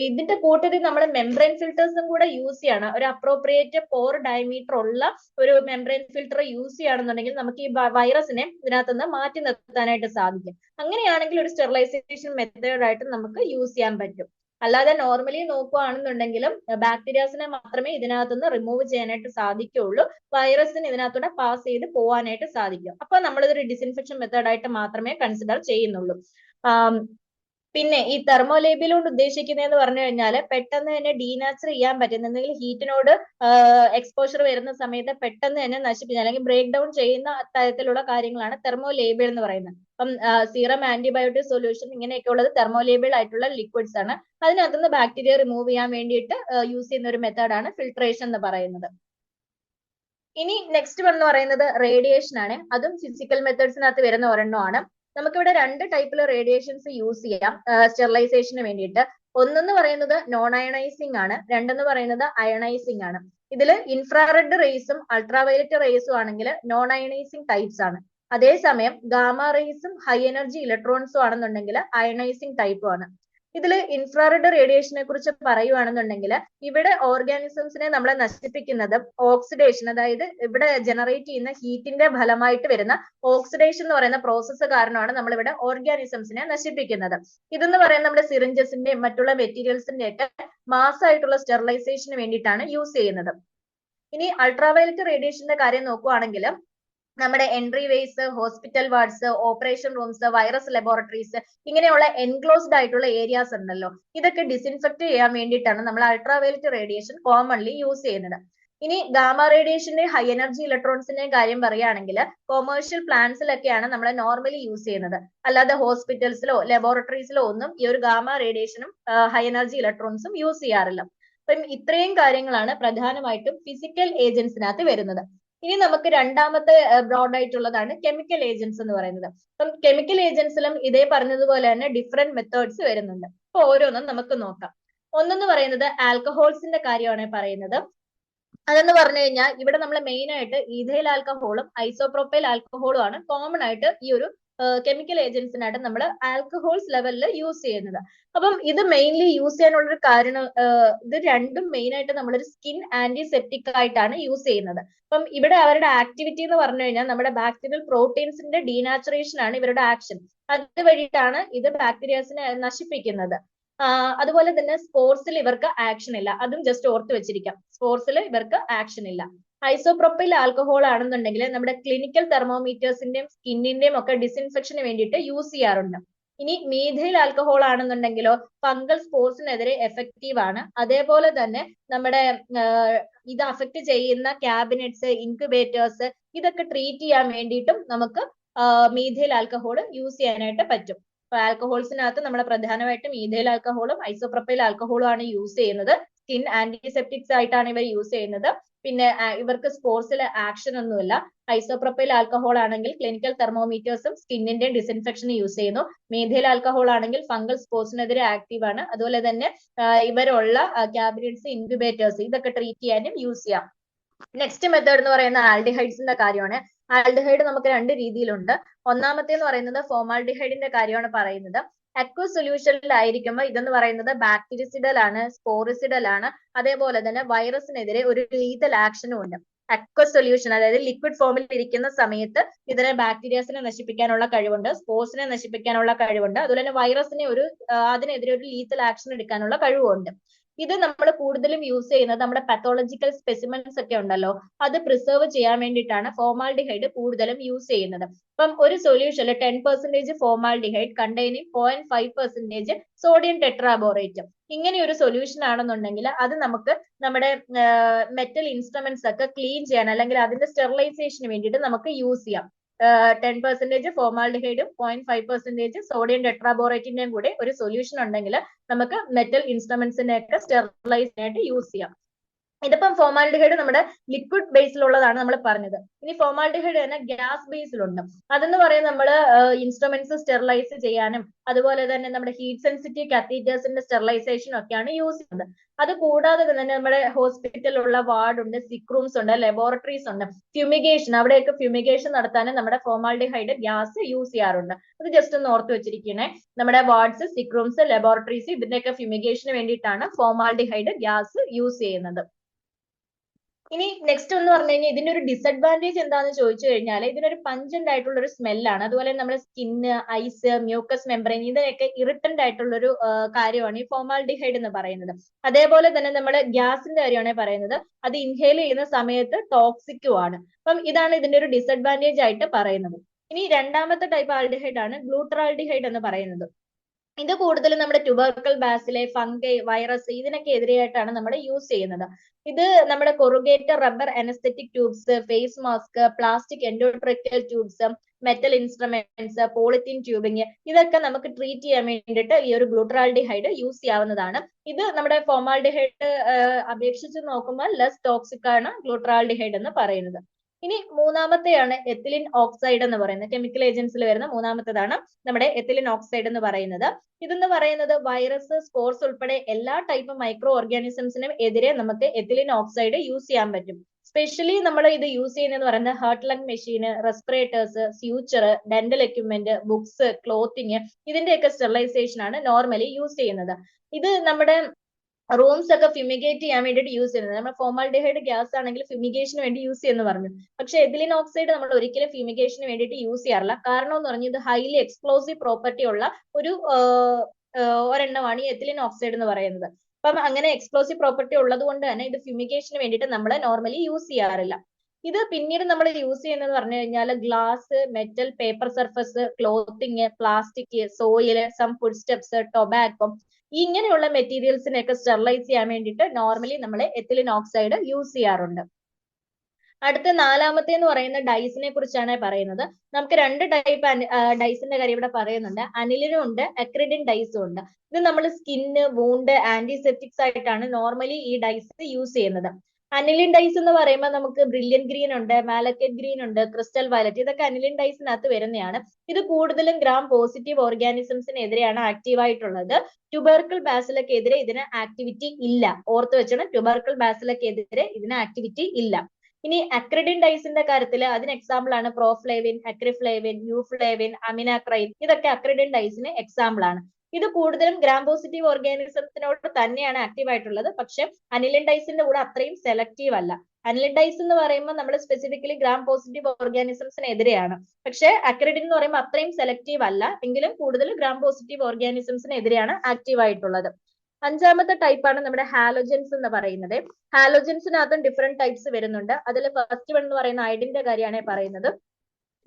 ഇതിന്റെ കൂട്ടത്തിൽ നമ്മൾ മെംബ്രെയിൻ ഫിൽറ്റേഴ്സും കൂടെ യൂസ് ചെയ്യണം. ഒരു അപ്രോപ്രിയേറ്റ് പോർ ഡയമീറ്റർ ഉള്ള ഒരു മെംബ്രെയിൻ ഫിൽറ്റർ യൂസ് ചെയ്യുകയാണെന്നുണ്ടെങ്കിൽ നമുക്ക് ഈ വൈറസിനെ ഇതിനകത്തുനിന്ന് മാറ്റി നിർത്താനായിട്ട് സാധിക്കും. അങ്ങനെയാണെങ്കിൽ ഒരു സ്റ്റെറിലൈസേഷൻ മെത്തേഡായിട്ട് നമുക്ക് യൂസ് ചെയ്യാൻ പറ്റും. അല്ലാതെ നോർമലി നോക്കുകയാണെന്നുണ്ടെങ്കിലും ബാക്ടീരിയാസിനെ മാത്രമേ ഇതിനകത്തുനിന്ന് റിമൂവ് ചെയ്യാനായിട്ട് സാധിക്കുകയുള്ളൂ. വൈറസിന് ഇതിനകത്തൂടെ പാസ് ചെയ്ത് പോകാനായിട്ട് സാധിക്കും. അപ്പൊ നമ്മളിതൊരു ഡിസിൻഫെക്ഷൻ മെത്തേഡായിട്ട് മാത്രമേ കൺസിഡർ ചെയ്യുന്നുള്ളൂ. പിന്നെ ഈ തെർമോലേബിൾ കൊണ്ട് ഉദ്ദേശിക്കുന്നതെന്ന് പറഞ്ഞു കഴിഞ്ഞാൽ പെട്ടെന്ന് തന്നെ ഡീനാച്ചർ ചെയ്യാൻ പറ്റുന്ന എന്തെങ്കിലും ഹീറ്റിനോട് എക്സ്പോഷർ വരുന്ന സമയത്ത് പെട്ടെന്ന് തന്നെ നശിപ്പിക്കുന്ന അല്ലെങ്കിൽ ബ്രേക്ക് ഡൗൺ ചെയ്യുന്ന തരത്തിലുള്ള കാര്യങ്ങളാണ് തെർമോലേബിൾ എന്ന് പറയുന്നത്. അപ്പം സീറം, ആന്റിബയോട്ടിക് സൊല്യൂഷൻ ഇങ്ങനെയൊക്കെ ഉള്ളത് തെർമോലേബിൾ ആയിട്ടുള്ള ലിക്വിഡ്സ് ആണ്. അതിനകത്തുനിന്ന് ബാക്ടീരിയ റിമൂവ് ചെയ്യാൻ വേണ്ടിയിട്ട് യൂസ് ചെയ്യുന്ന ഒരു മെത്തേഡാണ് ഫിൽട്രേഷൻ എന്ന് പറയുന്നത്. ഇനി നെക്സ്റ്റ് എന്ന് പറയുന്നത് റേഡിയേഷൻ ആണ്. അതും ഫിസിക്കൽ മെത്തേഡ്സിനകത്ത് വരുന്ന ഒരെണ്ണമാണ്. നമുക്കിവിടെ രണ്ട് ടൈപ്പിൽ റേഡിയേഷൻസ് യൂസ് ചെയ്യാം സ്റ്റെറിലൈസേഷന് വേണ്ടിയിട്ട്. ഒന്നെന്ന് പറയുന്നത് നോൺ അയണൈസിങ് ആണ്, രണ്ടെന്ന് പറയുന്നത് അയണൈസിങ് ആണ്. ഇതിൽ ഇൻഫ്രാറെഡ് റേസും അൾട്രാവയലറ്റ് റേസും ആണെങ്കിൽ നോൺ അയണൈസിങ് ടൈപ്സ് ആണ്. അതേസമയം ഗാമ റേസും ഹൈ എനർജി ഇലക്ട്രോൺസും ആണെന്നുണ്ടെങ്കിൽ അയണൈസിങ് ടൈപ്പും ആണ്. ഇതിൽ ഇൻഫ്രാറെഡ് റേഡിയേഷനെ കുറിച്ച് പറയുവാണെന്നുണ്ടെങ്കിൽ ഇവിടെ ഓർഗാനിസംസിനെ നമ്മളെ നശിപ്പിക്കുന്നത് ഓക്സിഡേഷൻ, അതായത് ഇവിടെ ജനറേറ്റ് ചെയ്യുന്ന ഹീറ്റിന്റെ ഫലമായിട്ട് വരുന്ന ഓക്സിഡേഷൻ എന്ന് പറയുന്ന പ്രോസസ്സ് കാരണമാണ് നമ്മളിവിടെ ഓർഗാനിസംസിനെ നശിപ്പിക്കുന്നത്. ഇതെന്ന് പറയുന്നത് നമ്മുടെ സിറിഞ്ചസിന്റെയും മറ്റുള്ള മെറ്റീരിയൽസിന്റെ ഒക്കെ മാസ്സായിട്ടുള്ള സ്റ്റെറിലൈസേഷന് വേണ്ടിയിട്ടാണ് യൂസ് ചെയ്യുന്നത്. ഇനി അൾട്രാവയലറ്റ് റേഡിയേഷന്റെ കാര്യം നോക്കുവാണെങ്കിൽ നമ്മുടെ entry ways, hospital wards, operation rooms, virus laboratories, ഇങ്ങനെയുള്ള എൻക്ലോസ്ഡ് ആയിട്ടുള്ള ഏരിയാസ് ഉണ്ടല്ലോ, ഇതൊക്കെ ഡിസിൻഫെക്ട് ചെയ്യാൻ വേണ്ടിയിട്ടാണ് നമ്മൾ അൾട്രാവയലറ്റ് റേഡിയേഷൻ കോമൺലി യൂസ് ചെയ്യുന്നത്. ഇനി ഗാമ റേഡിയേഷന്റെ ഹൈ എനർജി ഇലക്ട്രോൺസിന്റെ കാര്യം പറയുകയാണെങ്കിൽ കൊമേഴ്ഷ്യൽ പ്ലാന്റ്സിലൊക്കെയാണ് നമ്മൾ നോർമലി യൂസ് ചെയ്യുന്നത്. അല്ലാതെ ഹോസ്പിറ്റൽസിലോ ലബോറട്ടറീസിലോ ഒന്നും ഈ ഒരു ഗാമ റേഡിയേഷനും ഹൈ എനർജി ഇലക്ട്രോൺസും യൂസ് ചെയ്യാറില്ല. അപ്പം ഇത്രയും കാര്യങ്ങളാണ് പ്രധാനമായിട്ടും ഫിസിക്കൽ ഏജൻസിനകത്ത് വരുന്നത്. ഇനി നമുക്ക് രണ്ടാമത്തെ ബ്രോഡ് ആയിട്ടുള്ളതാണ് കെമിക്കൽ ഏജൻസ് എന്ന് പറയുന്നത്. അപ്പം കെമിക്കൽ ഏജൻസിലും ഇതേ പറഞ്ഞതുപോലെ തന്നെ ഡിഫറെന്റ് മെത്തേഡ്സ് വരുന്നുണ്ട്. അപ്പൊ ഓരോന്നും നമുക്ക് നോക്കാം. ഒന്നെന്ന് പറയുന്നത് ആൽക്കഹോൾസിന്റെ കാര്യമാണ് പറയുന്നത്. അതെന്ന് പറഞ്ഞു കഴിഞ്ഞാൽ ഇവിടെ നമ്മൾ മെയിൻ ആയിട്ട് ഈഥൈൽ ആൽക്കഹോളും ഐസോപ്രോപ്പൈൽ ആൽക്കഹോളും ആണ് കോമൺ ആയിട്ട് ഈ ഒരു കെമിക്കൽ ഏജൻസിനായിട്ട് നമ്മൾ ആൽക്കഹോൾസ് ലെവലിൽ യൂസ് ചെയ്യുന്നത്. അപ്പം ഇത് മെയിൻലി യൂസ് ചെയ്യാനുള്ളൊരു കാരണം ഇത് രണ്ടും മെയിൻ ആയിട്ട് നമ്മളൊരു സ്കിൻ ആന്റിസെപ്റ്റിക് ആയിട്ടാണ് യൂസ് ചെയ്യുന്നത്. അപ്പം ഇവിടെ അവരുടെ ആക്ടിവിറ്റി എന്ന് പറഞ്ഞു കഴിഞ്ഞാൽ നമ്മുടെ ബാക്ടീരിയൽ പ്രോട്ടീൻസിന്റെ ഡീനാച്ചുറേഷൻ ആണ് ഇവരുടെ ആക്ഷൻ. അത് വഴിയിട്ടാണ് ഇത് ബാക്ടീരിയാസിനെ നശിപ്പിക്കുന്നത്. അതുപോലെ തന്നെ സ്പോർട്സിൽ ഇവർക്ക് ആക്ഷൻ ഇല്ല, അതും ജസ്റ്റ് ഓർത്ത് വെച്ചിരിക്കാം. സ്പോർട്സിൽ ഇവർക്ക് ആക്ഷൻ ഇല്ല. ഐസോപ്രോപ്പൈൽ ആൽക്കഹോൾ ആണെന്നുണ്ടെങ്കിൽ നമ്മുടെ ക്ലിനിക്കൽ തെർമോമീറ്റേഴ്സിന്റെയും സ്കിന്നിന്റെയും ഒക്കെ ഡിസിൻഫെക്ഷന് വേണ്ടിയിട്ട് യൂസ് ചെയ്യാറുണ്ട്. ഇനി മീഥൈൽ ആൽക്കഹോൾ ആണെന്നുണ്ടെങ്കിലോ ഫംഗൽ സ്പോർട്സിനെതിരെ എഫക്റ്റീവ് ആണ്. അതേപോലെ തന്നെ നമ്മുടെ ഇത് അഫക്ട് ചെയ്യുന്ന ക്യാബിനറ്റ്സ്, ഇൻക്യുബേറ്റേഴ്സ്, ഇതൊക്കെ ട്രീറ്റ് ചെയ്യാൻ വേണ്ടിയിട്ടും നമുക്ക് മീഥൈൽ ആൽക്കഹോൾ യൂസ് ചെയ്യാനായിട്ട് പറ്റും. അപ്പൊ ആൽക്കഹോൾസിനകത്ത് നമ്മൾ പ്രധാനമായിട്ടും മീഥൈൽ ആൽക്കഹോളും ഐസോപ്രോപ്പൈൽ ആൽക്കഹോളും ആണ് യൂസ് ചെയ്യുന്നത്. സ്കിൻ ആന്റിസെപ്റ്റിക്സ് ആയിട്ടാണ് ഇവർ യൂസ് ചെയ്യുന്നത്. പിന്നെ ഇവർക്ക് സ്പോർട്സിൽ ആക്ഷൻ ഒന്നുമില്ല. ഐസോപ്രോപ്പൈൽ ആൽക്കഹോൾ ആണെങ്കിൽ ക്ലിനിക്കൽ തെർമോമീറ്റേഴ്സും സ്കിന്നിന്റെ ഡിസിൻഫെക്ഷന് യൂസ് ചെയ്യുന്നു. മീഥൈൽ ആൽക്കഹോൾ ആണെങ്കിൽ ഫംഗൽ സ്പോർട്സിനെതിരെ ആക്റ്റീവ് ആണ്. അതുപോലെ തന്നെ ഇവരുള്ള ക്യാബിനറ്റ്സ്, ഇൻക്യുബേറ്റേഴ്സ്, ഇതൊക്കെ ട്രീറ്റ് ചെയ്യാനും യൂസ് ചെയ്യാം. നെക്സ്റ്റ് മെത്തേഡ് എന്ന് പറയുന്ന ആൽഡിഹൈഡ്സിന്റെ കാര്യമാണ്. ആൽഡിഹൈഡ് നമുക്ക് രണ്ട് രീതിയിലുണ്ട്. ഒന്നാമത്തെ എന്ന് പറയുന്നത് ഫോമാൽഡിഹൈഡിന്റെ കാര്യമാണ് പറയുന്നത്. അക്വസ് സൊല്യൂഷനിലായിരിക്കുമ്പോൾ ഇതെന്ന് പറയുന്നത് ബാക്ടീരിസിഡൽ ആണ്, സ്പോറിസിഡൽ ആണ്. അതേപോലെ തന്നെ വൈറസിനെതിരെ ഒരു ലീതൽ ആക്ഷനും ഉണ്ട്. അക്വസ് സൊല്യൂഷൻ അതായത് ലിക്വിഡ് ഫോമിൽ ഇരിക്കുന്ന സമയത്ത് ഇതിനെ ബാക്ടീരിയാസിനെ നശിപ്പിക്കാനുള്ള കഴിവുണ്ട്, സ്പോർസിനെ നശിപ്പിക്കാനുള്ള കഴിവുണ്ട്. അതുപോലെ തന്നെ വൈറസിനെ അതിനെതിരെ ഒരു ലീതൽ ആക്ഷൻ എടുക്കാനുള്ള കഴിവുണ്ട്. ഇത് നമ്മൾ കൂടുതലും യൂസ് ചെയ്യുന്നത് നമ്മുടെ പാത്തോളജിക്കൽ സ്പെസിമെൻസ് ഒക്കെ ഉണ്ടല്ലോ, അത് പ്രിസർവ് ചെയ്യാൻ വേണ്ടിയിട്ടാണ് ഫോമാൽഡിഹൈഡ് കൂടുതലും യൂസ് ചെയ്യുന്നത്. അപ്പം ഒരു സൊല്യൂഷനിൽ 10% ഫോമാൽഡിഹൈഡ് കണ്ടെയ്നിങ് 0.5% സോഡിയം ടെട്രാബോറേറ്റ്, ഇങ്ങനെ ഒരു സൊല്യൂഷൻ ആണെന്നുണ്ടെങ്കിൽ അത് നമുക്ക് നമ്മുടെ മെറ്റൽ ഇൻസ്ട്രുമെന്റ്സ് ഒക്കെ ക്ലീൻ ചെയ്യാൻ അല്ലെങ്കിൽ അതിന്റെ സ്റ്റെറിലൈസേഷന് വേണ്ടിയിട്ട് നമുക്ക് യൂസ് ചെയ്യാം. 10% ഫോമാൽഡിഹൈഡും 0.5% സോഡിയം ടെട്രാബോറേറ്റിന്റെയും കൂടെ ഒരു സൊല്യൂഷൻ ഉണ്ടെങ്കിൽ നമുക്ക് മെറ്റൽ ഇൻസ്ട്രുമെന്റ്സിനെ ഒക്കെ സ്റ്റെറിലൈസ് ആയിട്ട് യൂസ് ചെയ്യാം. ഇതിപ്പം ഫോമാൽഡിഹൈഡ് നമ്മുടെ ലിക്വിഡ് ബേസിലുള്ളതാണ് നമ്മൾ പറഞ്ഞത്. ഇനി ഫോമാൽഡിഹൈഡ് തന്നെ ഗ്യാസ് ബേസിലുണ്ട്. അതെന്ന് പറയുന്നത് നമ്മൾ ഇൻസ്ട്രുമെന്റ്സ് സ്റ്റെറിലൈസ് ചെയ്യാനും അതുപോലെ തന്നെ നമ്മുടെ ഹീറ്റ് സെൻസിറ്റീവ് കാത്തീറ്റേഴ്സിന്റെ സ്റ്റെറിലൈസേഷനും ഒക്കെയാണ് യൂസ് ചെയ്യുന്നത്. അത് കൂടാതെ തന്നെ നമ്മുടെ ഹോസ്പിറ്റലിലുള്ള വാർഡ് ഉണ്ട്, സിക്ക് റൂംസ് ഉണ്ട്, ലബോറട്ടറീസ് ഉണ്ട്, ഫ്യൂമിഗേഷൻ, അവിടെയൊക്കെ ഫ്യൂമിഗേഷൻ നടത്താനും നമ്മുടെ ഫോമാൽഡിഹൈഡ് ഗ്യാസ് യൂസ് ചെയ്യാറുണ്ട്. അത് ജസ്റ്റ് ഒന്ന് ഓർത്ത് വെച്ചിരിക്കണേ. നമ്മുടെ വാർഡ്സ്, സിക്ക് റൂംസ്, ലബോറട്ടറീസ് ഇതിന്റെയൊക്കെ ഫ്യൂമിഗേഷന് വേണ്ടിയിട്ടാണ് ഫോമാൽഡിഹൈഡ് ഗ്യാസ് യൂസ് ചെയ്യുന്നത്. ഇനി നെക്സ്റ്റ് എന്ന് പറഞ്ഞു കഴിഞ്ഞാൽ ഇതിന്റെ ഒരു ഡിസഡ്വാൻറ്റേജ് എന്താണെന്ന് ചോദിച്ചു കഴിഞ്ഞാൽ ഇതിനൊരു പഞ്ചന്റ് ആയിട്ടുള്ള ഒരു സ്മെല്ലാണ്. അതുപോലെ നമ്മുടെ സ്കിന്ന്, ഐസ്, മ്യൂക്കസ് മെമ്പറൈൻ ഇതിനൊക്കെ ഇറിറ്റന്റ് ആയിട്ടുള്ള ഒരു കാര്യമാണ് ഈ ഫോമാൽഡിഹൈഡ് എന്ന് പറയുന്നത്. അതേപോലെ തന്നെ നമ്മൾ ഗ്യാസിന്റെ കാര്യമാണ് പറയുന്നത്, അത് ഇൻഹേൽ ചെയ്യുന്ന സമയത്ത് ടോക്സിക്കും ആണ്. അപ്പം ഇതാണ് ഇതിന്റെ ഒരു ഡിസഡ്വാൻറ്റേജ് ആയിട്ട് പറയുന്നത്. ഇനി രണ്ടാമത്തെ ടൈപ്പ് ആൽഡിഹൈഡ് ആണ് ഗ്ലൂട്ടറാൽഡിഹൈഡ് എന്ന് പറയുന്നത്. ഇത് കൂടുതലും നമ്മുടെ ട്യൂബർക്കൽ ബാസിലെ, ഫംഗൈ, വൈറസ് ഇതിനൊക്കെ എതിരെയായിട്ടാണ് നമ്മൾ യൂസ് ചെയ്യുന്നത്. ഇത് നമ്മുടെ corrugated rubber anaesthetic tubes, face mask, plastic endotracheal tubes, metal instruments, polythene tubing ഇതൊക്കെ നമുക്ക് ട്രീറ്റ് ചെയ്യാൻ വേണ്ടിയിട്ട് ഈ ഒരു ഗ്ലൂട്ടറാൽഡിഹൈഡ് യൂസ് ചെയ്യാവുന്നതാണ്. ഇത് നമ്മുടെ ഫോമാൽഡിഹൈഡ് അപേക്ഷിച്ച് നോക്കുമ്പോൾ ലെസ് ടോക്സിക് ആണ് ഗ്ലൂട്ടറാൽഡിഹൈഡ് എന്ന് പറയുന്നത്. ഇനി മൂന്നാമത്തെയാണ് എത്തിലിൻ ഓക്സൈഡ് എന്ന് പറയുന്നത്. കെമിക്കൽ ഏജൻസിൽ വരുന്ന മൂന്നാമത്തേതാണ് നമ്മുടെ എത്തിലിൻ ഓക്സൈഡ് എന്ന് പറയുന്നത്. ഇതെന്ന് പറയുന്നത് വൈറസ്, സ്പോർസ് ഉൾപ്പെടെ എല്ലാ ടൈപ്പ് മൈക്രോ ഓർഗാനിസംസിനും എതിരെ നമുക്ക് എത്തിലിൻ ഓക്സൈഡ് യൂസ് ചെയ്യാൻ പറ്റും. സ്പെഷ്യലി നമ്മൾ ഇത് യൂസ് ചെയ്യുന്നത് പറയുന്നത് heart lung machine, respirators, suture, dental equipment, books, clothing ഇതിന്റെയൊക്കെ സ്റ്റെറിലൈസേഷൻ ആണ് നോർമലി യൂസ് ചെയ്യുന്നത്. ഇത് നമ്മുടെ റൂംസ് ഒക്കെ ഫ്യൂമിഗേറ്റ് ചെയ്യാൻ വേണ്ടിയിട്ട് യൂസ് ചെയ്യുന്നത്. നമ്മുടെ ഫോമാൽഡിഹൈഡ് ഗ്യാസ് ആണെങ്കിൽ ഫ്യൂമിഗേഷന് വേണ്ടി യൂസ് ചെയ്യുന്നു പറഞ്ഞു. പക്ഷെ എഥിലിൻ ഓക്സൈഡ് നമ്മൾ ഒരിക്കലും ഫ്യൂമിഗേഷന് വേണ്ടിയിട്ട് യൂസ് ചെയ്യാറില്ല. കാരണം എന്ന് പറഞ്ഞാൽ ഇത് ഹൈലി എക്സ്പ്ലോസീവ് പ്രോപ്പർട്ടി ഉള്ള ഒരു ഒരെണ്ണമാണ് ഈ എഥിലിൻ ഓക്സൈഡ് എന്ന് പറയുന്നത്. അപ്പം അങ്ങനെ എക്സ്പ്ലോസീവ് പ്രോപ്പർട്ടി ഉള്ളത് കൊണ്ട് തന്നെ ഇത് ഫ്യൂമിഗേഷന് വേണ്ടിയിട്ട് നമ്മൾ നോർമലി യൂസ് ചെയ്യാറില്ല. ഇത് പിന്നീട് നമ്മൾ യൂസ് ചെയ്യുന്നത് പറഞ്ഞു കഴിഞ്ഞാൽ glass, metal, paper surface, clothing, plastic, soil, some foodstuffs, tobacco ഇങ്ങനെയുള്ള മെറ്റീരിയൽസിനെയൊക്കെ സ്റ്റെറിലൈസ് ചെയ്യാൻ വേണ്ടിയിട്ട് നോർമലി നമ്മൾ എത്തിലിൻ ഓക്സൈഡ് യൂസ് ചെയ്യാറുണ്ട്. അടുത്ത നാലാമത്തെ എന്ന് പറയുന്ന ഡൈസിനെ കുറിച്ചാണ് പറയുന്നത്. നമുക്ക് രണ്ട് ടൈപ്പ് ഡൈസിന്റെ കാര്യം ഇവിടെ പറയുന്നുണ്ട്. അനിലിനും ഉണ്ട്, അക്രിഡിൻ ഡൈസും ഉണ്ട്. ഇത് നമ്മൾ സ്കിന്ന്, വൂണ്ട്, ആന്റിസെപ്റ്റിക്സ് ആയിട്ടാണ് നോർമലി ഈ ഡൈസ് യൂസ് ചെയ്യുന്നത്. അനിലിൻ ഡൈസ് എന്ന് പറയുമ്പോൾ നമുക്ക് ബ്രില്യൻ ഗ്രീൻ ഉണ്ട്, മാലക്കറ്റ് ഗ്രീൻ ഉണ്ട്, ക്രിസ്റ്റൽ വയലറ്റ് ഇതൊക്കെ അനിലിൻ ഡൈസിനകത്ത് വരുന്നതാണ്. ഇത് കൂടുതലും ഗ്രാം പോസിറ്റീവ് ഓർഗാനിസംസിനെതിരെയാണ് ആക്റ്റീവ് ആയിട്ടുള്ളത്. ട്യൂബർക്കൽ ബാസിലൊക്കെ എതിരെ ഇതിന് ആക്ടിവിറ്റി ഇല്ല. ഓർത്ത് വെച്ചണം, ട്യൂബർക്കൽ ബാസിലൊക്കെ എതിരെ ഇതിന് ആക്ടിവിറ്റി ഇല്ല. ഇനി അക്രിഡിൻ ഡൈസിന്റെ കാര്യത്തിൽ അതിന് എക്സാമ്പിൾ ആണ് പ്രോഫ്ലേവിൻ, അക്രിഫ്ലേവിൻ, യൂഫ്ലേവിൻ, അമിനാക്രൈൻ ഇതൊക്കെ അക്രിഡിൻ ഡൈസിന് എക്സാമ്പിൾ ആണ്. ഇത് കൂടുതലും ഗ്രാം പോസിറ്റീവ് ഓർഗാനിസത്തിനോട് തന്നെയാണ് ആക്റ്റീവ് ആയിട്ടുള്ളത്. പക്ഷെ അനിലിൻ ഡൈസിന്റെ കൂടെ അത്രയും സെലക്റ്റീവ് അല്ല. അനിലിൻ ഡൈസ് എന്ന് പറയുമ്പോൾ നമ്മൾ സ്പെസിഫിക്കലി ഗ്രാം പോസിറ്റീവ് ഓർഗാനിസംസിനെതിരെയാണ്. പക്ഷെ അക്രിഡിൻ എന്ന് പറയുമ്പോൾ അത്രയും സെലക്റ്റീവ് അല്ല, എങ്കിലും കൂടുതൽ ഗ്രാം പോസിറ്റീവ് ഓർഗാനിസംസിനെതിരെയാണ് ആക്റ്റീവ് ആയിട്ടുള്ളത്. അഞ്ചാമത്തെ ടൈപ്പാണ് നമ്മുടെ ഹാലോജൻസ് എന്ന് പറയുന്നത്. ഹാലോജൻസിനകത്തും ഡിഫറെന്റ് ടൈപ്സ് വരുന്നുണ്ട്. അതിൽ ഫസ്റ്റ് വൺ എന്ന് പറയുന്ന അയഡിന്റെ കാര്യമാണ് പറയുന്നത്.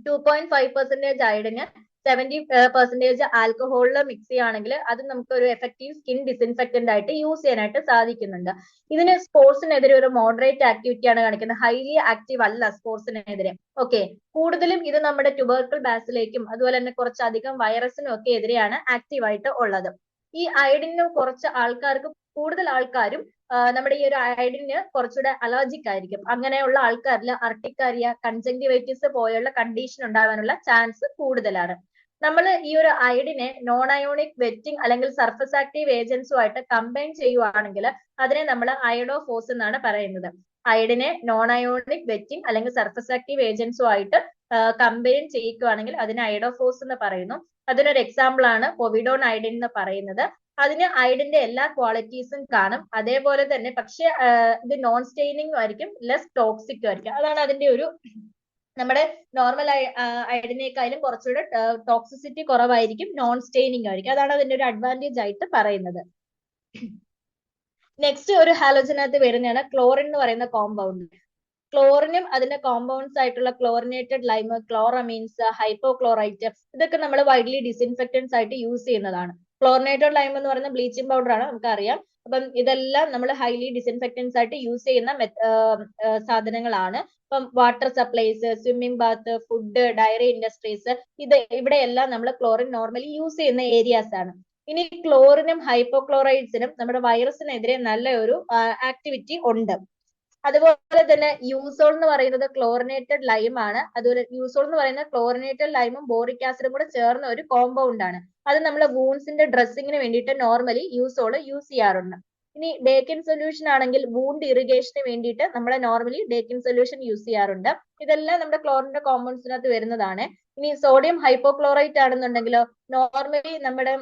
2.5% അയഡിന് 70% ആൽക്കഹോളിൽ മിക്സ് ചെയ്യുകയാണെങ്കിൽ അത് നമുക്ക് ഒരു എഫക്റ്റീവ് സ്കിൻ ഡിസിൻഫെക്റ്റന്റ് ആയിട്ട് യൂസ് ചെയ്യാനായിട്ട് സാധിക്കുന്നുണ്ട്. ഇതിന് സ്പോർട്സിനെതിരെ ഒരു മോഡറേറ്റ് ആക്ടിവിറ്റി ആണ് കാണിക്കുന്നത്. ഹൈലി ആക്റ്റീവ് അല്ല സ്പോർട്സിനെതിരെ. ഓക്കെ, കൂടുതലും ഇത് നമ്മുടെ ട്യൂബർക്കൽ ബാസിലേക്കും അതുപോലെ തന്നെ കുറച്ചധികം വൈറസിനും ഒക്കെ എതിരെയാണ് ആക്റ്റീവ് ആയിട്ട് ഉള്ളത്. ഈ അയഡിന് കുറച്ച് ആൾക്കാർക്ക്, കൂടുതൽ ആൾക്കാരും നമ്മുടെ ഈ ഒരു അയഡിന് കുറച്ചുകൂടെ അലർജിക് ആയിരിക്കും. അങ്ങനെയുള്ള ആൾക്കാരിൽ അർട്ടിക്കാരിയ, കൺജങ്ക്ടിവൈറ്റിസ് പോലുള്ള കണ്ടീഷൻ ഉണ്ടാകാനുള്ള ചാൻസ് കൂടുതലാണ്. നമ്മൾ ഈ ഒരു അയഡിനെ നോൺ അയോണിക് വെറ്റിംഗ് അല്ലെങ്കിൽ സർഫസ് ആക്റ്റീവ് ഏജൻസുമായിട്ട് കമ്പൈൻ ചെയ്യുവാണെങ്കിൽ അതിനെ നമ്മൾ അയഡോഫോസ് എന്നാണ് പറയുന്നത്. അയഡിനെ നോൺ അയോണിക് വെറ്റിംഗ് അല്ലെങ്കിൽ സർഫസ് ആക്റ്റീവ് ഏജൻസുമായിട്ട് കമ്പൈൻ ചെയ്യിക്കുകയാണെങ്കിൽ അതിനെ അയഡോഫോസ് എന്ന് പറയുന്നു. അതിനൊരു എക്സാമ്പിൾ ആണ് പൊവിഡോൺ അയഡിൻ എന്ന് പറയുന്നത്. അതിന് അയഡിന്റെ എല്ലാ ക്വാളിറ്റീസും കാണും. അതേപോലെ തന്നെ പക്ഷെ ഇത് നോൺ സ്റ്റെയിനിങ് ആയിരിക്കും, ലെസ് ടോക്സിക് ആയിരിക്കും. അതാണ് അതിന്റെ ഒരു, നമ്മുടെ നോർമൽ അയഡിനേക്കാളും കുറച്ചുകൂടെ ടോക്സിസിറ്റി കുറവായിരിക്കും, നോൺ സ്റ്റെയിനിങ് ആയിരിക്കും. അതാണ് അതിന്റെ ഒരു അഡ്വാൻറ്റേജ് ആയിട്ട് പറയുന്നത്. നെക്സ്റ്റ് ഒരു ഹാലോജനകത്ത് വരുന്നതാണ് ക്ലോറിൻ എന്ന് പറയുന്ന കോമ്പൗണ്ട്. ക്ലോറിനും അതിന്റെ കോമ്പൗണ്ട്സ് ആയിട്ടുള്ള ക്ലോറിനേറ്റഡ് ലൈം, ക്ലോറമീൻസ്, ഹൈപ്പോക്ലോറൈറ്റ് ഇതൊക്കെ നമ്മൾ വൈഡ്ലി ഡിസിൻഫെക്റ്റൻസ് ആയിട്ട് യൂസ് ചെയ്യുന്നതാണ്. ക്ലോറിനേറ്റഡ് ലൈം എന്ന് പറയുന്ന ബ്ലീച്ചിങ് പൗഡർ ആണ്, നമുക്കറിയാം. അപ്പം ഇതെല്ലാം നമ്മൾ ഹൈലി ഡിസിൻഫെക്റ്റൻസ് ആയിട്ട് യൂസ് ചെയ്യുന്ന സാധനങ്ങളാണ്. ഇപ്പം water supplies, swimming bath, food, dairy industries ഇവിടെയെല്ലാം നമ്മൾ ക്ലോറിൻ നോർമലി യൂസ് ചെയ്യുന്ന ഏരിയാസ് ആണ്. ഇനി ക്ലോറിനും ഹൈപ്പോക്ലോറൈഡ്സിനും നമ്മുടെ വൈറസിനെതിരെ നല്ല ഒരു ആക്ടിവിറ്റി ഉണ്ട്. അതുപോലെ തന്നെ യൂസോൾ എന്ന് പറയുന്നത് ക്ലോറിനേറ്റഡ് ലൈം ആണ്. അതുപോലെ യൂസോൾ എന്ന് പറയുന്നത് ക്ലോറിനേറ്റഡ് ലൈമും ബോറിക് ആസിഡും കൂടെ ചേർന്ന ഒരു കോമ്പൗണ്ട് ആണ്. അത് നമ്മളെ വൂൺസിന്റെ ഡ്രസ്സിങ്ങിന് വേണ്ടിയിട്ട് നോർമലി യൂസോൾ യൂസ് ചെയ്യാറുണ്ട്. ഇനി ഡേക്കിൻ സൊല്യൂഷൻ ആണെങ്കിൽ വൂണ്ട് ഇറിഗേഷന് വേണ്ടിയിട്ട് നമ്മളെ നോർമലി ഡേക്കിൻ സൊല്യൂഷൻ യൂസ് ചെയ്യാറുണ്ട്. ഇതെല്ലാം നമ്മുടെ ക്ലോറിന്റെ കോമ്പൗണ്ട്സിനകത്ത് വരുന്നതാണ്. ഇനി സോഡിയം ഹൈപ്പോക്ലോറൈറ്റ് ആണെന്നുണ്ടെങ്കിലോ നോർമലി നമ്മുടെ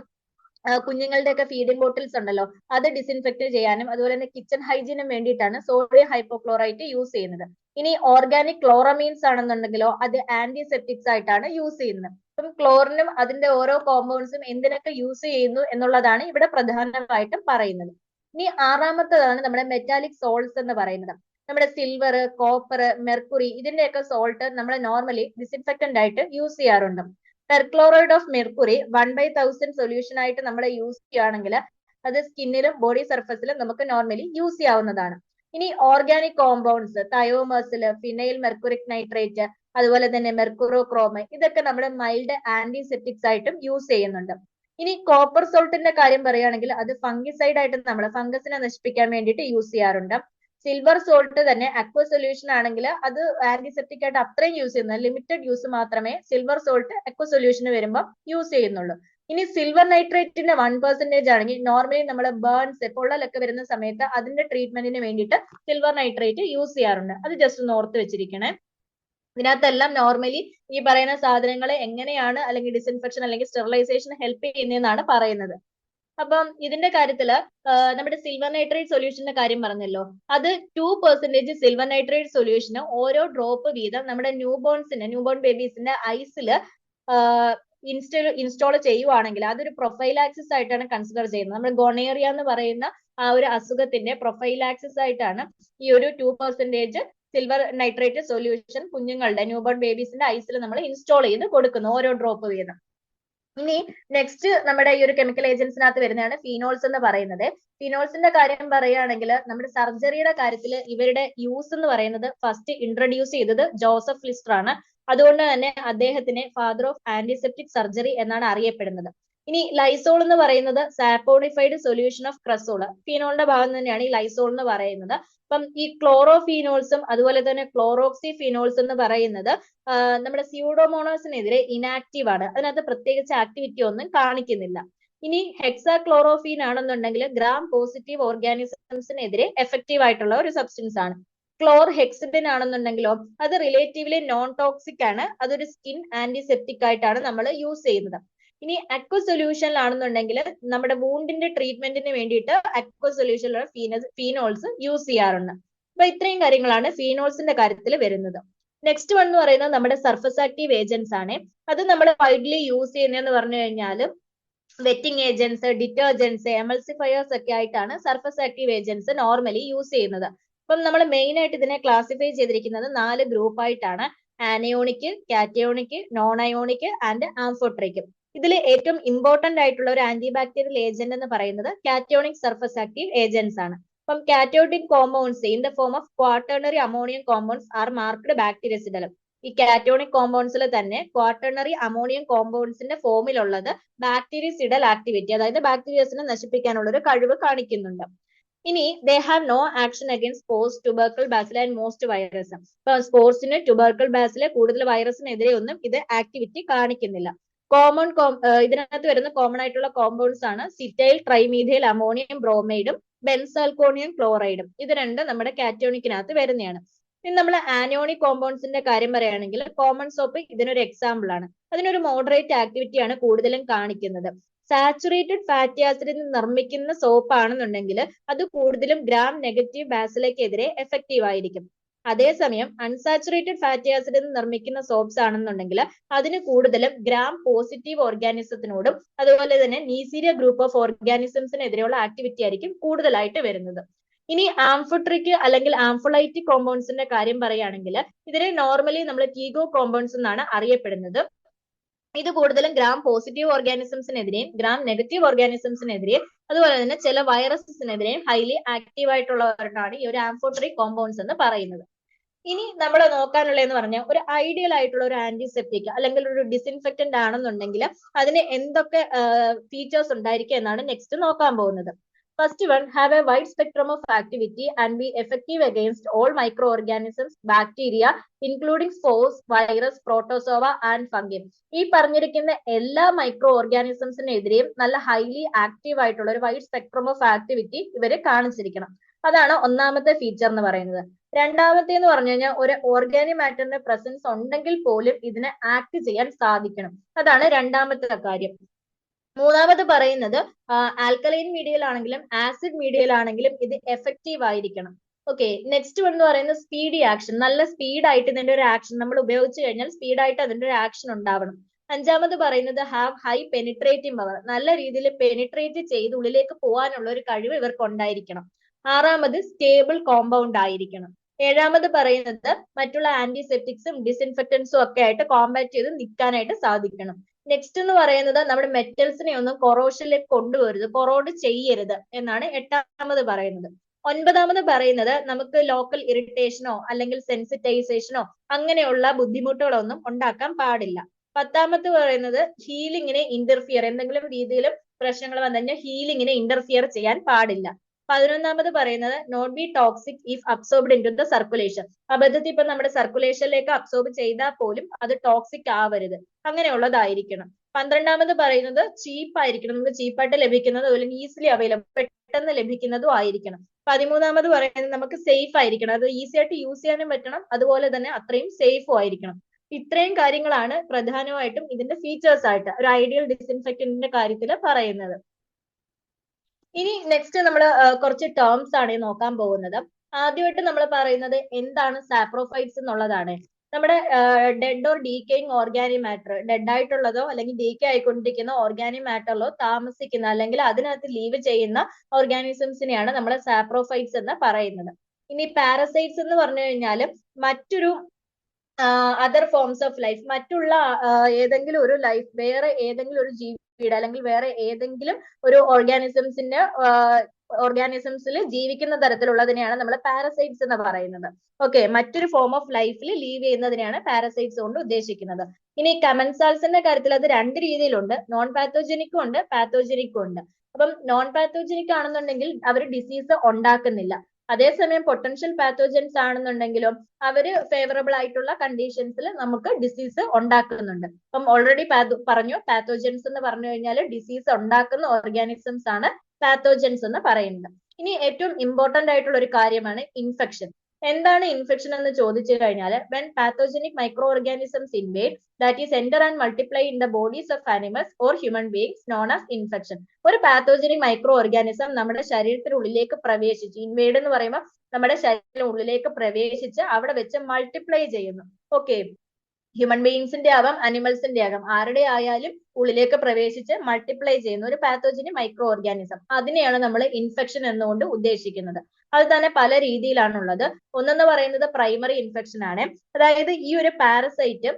കുഞ്ഞുങ്ങളുടെ ഒക്കെ ഫീഡിംഗ് ബോട്ടിൽസ് ഉണ്ടല്ലോ, അത് ഡിസിൻഫെക്ട് ചെയ്യാനും അതുപോലെ തന്നെ കിച്ചൺ ഹൈജീനും വേണ്ടിയിട്ടാണ് സോഡിയം ഹൈപ്പോക്ലോറൈറ്റ് യൂസ് ചെയ്യുന്നത്. ഇനി ഓർഗാനിക് ക്ലോറമീൻസ് ആണെന്നുണ്ടെങ്കിലോ അത് ആന്റിസെപ്റ്റിക്സ് ആയിട്ടാണ് യൂസ് ചെയ്യുന്നത്. അപ്പം ക്ലോറിനും അതിന്റെ ഓരോ കോമ്പൗണ്ട്സും എന്തിനൊക്കെ യൂസ് ചെയ്യുന്നു എന്നുള്ളതാണ് ഇവിടെ പ്രധാനമായിട്ടും പറയുന്നത്. ഇനി ആറാമത്തതാണ് നമ്മുടെ മെറ്റാലിക് സോൾട്സ് എന്ന് പറയുന്നത്. നമ്മുടെ സിൽവർ, കോപ്പർ, മെർക്കുറി ഇതിന്റെയൊക്കെ സോൾട്ട് നമ്മൾ നോർമലി ഡിസിൻഫെക്ടന്റ് ആയിട്ട് യൂസ് ചെയ്യാറുണ്ട്. പെർക്ലോറൈഡ് ഓഫ് മെർക്കുറി 1/1000 സൊല്യൂഷൻ ആയിട്ട് നമ്മൾ യൂസ് ചെയ്യുകയാണെങ്കിൽ അത് സ്കിന്നിലും ബോഡി സർഫസിലും നമുക്ക് നോർമലി യൂസ് ചെയ്യാവുന്നതാണ്. ഇനി organic compounds thiomersal phenyl mercuric nitrate അതുപോലെ തന്നെ മെർക്കുറോക്രോമ് ഇതൊക്കെ നമ്മുടെ മൈൽഡ് ആന്റിസെപ്റ്റിക്സ് ആയിട്ടും യൂസ് ചെയ്യുന്നുണ്ട്. ഇനി കോപ്പർ സോൾട്ടിന്റെ കാര്യം പറയുകയാണെങ്കിൽ അത് ഫംഗിസൈഡ് ആയിട്ട് നമ്മൾ ഫംഗസിനെ നശിപ്പിക്കാൻ വേണ്ടിയിട്ട് യൂസ് ചെയ്യാറുണ്ട്. സിൽവർ സോൾട്ട് തന്നെ അക്വ സൊല്യൂഷൻ ആണെങ്കിൽ അത് ആന്റിസെപ്റ്റിക് ആയിട്ട് അത്രയും യൂസ് ചെയ്യുന്നത് ലിമിറ്റഡ് യൂസ് മാത്രമേ സിൽവർ സോൾട്ട് അക്വ സൊല്യൂഷന് വരുമ്പോൾ യൂസ് ചെയ്യുന്നുള്ളൂ. ഇനി സിൽവർ നൈട്രേറ്റിന്റെ 1% ആണെങ്കിൽ നോർമലി നമ്മൾ ബേൺസ് പൊള്ളലൊക്കെ വരുന്ന സമയത്ത് അതിന്റെ ട്രീറ്റ്മെന്റിന് വേണ്ടിയിട്ട് സിൽവർ നൈട്രേറ്റ് യൂസ് ചെയ്യാറുണ്ട്. അത് ജസ്റ്റ് ഒന്ന് ഓർത്ത് വെച്ചിരിക്കണേ. ഇതിനകത്തെല്ലാം നോർമലി ഈ പറയുന്ന സാധനങ്ങളെ എങ്ങനെയാണ് അല്ലെങ്കിൽ ഡിസിൻഫെക്ഷൻ അല്ലെങ്കിൽ സ്റ്റെറിലൈസേഷൻ ഹെൽപ്പ് ചെയ്യുന്നതെന്നാണ് പറയുന്നത്. അപ്പം ഇതിന്റെ കാര്യത്തില് നമ്മുടെ സിൽവർ നൈട്രേറ്റ് സൊല്യൂഷന്റെ കാര്യം പറഞ്ഞല്ലോ, അത് 2% സിൽവർ നൈട്രേറ്റ് സൊല്യൂഷന് ഓരോ ഡ്രോപ്പ് വീതം നമ്മുടെ ന്യൂബോൺ ബേബീസിന്റെ ഐസിൽ ഇൻസ്റ്റോൾ ചെയ്യുവാണെങ്കിൽ അതൊരു പ്രൊഫൈലാക്സിസ് ആയിട്ടാണ് കൺസിഡർ ചെയ്യുന്നത്. നമ്മൾ ഗൊണേറിയ എന്ന് പറയുന്ന ആ ഒരു അസുഖത്തിന്റെ പ്രൊഫൈലാക്സിസ് ആയിട്ടാണ് ഈ ഒരു 2% സിൽവർ നൈട്രേറ്റ് സൊല്യൂഷൻ കുഞ്ഞുങ്ങളുടെ ന്യൂബോൺ ബേബീസിന്റെ ഐസിൽ നമ്മൾ ഇൻസ്റ്റോൾ ചെയ്ത് കൊടുക്കുന്നു ഓരോ ഡ്രോപ്പ് വീതം. ഇനി നെക്സ്റ്റ് നമ്മുടെ ഈ ഒരു കെമിക്കൽ ഏജൻസിനകത്ത് വരുന്നതാണ് ഫീനോൾസ് എന്ന് പറയുന്നത്. ഫീനോൾസിന്റെ കാര്യം പറയുകയാണെങ്കിൽ നമ്മുടെ സർജറിയുടെ കാര്യത്തിൽ ഇവരുടെ യൂസ് എന്ന് പറയുന്നത് ഫസ്റ്റ് ഇൻട്രൊഡ്യൂസ് ചെയ്തത് ജോസഫ് ലിസ്റ്റർ ആണ്. അതുകൊണ്ട് തന്നെ അദ്ദേഹത്തിനെ ഫാദർ ഓഫ് ആന്റിസെപ്റ്റിക് സർജറി എന്നാണ് അറിയപ്പെടുന്നത്. ഇനി ലൈസോൾ എന്ന് പറയുന്നത് സാപ്പോണിഫൈഡ് സൊല്യൂഷൻ ഓഫ് ക്രസോൾ, ഫീനോളിന്റെ ഭാഗം തന്നെയാണ് ഈ ലൈസോൾ എന്ന് പറയുന്നത്. അപ്പം ഈ ക്ലോറോഫീനോൾസും അതുപോലെ തന്നെ ക്ലോറോക്സി ഫീനോൾസ് എന്ന് പറയുന്നത് നമ്മുടെ സ്യൂഡോമോണോസിനെതിരെ ഇനാക്റ്റീവ് ആണ്. അതിനകത്ത് പ്രത്യേകിച്ച് ആക്ടിവിറ്റി ഒന്നും കാണിക്കുന്നില്ല. ഇനി ഹെക്സാക്ലോറോഫീൻ ആണെന്നുണ്ടെങ്കിൽ ഗ്രാം പോസിറ്റീവ് ഓർഗാനിസംസിനെതിരെ എഫക്റ്റീവ് ആയിട്ടുള്ള ഒരു സബ്സ്റ്റൻസ് ആണ്. ക്ലോർ ഹെക്സിഡിൻ ആണെന്നുണ്ടെങ്കിലോ അത് റിലേറ്റീവ്ലി നോൺ ടോക്സിക് ആണ്. അതൊരു സ്കിൻ ആന്റിസെപ്റ്റിക് ആയിട്ടാണ് നമ്മൾ യൂസ് ചെയ്യുന്നത്. ഇനി അക്വ സൊല്യൂഷനിലാണെന്നുണ്ടെങ്കിൽ നമ്മുടെ വൂണ്ടിന്റെ ട്രീറ്റ്മെന്റിന് വേണ്ടിയിട്ട് അക്വ സൊല്യൂഷനിലുള്ള ഫീനോൾസ് യൂസ് ചെയ്യാറുണ്ട്. അപ്പൊ ഇത്രയും കാര്യങ്ങളാണ് ഫീനോൾസിന്റെ കാര്യത്തിൽ വരുന്നത്. നെക്സ്റ്റ് വൺ എന്ന് പറയുന്നത് നമ്മുടെ സർഫസ് ആക്റ്റീവ് ഏജൻസ് ആണ്. അത് നമ്മൾ വൈഡ്ലി യൂസ് ചെയ്യുന്നതെന്ന് പറഞ്ഞു കഴിഞ്ഞാൽ വെറ്റിംഗ് ഏജൻസ്, ഡിറ്റർജൻസ്, എമൾസിഫയേഴ്സ് ഒക്കെ ആയിട്ടാണ് surface active agents normally use ചെയ്യുന്നത്. അപ്പം നമ്മൾ മെയിൻ ആയിട്ട് ഇതിനെ ക്ലാസിഫൈ ചെയ്തിരിക്കുന്നത് 4 ഗ്രൂപ്പ് ആയിട്ടാണ്: anionic, cationic, non ionic and amphoteric. ഇതിൽ ഏറ്റവും ഇമ്പോർട്ടന്റ് ആയിട്ടുള്ള ഒരു ആന്റി ബാക്ടീരിയൽ ഏജന്റ് എന്ന് പറയുന്നത് കാറ്റയോണിക് സർഫസ് ആക്റ്റീവ് ഏജൻസ് ആണ്. അപ്പം cationic compounds in the form of quaternary ammonium compounds are marked ബാക്ടീരിയസിഡലും. ഈ കാറ്റയോണിക് കോമ്പൗണ്ട്സിൽ തന്നെ ക്വാട്ടേണറി അമോണിയം കോമ്പൗണ്ട്സിന്റെ ഫോമിലുള്ളത് ബാക്ടീരിയസിഡൽ ആക്ടിവിറ്റി, അതായത് ബാക്ടീരിയസിനെ നശിപ്പിക്കാനുള്ള ഒരു കഴിവ് കാണിക്കുന്നുണ്ട്. ഇനി they have no action against spores, tubercle bacilli and most virus. ഇപ്പൊ സ്പോർസിന്, ട്യൂബർക്കിൾ ബാസിലെ കൂടുതൽ വൈറസിനെതിരെ ഒന്നും ഇത് ആക്ടിവിറ്റി കാണിക്കുന്നില്ല. ഇതിനകത്ത് വരുന്ന കോമൺ ആയിട്ടുള്ള കോമ്പൗണ്ട്സ് ആണ് സിറ്റൈൽ ട്രൈമീഥൈൽ അമോണിയം ബ്രോമൈഡും ബെൻസാൽക്കോണിയം ക്ലോറൈഡും. ഇത് രണ്ടും നമ്മുടെ കാറ്റയോണിക്കിനകത്ത് വരുന്നതാണ്. ഇനി നമ്മൾ ആനോണിക് കോമ്പൗണ്ട്സിന്റെ കാര്യം പറയുകയാണെങ്കിൽ കോമൺ സോപ്പ് ഇതിനൊരു എക്സാമ്പിൾ ആണ്. അതിനൊരു മോഡറേറ്റ് ആക്ടിവിറ്റി ആണ് കൂടുതലും കാണിക്കുന്നത്. സാച്ചുറേറ്റഡ് ഫാറ്റി ആസിഡിൽ നിന്ന് നിർമ്മിക്കുന്ന സോപ്പ് ആണെന്നുണ്ടെങ്കിൽ അത് കൂടുതലും ഗ്രാം നെഗറ്റീവ് ബാസിലേക്കെതിരെ എഫക്റ്റീവ് ആയിരിക്കും. അതേസമയം അൺസാച്ചുറേറ്റഡ് ഫാറ്റി ആസിഡിൽ നിന്ന് നിർമ്മിക്കുന്ന സോപ്സ് ആണെന്നുണ്ടെങ്കിൽ അതിന് കൂടുതലും ഗ്രാം പോസിറ്റീവ് ഓർഗാനിസത്തിനോടും അതുപോലെ തന്നെ നീസീരിയ ഗ്രൂപ്പ് ഓഫ് ഓർഗാനിസംസിനെതിരെയുള്ള ആക്ടിവിറ്റി ആയിരിക്കും കൂടുതലായിട്ട് വരുന്നത്. ഇനി ആംഫോട്രിക് അല്ലെങ്കിൽ ആംഫോളൈറ്റിക് കോമ്പൗണ്ട്സിന്റെ കാര്യം പറയുകയാണെങ്കിൽ ഇതിനെ നോർമലി നമ്മൾ ടീഗോ കോമ്പൗണ്ട്സ് എന്നാണ് അറിയപ്പെടുന്നത്. ഇത് കൂടുതലും ഗ്രാം പോസിറ്റീവ് ഓർഗാനിസംസിനെതിരെയും ഗ്രാം നെഗറ്റീവ് ഓർഗാനിസംസിനെതിരെയും അതുപോലെ തന്നെ ചില വൈറസസിനെതിരെയും ഹൈലി ആക്റ്റീവ് ആയിട്ടുള്ളവരാണ് ഈ ഒരു ആംഫോട്രിക് കോമ്പൗണ്ട്സ് എന്ന് പറയുന്നത്. ഇനി നമ്മൾ നോക്കാനുള്ളതെന്ന് പറഞ്ഞാൽ ഒരു ഐഡിയൽ ആയിട്ടുള്ള ഒരു ആന്റിസെപ്റ്റിക് അല്ലെങ്കിൽ ഒരു ഡിസിൻഫെക്റ്റന്റ് ആണെന്നുണ്ടെങ്കിൽ അതിന് എന്തൊക്കെ ഫീച്ചേഴ്സ് ഉണ്ടായിരിക്കും എന്നാണ് നെക്സ്റ്റ് നോക്കാൻ പോകുന്നത്. First one, have a wide spectrum of activity and be effective against all microorganisms, bacteria, including spores, virus, protozoa and fungi. ഈ പറഞ്ഞിരിക്കുന്ന എല്ലാ മൈക്രോ ഓർഗാനിസംസിനെതിരെയും നല്ല ഹൈലി ആക്റ്റീവ് ആയിട്ടുള്ള ഒരു വൈഡ് സ്പെക്ട്രം ഓഫ് ആക്ടിവിറ്റി ഇവര് കാണിച്ചിരിക്കണം. അതാണ് ഒന്നാമത്തെ ഫീച്ചർ എന്ന് പറയുന്നത്. രണ്ടാമത്തെ എന്ന് പറഞ്ഞു കഴിഞ്ഞാൽ ഒരു ഓർഗാനിക് മാറ്ററിന്റെ പ്രസൻസ് ഉണ്ടെങ്കിൽ പോലും ഇതിനെ ആക്ട് ചെയ്യാൻ സാധിക്കണം. അതാണ് രണ്ടാമത്തെ കാര്യം. മൂന്നാമത് പറയുന്നത് ആൽക്കലൈൻ മീഡിയയിലാണെങ്കിലും ആസിഡ് മീഡിയയിലാണെങ്കിലും ഇത് എഫക്റ്റീവ് ആയിരിക്കണം. ഓക്കെ, നെക്സ്റ്റ് എന്ന് പറയുന്നത് സ്പീഡി ആക്ഷൻ. നല്ല സ്പീഡായിട്ട് ഇതിന്റെ ഒരു ആക്ഷൻ നമ്മൾ ഉപയോഗിച്ചു കഴിഞ്ഞാൽ സ്പീഡായിട്ട് അതിന്റെ ഒരു ആക്ഷൻ ഉണ്ടാവണം. അഞ്ചാമത് പറയുന്നത് ഹാവ് ഹൈ പെനിട്രേറ്റിംഗ് പവർ. നല്ല രീതിയിൽ പെനിട്രേറ്റ് ചെയ്ത് ഉള്ളിലേക്ക് പോകാനുള്ള ഒരു കഴിവ് ഇവർക്ക് ഉണ്ടായിരിക്കണം. ആറാമത് സ്റ്റേബിൾ കോമ്പൗണ്ട് ആയിരിക്കണം. ഏഴാമത് പറയുന്നത് മറ്റുള്ള ആന്റിസെപ്റ്റിക്സും ഡിസിൻഫെക്റ്റൻസും ഒക്കെ ആയിട്ട് കോമ്പാക്ട് ചെയ്ത് നിൽക്കാനായിട്ട് സാധിക്കണം. നെക്സ്റ്റ് എന്ന് പറയുന്നത് നമ്മുടെ മെറ്റൽസിനെ ഒന്നും കൊറോഷനിലേക്ക് കൊണ്ടുവരരുത്, കൊറോഡ് ചെയ്യരുത് എന്നാണ് എട്ടാമത് പറയുന്നത്. ഒൻപതാമത് പറയുന്നത് നമുക്ക് ലോക്കൽ ഇറിറ്റേഷനോ അല്ലെങ്കിൽ സെൻസിറ്റൈസേഷനോ അങ്ങനെയുള്ള ബുദ്ധിമുട്ടുകളൊന്നും ഉണ്ടാക്കാൻ പാടില്ല. പത്താമത് പറയുന്നത് ഹീലിങ്ങിനെ ഇന്റർഫിയർ, എന്തെങ്കിലും രീതിയിലും പ്രശ്നങ്ങൾ വന്നു കഴിഞ്ഞാൽ ഹീലിങ്ങിനെ ഇന്റർഫിയർ ചെയ്യാൻ പാടില്ല. പതിനൊന്നാമത് പറയുന്നത് not be toxic if absorbed into the circulation. അബദ്ധത്തിൽ ഇപ്പൊ നമ്മുടെ സർക്കുലേഷനിലേക്ക് അബ്സോർബ് ചെയ്താൽ പോലും അത് ടോക്സിക് ആവരുത്, അങ്ങനെയുള്ളതായിരിക്കണം. പന്ത്രണ്ടാമത് പറയുന്നത് ചീപ്പ് ആയിരിക്കണം, നമുക്ക് ചീപ്പായിട്ട് ലഭിക്കുന്നതും അല്ലെങ്കിൽ ഈസിലി അവൈലബിൾ, പെട്ടെന്ന് ലഭിക്കുന്നതും ആയിരിക്കണം. പതിമൂന്നാമത് പറയുന്നത് നമുക്ക് സേഫ് ആയിരിക്കണം, അത് ഈസി ആയിട്ട് യൂസ് ചെയ്യാനും പറ്റണം, അതുപോലെ തന്നെ അത്രയും സേഫും ആയിരിക്കണം. ഇത്രയും കാര്യങ്ങളാണ് പ്രധാനമായിട്ടും ഇതിന്റെ ഫീച്ചേഴ്സ് ആയിട്ട് ഒരു ഐഡിയൽ ഡിസിൻഫെക്റ്റന്റിന്റെ കാര്യത്തിൽ പറയുന്നത്. ഇനി നെക്സ്റ്റ് നമ്മൾ കുറച്ച് ടേംസ് ആണ് നോക്കാൻ പോകുന്നത്. ആദ്യമായിട്ട് നമ്മൾ പറയുന്നത് എന്താണ് സാപ്രോഫൈറ്റ്സ് എന്നുള്ളതാണ്. നമ്മുടെ dead or decaying organic matter, dead ആയിട്ടുള്ളതോ അല്ലെങ്കിൽ ഡീക്കേ ആയിക്കൊണ്ടിരിക്കുന്ന ഓർഗാനിക് മാറ്ററിലോ താമസിക്കുന്ന അല്ലെങ്കിൽ അതിനകത്ത് ലീവ് ചെയ്യുന്ന ഓർഗാനിസംസിനെയാണ് നമ്മൾ സാപ്രോഫൈറ്റ്സ് എന്ന് പറയുന്നത്. ഇനി പാരസൈറ്റ്സ് എന്ന് പറഞ്ഞു കഴിഞ്ഞാൽ മറ്റൊരു അതർ ഫോംസ് ഓഫ് ലൈഫ്, മറ്റുള്ള ഏതെങ്കിലും ഒരു ലൈഫ്, വേറെ ഏതെങ്കിലും ഒരു ജീവിയുടെ അല്ലെങ്കിൽ വേറെ ഏതെങ്കിലും ഒരു ഓർഗാനിസംസിൽ ജീവിക്കുന്ന തരത്തിലുള്ളതിനെയാണ് നമ്മൾ പാരസൈറ്റ്സ് എന്ന് പറയുന്നത്. ഓക്കെ, മറ്റൊരു ഫോം ഓഫ് ലൈഫിൽ ലീവ് ചെയ്യുന്നതിനെയാണ് പാരസൈറ്റ്സ് കൊണ്ട് ഉദ്ദേശിക്കുന്നത്. ഇനി കമൻസാൽസിന്റെ കാര്യത്തിൽ അത് രണ്ട് രീതിയിലുണ്ട്, നോൺ പാത്തോജനിക്കും ഉണ്ട് പാത്തോജനിക്കും ഉണ്ട്. അപ്പം നോൺ പാത്തോജനിക് ആണെന്നുണ്ടെങ്കിൽ അവർ ഡിസീസ് ഉണ്ടാക്കുന്നില്ല. അതേസമയം പൊട്ടൻഷ്യൽ പാത്തോജൻസ് ആണെന്നുണ്ടെങ്കിലോ അവര് ഫേവറബിൾ ആയിട്ടുള്ള കണ്ടീഷൻസിൽ നമുക്ക് ഡിസീസ് ഉണ്ടാക്കുന്നുണ്ട്. അപ്പം ഓൾറെഡി പറഞ്ഞു, പാത്തോജൻസ് എന്ന് പറഞ്ഞു കഴിഞ്ഞാൽ ഡിസീസ് ഉണ്ടാക്കുന്ന ഓർഗാനിസംസ് ആണ് പാത്തോജൻസ് എന്ന് പറയുന്നത്. ഇനി ഏറ്റവും ഇമ്പോർട്ടന്റ് ആയിട്ടുള്ള ഒരു കാര്യമാണ് ഇൻഫെക്ഷൻ. എന്താണ് ഇൻഫെക്ഷൻ എന്ന് ചോദിച്ചു കഴിഞ്ഞാൽ when pathogenic microorganisms invade, that is enter and multiply in the bodies of animals or human beings, known as infection. ഒരു പാത്തോജനിക് മൈക്രോ ഓർഗാനിസം നമ്മുടെ ശരീരത്തിനുള്ളിലേക്ക് പ്രവേശിച്ച്, ഇൻവേഡ് എന്ന് പറയുമ്പോൾ നമ്മുടെ ശരീരത്തിനുള്ളിലേക്ക് പ്രവേശിച്ച് അവിടെ വെച്ച് മൾട്ടിപ്ലൈ ചെയ്യുന്നു. ഓക്കെ, ഹ്യൂമൻ ബീയിങ്സിന്റെ ആവാം അനിമൽസിന്റെ ആകാം, ആരുടെ ആയാലും ഉള്ളിലേക്ക് പ്രവേശിച്ച് മൾട്ടിപ്ലൈ ചെയ്യുന്ന ഒരു പാത്തോജനിക് മൈക്രോ ഓർഗാനിസം, അതിനെയാണ് നമ്മൾ ഇൻഫെക്ഷൻ എന്നുകൊണ്ട് ഉദ്ദേശിക്കുന്നത്. അത് തന്നെ പല രീതിയിലാണുള്ളത്. ഒന്നെന്ന് പറയുന്നത് പ്രൈമറി ഇൻഫെക്ഷൻ ആണ്, അതായത് ഈ ഒരു പാരസൈറ്റ്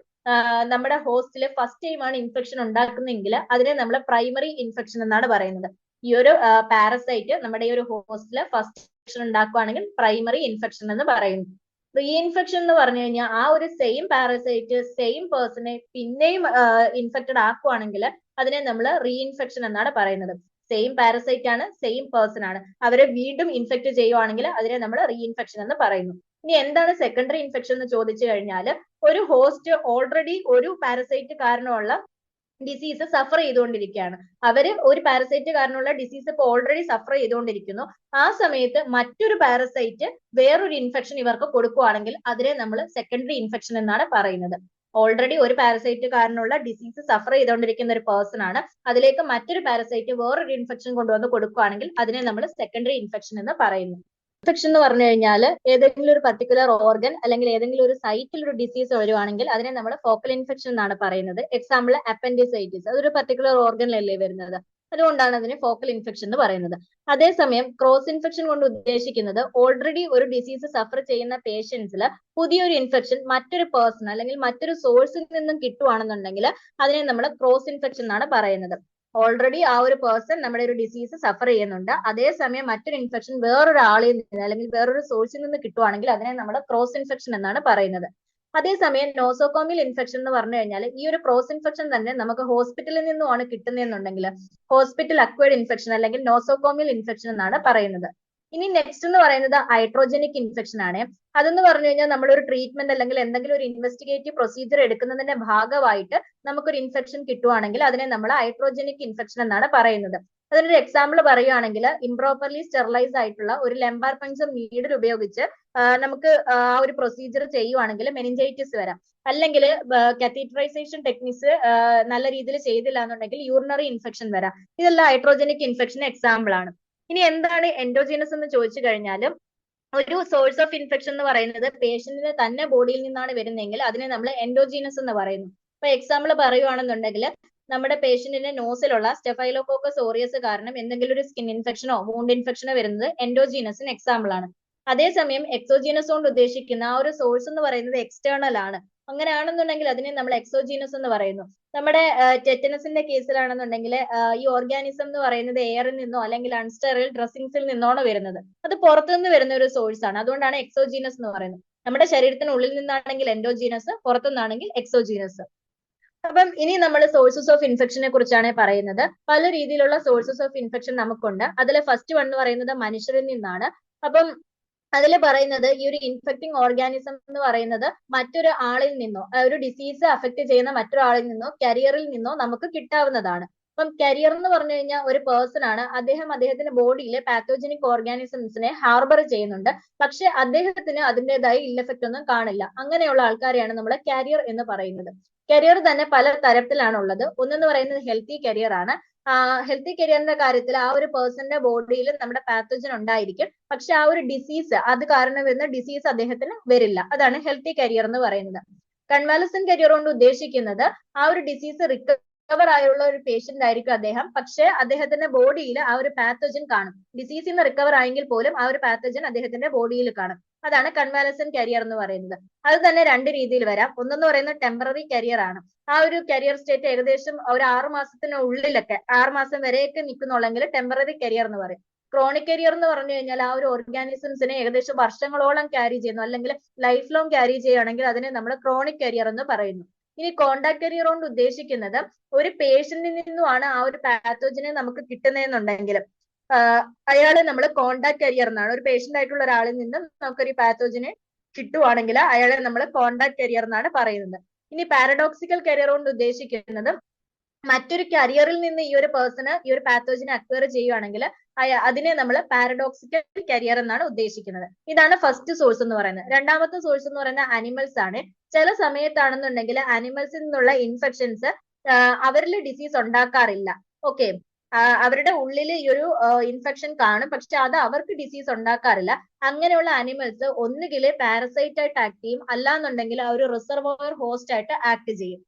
നമ്മുടെ ഹോസ്റ്റില് ഫസ്റ്റ് ടൈം ആണ് ഇൻഫെക്ഷൻ ഉണ്ടാക്കുന്നതെങ്കിൽ അതിനെ നമ്മൾ പ്രൈമറി ഇൻഫെക്ഷൻ എന്നാണ് പറയുന്നത്. ഈ ഒരു പാരസൈറ്റ് നമ്മുടെ ഈ ഒരു ഹോസ്റ്റില് ഫസ്റ്റ് ഇൻഫെക്ഷൻ ഉണ്ടാക്കുകയാണെങ്കിൽ പ്രൈമറി ഇൻഫെക്ഷൻ എന്ന് പറയുന്നു. റീഇൻഫെക്ഷൻ എന്ന് പറഞ്ഞു കഴിഞ്ഞാൽ ആ ഒരു സെയിം പാരസൈറ്റ് സെയിം പേഴ്സണെ പിന്നെയും ഇൻഫെക്റ്റഡ് ആക്കുവാണെങ്കിൽ അതിനെ നമ്മൾ റീഇൻഫെക്ഷൻ എന്നാണ് പറയുന്നത്. സെയിം പാരസൈറ്റ് ആണ്, സെയിം പേഴ്സൺ ആണ്, അവരെ വീണ്ടും ഇൻഫെക്ട് ചെയ്യുവാണെങ്കിൽ അതിനെ നമ്മൾ റീഇൻഫെക്ഷൻ എന്ന് പറയുന്നു. ഇനി എന്താണ് സെക്കൻഡറി ഇൻഫെക്ഷൻ എന്ന് ചോദിച്ചു കഴിഞ്ഞാൽ ഒരു ഹോസ്റ്റ് ഓൾറെഡി ഒരു പാരസൈറ്റ് കാരണമുള്ള ഡിസീസ് സഫർ ചെയ്തുകൊണ്ടിരിക്കുകയാണ്, അവര് ഒരു പാരസൈറ്റ് കാരണമുള്ള ഡിസീസ് ഇപ്പൊ ഓൾറെഡി സഫർ ചെയ്തുകൊണ്ടിരിക്കുന്നു. ആ സമയത്ത് മറ്റൊരു പാരസൈറ്റ് വേറൊരു ഇൻഫെക്ഷൻ ഇവർക്ക് കൊടുക്കുകയാണെങ്കിൽ അതിനെ നമ്മൾ സെക്കൻഡറി ഇൻഫെക്ഷൻ എന്നാണ് പറയുന്നത്. ഓൾറെഡി ഒരു പാരസൈറ്റ് കാരണമുള്ള ഡിസീസ് സഫർ ചെയ്തുകൊണ്ടിരിക്കുന്ന ഒരു പേഴ്സൺ ആണ്, അതിലേക്ക് മറ്റൊരു പാരസൈറ്റ് വേറൊരു ഇൻഫെക്ഷൻ കൊണ്ടുവന്ന് കൊടുക്കുകയാണെങ്കിൽ അതിനെ നമ്മൾ സെക്കൻഡറി ഇൻഫെക്ഷൻ എന്ന് പറയുന്നു. ഇൻഫെക്ഷൻ എന്ന് പറഞ്ഞു കഴിഞ്ഞാൽ ഏതെങ്കിലും ഒരു പർട്ടിക്കുലർ ഓർഗൻ അല്ലെങ്കിൽ ഏതെങ്കിലും ഒരു സൈറ്റിൽ ഒരു ഡിസീസ് വരുവാണെങ്കിൽ അതിനെ നമ്മൾ ഫോക്കൽ ഇൻഫെക്ഷൻ എന്നാണ് പറയുന്നത്. എക്സാമ്പിൾ അപ്പൻഡിസൈറ്റിസ്, അതൊരു പർട്ടിക്കുലർ ഓർഗനിലല്ലേ വരുന്നത്, അതുകൊണ്ടാണ് അതിനെ ഫോക്കൽ ഇൻഫെക്ഷൻ എന്ന് പറയുന്നത്. അതേസമയം ക്രോസ് ഇൻഫെക്ഷൻ കൊണ്ട് ഉദ്ദേശിക്കുന്നത് ഓൾറെഡി ഒരു ഡിസീസ് സഫർ ചെയ്യുന്ന പേഷ്യൻസിൽ പുതിയൊരു ഇൻഫെക്ഷൻ മറ്റൊരു പേഴ്സൺ അല്ലെങ്കിൽ മറ്റൊരു സോഴ്സിൽ നിന്നും കിട്ടുവാണെന്നുണ്ടെങ്കിൽ അതിനെ നമ്മൾ ക്രോസ് ഇൻഫെക്ഷൻ എന്നാണ് പറയുന്നത്. ഓൾറെഡി ആ ഒരു പേഴ്സൺ നമ്മുടെ ഒരു ഡിസീസ് സഫർ ചെയ്യുന്നുണ്ട്, അതേസമയം മറ്റൊരു ഇൻഫെക്ഷൻ വേറൊരാളിൽ നിന്ന് അല്ലെങ്കിൽ വേറൊരു സോഴ്സിൽ നിന്ന് കിട്ടുവാണെങ്കിൽ അതിനെ നമ്മൾ ക്രോസ് ഇൻഫെക്ഷൻ എന്നാണ് പറയുന്നത്. അതേസമയം നോസോകോമിയൽ ഇൻഫെക്ഷൻ എന്ന് പറഞ്ഞു കഴിഞ്ഞാൽ ഈ ഒരു ക്രോസ് ഇൻഫെക്ഷൻ തന്നെ നമുക്ക് ഹോസ്പിറ്റലിൽ നിന്നുമാണ് കിട്ടുന്നതെന്നുണ്ടെങ്കിൽ ഹോസ്പിറ്റൽ അക്വയർഡ് ഇൻഫെക്ഷൻ അല്ലെങ്കിൽ നോസോകോമിയൽ ഇൻഫെക്ഷൻ എന്നാണ് പറയുന്നത്. ഇനി നെക്സ്റ്റ് എന്ന് പറയുന്നത് ഹൈഡ്രോജനിക് ഇൻഫെക്ഷൻ ആണ്. അതെന്ന് പറഞ്ഞു കഴിഞ്ഞാൽ നമ്മളൊരു ട്രീറ്റ്മെന്റ് അല്ലെങ്കിൽ എന്തെങ്കിലും ഒരു ഇൻവെസ്റ്റിഗേറ്റീവ് പ്രൊസീജിയർ എടുക്കുന്നതിന്റെ ഭാഗമായിട്ട് നമുക്കൊരു ഇൻഫെക്ഷൻ കിട്ടുവാണെങ്കിൽ അതിനെ നമ്മൾ ഹൈഡ്രോജനിക് ഇൻഫെക്ഷൻ എന്നാണ് പറയുന്നത്. അതിനൊരു എക്സാമ്പിൾ പറയുകയാണെങ്കിൽ ഇംപ്രോപ്പർലി സ്റ്റെറിലൈസ് ആയിട്ടുള്ള ഒരു ലെംബാർ പങ്ചർ നീഡിൽ ഉപയോഗിച്ച് നമുക്ക് ആ ഒരു പ്രൊസീജിയർ ചെയ്യുവാണെങ്കിൽ മെനിഞ്ചൈറ്റിസ് വരാം. അല്ലെങ്കിൽ കത്തീറ്ററൈസേഷൻ ടെക്നിക്സ് നല്ല രീതിയിൽ ചെയ്തില്ല എന്നുണ്ടെങ്കിൽ യൂറിനറി ഇൻഫെക്ഷൻ വരാം. ഇതെല്ലാം ഹൈഡ്രോജനിക് ഇൻഫെക്ഷൻ എക്സാമ്പിൾ ആണ്. ഇനി എന്താണ് എൻഡോജീനസ് എന്ന് ചോദിച്ചു കഴിഞ്ഞാൽ ഒരു സോഴ്സ് ഓഫ് ഇൻഫെക്ഷൻ എന്ന് പറയുന്നത് പേഷ്യന്റിന് തന്നെ ബോഡിയിൽ നിന്നാണ് വരുന്നതെങ്കിൽ അതിനെ നമ്മൾ എൻഡോജീനസ് എന്ന് പറയുന്നു. ഇപ്പൊ എക്സാമ്പിൾ പറയുവാണെന്നുണ്ടെങ്കിൽ നമ്മുടെ പേഷ്യന്റിന്റെ നോസിലുള്ള സ്റ്റെഫൈലോകോക്കസ് ഓറിയസ് കാരണം എന്തെങ്കിലും ഒരു സ്കിൻ ഇൻഫെക്ഷനോ വൂണ്ട് ഇൻഫെക്ഷനോ വരുന്നത് എൻഡോജീനസിന് എക്സാമ്പിൾ ആണ്. അതേസമയം എക്സോജീനസ് കൊണ്ട് ഉദ്ദേശിക്കുന്ന ആ ഒരു സോഴ്സ് എന്ന് പറയുന്നത് എക്സ്റ്റേണൽ ആണ്. അങ്ങനെയാണെന്നുണ്ടെങ്കിൽ അതിനെ നമ്മൾ എക്സോജീനസ് എന്ന് പറയുന്നു. നമ്മുടെ ടെറ്റനസിന്റെ കേസിലാണെന്നുണ്ടെങ്കിൽ ഈ ഓർഗാനിസം എന്ന് പറയുന്നത് എയറിൽ നിന്നോ അല്ലെങ്കിൽ അൺസ്റ്റെറൈൽ ഡ്രസ്സിങ്സിൽ നിന്നോണ് വരുന്നത്. അത് പുറത്തുനിന്ന് വരുന്ന ഒരു സോഴ്സ് ആണ്. അതുകൊണ്ടാണ് എക്സോജീനസ് എന്ന് പറയുന്നത്. നമ്മുടെ ശരീരത്തിനുള്ളിൽ നിന്നാണെങ്കിൽ എൻഡോജീനസ്, പുറത്തുനിന്നാണെങ്കിൽ എക്സോജീനസ്. അപ്പം ഇനി നമ്മൾ സോഴ്സസ് ഓഫ് ഇൻഫെക്ഷനെ കുറിച്ചാണ് പറയുന്നത്. പല രീതിയിലുള്ള സോഴ്സസ് ഓഫ് ഇൻഫെക്ഷൻ നമുക്കുണ്ട്. അതിൽ ഫസ്റ്റ് വൺ എന്ന് പറയുന്നത് മനുഷ്യരിൽ നിന്നാണ്. അപ്പം അതിൽ പറയുന്നത് ഈ ഒരു ഇൻഫെക്ടിങ് ഓർഗാനിസം എന്ന് പറയുന്നത് മറ്റൊരു ആളിൽ നിന്നോ ഒരു ഡിസീസ് അഫക്ട് ചെയ്യുന്ന മറ്റൊരാളിൽ നിന്നോ കരിയറിൽ നിന്നോ നമുക്ക് കിട്ടാവുന്നതാണ്. അപ്പം കരിയർ എന്ന് പറഞ്ഞു കഴിഞ്ഞാൽ ഒരു പേഴ്സൺ ആണ്. അദ്ദേഹത്തിന്റെ ബോഡിയിലെ പാത്തോജനിക് ഓർഗാനിസംസിനെ ഹാർബർ ചെയ്യുന്നുണ്ട്. പക്ഷെ അദ്ദേഹത്തിന് അതിൻ്റെതായ ഇൽ എഫക്റ്റ് ഒന്നും കാണില്ല. അങ്ങനെയുള്ള ആൾക്കാരെയാണ് നമ്മൾ കരിയർ എന്ന് പറയുന്നത്. കരിയർ തന്നെ പല തരത്തിലാണ് ഉള്ളത്. ഒന്നെന്ന് പറയുന്നത് ഹെൽത്തി കരിയർ ആണ്. ഹെൽത്തി കരിയറിന്റെ കാര്യത്തിൽ ആ ഒരു പേഴ്സന്റെ ബോഡിയിൽ നമ്മുടെ പാത്തോജൻ ഉണ്ടായിരിക്കും. പക്ഷെ ആ ഒരു ഡിസീസ് അത് കാരണം വരുന്ന ഡിസീസ് അദ്ദേഹത്തിന് വരില്ല. അതാണ് ഹെൽത്തി കരിയർ എന്ന് പറയുന്നത്. കൺവാലസന്റ് കരിയർ കൊണ്ട് ഉദ്ദേശിക്കുന്നത് ആ ഒരു ഡിസീസ് റിക്കവർ ആയുള്ള ഒരു പേഷ്യന്റ് ആയിരിക്കും അദ്ദേഹം. പക്ഷെ അദ്ദേഹത്തിന്റെ ബോഡിയിൽ ആ ഒരു പാത്തോജൻ കാണും. ഡിസീസിൽ നിന്ന് റിക്കവർ ആയെങ്കിൽ പോലും ആ ഒരു പാത്തോജൻ അദ്ദേഹത്തിന്റെ ബോഡിയിൽ കാണും. അതാണ് കൺവാലസന്റ് കരിയർ എന്ന് പറയുന്നത്. അത് തന്നെ രണ്ട് രീതിയിൽ വരാം. ഒന്നെന്ന് പറയുന്നത് ടെമ്പററി കരിയർ ആണ്. ആ ഒരു കരിയർ സ്റ്റേറ്റ് ഏകദേശം ഒരു 6 മാസത്തിനുള്ളിലൊക്കെ 6 മാസം വരെയൊക്കെ നിൽക്കുന്നുള്ളെങ്കിൽ ടെമ്പററി കരിയർ എന്ന് പറയും. ക്രോണിക് കരിയർ എന്ന് പറഞ്ഞു കഴിഞ്ഞാൽ ആ ഒരു ഓർഗാനിസംസിനെ ഏകദേശം വർഷങ്ങളോളം ക്യാരി ചെയ്യുന്നു അല്ലെങ്കിൽ ലൈഫ് ലോങ് ക്യാരി ചെയ്യുകയാണെങ്കിൽ അതിനെ നമ്മൾ ക്രോണിക് കരിയർ എന്ന് പറയുന്നു. ഇനി കോണ്ടാക്ട് കരിയർ കൊണ്ട് ഉദ്ദേശിക്കുന്നത് ഒരു പേഷ്യന്റിൽ നിന്നുമാണ് ആ ഒരു പാത്തോജനെ നമുക്ക് കിട്ടുന്നതെന്നുണ്ടെങ്കിൽ അയാളെ നമ്മൾ കോണ്ടാക്ട് കരിയർ എന്നാണ്. ഒരു പേഷ്യന്റ് ആയിട്ടുള്ള ഒരാളിൽ നിന്ന് നമുക്കൊരു പാത്തോജനെ കിട്ടുവാണെങ്കിൽ അയാളെ നമ്മൾ കോണ്ടാക്ട് കരിയർ എന്നാണ് പറയുന്നത്. ഇനി പാരഡോക്സിക്കൽ കരിയർ കൊണ്ട് ഉദ്ദേശിക്കുന്നത് മറ്റൊരു കരിയറിൽ നിന്ന് ഈ ഒരു പേഴ്സണ് ഈ ഒരു പാത്തോജനെ അക്വയർ ചെയ്യുവാണെങ്കിൽ അതിനെ നമ്മൾ പാരഡോക്സിക്കൽ കരിയർ എന്നാണ് ഉദ്ദേശിക്കുന്നത്. ഇതാണ് ഫസ്റ്റ് സോഴ്സ് എന്ന് പറയുന്നത്. രണ്ടാമത്തെ സോഴ്സ് എന്ന് പറയുന്നത് അനിമൽസ് ആണ്. ചില സമയത്താണെന്നുണ്ടെങ്കിൽ അനിമൽസിൽ നിന്നുള്ള ഇൻഫെക്ഷൻസ് അവരിൽ ഡിസീസ് ഉണ്ടാക്കാറില്ല. ഓക്കെ, അവരുടെ ഉള്ളിൽ ഈ ഒരു ഇൻഫെക്ഷൻ കാണും, പക്ഷെ അത് അവർക്ക് ഡിസീസ് ഉണ്ടാക്കാറില്ല. അങ്ങനെയുള്ള അനിമൽസ് ഒന്നുകിൽ പാരസൈറ്റ് ആയിട്ട് ആക്ട് ചെയ്യും, അല്ലാന്നുണ്ടെങ്കിൽ ആ ഒരു റിസർവോയർ ഹോസ്റ്റ് ആയിട്ട് ആക്ട് ചെയ്യും.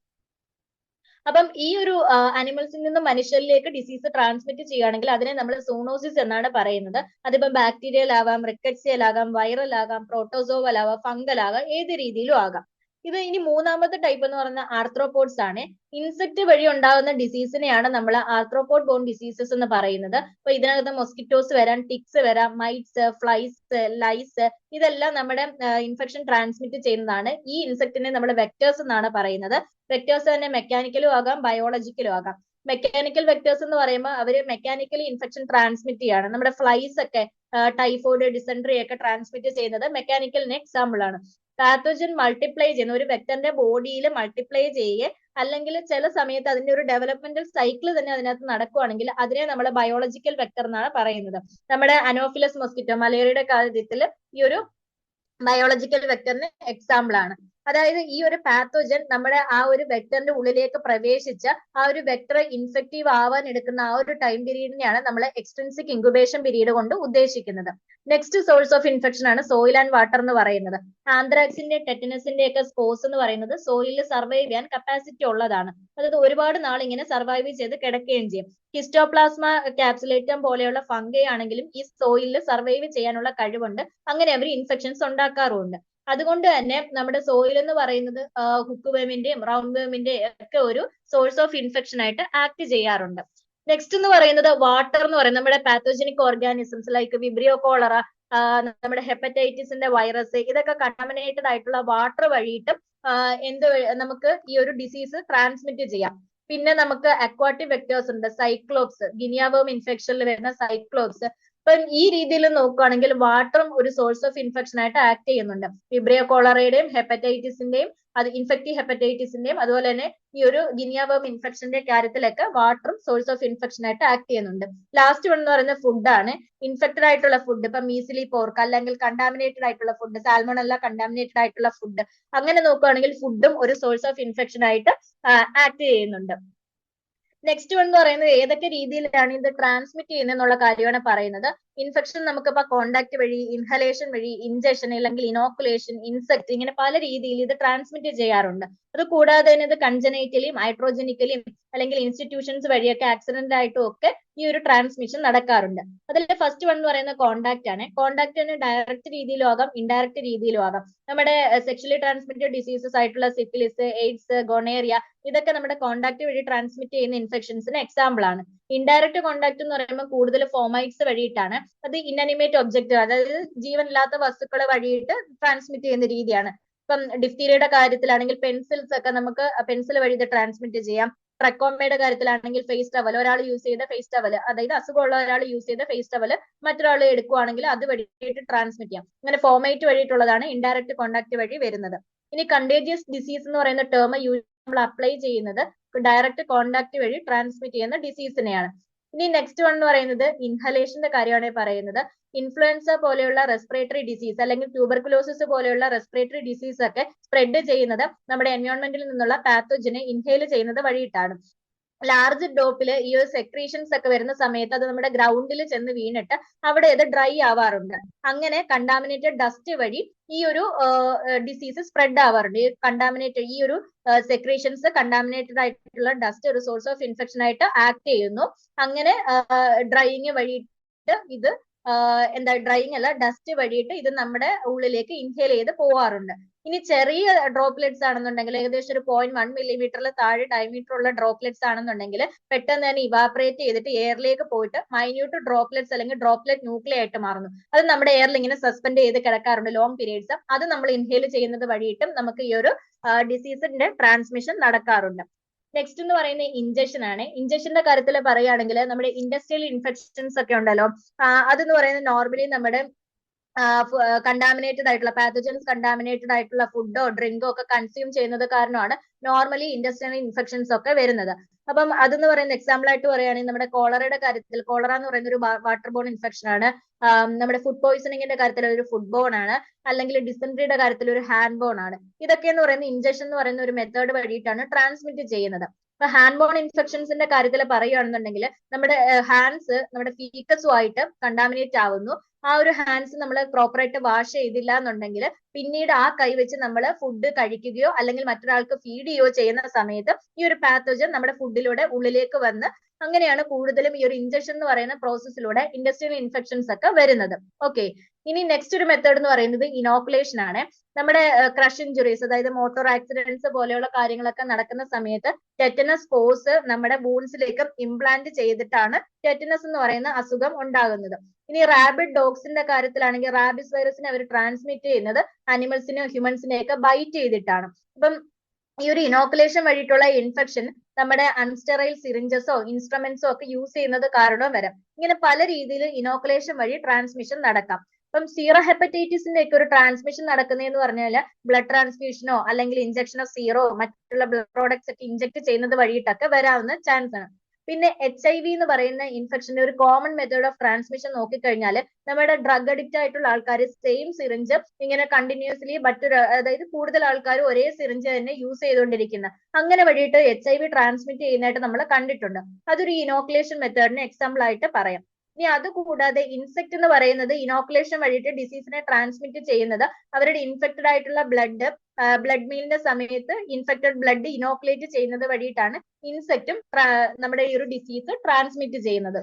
അപ്പം ഈ ഒരു അനിമൽസിൽ നിന്നും മനുഷ്യരിലേക്ക് ഡിസീസ് ട്രാൻസ്മിറ്റ് ചെയ്യുകയാണെങ്കിൽ അതിനെ നമ്മൾ സൂണോസിസ് എന്നാണ് പറയുന്നത്. അതിപ്പം ബാക്ടീരിയൽ ആവാം, റിക്കറ്റ്സിയൽ ആകാം, വൈറൽ ആകാം, പ്രോട്ടോസോവൽ ആവാം, ഫംഗൽ ആകാം, ഏത് രീതിയിലും ആകാം. ഇത് ഇനി മൂന്നാമത്തെ ടൈപ്പ് എന്ന് പറയുന്ന ആർത്രോപോഡ്സ് ആണ്. ഇൻസെക്ട് വഴി ഉണ്ടാകുന്ന ഡിസീസിനെയാണ് നമ്മൾ ആർത്രോപോഡ് ബോൺ ഡിസീസസ് എന്ന് പറയുന്നത്. അപ്പൊ ഇതിനകത്ത് മൊസ്കിറ്റോസ് വരാം, ടിക്സ് വരാം, മൈറ്റ്സ്, ഫ്ലൈസ്, ലൈസ്, ഇതെല്ലാം നമ്മുടെ ഇൻഫെക്ഷൻ ട്രാൻസ്മിറ്റ് ചെയ്യുന്നതാണ്. ഈ ഇൻസെക്ടിനെ നമ്മൾ വെക്ടേഴ്സ് എന്നാണ് പറയുന്നത്. വെക്ടേഴ്സ് തന്നെ മെക്കാനിക്കലും ആകാം, ബയോളജിക്കലും ആകാം. മെക്കാനിക്കൽ വെക്ടേഴ്സ് എന്ന് പറയുമ്പോൾ അവര് മെക്കാനിക്കലി ഇൻഫെക്ഷൻ ട്രാൻസ്മിറ്റ് ചെയ്യാണ്. നമ്മുടെ ഫ്ലൈസ് ഒക്കെ ടൈഫോയിഡ്, ഡിസെൻട്രി ഒക്കെ ട്രാൻസ്മിറ്റ് ചെയ്യുന്നത് മെക്കാനിക്കലിന് എക്സാമ്പിൾ ആണ്. പാത്തോജൻ മൾട്ടിപ്ലൈ ചെയ്യുന്ന ഒരു വെക്ടറിന്റെ ബോഡിയിൽ മൾട്ടിപ്ലൈ ചെയ്യുക അല്ലെങ്കിൽ ചില സമയത്ത് അതിന്റെ ഒരു ഡെവലപ്മെന്റൽ സൈക്കിൾ തന്നെ അതിനകത്ത് നടക്കുകയാണെങ്കിൽ അതിനെ നമ്മൾ ബയോളജിക്കൽ വെക്ടർ എന്നാണ് പറയുന്നത്. നമ്മുടെ അനോഫിലസ് മൊസ്കിറ്റോ മലേറിയയുടെ കാര്യത്തിൽ ഈ ഒരു ബയോളജിക്കൽ വെക്ടറിന് എക്സാമ്പിൾ ആണ്. അതായത് ഈ ഒരു പാത്തോജൻ നമ്മുടെ ആ ഒരു വെക്ടറിന്റെ ഉള്ളിലേക്ക് പ്രവേശിച്ച് ആ ഒരു വെക്ടർ ഇൻഫെക്റ്റീവ് ആവാൻ എടുക്കുന്ന ആ ഒരു ടൈം പീരീഡിനെയാണ് നമ്മൾ എക്സ്ട്രിൻസിക് ഇൻക്യുബേഷൻ പീരീഡ് കൊണ്ട് ഉദ്ദേശിക്കുന്നത്. നെക്സ്റ്റ് സോഴ്സ് ഓഫ് ഇൻഫെക്ഷൻ ആണ് സോയിൽ ആൻഡ് വാട്ടർ എന്ന് പറയുന്നത്. ആന്ത്രാക്സിന്റെ, ടെറ്റനസിന്റെ ഒക്കെ സ്പോസ് എന്ന് പറയുന്നത് സോയിലിൽ സർവൈവ് ചെയ്യാൻ കപ്പാസിറ്റി ഉള്ളതാണ്. അതായത് ഒരുപാട് നാൾ ഇങ്ങനെ സർവൈവ് ചെയ്ത് കിടക്കുകയും ചെയ്യും. ഹിസ്റ്റോപ്ലാസ്മ ക്യാപ്സുലേറ്റം പോലെയുള്ള ഫംഗൈ ആണെങ്കിലും ഈ സോയിലിൽ സർവൈവ് ചെയ്യാനുള്ള കഴിവുണ്ട്. അങ്ങനെ അവർ ഇൻഫെക്ഷൻസ് ഉണ്ടാക്കാറുമുണ്ട്. അതുകൊണ്ട് തന്നെ നമ്മുടെ സോയിൽ എന്ന് പറയുന്നത് ഹുക്ക് വേമിന്റെയും റൗണ്ട് വേമിന്റെയും ഒക്കെ ഒരു സോഴ്സ് ഓഫ് ഇൻഫെക്ഷൻ ആയിട്ട് ആക്ട് ചെയ്യാറുണ്ട്. നെക്സ്റ്റ് എന്ന് പറയുന്നത് വാട്ടർ എന്ന് പറയുന്നത് നമ്മുടെ pathogenic organisms like Vibrio cholera, നമ്മുടെ ഹെപ്പറ്റൈറ്റിസിന്റെ വൈറസ്, ഇതൊക്കെ കണ്ടാമിനേറ്റഡ് ആയിട്ടുള്ള വാട്ടർ വഴിയിട്ടും നമുക്ക് ഈ ഒരു ഡിസീസ് ട്രാൻസ്മിറ്റ് ചെയ്യാം. പിന്നെ നമുക്ക് അക്വാട്ടിക് വെക്ടേഴ്സ് ഉണ്ട്, സൈക്ലോപ്സ്, ഗിനിയ വേർം ഇൻഫെക്ഷനിൽ വരുന്ന സൈക്ലോപ്സ്. ഇപ്പം ഈ രീതിയിൽ നോക്കുകയാണെങ്കിൽ വാട്ടറും ഒരു സോഴ്സ് ഓഫ് ഇൻഫെക്ഷൻ ആയിട്ട് ആക്ട് ചെയ്യുന്നുണ്ട്. വിബ്രിയോ കോളറയുടെയും ഹെപ്പറ്റൈറ്റിസിന്റെയും ഇൻഫെക്റ്റീവ് ഹെപ്പറ്റൈറ്റിസിന്റെയും അതുപോലെ തന്നെ ഈ ഒരു ഗിനിയ വേർം ഇൻഫെക്ഷന്റെ കാര്യത്തിലൊക്കെ വാട്ടറും സോഴ്സ് ഓഫ് ഇൻഫെക്ഷൻ ആയിട്ട് ആക്ട് ചെയ്യുന്നുണ്ട്. ലാസ്റ്റ് വൺ എന്ന് പറയുന്നത് ഫുഡാണ്. ഇൻഫെക്റ്റഡ് ആയിട്ടുള്ള ഫുഡ്, ഇപ്പൊ മീസിലി പോർക്ക് അല്ലെങ്കിൽ കണ്ടാമിനേറ്റഡ് ആയിട്ടുള്ള ഫുഡ്, സാൽമണല്ല കണ്ടാമിനേറ്റഡ് ആയിട്ടുള്ള ഫുഡ്, അങ്ങനെ നോക്കുകയാണെങ്കിൽ ഫുഡും ഒരു സോഴ്സ് ഓഫ് ഇൻഫെക്ഷൻ ആയിട്ട് ആക്ട് ചെയ്യുന്നുണ്ട്. നെക്സ്റ്റ് വൺ എന്ന് പറയുന്നത് ഏതൊക്കെ രീതിയിലാണ് ഇത് ട്രാൻസ്മിറ്റ് ചെയ്യുന്നത് എന്നുള്ള കാര്യമാണ് പറയുന്നത്. ഇൻഫെക്ഷൻ നമുക്കിപ്പോ കോണ്ടാക്ട് വഴി, ഇൻഹലേഷൻ വഴി, ഇൻജക്ഷൻ അല്ലെങ്കിൽ ഇനോക്കുലേഷൻ, ഇൻസെക്ട്, ഇങ്ങനെ പല രീതിയിൽ ഇത് ട്രാൻസ്മിറ്റ് ചെയ്യാറുണ്ട്. അത് കൂടാതെ തന്നെ ഇത് കൺജനൈറ്റലിയും ഹൈഡ്രോജനിക്കലിയും അല്ലെങ്കിൽ ഇൻസ്റ്റിറ്റ്യൂഷൻസ് വഴിയൊക്കെ ആക്സിഡന്റ് ആയിട്ടും ഒക്കെ ഈ ഒരു ട്രാൻസ്മിഷൻ നടക്കാറുണ്ട്. അതിൽ ഫസ്റ്റ് വൺ എന്ന് പറയുന്നത് കോണ്ടാക്ട് ആണ്. കോണ്ടാക്ടിന് ഡയറക്റ്റ് രീതിയിലും ആകാം, ഇൻഡയറക്റ്റ് രീതിയിലും ആകാം. നമ്മുടെ സെക്ഷലി ട്രാൻസ്മിറ്റഡ് ഡിസീസസ് ആയിട്ടുള്ള സിഫിലിസ്, എയ്ഡ്സ്, ഗൊണേറിയ, ഇതൊക്കെ നമ്മുടെ കോണ്ടാക്ട് വഴി ട്രാൻസ്മിറ്റ് ചെയ്യുന്ന ഇൻഫെക്ഷൻസിന് എക്സാമ്പിൾ ആണ്. ഇൻഡയറക്റ്റ് കോണ്ടാക്ട് എന്ന് പറയുമ്പോൾ കൂടുതൽ ഫോമൈറ്റ്സ് വഴിയിട്ടാണ്. അത് ഇനനിമേറ്റ് ഒബ്ജക്റ്റ്, അതായത് ജീവനില്ലാത്ത വസ്തുക്കൾ വഴിയിട്ട് ട്രാൻസ്മിറ്റ് ചെയ്യുന്ന രീതിയാണ്. ഇപ്പം ഡിഫ്തീരിയയുടെ കാര്യത്തിലാണെങ്കിൽ പെൻസിൽസ് ഒക്കെ നമുക്ക് പെൻസിൽ വഴി ഇത് ട്രാൻസ്മിറ്റ് ചെയ്യാം. ട്രക്കോമയുടെ കാര്യത്തിലാണെങ്കിൽ ഫേസ് ടവൽ, ഒരാൾ യൂസ് ചെയ്ത ഫേസ് ടവൽ, അതായത് അസുഖമുള്ള ഒരാൾ യൂസ് ചെയ്ത ഫേസ് ടവൽ മറ്റൊരാൾ എടുക്കുവാണെങ്കിൽ അത് വഴിയിട്ട് ട്രാൻസ്മിറ്റ് ചെയ്യാം. അങ്ങനെ ഫോമൈറ്റ് വഴിയിട്ടുള്ളതാണ് ഇൻഡയറക്റ്റ് കോണ്ടാക്ട് വഴി വരുന്നത്. ഇനി കണ്ടേജിയസ് ഡിസീസ് എന്ന് പറയുന്ന ടേം നമ്മൾ അപ്ലൈ ചെയ്യുന്നത് ഡയറക്റ്റ് കോണ്ടാക്ട് വഴി ട്രാൻസ്മിറ്റ് ചെയ്യുന്ന ഡിസീസിനെയാണ്. ഇനി നെക്സ്റ്റ് വൺ എന്ന് പറയുന്നത് ഇൻഹലേഷന്റെ കാര്യമാണ് പറയുന്നത്. ഇൻഫ്ലുവൻസ പോലെയുള്ള റെസ്പിറേറ്ററി ഡിസീസ് അല്ലെങ്കിൽ ട്യൂബർകുലോസിസ് പോലെയുള്ള റെസ്പിറേറ്ററി ഡിസീസ് ഒക്കെ സ്പ്രെഡ് ചെയ്യുന്നത് നമ്മുടെ എൻവയോൺമെന്റിൽ നിന്നുള്ള പാത്തോജനെ ഇൻഹേൽ ചെയ്യുന്നത് വഴിയിട്ടാണ്. ലാർജ് ഡോപ്പിൽ ഈ ഒരു സെക്രീഷൻസ് ഒക്കെ വരുന്ന സമയത്ത് അത് നമ്മുടെ ഗ്രൗണ്ടിൽ ചെന്ന് വീണിട്ട് അവിടെ ഇത് ഡ്രൈ ആവാറുണ്ട്. അങ്ങനെ കണ്ടാമിനേറ്റഡ് ഡസ്റ്റ് വഴി ഈ ഒരു ഡിസീസ് സ്പ്രെഡ് ആവാറുണ്ട്. ഈ ഒരു സെക്രീഷൻസ് കണ്ടാമിനേറ്റഡ് ആയിട്ടുള്ള ഡസ്റ്റ് ഒരു സോഴ്സ് ഓഫ് ഇൻഫെക്ഷൻ ആയിട്ട് ആക്ട് ചെയ്യുന്നു. അങ്ങനെ ഡ്രൈയിങ് വഴിയിട്ട് ഇത് ഡ്രൈയിങ് അല്ല, ഡസ്റ്റ് വഴിയിട്ട് ഇത് നമ്മുടെ ഉള്ളിലേക്ക് ഇൻഹേൽ ചെയ്ത് പോവാറുണ്ട്. ഇനി ചെറിയ ഡ്രോപ്ലെറ്റ്സ് ആണെന്നുണ്ടെങ്കിൽ ഏകദേശം ഒരു 0.1 മില്ലിമീറ്ററിൽ താഴെ ഡയമീറ്റർ ഉള്ള ഡ്രോപ്ലെറ്റ്സ് ആണെന്നുണ്ടെങ്കിൽ പെട്ടെന്ന് തന്നെ ഇവാപറേറ്റ് ചെയ്തിട്ട് എയറിലേക്ക് പോയിട്ട് മൈന്യൂട്ട് ഡ്രോപ്ലെറ്റ്സ് അല്ലെങ്കിൽ ഡ്രോപ്ലെറ്റ് ന്യൂക്ലിയ ആയിട്ട് മാറുന്നു. അത് നമ്മുടെ എയറിൽ ഇങ്ങനെ സസ്പെൻഡ് ചെയ്ത് കിടക്കാറുണ്ട് ലോങ് പീരീഡ്സ്. അത് നമ്മൾ ഇൻഹേൽ ചെയ്യുന്നത് വഴിയിട്ടും നമുക്ക് ഈ ഒരു ഡിസീസിന്റെ ട്രാൻസ്മിഷൻ നടക്കാറുണ്ട്. നെക്സ്റ്റ് എന്ന് പറയുന്നത് ഇൻജക്ഷൻ ആണ്. ഇൻജക്ഷന്റെ കാര്യത്തിൽ പറയുകയാണെങ്കിൽ നമ്മുടെ ഇൻഡസ്ട്രിയൽ ഇൻഫെക്ഷൻസ് ഒക്കെ ഉണ്ടല്ലോ, അതെന്ന് പറയുന്നത് നോർമലി നമ്മുടെ കണ്ടാമിനേറ്റഡ് ആയിട്ടുള്ള പാത്തജൻസ് കണ്ടാമിനേറ്റഡ് ആയിട്ടുള്ള ഫുഡോ ഡ്രിങ്കോ ഒക്കെ കൺസ്യൂം ചെയ്യുന്നത് കാരണമാണ് നോർമലി ഇൻഡസ്ട്രിയൽ ഇൻഫെക്ഷൻസ് ഒക്കെ വരുന്നത്. അപ്പം അതെന്ന് പറയുന്ന എക്സാമ്പിൾ ആയിട്ട് പറയുകയാണെങ്കിൽ നമ്മുടെ കോളറയുടെ കാര്യത്തിൽ, കോളറ എന്ന് പറയുന്ന ഒരു വാട്ടർ ബോൺ ഇൻഫെക്ഷൻ ആണ്. നമ്മുടെ ഫുഡ് പോയിസണിങ്ങിന്റെ കാര്യത്തിൽ ഒരു ഫുഡ് ബോൺ ആണ്, അല്ലെങ്കിൽ ഡിസെൻട്രിയുടെ കാര്യത്തിൽ ഒരു ഹാൻഡ് ബോൺ ആണ്. ഇതൊക്കെ എന്ന് പറയുന്ന ഇൻജക്ഷൻ എന്ന് പറയുന്ന ഒരു മെത്തേഡ് വഴിയിട്ടാണ് ട്രാൻസ്മിറ്റ് ചെയ്യുന്നത്. ഇപ്പൊ ഹാൻഡ് ബോൺ ഇൻഫെക്ഷൻസിന്റെ കാര്യത്തിൽ പറയുകയാണെന്നുണ്ടെങ്കിൽ നമ്മുടെ ഹാൻഡ്സ് നമ്മുടെ ഫീക്കസുമായിട്ട് കണ്ടാമിനേറ്റ് ആവുന്നു. ആ ഒരു ഹാൻഡ്സ് നമ്മൾ പ്രോപ്പറായിട്ട് വാഷ് ചെയ്തില്ല എന്നുണ്ടെങ്കിൽ പിന്നീട് ആ കൈ വെച്ച് നമ്മൾ ഫുഡ് കഴിക്കുകയോ അല്ലെങ്കിൽ മറ്റൊരാൾക്ക് ഫീഡ് ചെയ്യുകയോ ചെയ്യുന്ന സമയത്ത് ഈ ഒരു പാത്തോജൻ നമ്മുടെ ഫുഡിലൂടെ ഉള്ളിലേക്ക് വന്ന് അങ്ങനെയാണ് കൂടുതലും ഈ ഒരു ഇൻജക്ഷൻ എന്ന് പറയുന്ന പ്രോസസ്സിലൂടെ ഇൻഡസ്ട്രിയൽ ഇൻഫെക്ഷൻസ് ഒക്കെ വരുന്നത്. ഓക്കെ, ഇനി നെക്സ്റ്റ് ഒരു മെത്തേഡ് എന്ന് പറയുന്നത് ഇനോക്കുലേഷൻ ആണ്. നമ്മുടെ ക്രഷ് ഇഞ്ചുറീസ്, അതായത് മോട്ടോർ ആക്സിഡന്റ്സ് പോലെയുള്ള കാര്യങ്ങളൊക്കെ നടക്കുന്ന സമയത്ത് ടെറ്റനസ് സ്പോർസ് നമ്മുടെ ബോൺസിലേക്ക് ഇംപ്ലാന്റ് ചെയ്തിട്ടാണ് ടെറ്റനസ് എന്ന് പറയുന്ന അസുഖം ഉണ്ടാകുന്നത്. ഇനി റാബിഡ് ഡോഗ്സിന്റെ കാര്യത്തിലാണെങ്കിൽ റാബിസ് വൈറസിനെ അവർ ട്രാൻസ്മിറ്റ് ചെയ്യുന്നത് അനിമൽസിനെയോ ഹ്യൂമൻസിനെയൊക്കെ ബൈറ്റ് ചെയ്തിട്ടാണ്. അപ്പം ഈ ഒരു ഇനോക്കുലേഷൻ വഴിയിട്ടുള്ള ഇൻഫെക്ഷൻ നമ്മുടെ അൺസ്റ്റെറൈൽ സിറിഞ്ചസോ ഇൻസ്ട്രുമെന്റ്സോ ഒക്കെ യൂസ് ചെയ്യുന്നത് കാരണവും വരാം. ഇങ്ങനെ പല രീതിയിൽ ഇനോക്കുലേഷൻ വഴി ട്രാൻസ്മിഷൻ നടക്കാം. ഇപ്പം സീറോ ഹെപ്പറ്റൈറ്റിസിന്റെ ഒക്കെ ഒരു ട്രാൻസ്മിഷൻ നടക്കുന്നതെന്ന് പറഞ്ഞാൽ ബ്ലഡ് ട്രാൻസ്ഫ്യൂഷനോ അല്ലെങ്കിൽ ഇഞ്ചക്ഷനോ സീറോ മറ്റുള്ള ബ്ലഡ് പ്രോഡക്ട്സ് ഒക്കെ ഇഞ്ചക്ട് ചെയ്യുന്നത് വഴിയിട്ടൊക്കെ വരാവുന്ന ചാൻസ് ആണ്. പിന്നെ HIV എന്ന് പറയുന്ന ഇൻഫെക്ഷന്റെ ഒരു കോമൺ മെത്തേഡ് ഓഫ് ട്രാൻസ്മിഷൻ നോക്കിക്കഴിഞ്ഞാൽ നമ്മുടെ ഡ്രഗ് അഡിക്റ്റ് ആയിട്ടുള്ള ആൾക്കാർ സെയിം സിറിഞ്ച് ഇങ്ങനെ കണ്ടിന്യൂസ്ലി അതായത് കൂടുതൽ ആൾക്കാർ ഒരേ സിറിഞ്ച് തന്നെ യൂസ് ചെയ്തുകൊണ്ടിരിക്കുന്ന അങ്ങനെ വഴിയിട്ട് HIV ട്രാൻസ്മിറ്റ് ചെയ്യുന്നതായിട്ട് നമ്മൾ കണ്ടിട്ടുണ്ട്. അതൊരു ഇനോക്കുലേഷൻ മെത്തേഡിന് എക്സാമ്പിൾ ആയിട്ട് പറയാം. ഇനി അത് കൂടാതെ ഇൻസെക്ട് എന്ന് പറയുന്നത് ഇനോക്കുലേഷൻ വഴിയിട്ട് ഡിസീസിനെ ട്രാൻസ്മിറ്റ് ചെയ്യുന്നത് അവരുടെ ഇൻഫെക്റ്റഡ് ആയിട്ടുള്ള ബ്ലഡ് മീലിന്റെ സമയത്ത് ഇൻഫെക്റ്റഡ് ബ്ലഡ് ഇനോക്കുലേറ്റ് ചെയ്യുന്നത് വഴിയിട്ടാണ് ഇൻസെക്റ്റും നമ്മുടെ ഈ ഒരു ഡിസീസ് ട്രാൻസ്മിറ്റ് ചെയ്യുന്നത്.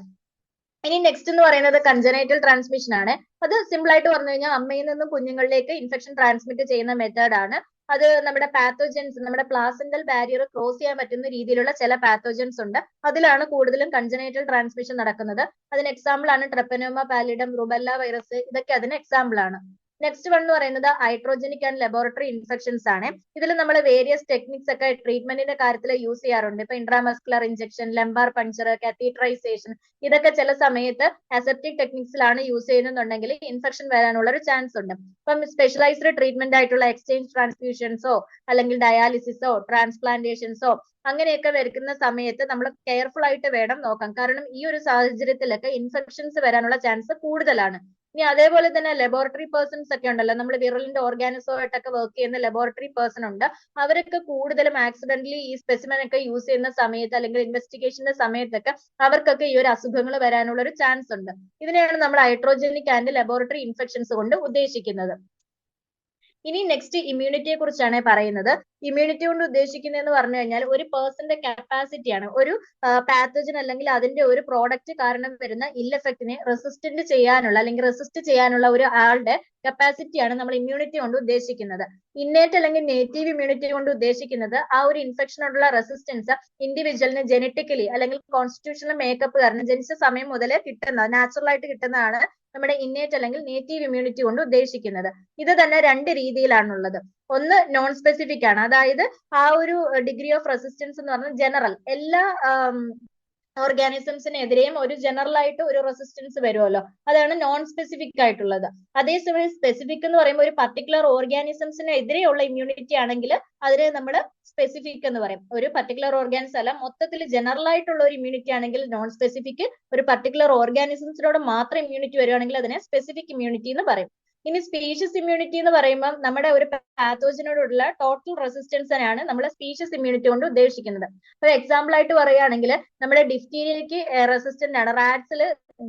ഇനി നെക്സ്റ്റ് എന്ന് പറയുന്നത് കൺജനൈറ്റൽ ട്രാൻസ്മിഷൻ ആണ്. അത് സിമ്പിൾ ആയിട്ട് പറഞ്ഞു കഴിഞ്ഞാൽ അമ്മയിൽ നിന്നും കുഞ്ഞുങ്ങളിലേക്ക് ഇൻഫെക്ഷൻ ട്രാൻസ്മിറ്റ് ചെയ്യുന്ന മെത്തേഡ് ആണ്. അത് നമ്മുടെ പാത്തോജൻസ്, നമ്മുടെ പ്ലാസന്റൽ ബാരിയർ ക്രോസ് ചെയ്യാൻ പറ്റുന്ന രീതിയിലുള്ള ചില പാത്തോജൻസ് ഉണ്ട്. അതിലാണ് കൂടുതലും കൺജനൈറ്റൽ ട്രാൻസ്മിഷൻ നടക്കുന്നത്. അതിന് എക്സാമ്പിൾ ആണ് ട്രെപ്പനോമ പാലിഡം, റുബെല്ല വൈറസ്, ഇതൊക്കെ അതിന് എക്സാമ്പിൾ ആണ്. നെക്സ്റ്റ് വൺ എന്ന് പറയുന്നത് ഹൈഡ്രോജനിക് ആൻഡ് ലബോറട്ടറി ഇൻഫെക്ഷൻസ് ആണ്. ഇതിൽ നമ്മൾ വേരിയസ് ടെക്നിക്സ് ഒക്കെ ട്രീറ്റ്മെന്റിന്റെ കാര്യത്തിൽ യൂസ് ചെയ്യാറുണ്ട്. ഇപ്പൊ ഇൻട്രാമസ്കുലർ ഇഞ്ചക്ഷൻ, ലംബാർ പഞ്ചർ, കാത്തീട്രൈസേഷൻ, ഇതൊക്കെ ചില സമയത്ത് അസെപ്റ്റിക് ടെക്നിക്സിലാണ് യൂസ് ചെയ്യുന്നുണ്ടെങ്കിൽ ഇൻഫെക്ഷൻ വരാനുള്ള ഒരു ചാൻസ് ഉണ്ട്. ഇപ്പം സ്പെഷ്യലൈസ്ഡ് ട്രീറ്റ്മെന്റ് ആയിട്ടുള്ള എക്സ്ചേഞ്ച് ട്രാൻസ്ഫ്യൂഷൻസോ അല്ലെങ്കിൽ ഡയാലിസിസോ ട്രാൻസ്പ്ലാന്റേഷൻസോ അങ്ങനെയൊക്കെ വരുന്ന സമയത്ത് നമ്മൾ കെയർഫുൾ ആയിട്ട് വേണം നോക്കാം. കാരണം ഈ ഒരു സാഹചര്യത്തിലൊക്കെ ഇൻഫെക്ഷൻസ് വരാനുള്ള ചാൻസ് കൂടുതലാണ്. ഇനി അതേപോലെ തന്നെ ലബോറട്ടറി പേഴ്സൺസ് ഒക്കെ ഉണ്ടല്ലോ, നമ്മൾ വിറലിന്റെ ഓർഗാനിസോ ആയിട്ടൊക്കെ വർക്ക് ചെയ്യുന്ന ലബോറട്ടറി പേഴ്സൺ ഉണ്ട്. അവരൊക്കെ കൂടുതലും ആക്സിഡന്റലി ഈ സ്പെസിമെൻ ഒക്കെ യൂസ് ചെയ്യുന്ന സമയത്ത് അല്ലെങ്കിൽ ഇൻവെസ്റ്റിഗേഷന്റെ സമയത്തൊക്കെ അവർക്കൊക്കെ ഈ ഒരു അസുഖങ്ങൾ വരാനുള്ള ഒരു ചാൻസ് ഉണ്ട്. ഇതിനെയാണ് നമ്മൾ ഹൈഡ്രോജനിക് ആൻഡ് ലബോറട്ടറി ഇൻഫെക്ഷൻസ് കൊണ്ട് ഉദ്ദേശിക്കുന്നത്. ഇനി നെക്സ്റ്റ് ഇമ്മ്യൂണിറ്റിയെ കുറിച്ചാണ് പറയുന്നത്. ഇമ്മ്യൂണിറ്റി കൊണ്ട് ഉദ്ദേശിക്കുന്നതെന്ന് പറഞ്ഞു കഴിഞ്ഞാൽ ഒരു പേഴ്സന്റെ കപ്പാസിറ്റിയാണ്. ഒരു പാത്തജൻ അല്ലെങ്കിൽ അതിന്റെ ഒരു പ്രോഡക്റ്റ് കാരണം വരുന്ന ഇൽ എഫക്റ്റിനെ റെസിസ്റ്റന്റ് ചെയ്യാനുള്ള അല്ലെങ്കിൽ റെസിസ്റ്റ് ചെയ്യാനുള്ള ഒരു ആളുടെ കപ്പാസിറ്റിയാണ് നമ്മൾ ഇമ്മ്യൂണിറ്റി കൊണ്ട് ഉദ്ദേശിക്കുന്നത്. ഇന്നേറ്റ് അല്ലെങ്കിൽ നേറ്റീവ് ഇമ്മ്യൂണിറ്റി കൊണ്ട് ഉദ്ദേശിക്കുന്നത് ആ ഒരു ഇൻഫെക്ഷനോടുള്ള റെസിസ്റ്റൻസ് ഇൻഡിവിജ്വലിന് ജനറ്റിക്കലി അല്ലെങ്കിൽ കോൺസ്റ്റിറ്റ്യൂഷണൽ മേക്കപ്പ് കാരണം ജനിച്ച സമയം മുതലേ കിട്ടുന്ന നാച്ചുറൽ ആയിട്ട് കിട്ടുന്നതാണ് നമ്മുടെ ഇന്നേറ്റ് അല്ലെങ്കിൽ നേറ്റീവ് ഇമ്മ്യൂണിറ്റി കൊണ്ട് ഉദ്ദേശിക്കുന്നത്. ഇത് തന്നെ രണ്ട് രീതിയിലാണുള്ളത്. ഒന്ന് നോൺ സ്പെസിഫിക് ആണ്, അതായത് ആ ഒരു ഡിഗ്രി ഓഫ് റെസിസ്റ്റൻസ് എന്ന് പറഞ്ഞാൽ ജനറൽ എല്ലാ ഓർഗാനിസംസിനെതിരെയും ഒരു ജനറൽ ആയിട്ട് ഒരു റെസിസ്റ്റൻസ് വരുമല്ലോ, അതാണ് നോൺ സ്പെസിഫിക് ആയിട്ടുള്ളത്. അതേസമയം സ്പെസിഫിക് എന്ന് പറയുമ്പോൾ ഒരു പർട്ടിക്കുലർ ഓർഗാനിസംസിനെതിരെയുള്ള ഇമ്മ്യൂണിറ്റി ആണെങ്കിൽ അതിനെ നമ്മൾ സ്പെസിഫിക് എന്ന് പറയും. ഒരു പർട്ടിക്കുലർ ഓർഗാനിസം അല്ല, മൊത്തത്തിൽ ജനറൽ ആയിട്ടുള്ള ഒരു ഇമ്മ്യൂണിറ്റി ആണെങ്കിൽ നോൺ സ്പെസിഫിക്. ഒരു പർട്ടിക്കുലർ ഓർഗാനിസംസിനോട് മാത്രം ഇമ്മ്യൂണിറ്റി വരുവാണെങ്കിൽ അതിനെ സ്പെസിഫിക് ഇമ്മ്യൂണിറ്റി എന്ന് പറയും. ഇനി സ്പീഷ്യസ് ഇമ്മ്യൂണിറ്റി എന്ന് പറയുമ്പോൾ നമ്മുടെ ഒരു പാത്തോജനോടുള്ള ടോട്ടൽ റെസിസ്റ്റൻസിനാണ് നമ്മൾ സ്പീഷ്യസ് ഇമ്മ്യൂണിറ്റി കൊണ്ട് ഉദ്ദേശിക്കുന്നത്. ഒരു എക്സാമ്പിൾ ആയിട്ട് പറയുകയാണെങ്കിൽ നമ്മുടെ ഡിഫ്തീരിയയ്ക്ക് റെസിസ്റ്റന്റ് ആണ്. റാറ്റ്സിൽ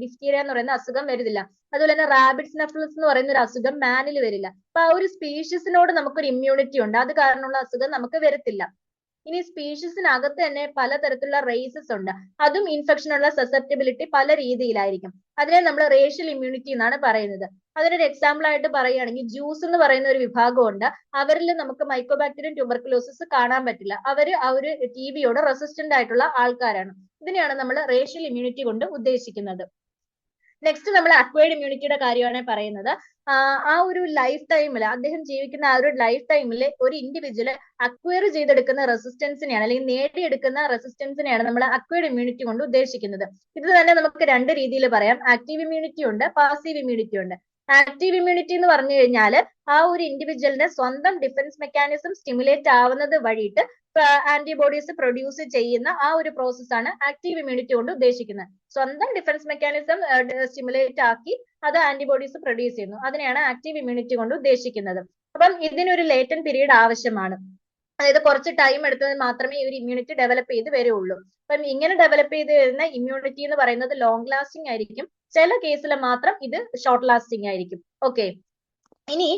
ഡിഫ്തീരിയ എന്ന് പറയുന്ന അസുഖം വരുന്നില്ല. അതുപോലെ തന്നെ റാബിറ്റ്സ് നെഫ്ലസ് എന്ന് പറയുന്ന ഒരു അസുഖം മാനിൽ വരില്ല. അപ്പൊ ആ ഒരു സ്പീഷ്യസിനോട് നമുക്കൊരു ഇമ്മ്യൂണിറ്റി ഉണ്ട്, അത് കാരണമുള്ള അസുഖം നമുക്ക് വരത്തില്ല. ഇനി സ്പീഷീസിനകത്ത് തന്നെ പലതരത്തിലുള്ള റേസസ് ഉണ്ട്, അതും ഇൻഫെക്ഷനുള്ള സസെപ്റ്റബിലിറ്റി പല രീതിയിലായിരിക്കും. അതിനെ നമ്മൾ റേഷ്യൽ ഇമ്മ്യൂണിറ്റി എന്നാണ് പറയുന്നത്. അതിനൊരു എക്സാമ്പിൾ ആയിട്ട് പറയുകയാണെങ്കിൽ ജ്യൂസ് എന്ന് പറയുന്ന ഒരു വിഭാഗമുണ്ട്. അവരിൽ നമുക്ക് മൈക്കോബാക്ടീരിയം ട്യൂബർക്കുലോസിസ് കാണാൻ പറ്റില്ല. അവര് ആ ഒരു ടിബിയോട് റെസിസ്റ്റന്റ് ആയിട്ടുള്ള ആൾക്കാരാണ്. ഇതിനെയാണ് നമ്മൾ റേഷ്യൽ ഇമ്മ്യൂണിറ്റി കൊണ്ട് ഉദ്ദേശിക്കുന്നത്. നെക്സ്റ്റ് നമ്മൾ അക്വയർഡ് ഇമ്മ്യൂണിറ്റിയുടെ കാര്യമാണ് പറയുന്നത്. ആ ഒരു ലൈഫ് ടൈമിൽ അദ്ദേഹം ജീവിക്കുന്ന ആ ഒരു ലൈഫ് ടൈമിൽ ഒരു ഇൻഡിവിജ്വൽ അക്വയർ ചെയ്തെടുക്കുന്ന റെസിസ്റ്റൻസിനെയാണ് അല്ലെങ്കിൽ നേടിയെടുക്കുന്ന റെസിസ്റ്റൻസിനെയാണ് നമ്മൾ അക്വയർഡ് ഇമ്മ്യൂണിറ്റി കൊണ്ട് ഉദ്ദേശിക്കുന്നത്. ഇത് തന്നെ നമുക്ക് രണ്ട് രീതിയിൽ പറയാം. ആക്റ്റീവ് ഇമ്മ്യൂണിറ്റി ഉണ്ട്, പാസീവ് ഇമ്മ്യൂണിറ്റി ഉണ്ട്. ആക്റ്റീവ് ഇമ്മ്യൂണിറ്റി എന്ന് പറഞ്ഞു കഴിഞ്ഞാൽ ആ ഒരു ഇൻഡിവിജ്വലിന്റെ സ്വന്തം ഡിഫൻസ് മെക്കാനിസം സ്റ്റിമുലേറ്റ് ആവുന്നത് വഴിയിട്ട് ആന്റിബോഡീസ് പ്രൊഡ്യൂസ് ചെയ്യുന്ന ആ ഒരു പ്രോസസ്സാണ് ആക്റ്റീവ് ഇമ്മ്യൂണിറ്റി കൊണ്ട് ഉദ്ദേശിക്കുന്നത്. സ്വന്തം ഡിഫൻസ് മെക്കാനിസം സ്റ്റിമുലേറ്റ് ആക്കി അത് ആന്റിബോഡീസ് പ്രൊഡ്യൂസ് ചെയ്യുന്നു, അതിനെയാണ് ആക്റ്റീവ് ഇമ്മ്യൂണിറ്റി കൊണ്ട് ഉദ്ദേശിക്കുന്നത്. അപ്പം ഇതിനൊരു ലേറ്റൻ പീരീഡ് ആവശ്യമാണ്. അതായത് കുറച്ച് ടൈം എടുത്തത് മാത്രമേ ഈ ഒരു ഇമ്മ്യൂണിറ്റി ഡെവലപ്പ് ചെയ്ത് വരുള്ളൂ. അപ്പം ഇങ്ങനെ ഡെവലപ്പ് ചെയ്ത് വരുന്ന ഇമ്മ്യൂണിറ്റി എന്ന് പറയുന്നത് ലോങ് ലാസ്റ്റിംഗ് ആയിരിക്കും. ചില കേസിൽ മാത്രം ഇത് ഷോർട്ട് ലാസ്റ്റിംഗ് ആയിരിക്കും. ഓക്കെ, ഇനി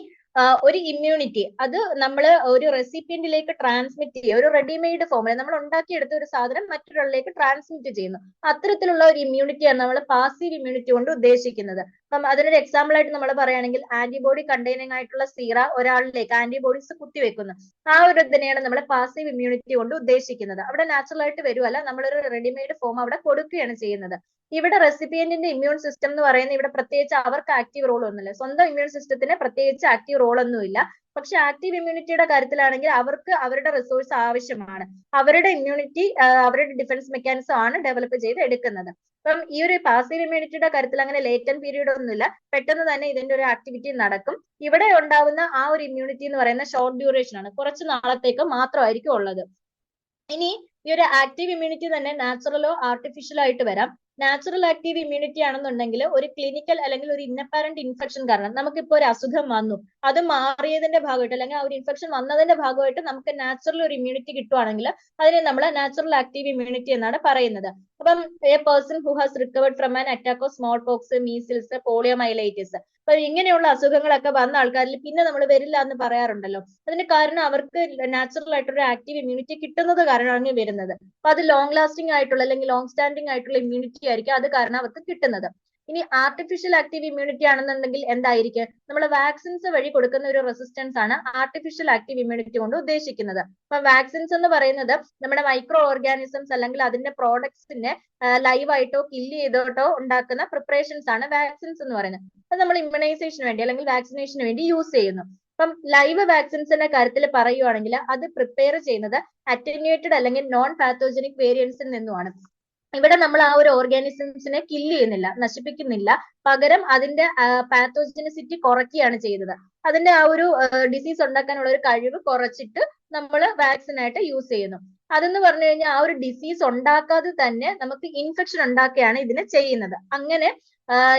ഒരു ഇമ്മ്യൂണിറ്റി അത് നമ്മൾ ഒരു റെസിപ്പിയന്റിലേക്ക് ട്രാൻസ്മിറ്റ് ചെയ്യുക. ഒരു റെഡിമെയ്ഡ് ഫോമിൽ നമ്മൾ ഉണ്ടാക്കിയെടുത്ത ഒരു സാധനം മറ്റൊരാളിലേക്ക് ട്രാൻസ്മിറ്റ് ചെയ്യുന്നു. അത്തരത്തിലുള്ള ഒരു ഇമ്മ്യൂണിറ്റിയാണ് നമ്മൾ പാസീവ് ഇമ്മ്യൂണിറ്റി കൊണ്ട് ഉദ്ദേശിക്കുന്നത്. അപ്പം അതിനൊരു എക്സാമ്പിൾ ആയിട്ട് നമ്മൾ പറയുകയാണെങ്കിൽ ആന്റിബോഡി കണ്ടെയ്നിങ് ആയിട്ടുള്ള സീറ ഒരാളിലേക്ക് ആന്റിബോഡീസ് കുത്തിവെക്കുന്നു. ആ ഒരു ഇതിനെയാണ് നമ്മൾ പാസീവ് ഇമ്മ്യൂണിറ്റി കൊണ്ട് ഉദ്ദേശിക്കുന്നത്. അവിടെ നാച്ചുറൽ ആയിട്ട് വരുമല്ല, നമ്മളൊരു റെഡിമെയ്ഡ് ഫോം അവിടെ കൊടുക്കുകയാണ് ചെയ്യുന്നത്. ഇവിടെ റെസിപ്പിയന്റിന്റെ ഇമ്മ്യൂൺ സിസ്റ്റം എന്ന് പറയുന്നത് ഇവിടെ പ്രത്യേകിച്ച് അവർക്ക് ആക്റ്റീവ് റോൾ ഒന്നുമില്ല. സ്വന്തം ഇമ്മ്യൂൺ സിസ്റ്റത്തിന് പ്രത്യേകിച്ച് ആക്റ്റീവ് റോൾ ഒന്നുമില്ല. പക്ഷെ ആക്റ്റീവ് ഇമ്മ്യൂണിറ്റിയുടെ കാര്യത്തിലാണെങ്കിൽ അവർക്ക് അവരുടെ റിസോഴ്സ് ആവശ്യമാണ്. അവരുടെ ഇമ്മ്യൂണിറ്റി അവരുടെ ഡിഫൻസ് മെക്കാനിസം ആണ് ഡെവലപ്പ് ചെയ്ത് എടുക്കുന്നത്. അപ്പം ഈ ഒരു പാസീവ് ഇമ്മ്യൂണിറ്റിയുടെ കാര്യത്തിൽ അങ്ങനെ ലേറ്റൻ പീരീഡ് ഒന്നുമില്ല, പെട്ടെന്ന് തന്നെ ഇതിന്റെ ഒരു ആക്ടിവിറ്റി നടക്കും. ഇവിടെ ഉണ്ടാവുന്ന ആ ഒരു ഇമ്മ്യൂണിറ്റി എന്ന് പറയുന്ന ഷോർട്ട് ഡ്യൂറേഷൻ ആണ്, കുറച്ച് നാളത്തേക്ക് മാത്രമായിരിക്കും ഉള്ളത്. ഇനി ഈ ഒരു ആക്റ്റീവ് ഇമ്മ്യൂണിറ്റി തന്നെ നാച്ചുറലോ ആർട്ടിഫിഷ്യലോ ആയിട്ട് വരാം. നാച്ചുറൽ ആക്റ്റീവ് ഇമ്മ്യൂണിറ്റി ആണെന്നുണ്ടെങ്കിൽ ഒരു ക്ലിനിക്കൽ അല്ലെങ്കിൽ ഒരു ഇന്നപ്പാരന്റ് ഇൻഫെക്ഷൻ കാരണം നമുക്കിപ്പോ ഒരു അസുഖം വന്നു, അത് മാറിയതിന്റെ ഭാഗമായിട്ട് അല്ലെങ്കിൽ ആ ഒരു ഇൻഫെക്ഷൻ വന്നതിന്റെ ഭാഗമായിട്ട് നമുക്ക് നാച്ചുറൽ ഒരു ഇമ്മ്യൂണിറ്റി കിട്ടുവാണെങ്കിൽ അതിനെ നമ്മൾ നാച്ചുറൽ ആക്റ്റീവ് ഇമ്മ്യൂണിറ്റി എന്നാണ് പറയുന്നത്. അപ്പം a person who has recovered from an attack of smallpox, measles, poliomyelitis, അപ്പൊ ഇങ്ങനെയുള്ള അസുഖങ്ങളൊക്കെ വന്ന ആൾക്കാരിൽ പിന്നെ നമ്മൾ വരില്ല എന്ന് പറയാറുണ്ടല്ലോ. അതിന് കാരണം അവർക്ക് നാച്ചുറൽ ആയിട്ടൊരു ആക്റ്റീവ് ഇമ്മ്യൂണിറ്റി കിട്ടുന്നത് കാരണമാണ് വരുന്നത്. അപ്പൊ അത് ലോങ് ലാസ്റ്റിംഗ് ആയിട്ടുള്ള അല്ലെങ്കിൽ ലോങ് സ്റ്റാൻഡിംഗ് ആയിട്ടുള്ള ഇമ്മ്യൂണിറ്റി ആയിരിക്കും അത് കാരണം അവർക്ക് കിട്ടുന്നത്. ഇനി ആർട്ടിഫിഷ്യൽ ആക്റ്റീവ് ഇമ്മ്യൂണിറ്റി ആണെന്നുണ്ടെങ്കിൽ എന്തായിരിക്കും? നമ്മൾ വാക്സിൻസ് വഴി കൊടുക്കുന്ന ഒരു റെസിസ്റ്റൻസ് ആണ് ആർട്ടിഫിഷ്യൽ ആക്റ്റീവ് ഇമ്മ്യൂണിറ്റി കൊണ്ട് ഉദ്ദേശിക്കുന്നത്. അപ്പൊ വാക്സിൻസ് എന്ന് പറയുന്നത് നമ്മുടെ മൈക്രോ ഓർഗാനിസംസ് അല്ലെങ്കിൽ അതിന്റെ പ്രോഡക്ട്സിനെ ലൈവായിട്ടോ കില്ല് ചെയ്തോട്ടോ ഉണ്ടാക്കുന്ന പ്രിപ്പറേഷൻസ് ആണ് വാക്സിൻസ് എന്ന് പറയുന്നത്. അത് നമ്മൾ ഇമ്മ്യൂണൈസേഷന് വേണ്ടി അല്ലെങ്കിൽ വാക്സിനേഷന് വേണ്ടി യൂസ് ചെയ്യുന്നു. അപ്പം ലൈവ് വാക്സിൻസിന്റെ കാര്യത്തിൽ പറയുവാണെങ്കിൽ അത് പ്രിപ്പയർ ചെയ്യുന്നത് അറ്റന്യൂവേറ്റഡ് അല്ലെങ്കിൽ നോൺ പാത്തോജനിക് വേരിയൻസിൽ നിന്നുമാണ്. ഇവിടെ നമ്മൾ ആ ഒരു ഓർഗാനിസംസിനെ കില്ല് ചെയ്യുന്നില്ല, നശിപ്പിക്കുന്നില്ല, പകരം അതിന്റെ പാത്തോജനിസിറ്റി കുറയ്ക്കുകയാണ് ചെയ്യുന്നത്. അതിന്റെ ആ ഒരു ഡിസീസ് ഉണ്ടാക്കാനുള്ള ഒരു കഴിവ് കുറച്ചിട്ട് നമ്മൾ വാക്സിൻ ആയിട്ട് യൂസ് ചെയ്യുന്നു. അതെന്ന് പറഞ്ഞു കഴിഞ്ഞാൽ ആ ഒരു ഡിസീസ് ഉണ്ടാക്കാതെ തന്നെ നമുക്ക് ഇൻഫെക്ഷൻ ഉണ്ടാക്കുകയാണ് ഇതിനെ ചെയ്യുന്നത്. അങ്ങനെ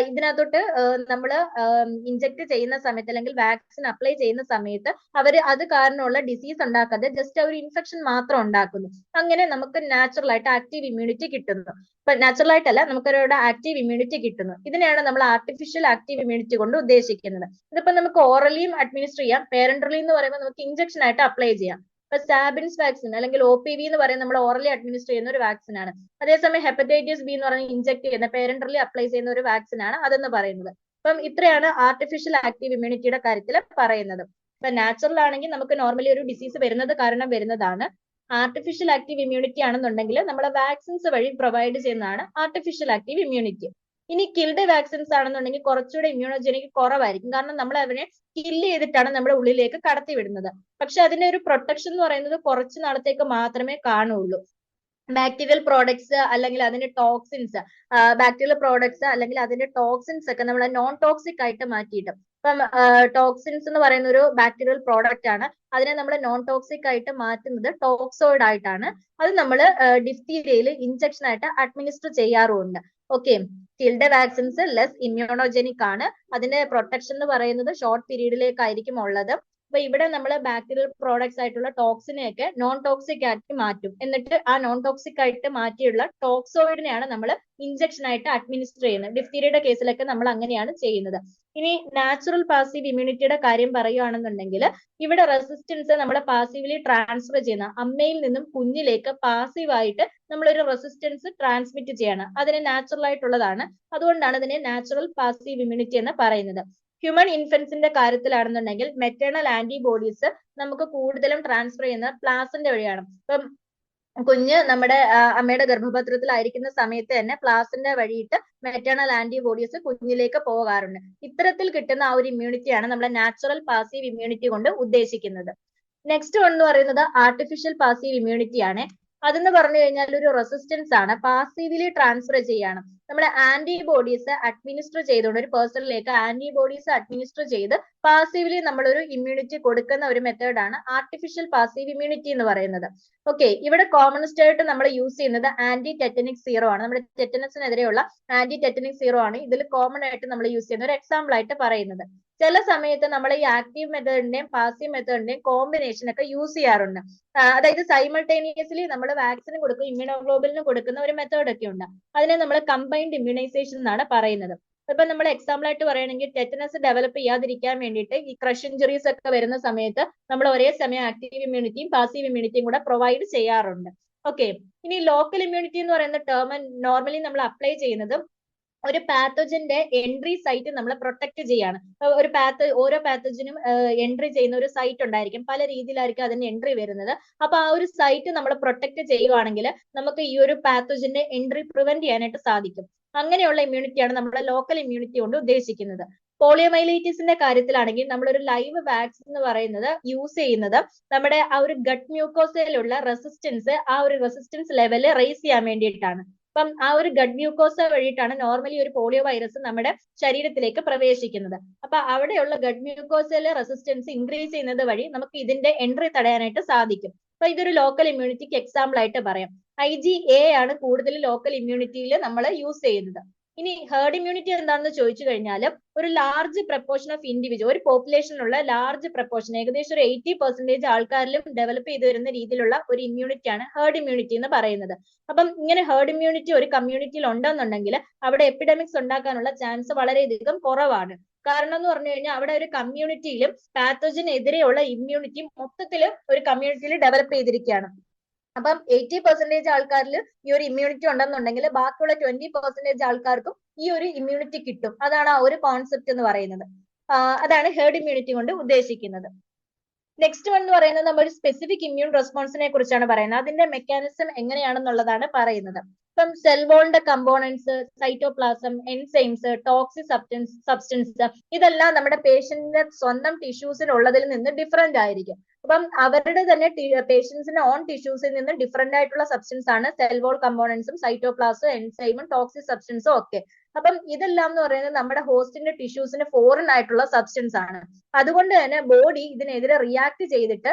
ഇതിനകത്തോട്ട് നമ്മൾ ഇൻജെക്ട് ചെയ്യുന്ന സമയത്ത് അല്ലെങ്കിൽ വാക്സിൻ അപ്ലൈ ചെയ്യുന്ന സമയത്ത് അവര് അത് കാരണമുള്ള ഡിസീസ് ഉണ്ടാക്കാതെ ജസ്റ്റ് ഒരു ഇൻഫെക്ഷൻ മാത്രം ഉണ്ടാക്കുന്നു. അങ്ങനെ നമുക്ക് നാച്ചുറൽ ആയിട്ട് ആക്റ്റീവ് ഇമ്മ്യൂണിറ്റി കിട്ടുന്നു. ഇപ്പൊ നാച്ചുറൽ ആയിട്ടല്ല, നമുക്കൊരു ആക്റ്റീവ് ഇമ്മ്യൂണിറ്റി കിട്ടുന്നു. ഇതിനെയാണ് നമ്മൾ ആർട്ടിഫിഷ്യൽ ആക്റ്റീവ് ഇമ്മ്യൂണിറ്റി കൊണ്ട് ഉദ്ദേശിക്കുന്നത്. ഇതിപ്പോ നമുക്ക് ഓറലിയും അഡ്മിനിസ്റ്റർ ചെയ്യാം. പേരന്റലി എന്ന് പറയുമ്പോൾ നമുക്ക് ഇഞ്ചക്ഷൻ ആയിട്ട് അപ്ലൈ ചെയ്യാം. ഇപ്പൊ സാബിൻസ് വാക്സിൻ അല്ലെങ്കിൽ OPV എന്ന് പറയുന്നത് നമ്മൾ ഓറലി അഡ്മിനിസ്റ്റർ ചെയ്യുന്ന ഒരു വാക്സിൻ ആണ്. അതേസമയം ഹെപ്പറ്റൈറ്റിസ് ബി എന്ന് പറയുന്നത് ഇഞ്ചക്ട് ചെയ്യുന്ന പേരന്റലി അപ്ലൈ ചെയ്യുന്ന ഒരു വാക്സിൻ ആണ് അതെന്ന് പറയുന്നത്. അപ്പം ഇത്രയാണ് ആർട്ടിഫിഷ്യൽ ആക്റ്റീവ് ഇമ്മ്യൂണിറ്റിയുടെ കാര്യത്തിൽ പറയുന്നത്. ഇപ്പൊ നാച്ചുറൽ ആണെങ്കിൽ നമുക്ക് നോർമലി ഒരു ഡിസീസ് വരുന്നത് കാരണം വരുന്നതാണ്. ആർട്ടിഫിഷ്യൽ ആക്റ്റീവ് ഇമ്മ്യൂണിറ്റി ആണെന്നുണ്ടെങ്കിൽ നമ്മളെ വാക്സിൻസ് വഴി പ്രൊവൈഡ് ചെയ്യുന്നതാണ് ആർട്ടിഫിഷ്യൽ ആക്റ്റീവ് ഇമ്മ്യൂണിറ്റി. ഇനി കിൽഡ് വാക്സിൻസ് ആണെന്നുണ്ടെങ്കിൽ കുറച്ചുകൂടെ ഇമ്മ്യൂണോജനിക് കുറവായിരിക്കും. കാരണം നമ്മൾ അവരെ കില്ല് ചെയ്തിട്ടാണ് നമ്മുടെ ഉള്ളിലേക്ക് കടത്തി വിടുന്നത്. പക്ഷെ അതിന്റെ ഒരു പ്രൊട്ടക്ഷൻ എന്ന് പറയുന്നത് കുറച്ച് നാളത്തേക്ക് മാത്രമേ കാണുള്ളൂ. ബാക്ടീരിയൽ പ്രോഡക്ട്സ് അല്ലെങ്കിൽ അതിന്റെ ടോക്സിൻസ്, ബാക്ടീരിയൽ പ്രോഡക്ട്സ് അല്ലെങ്കിൽ അതിന്റെ ടോക്സിൻസ് ഒക്കെ നമ്മൾ നോൺ ടോക്സിക് ആയിട്ട് മാറ്റിയിട്ട്, ഇപ്പം ടോക്സിൻസ് എന്ന് പറയുന്ന ഒരു ബാക്ടീരിയൽ പ്രോഡക്റ്റ് ആണ്. അതിനെ നമ്മൾ നോൺ ടോക്സിക് ആയിട്ട് മാറ്റുന്നത് ടോക്സോയിഡ് ആയിട്ടാണ്. അത് നമ്മൾ ഡിഫ്തീരിയയിൽ ഇഞ്ചക്ഷൻ ആയിട്ട് അഡ്മിനിസ്റ്റർ ചെയ്യാറുമുണ്ട്. ഓക്കെ, കിൽഡ് വാക്സിൻസ് ലെസ് ഇമ്മ്യൂണോജനിക് ആണ്. അതിന്റെ പ്രൊട്ടക്ഷൻ എന്ന് പറയുന്നത് ഷോർട്ട് പീരീഡിലേക്കായിരിക്കും ഉള്ളത്. അപ്പൊ ഇവിടെ നമ്മൾ ബാക്ടീരിയൽ പ്രോഡക്ട്സ് ആയിട്ടുള്ള ടോക്സിനെയൊക്കെ നോൺ ടോക്സിക് ആക്കി മാറ്റും. എന്നിട്ട് ആ നോൺ ടോക്സിക് ആയിട്ട് മാറ്റിയുള്ള ടോക്സോയിഡിനെയാണ് നമ്മൾ ഇഞ്ചക്ഷൻ ആയിട്ട് അഡ്മിനിസ്റ്റർ ചെയ്യുന്നത്. ഡിഫ്തീരിയയുടെ കേസിലൊക്കെ നമ്മൾ അങ്ങനെയാണ് ചെയ്യുന്നത്. ഇനി നാച്ചുറൽ പാസീവ് ഇമ്മ്യൂണിറ്റിയുടെ കാര്യം പറയുകയാണെന്നുണ്ടെങ്കിൽ ഇവിടെ റെസിസ്റ്റൻസ് നമ്മൾ പാസീവ്ലി ട്രാൻസ്ഫർ ചെയ്യുന്ന, അമ്മയിൽ നിന്നും കുഞ്ഞിലേക്ക് പാസീവായിട്ട് നമ്മളൊരു റെസിസ്റ്റൻസ് ട്രാൻസ്മിറ്റ് ചെയ്യാണ്. അതിന് നാച്ചുറൽ ആയിട്ടുള്ളതാണ്. അതുകൊണ്ടാണ് ഇതിനെ നാച്ചുറൽ പാസീവ് ഇമ്മ്യൂണിറ്റി എന്ന് പറയുന്നത്. ഹ്യൂമൻ ഇൻഫൻസിന്റെ കാര്യത്തിലാണെന്നുണ്ടെങ്കിൽ മെറ്റേണൽ ആന്റിബോഡീസ് നമുക്ക് കൂടുതലും ട്രാൻസ്ഫർ ചെയ്യുന്നത് പ്ലാസന്റ് വഴിയാണ്. ഇപ്പം കുഞ്ഞ് നമ്മുടെ അമ്മയുടെ ഗർഭപത്രത്തിലായിരിക്കുന്ന സമയത്ത് തന്നെ പ്ലാസന്റ് വഴിയിട്ട് മെറ്റേണൽ ആന്റിബോഡീസ് കുഞ്ഞിലേക്ക് പോകാറുണ്ട്. ഇത്തരത്തിൽ കിട്ടുന്ന ആ ഒരു ഇമ്മ്യൂണിറ്റിയാണ് നമ്മുടെ നാച്ചുറൽ പാസീവ് ഇമ്മ്യൂണിറ്റി കൊണ്ട് ഉദ്ദേശിക്കുന്നത്. നെക്സ്റ്റ് വൺ എന്ന് പറയുന്നത് ആർട്ടിഫിഷ്യൽ പാസീവ് ഇമ്മ്യൂണിറ്റി ആണ്. അതെന്ന് പറഞ്ഞു കഴിഞ്ഞാൽ ഒരു റെസിസ്റ്റൻസ് ആണ്, പാസീവ്ലി ട്രാൻസ്ഫർ ചെയ്യാണ്. നമ്മുടെ ആന്റിബോഡീസ് അഡ്മിനിസ്റ്റർ ചെയ്തുകൊണ്ട് ഒരു പേഴ്സണിലേക്ക് ആന്റിബോഡീസ് അഡ്മിനിസ്റ്റർ ചെയ്ത് പാസീവ്ലി നമ്മളൊരു ഇമ്മ്യൂണിറ്റി കൊടുക്കുന്ന ഒരു മെത്തേഡാണ് ആർട്ടിഫിഷ്യൽ പാസീവ് ഇമ്മ്യൂണിറ്റി എന്ന് പറയുന്നത്. ഓക്കെ, ഇവിടെ കോമൺസ്റ്റ് ആയിട്ട് നമ്മൾ യൂസ് ചെയ്യുന്നത് ആന്റി ടെറ്റനിക് സീറോ ആണ്. നമ്മുടെ ടെറ്റനസിനെതിരെയുള്ള ആന്റി ടെറ്റനിക് സീറോ ആണ് ഇതിൽ കോമൺ ആയിട്ട് നമ്മൾ യൂസ് ചെയ്യുന്ന ഒരു എക്സാമ്പിൾ ആയിട്ട് പറയുന്നത്. ചില സമയത്ത് നമ്മൾ ഈ ആക്റ്റീവ് മെത്തേഡിന്റെയും പാസീവ് മെത്തേഡിന്റെയും കോമ്പിനേഷൻ ഒക്കെ യൂസ് ചെയ്യാറുണ്ട്. അതായത് സൈമൾട്ടേനിയസ്ലി നമ്മൾ വാക്സിന് കൊടുക്കും, ഇമ്മ്യൂണോഗ്ലോബുലിന് കൊടുക്കുന്ന ഒരു മെത്തേഡ് ഒക്കെ ഉണ്ട്. അതിനെ നമ്മൾ കമ്പൈൻഡ് ഇമ്മ്യൂണൈസേഷൻ എന്നാണ് പറയുന്നത്. ഇപ്പൊ നമ്മൾ എക്സാമ്പിൾ ആയിട്ട് പറയുകയാണെങ്കിൽ ടെറ്റനസ് ഡെവലപ്പ് ചെയ്യാതിരിക്കാൻ വേണ്ടിയിട്ട് ഈ ക്രഷ് ഇഞ്ചുറീസ് ഒക്കെ വരുന്ന സമയത്ത് നമ്മൾ ഒരേ സമയം ആക്റ്റീവ് ഇമ്മ്യൂണിറ്റിയും പാസീവ് ഇമ്മ്യൂണിറ്റിയും കൂടെ പ്രൊവൈഡ് ചെയ്യാറുണ്ട്. ഓക്കെ, ഇനി ലോക്കൽ ഇമ്മ്യൂണിറ്റി എന്ന് പറയുന്ന ടേം നോർമലി നമ്മൾ അപ്ലൈ ചെയ്യുന്നത് ഒരു പാത്തോജന്റെ എൻട്രി സൈറ്റ് നമ്മൾ പ്രൊട്ടക്ട് ചെയ്യാണ്. ഓരോ പാത്തോജനും എൻട്രി ചെയ്യുന്ന ഒരു സൈറ്റ് ഉണ്ടായിരിക്കും. പല രീതിയിലായിരിക്കും അതിന് എൻട്രി വരുന്നത്. അപ്പൊ ആ ഒരു സൈറ്റ് നമ്മൾ പ്രൊട്ടക്ട് ചെയ്യുവാണെങ്കിൽ നമുക്ക് ഈ ഒരു പാത്തോജന്റെ എൻട്രി പ്രിവെന്റ് ചെയ്യാനായിട്ട് സാധിക്കും. അങ്ങനെയുള്ള ഇമ്മ്യൂണിറ്റിയാണ് നമ്മുടെ ലോക്കൽ ഇമ്മ്യൂണിറ്റി കൊണ്ട് ഉദ്ദേശിക്കുന്നത്. പോളിയോമൈലൈറ്റിസിന്റെ കാര്യത്തിലാണെങ്കിൽ നമ്മളൊരു ലൈവ് വാക്സിൻ എന്ന് പറയുന്നത് യൂസ് ചെയ്യുന്നത് നമ്മുടെ ആ ഒരു ഗട്ട് മ്യൂക്കോസയിലുള്ള റെസിസ്റ്റൻസ്, ആ ഒരു റെസിസ്റ്റൻസ് ലെവല് റേസ് ചെയ്യാൻ വേണ്ടിയിട്ടാണ്. അപ്പം ആ ഒരു ഗട്ട് മ്യൂക്കോസ വഴിയിട്ടാണ് നോർമലി ഒരു പോളിയോ വൈറസ് നമ്മുടെ ശരീരത്തിലേക്ക് പ്രവേശിക്കുന്നത്. അപ്പൊ അവിടെയുള്ള ഗട്ട് മ്യൂക്കോസയിലെ റെസിസ്റ്റൻസ് ഇൻക്രീസ് ചെയ്യുന്നത് വഴി നമുക്ക് ഇതിന്റെ എൻട്രി തടയാനായിട്ട് സാധിക്കും. അപ്പൊ ഇതൊരു ലോക്കൽ ഇമ്മ്യൂണിറ്റിക്ക് എക്സാമ്പിൾ ആയിട്ട് പറയാം. IgA ആണ് കൂടുതൽ ലോക്കൽ ഇമ്മ്യൂണിറ്റിയിൽ നമ്മൾ യൂസ് ചെയ്യുന്നത്. ഇനി ഹേർഡ് ഇമ്മ്യൂണിറ്റി എന്താണെന്ന് ചോദിച്ചു കഴിഞ്ഞാൽ ഒരു ലാർജ് പ്രപ്പോർഷൻ ഓഫ് ഇൻഡിവിജ്വൽ, ഒരു പോപ്പുലേഷനിലുള്ള ലാർജ് പ്രപ്പോർഷൻ, ഏകദേശം ഒരു 80% ആൾക്കാരിലും ഡെവലപ്പ് ചെയ്തു വരുന്ന രീതിയിലുള്ള ഒരു ഇമ്മ്യൂണിറ്റിയാണ് ഹേർഡ് ഇമ്മ്യൂണിറ്റി എന്ന് പറയുന്നത്. അപ്പം ഇങ്ങനെ ഹേർഡ് ഇമ്മ്യൂണിറ്റി ഒരു കമ്മ്യൂണിറ്റിയിൽ ഉണ്ടെന്നുണ്ടെങ്കിൽ അവിടെ എപ്പിഡമിക്സ് ഉണ്ടാക്കാനുള്ള ചാൻസ് വളരെയധികം കുറവാണ്. കാരണം എന്ന് പറഞ്ഞു കഴിഞ്ഞാൽ അവിടെ ഒരു കമ്മ്യൂണിറ്റിയിലും പാത്തോജനെതിരെയുള്ള ഇമ്മ്യൂണിറ്റി മൊത്തത്തിൽ ഒരു കമ്മ്യൂണിറ്റിയിൽ ഡെവലപ്പ് ചെയ്തിരിക്കുകയാണ്. അപ്പം 80% ആൾക്കാരിൽ ഈ ഒരു ഇമ്മ്യൂണിറ്റി ഉണ്ടെന്നുണ്ടെങ്കിൽ ബാക്കിയുള്ള 20% ആൾക്കാർക്കും ഈ ഒരു ഇമ്മ്യൂണിറ്റി കിട്ടും. അതാണ് ആ ഒരു കോൺസെപ്റ്റ് എന്ന് പറയുന്നത്. അതാണ് ഹെർഡ് ഇമ്മ്യൂണിറ്റി കൊണ്ട് ഉദ്ദേശിക്കുന്നത്. നെക്സ്റ്റ് വൺ എന്ന് പറയുന്നത് നമ്മൾ സ്പെസിഫിക് ഇമ്മ്യൂൺ റെസ്പോൺസിനെ കുറിച്ചാണ് പറയുന്നത്. അതിന്റെ മെക്കാനിസം എങ്ങനെയാണെന്നുള്ളതാണ് പറയുന്നത്. ഇപ്പം സെൽ വോളിന്റെ components, cytoplasm, enzymes, toxic substance ഇതെല്ലാം നമ്മുടെ പേഷ്യന്റിന്റെ സ്വന്തം ടിഷ്യൂസിൽ ഉള്ളതിൽ നിന്ന് ഡിഫറെന്റ് ആയിരിക്കും. അപ്പം അവരുടെ തന്നെ പേഷ്യൻസിന്റെ ഓൺ ടിഷ്യൂസിൽ നിന്ന് ഡിഫറെന്റ് ആയിട്ടുള്ള സബ്സ്റ്റൻസ് ആണ് സെൽ വോൾ കമ്പോണൻസും സൈറ്റോപ്ലാസും എൻസൈമും ടോക്സിക് സബ്സ്റ്റൻസും ഒക്കെ. അപ്പം ഇതെല്ലാം എന്ന് പറയുന്നത് നമ്മുടെ ഹോസ്റ്റിന്റെ ടിഷ്യൂസിന് ഫോറിൻ ആയിട്ടുള്ള സബ്സ്റ്റൻസ് ആണ്. അതുകൊണ്ട് തന്നെ ബോഡി ഇതിനെതിരെ റിയാക്ട് ചെയ്തിട്ട്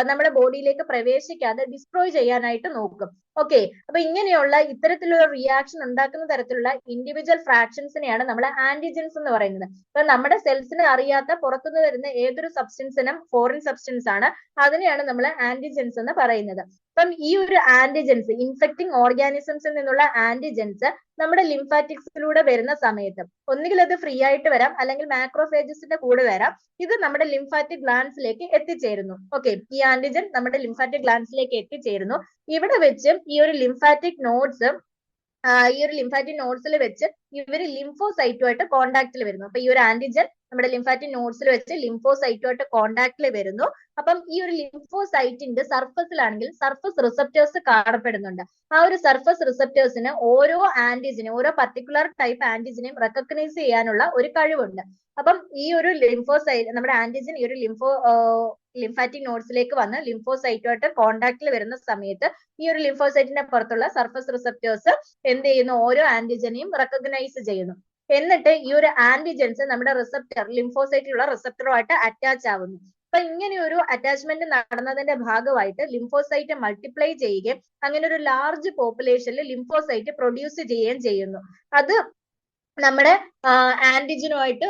നമ്മുടെ ബോഡിയിലേക്ക് പ്രവേശിക്കാതെ ഡിസ്ട്രോയ് ചെയ്യാനായിട്ട് നോക്കും. ഓക്കെ, അപ്പൊ ഇങ്ങനെയുള്ള ഇത്തരത്തിലുള്ള റിയാക്ഷൻ ഉണ്ടാക്കുന്ന തരത്തിലുള്ള ഇൻഡിവിജ്വൽ ഫ്രാക്ഷൻസിനെയാണ് നമ്മൾ ആന്റിജൻസ് എന്ന് പറയുന്നത്. അപ്പൊ നമ്മുടെ സെൽസിന് അറിയാത്ത പുറത്തുനിന്ന് വരുന്ന ഏതൊരു സബ്സ്റ്റൻസിനും ഫോറിൻ സബ്സ്റ്റൻസ് ആണ്, അതിനെയാണ് നമ്മൾ ആന്റിജൻസ് എന്ന് പറയുന്നത്. അപ്പം ഈ ഒരു ആന്റിജൻസ്, ഇൻഫെക്റ്റിംഗ് ഓർഗാനിസംസിൽ നിന്നുള്ള ആന്റിജൻസ് നമ്മുടെ ലിംഫാറ്റിക്സിലൂടെ വരുന്ന സമയത്ത് ഒന്നുകിൽ അത് ഫ്രീ ആയിട്ട് വരാം, അല്ലെങ്കിൽ മാക്രോഫേജസിന്റെ കൂടെ വരാം. ഇത് നമ്മുടെ ലിംഫാറ്റിക് ഗ്ലാൻസിലേക്ക് എത്തിച്ചേരുന്നു. ഓക്കെ, ഈ ആന്റിജൻ നമ്മുടെ ലിംഫാറ്റിക് ഗ്ലാൻസിലേക്ക് എത്തിച്ചേരുന്നു. ഇവിടെ വെച്ച് ഈ ഒരു ലിംഫാറ്റിക് നോഡ്സിൽ വെച്ച് ഇവര് ലിംഫോസൈറ്റുമായിട്ട് കോണ്ടാക്റ്റിൽ വരുന്നു. അപ്പൊ ഈ ഒരു ആന്റിജൻ നമ്മുടെ ലിംഫാറ്റിക് നോഡ്സിൽ വെച്ച് ലിംഫോസൈറ്റുമായിട്ട് കോണ്ടാക്റ്റിൽ വരുന്നു. അപ്പം ഈ ഒരു ലിംഫോസൈറ്റിന്റെ സർഫസിലാണെങ്കിൽ സർഫസ് റിസപ്റ്റേഴ്സ് കാണപ്പെടുന്നുണ്ട്. ആ ഒരു സർഫസ് റിസപ്റ്റേഴ്സിന് ഓരോ പർട്ടിക്കുലർ ടൈപ്പ് ആന്റിജനെയും റെക്കഗ്നൈസ് ചെയ്യാനുള്ള ഒരു കഴിവുണ്ട്. അപ്പം ഈ ഒരു നമ്മുടെ ആന്റിജൻ ഈ ഒരു ലിംഫാറ്റിക് നോഡ്സിലേക്ക് വന്ന് ലിംഫോസൈറ്റുമായിട്ട് കോണ്ടാക്റ്റിൽ വരുന്ന സമയത്ത് ഈ ഒരു ലിംഫോസൈറ്റിന്റെ പുറത്തുള്ള സർഫസ് റിസപ്റ്റേഴ്സ് എന്ത് ചെയ്യുന്നു? ഓരോ ആന്റിജനെയും റെക്കഗ്നൈസ് ചെയ്യുന്നു. എന്നിട്ട് ഈ ഒരു ആന്റിജൻസ് നമ്മുടെ ലിംഫോസൈറ്റിലുള്ള റിസപ്റ്ററുമായിട്ട് അറ്റാച്ച് ആവുന്നു. അപ്പൊ ഇങ്ങനെ ഒരു അറ്റാച്ച്മെന്റ് നടന്നതിന്റെ ഭാഗമായിട്ട് ലിംഫോസൈറ്റ് മൾട്ടിപ്ലൈ ചെയ്യുകയും അങ്ങനെ ഒരു ലാർജ് പോപ്പുലേഷനിൽ ലിംഫോസൈറ്റ് പ്രൊഡ്യൂസ് ചെയ്യുകയും ചെയ്യുന്നു. അത് നമ്മുടെ ആന്റിജനുമായിട്ട്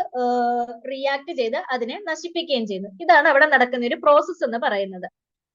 റിയാക്ട് ചെയ്ത് അതിനെ നശിപ്പിക്കുകയും ചെയ്യുന്നു. ഇതാണ് അവിടെ നടക്കുന്ന ഒരു പ്രോസസ്സ് എന്ന് പറയുന്നത്.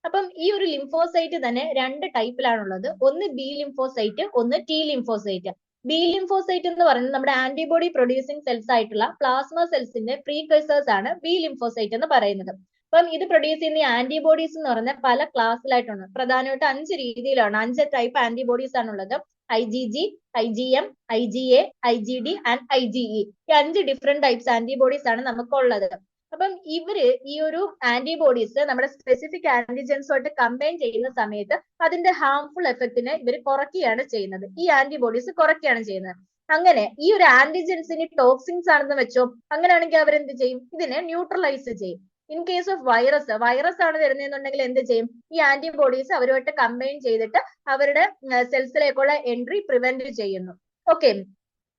അപ്പം ഈ ഒരു ലിംഫോസൈറ്റ് തന്നെ രണ്ട് ടൈപ്പിലാണുള്ളത്. ഒന്ന് ബി ലിംഫോസൈറ്റ്, ഒന്ന് ടി ലിംഫോസൈറ്റ്. ബി ലിംഫോസൈറ്റ് എന്ന് പറയുന്നത് നമ്മുടെ ആന്റിബോഡി പ്രൊഡ്യൂസിങ് സെൽസ് ആയിട്ടുള്ള പ്ലാസ്മ സെൽസിന്റെ പ്രീകഴ്സേഴ്സ് ആണ് ബി ലിംഫോസൈറ്റ് എന്ന് പറയുന്നത്. അപ്പം ഇത് പ്രൊഡ്യൂസ് ചെയ്യുന്ന ആന്റിബോഡീസ് എന്ന് പറഞ്ഞാൽ പല ക്ലാസ്സിലായിട്ടുണ്ട്. പ്രധാനമായിട്ട് 5 രീതിയിലാണ്, 5 ടൈപ്പ് ആന്റിബോഡീസ് ആണുള്ളത്. IgG, IgM, IgA, IgD and IgE. ഈ 5 ഡിഫറെന്റ് ടൈപ്സ് ആന്റിബോഡീസ് ആണ് നമുക്കുള്ളത്. അപ്പം ഇവര് ഈ ഒരു ആന്റിബോഡീസ് നമ്മുടെ സ്പെസിഫിക് ആന്റിജൻസുമായിട്ട് കമ്പൈൻ ചെയ്യുന്ന സമയത്ത് അതിന്റെ ഹാംഫുൾ എഫക്റ്റിനെ ഇവർ കുറയ്ക്കുകയാണ് ചെയ്യുന്നത്. ഈ ആന്റിബോഡീസ് കുറയ്ക്കുകയാണ് ചെയ്യുന്നത്. അങ്ങനെ ഈ ഒരു ആന്റിജൻസിന് ടോക്സിൻസ് ആണെന്ന് വെച്ചോ, അങ്ങനെയാണെങ്കിൽ അവരെന്ത് ചെയ്യും? ഇതിനെ ന്യൂട്രലൈസ് ചെയ്യും. ഇൻ കേസ് ഓഫ് വൈറസ് ആണ് വരുന്നതെന്നുണ്ടെങ്കിൽ എന്ത് ചെയ്യും? ഈ ആന്റിബോഡീസ് അവരുമായിട്ട് കമ്പൈൻ ചെയ്തിട്ട് അവരുടെ സെൽസിലേക്കുള്ള എൻട്രി പ്രിവെന്റ് ചെയ്യുന്നു. ഓക്കെ,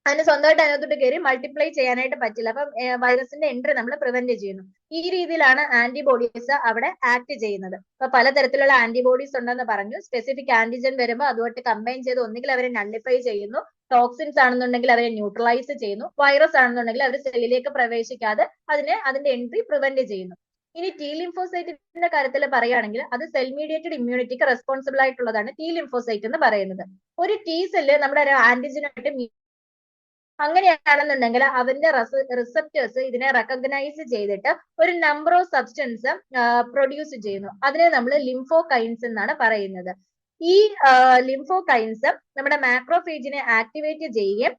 അതിന് സ്വന്തമായിട്ട് അതിനകത്തോട്ട് കയറി മൾട്ടിപ്ലൈ ചെയ്യാനായിട്ട് പറ്റില്ല. അപ്പം വൈറസിന്റെ എൻട്രി നമ്മൾ പ്രിവെന്റ് ചെയ്യുന്നു. ഈ രീതിയിലാണ് ആന്റിബോഡീസ് അവിടെ ആക്ട് ചെയ്യുന്നത്. അപ്പൊ പലതരത്തിലുള്ള ആന്റിബോഡീസ് ഉണ്ടെന്ന് പറഞ്ഞു. സ്പെസിഫിക് ആന്റിജൻ വരുമ്പോൾ അതുമായിട്ട് കമ്പൈൻ ചെയ്ത് ഒന്നുകിൽ അവരെ നള്ളിഫൈ ചെയ്യുന്നു, ടോക്സിൻസ് ആണെന്നുണ്ടെങ്കിൽ അവരെ ന്യൂട്രലൈസ് ചെയ്യുന്നു, വൈറസ് ആണെന്നുണ്ടെങ്കിൽ അവർ സെല്ലിലേക്ക് പ്രവേശിക്കാതെ അതിന്റെ എൻട്രി പ്രിവെന്റ് ചെയ്യുന്നു. ഇനി ടി ലിംഫോസൈറ്റിന്റെ കാര്യത്തിൽ പറയുകയാണെങ്കിൽ അത് സെൽ മീഡിയേറ്റഡ് ഇമ്മ്യൂണിറ്റിക്ക് റെസ്പോൺസിബിൾ ആയിട്ടുള്ളതാണ് ടി ലിംഫോസൈറ്റ് എന്ന് പറയുന്നത്. ഒരു ടി സെല്ല് നമ്മുടെ ഒരു ആന്റിജനായിട്ട് അങ്ങനെയാണെന്നുണ്ടെങ്കിൽ അവന്റെ റിസപ്റ്റേഴ്സ് ഇതിനെ റെക്കഗ്നൈസ് ചെയ്തിട്ട് ഒരു നമ്പർ ഓഫ് സബ്സ്റ്റൻസ് പ്രൊഡ്യൂസ് ചെയ്യുന്നു. അതിനെ നമ്മൾ ലിംഫോകൈൻസ് എന്നാണ് പറയുന്നത്. ഈ ലിംഫോകൈൻസ് നമ്മുടെ മാക്രോഫേജിനെ ആക്ടിവേറ്റ് ചെയ്യുകയും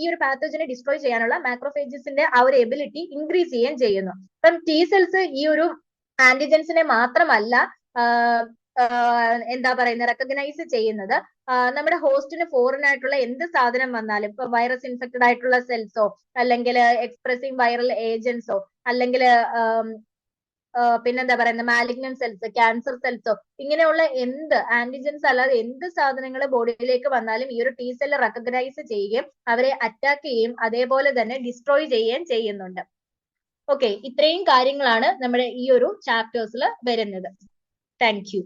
ഈ ഒരു പാത്തോജനെ ഡിസ്ട്രോയ് ചെയ്യാനുള്ള മാക്രോഫേജസിന്റെ ആ ഒരു എബിലിറ്റി ഇൻക്രീസ് ചെയ്യുകയും ചെയ്യുന്നു. അപ്പം ടി സെൽസ് ഈ ഒരു ആന്റിജൻസിനെ മാത്രമല്ല എന്താ പറയുന്നത് റെക്കഗ്നൈസ് ചെയ്യുന്നത്, നമ്മുടെ ഹോസ്റ്റിന് ഫോറിൻ ആയിട്ടുള്ള എന്ത് സാധനം വന്നാലും, ഇപ്പൊ വൈറസ് ഇൻഫെക്റ്റഡ് ആയിട്ടുള്ള സെൽസോ അല്ലെങ്കിൽ എക്സ്പ്രസിങ് വൈറൽ ഏജൻസോ അല്ലെങ്കിൽ പിന്നെന്താ പറയുന്നത് മാലിഗ്നന്റ് സെൽസ്, ക്യാൻസർ സെൽസോ, ഇങ്ങനെയുള്ള എന്ത് ആന്റിജൻസ് അല്ലാതെ എന്ത് സാധനങ്ങൾ ബോഡിയിലേക്ക് വന്നാലും ഈ ഒരു ടി സെല്ല് റെക്കഗ്നൈസ് ചെയ്യുകയും അവരെ അറ്റാക്ക് ചെയ്യുകയും അതേപോലെ തന്നെ ഡിസ്ട്രോയ് ചെയ്യുകയും ചെയ്യുന്നുണ്ട്. ഓക്കെ, ഇത്രയും കാര്യങ്ങളാണ് നമ്മുടെ ഈ ഒരു ചാപ്റ്റേഴ്സിൽ വരുന്നത്. Thank you.